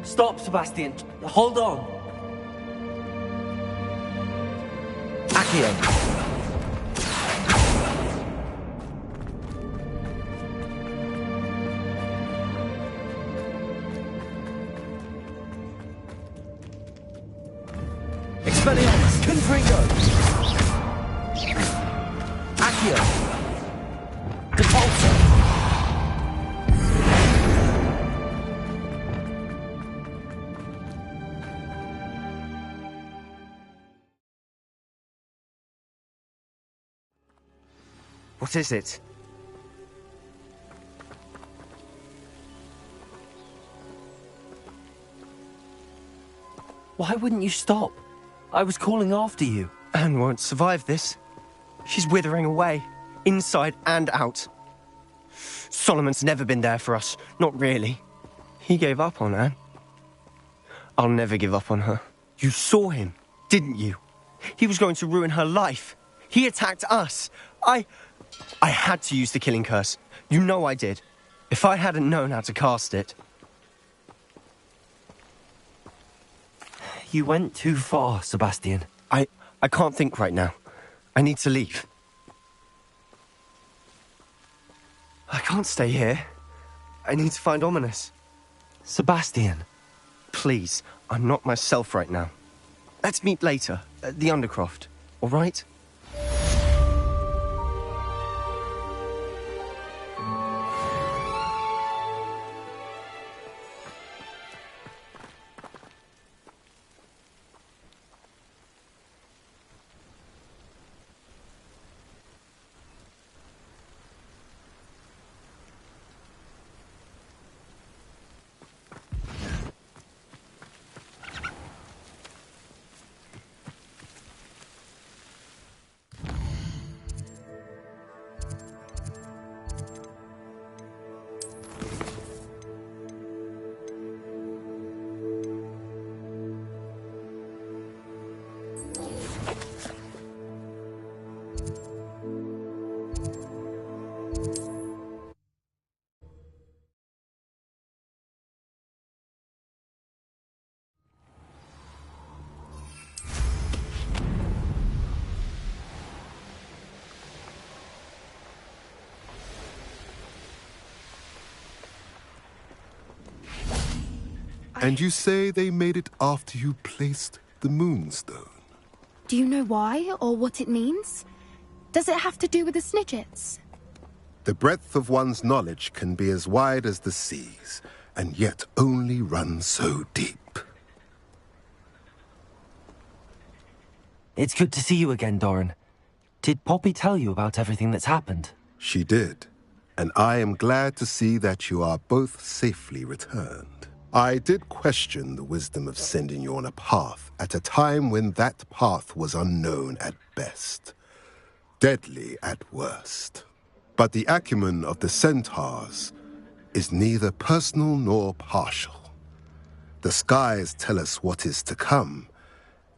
Stop, Sebastian. Hold on. Accio! Expelliarmus, Confringo! Accio! Depulso! What is it? Why wouldn't you stop? I was calling after you. Anne won't survive this. She's withering away, inside and out. Solomon's never been there for us, not really. He gave up on Anne. I'll never give up on her. You saw him, didn't you? He was going to ruin her life. He attacked us. I had to use the killing curse. You know I did. If I hadn't known how to cast it... You went too far, Sebastian. I can't think right now. I need to leave. I can't stay here. I need to find Ominous. Sebastian. Please, I'm not myself right now. Let's meet later, at the Undercroft, all right? And you say they made it after you placed the Moonstone? Do you know why, or what it means? Does it have to do with the Snidgets? The breadth of one's knowledge can be as wide as the seas, and yet only run so deep. It's good to see you again, Doran. Did Poppy tell you about everything that's happened? She did, and I am glad to see that you are both safely returned. I did question the wisdom of sending you on a path at a time when that path was unknown at best, deadly at worst. But the acumen of the centaurs is neither personal nor partial. The skies tell us what is to come,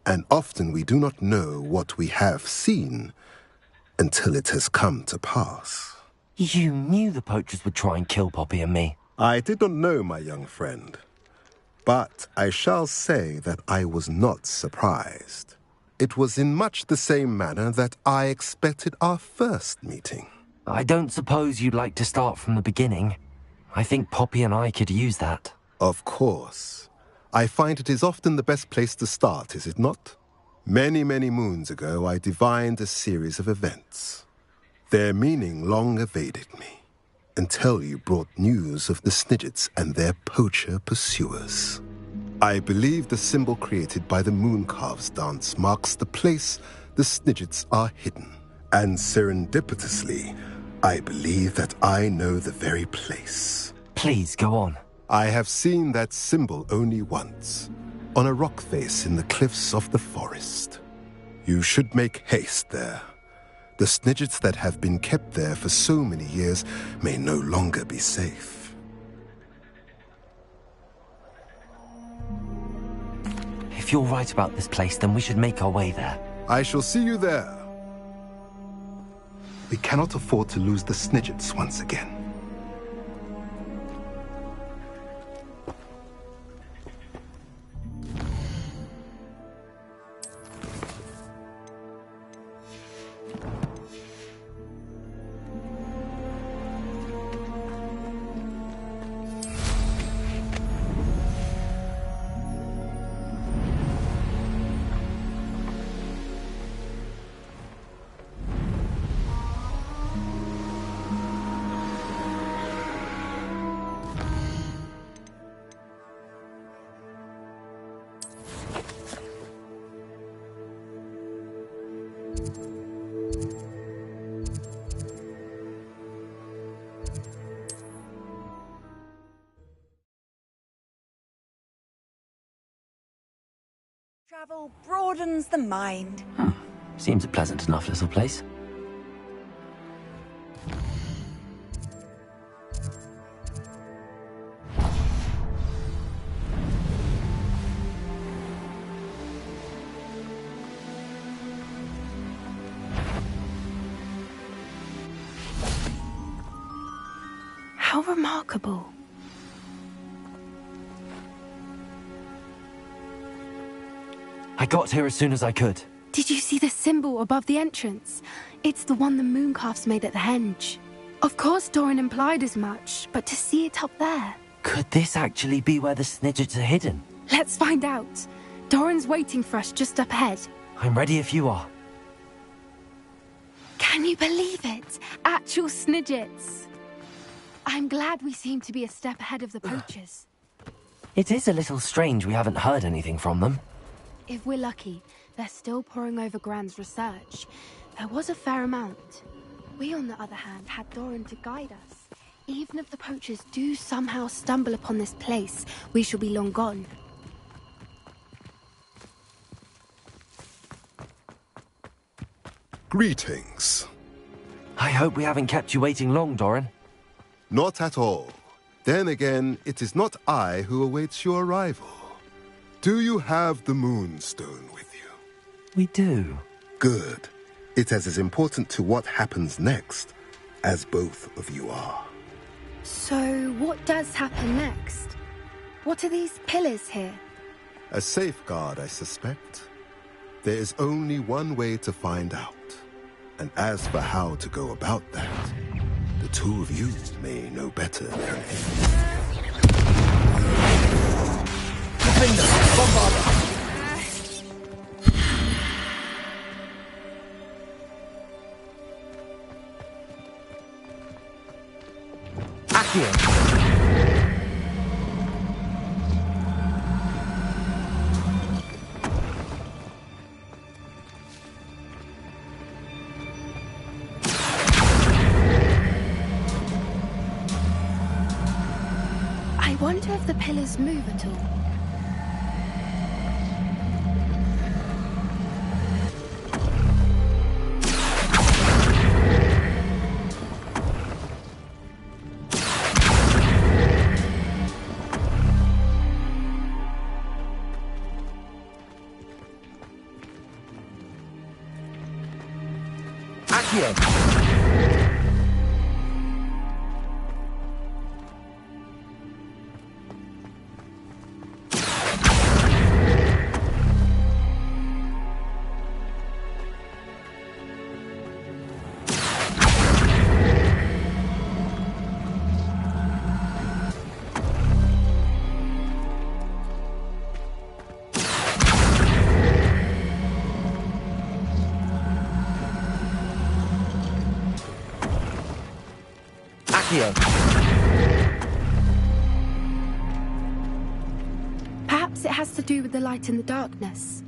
and often we do not know what we have seen until it has come to pass. You knew the poachers would try and kill Poppy and me. I did not know, my young friend, but I shall say that I was not surprised. It was in much the same manner that I expected our first meeting. I don't suppose you'd like to start from the beginning. I think Poppy and I could use that. Of course. I find it is often the best place to start, is it not? Many, many moons ago, I divined a series of events. Their meaning long evaded me, until you brought news of the Snidgets and their poacher pursuers. I believe the symbol created by the Mooncalves dance marks the place the Snidgets are hidden. And serendipitously, I believe that I know the very place. Please, go on. I have seen that symbol only once, on a rock face in the cliffs of the forest. You should make haste there. The Snidgets that have been kept there for so many years may no longer be safe. If you're right about this place, then we should make our way there. I shall see you there. We cannot afford to lose the Snidgets once again. Travel broadens the mind. Seems a pleasant enough little place. How remarkable. I got here as soon as I could. Did you see the symbol above the entrance? It's the one the Mooncalves made at the henge. Of course Doran implied as much, but to see it up there... Could this actually be where the Snidgets are hidden? Let's find out. Doran's waiting for us just up ahead. I'm ready if you are. Can you believe it? Actual Snidgets. I'm glad we seem to be a step ahead of the poachers. It is a little strange we haven't heard anything from them. If we're lucky, they're still poring over Gran's research. There was a fair amount. We, on the other hand, had Doran to guide us. Even if the poachers do somehow stumble upon this place, we shall be long gone. Greetings. I hope we haven't kept you waiting long, Doran. Not at all. Then again, it is not I who awaits your arrival. Do you have the Moonstone with you? We do. Good. It is as important to what happens next as both of you are. So, what does happen next? What are these pillars here? A safeguard, I suspect. There is only one way to find out. And as for how to go about that, the two of you may know better than me. Defender! Bombarda! Accio! I wonder if the pillars move at all. Accio! Perhaps it has to do with the light in the darkness.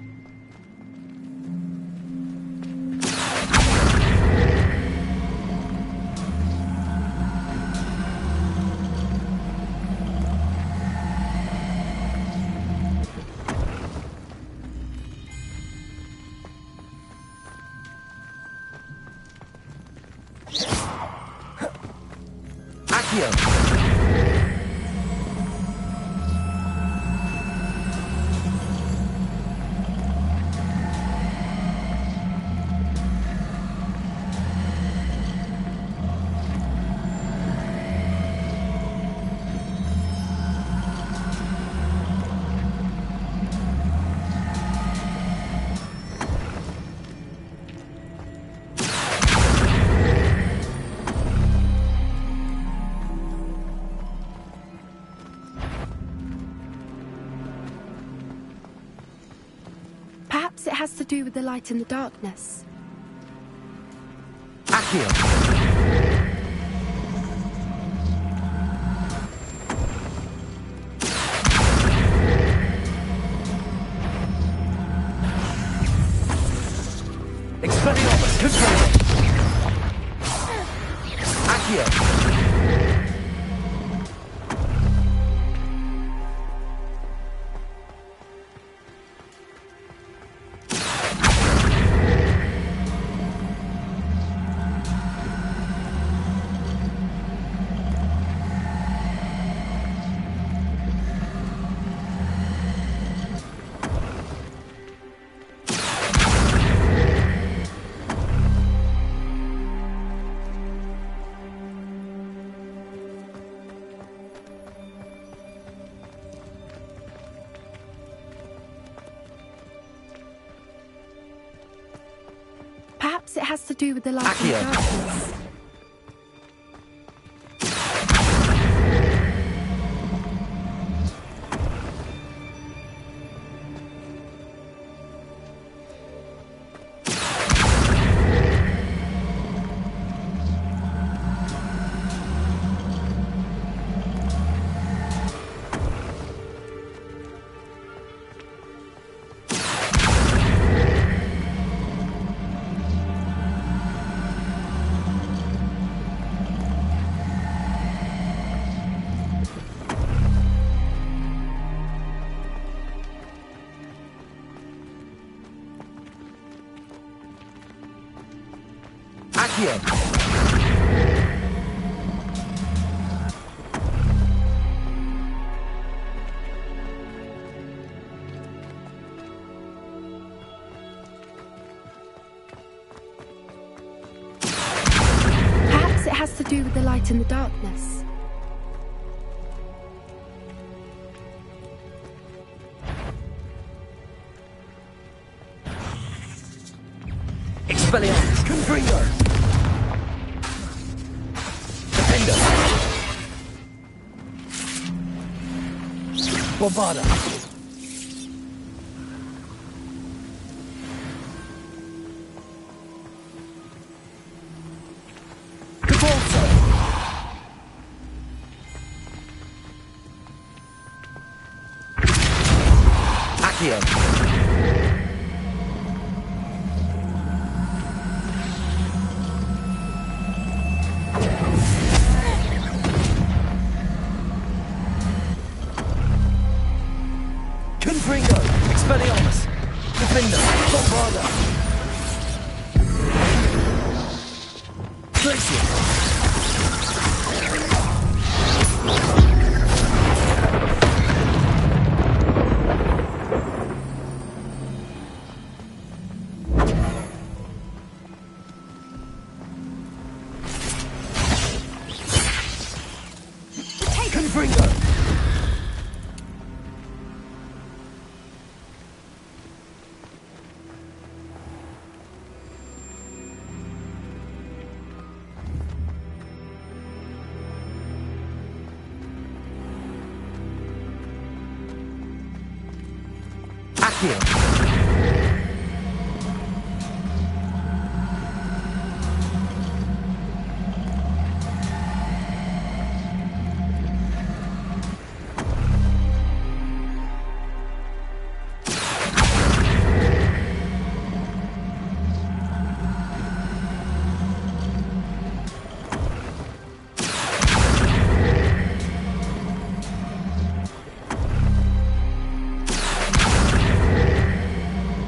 Perhaps it has to do with the light in the darkness. Expelliarmus, control! Accio! Perhaps it has to do with the light in the darkness. Perhaps it has to do with the light in the darkness. Expelliarmus, Confringo! Defender! Bombarda! Accio. Confringo. Expelliarmus. Defender. Bombarda. Glacier. Confringo. Accio.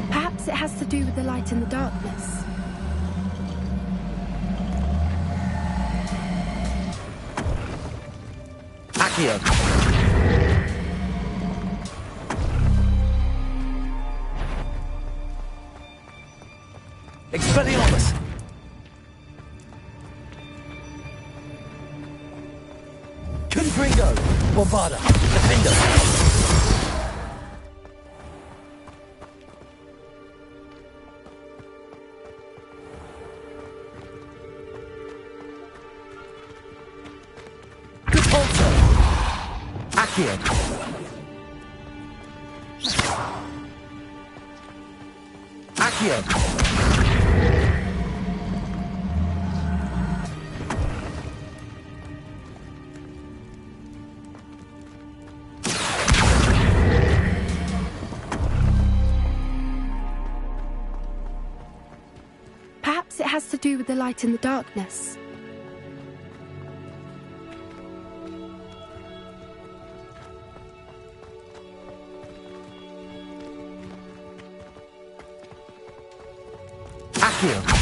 Perhaps it has to do with the light and the darkness. Accio. Expelliarmus. Confringo. Bombarda. Defender. Accio. Accio. Perhaps it has to do with the light and the darkness. Accio.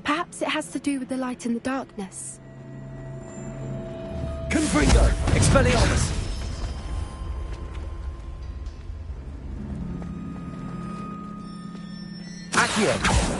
Perhaps it has to do with the light and the darkness. Confringo. Expelliarmus. Accio.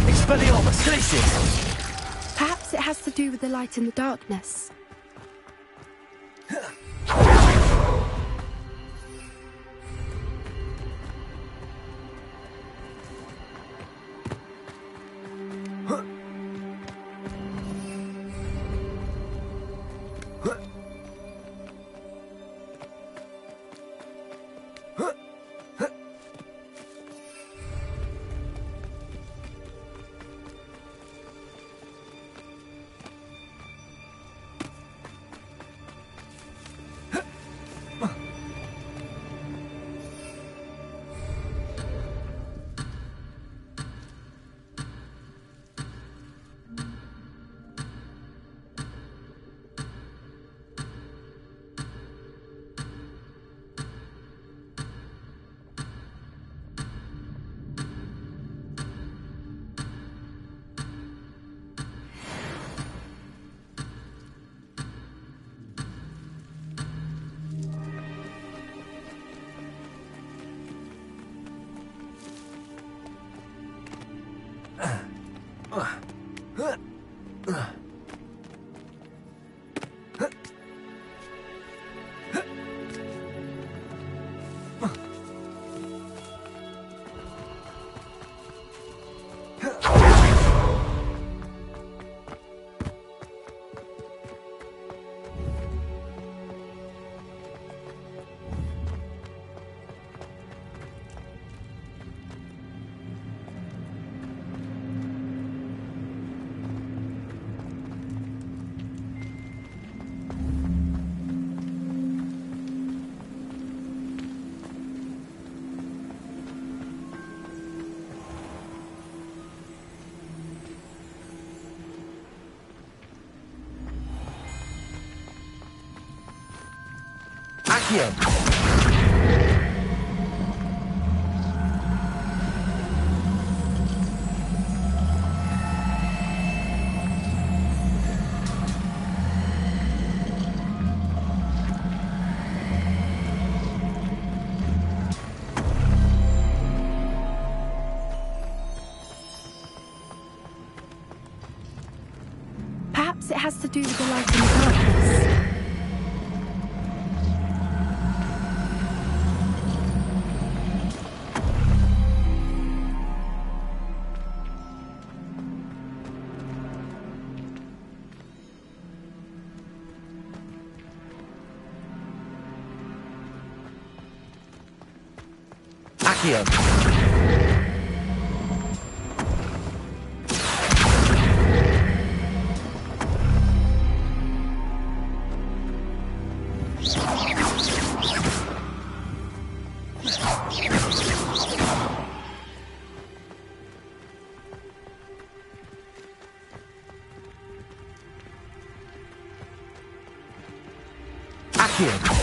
Expelliarmus. Glacier. Perhaps it has to do with the light and the darkness. Accio! Perhaps it has to do with the light in the darkness. Accio! Accio!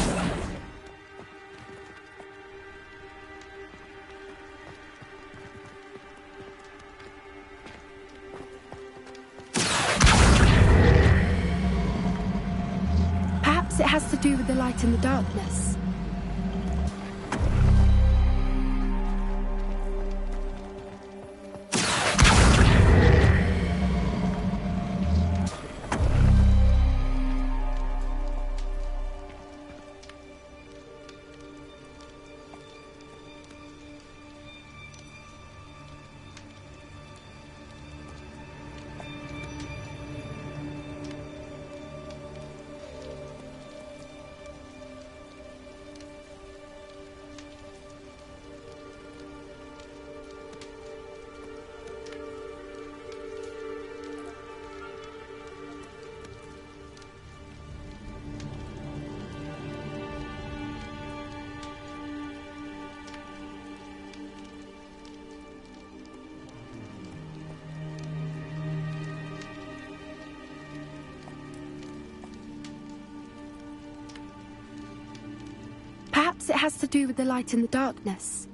Perhaps it has to do with the light in the darkness. Perhaps it has to do with the light in the darkness.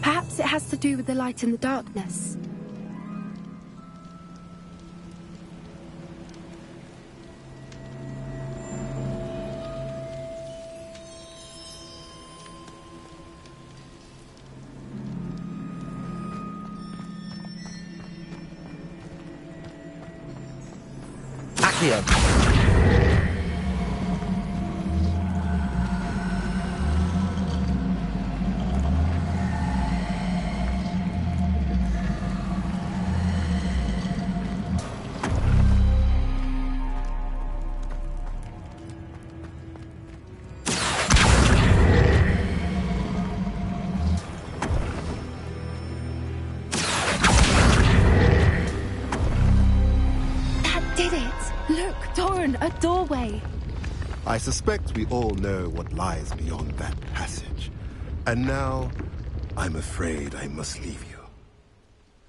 Perhaps it has to do with the light in the darkness. Accio! cavern, a doorway. I suspect we all know what lies beyond that passage. And now, I'm afraid I must leave you.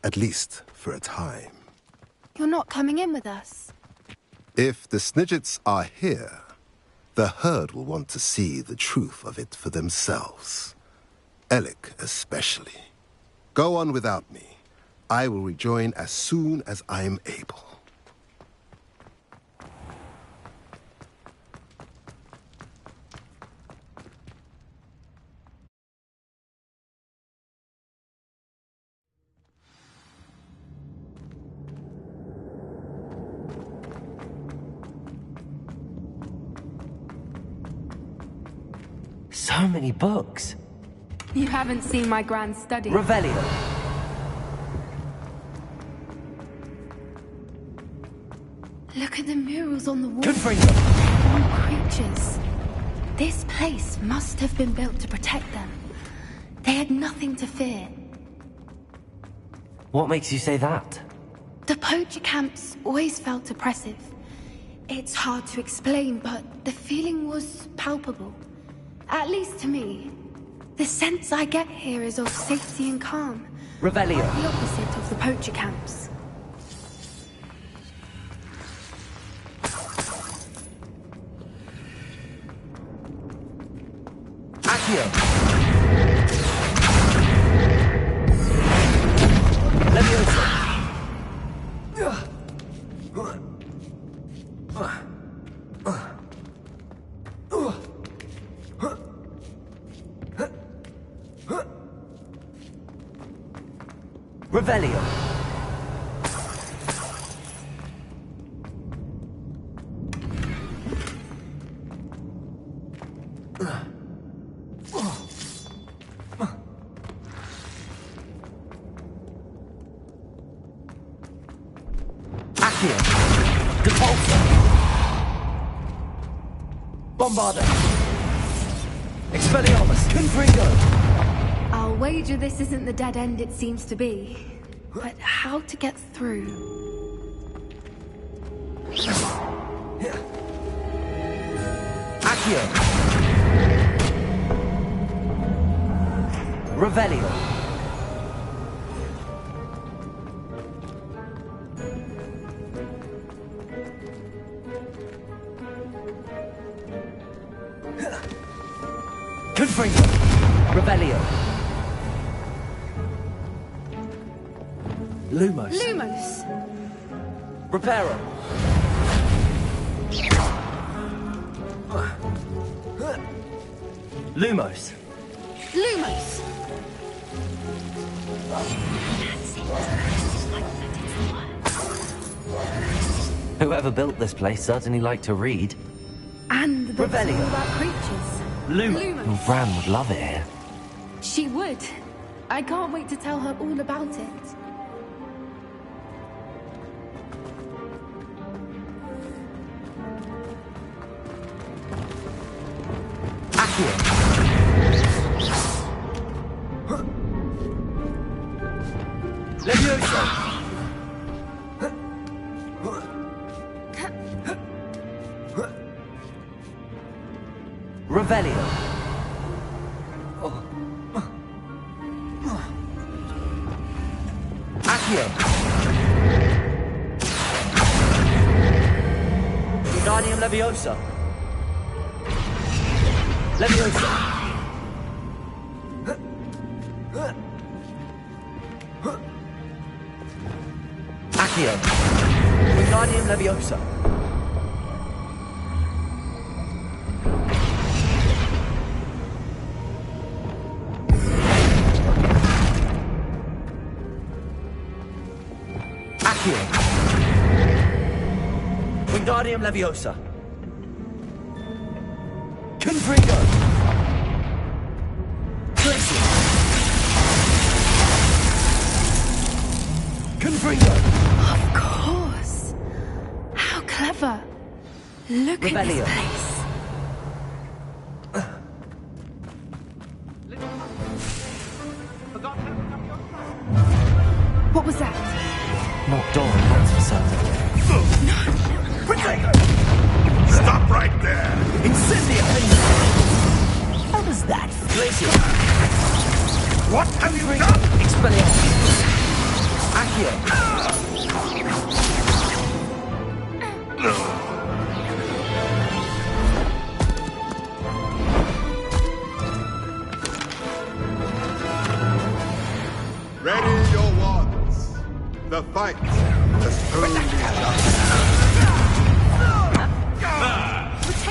At least for a time. You're not coming in with us. If the Snidgets are here, the herd will want to see the truth of it for themselves. Alec especially. Go on without me. I will rejoin as soon as I am able. So many books. You haven't seen my grand study. Revelio. Look at the murals on the wall. Confringo. All creatures. This place must have been built to protect them. They had nothing to fear. What makes you say that? The poacher camps always felt oppressive. It's hard to explain, but the feeling was palpable. At least to me. The sense I get here is of safety and calm. Revelio. Quite the opposite of the poacher camps. Accio. Leviosa. Revelio. Accio. Depulso. Bombarda. Expelliarmus. Confringo. I'll wager this isn't the dead end it seems to be. But how to get through? Accio. Revelio. Confringo. Revelio. Lumos. Lumos! Reparo. Lumos. Lumos! Whoever built this place certainly liked to read. And the books are all Revelio. about creatures. Oh, Bran would love it here. She would. I can't wait to tell her all about it. Leviosa. Revelio. Accio. Wingardium Leviosa. Leviosa. Accio. Wingardium Leviosa. Accio. Wingardium Leviosa. Confringo. Glacier. Confringo. Of course. How clever. Look at Revelio. this place. What was that? Not Doran, that's for certain. Protego! Stop right there! Incendiary! How does that feel? What have you done? Expelliarmus! Accio! Ready your wands. The fight has only begun.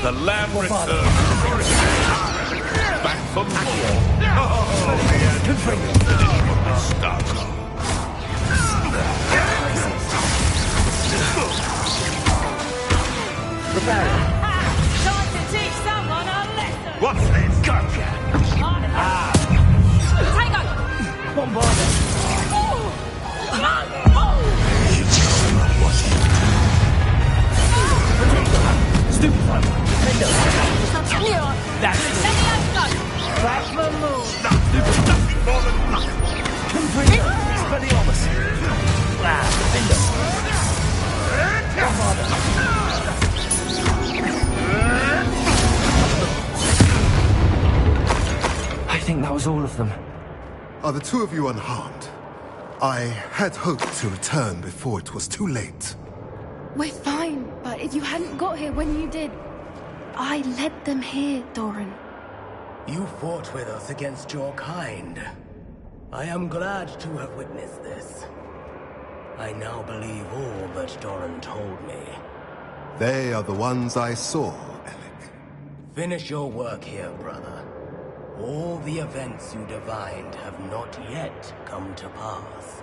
The lamb returns. Back from war. Starcom. Time to teach someone a lesson! What's this? Gotcha! Take on! Bombarded! Stupefy! Defender! That's it! Back the moon! Nothing more than luck. Confringo! Expelliarmus! Defender! Bombarder! I think that was all of them. Are the two of you unharmed? I had hoped to return before it was too late. We're fine, but if you hadn't got here when you did, I led them here, Doran. You fought with us against your kind. I am glad to have witnessed this. I now believe all that Doran told me. They are the ones I saw, Alec. Finish your work here, brother. All the events you divined have not yet come to pass.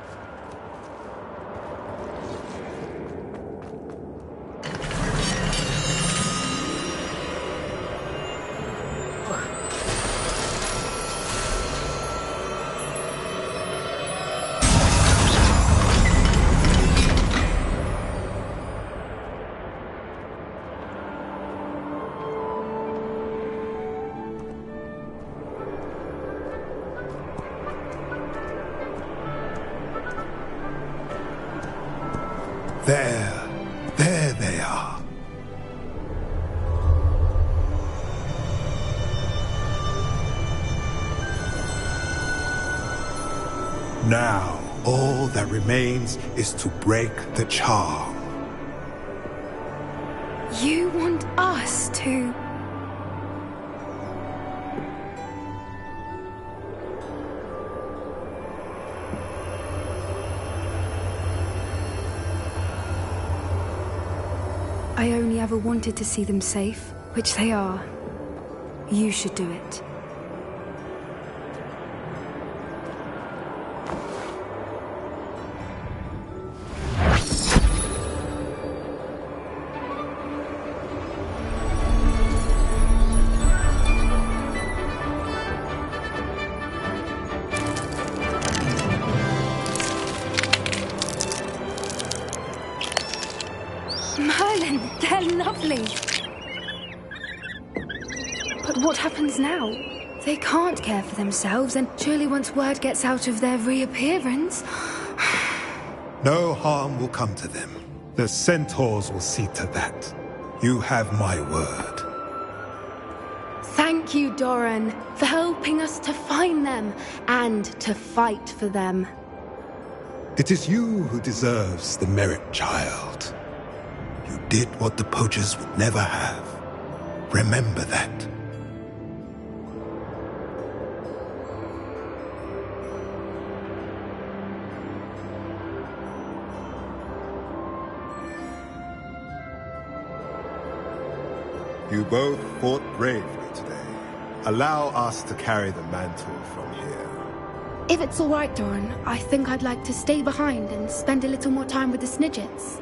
There they are. Now, all that remains is to break the charm. You want us to... I only ever wanted to see them safe, which they are. You should do it. Merlin, they're lovely. But what happens now? They can't care for themselves, and surely once word gets out of their reappearance... No harm will come to them. The centaurs will see to that. You have my word. Thank you, Doran, for helping us to find them and to fight for them. It is you who deserves the merit, child. You did what the poachers would never have. Remember that. You both fought bravely today. Allow us to carry the mantle from here. If it's all right, Doran, I think I'd like to stay behind and spend a little more time with the Snidgets.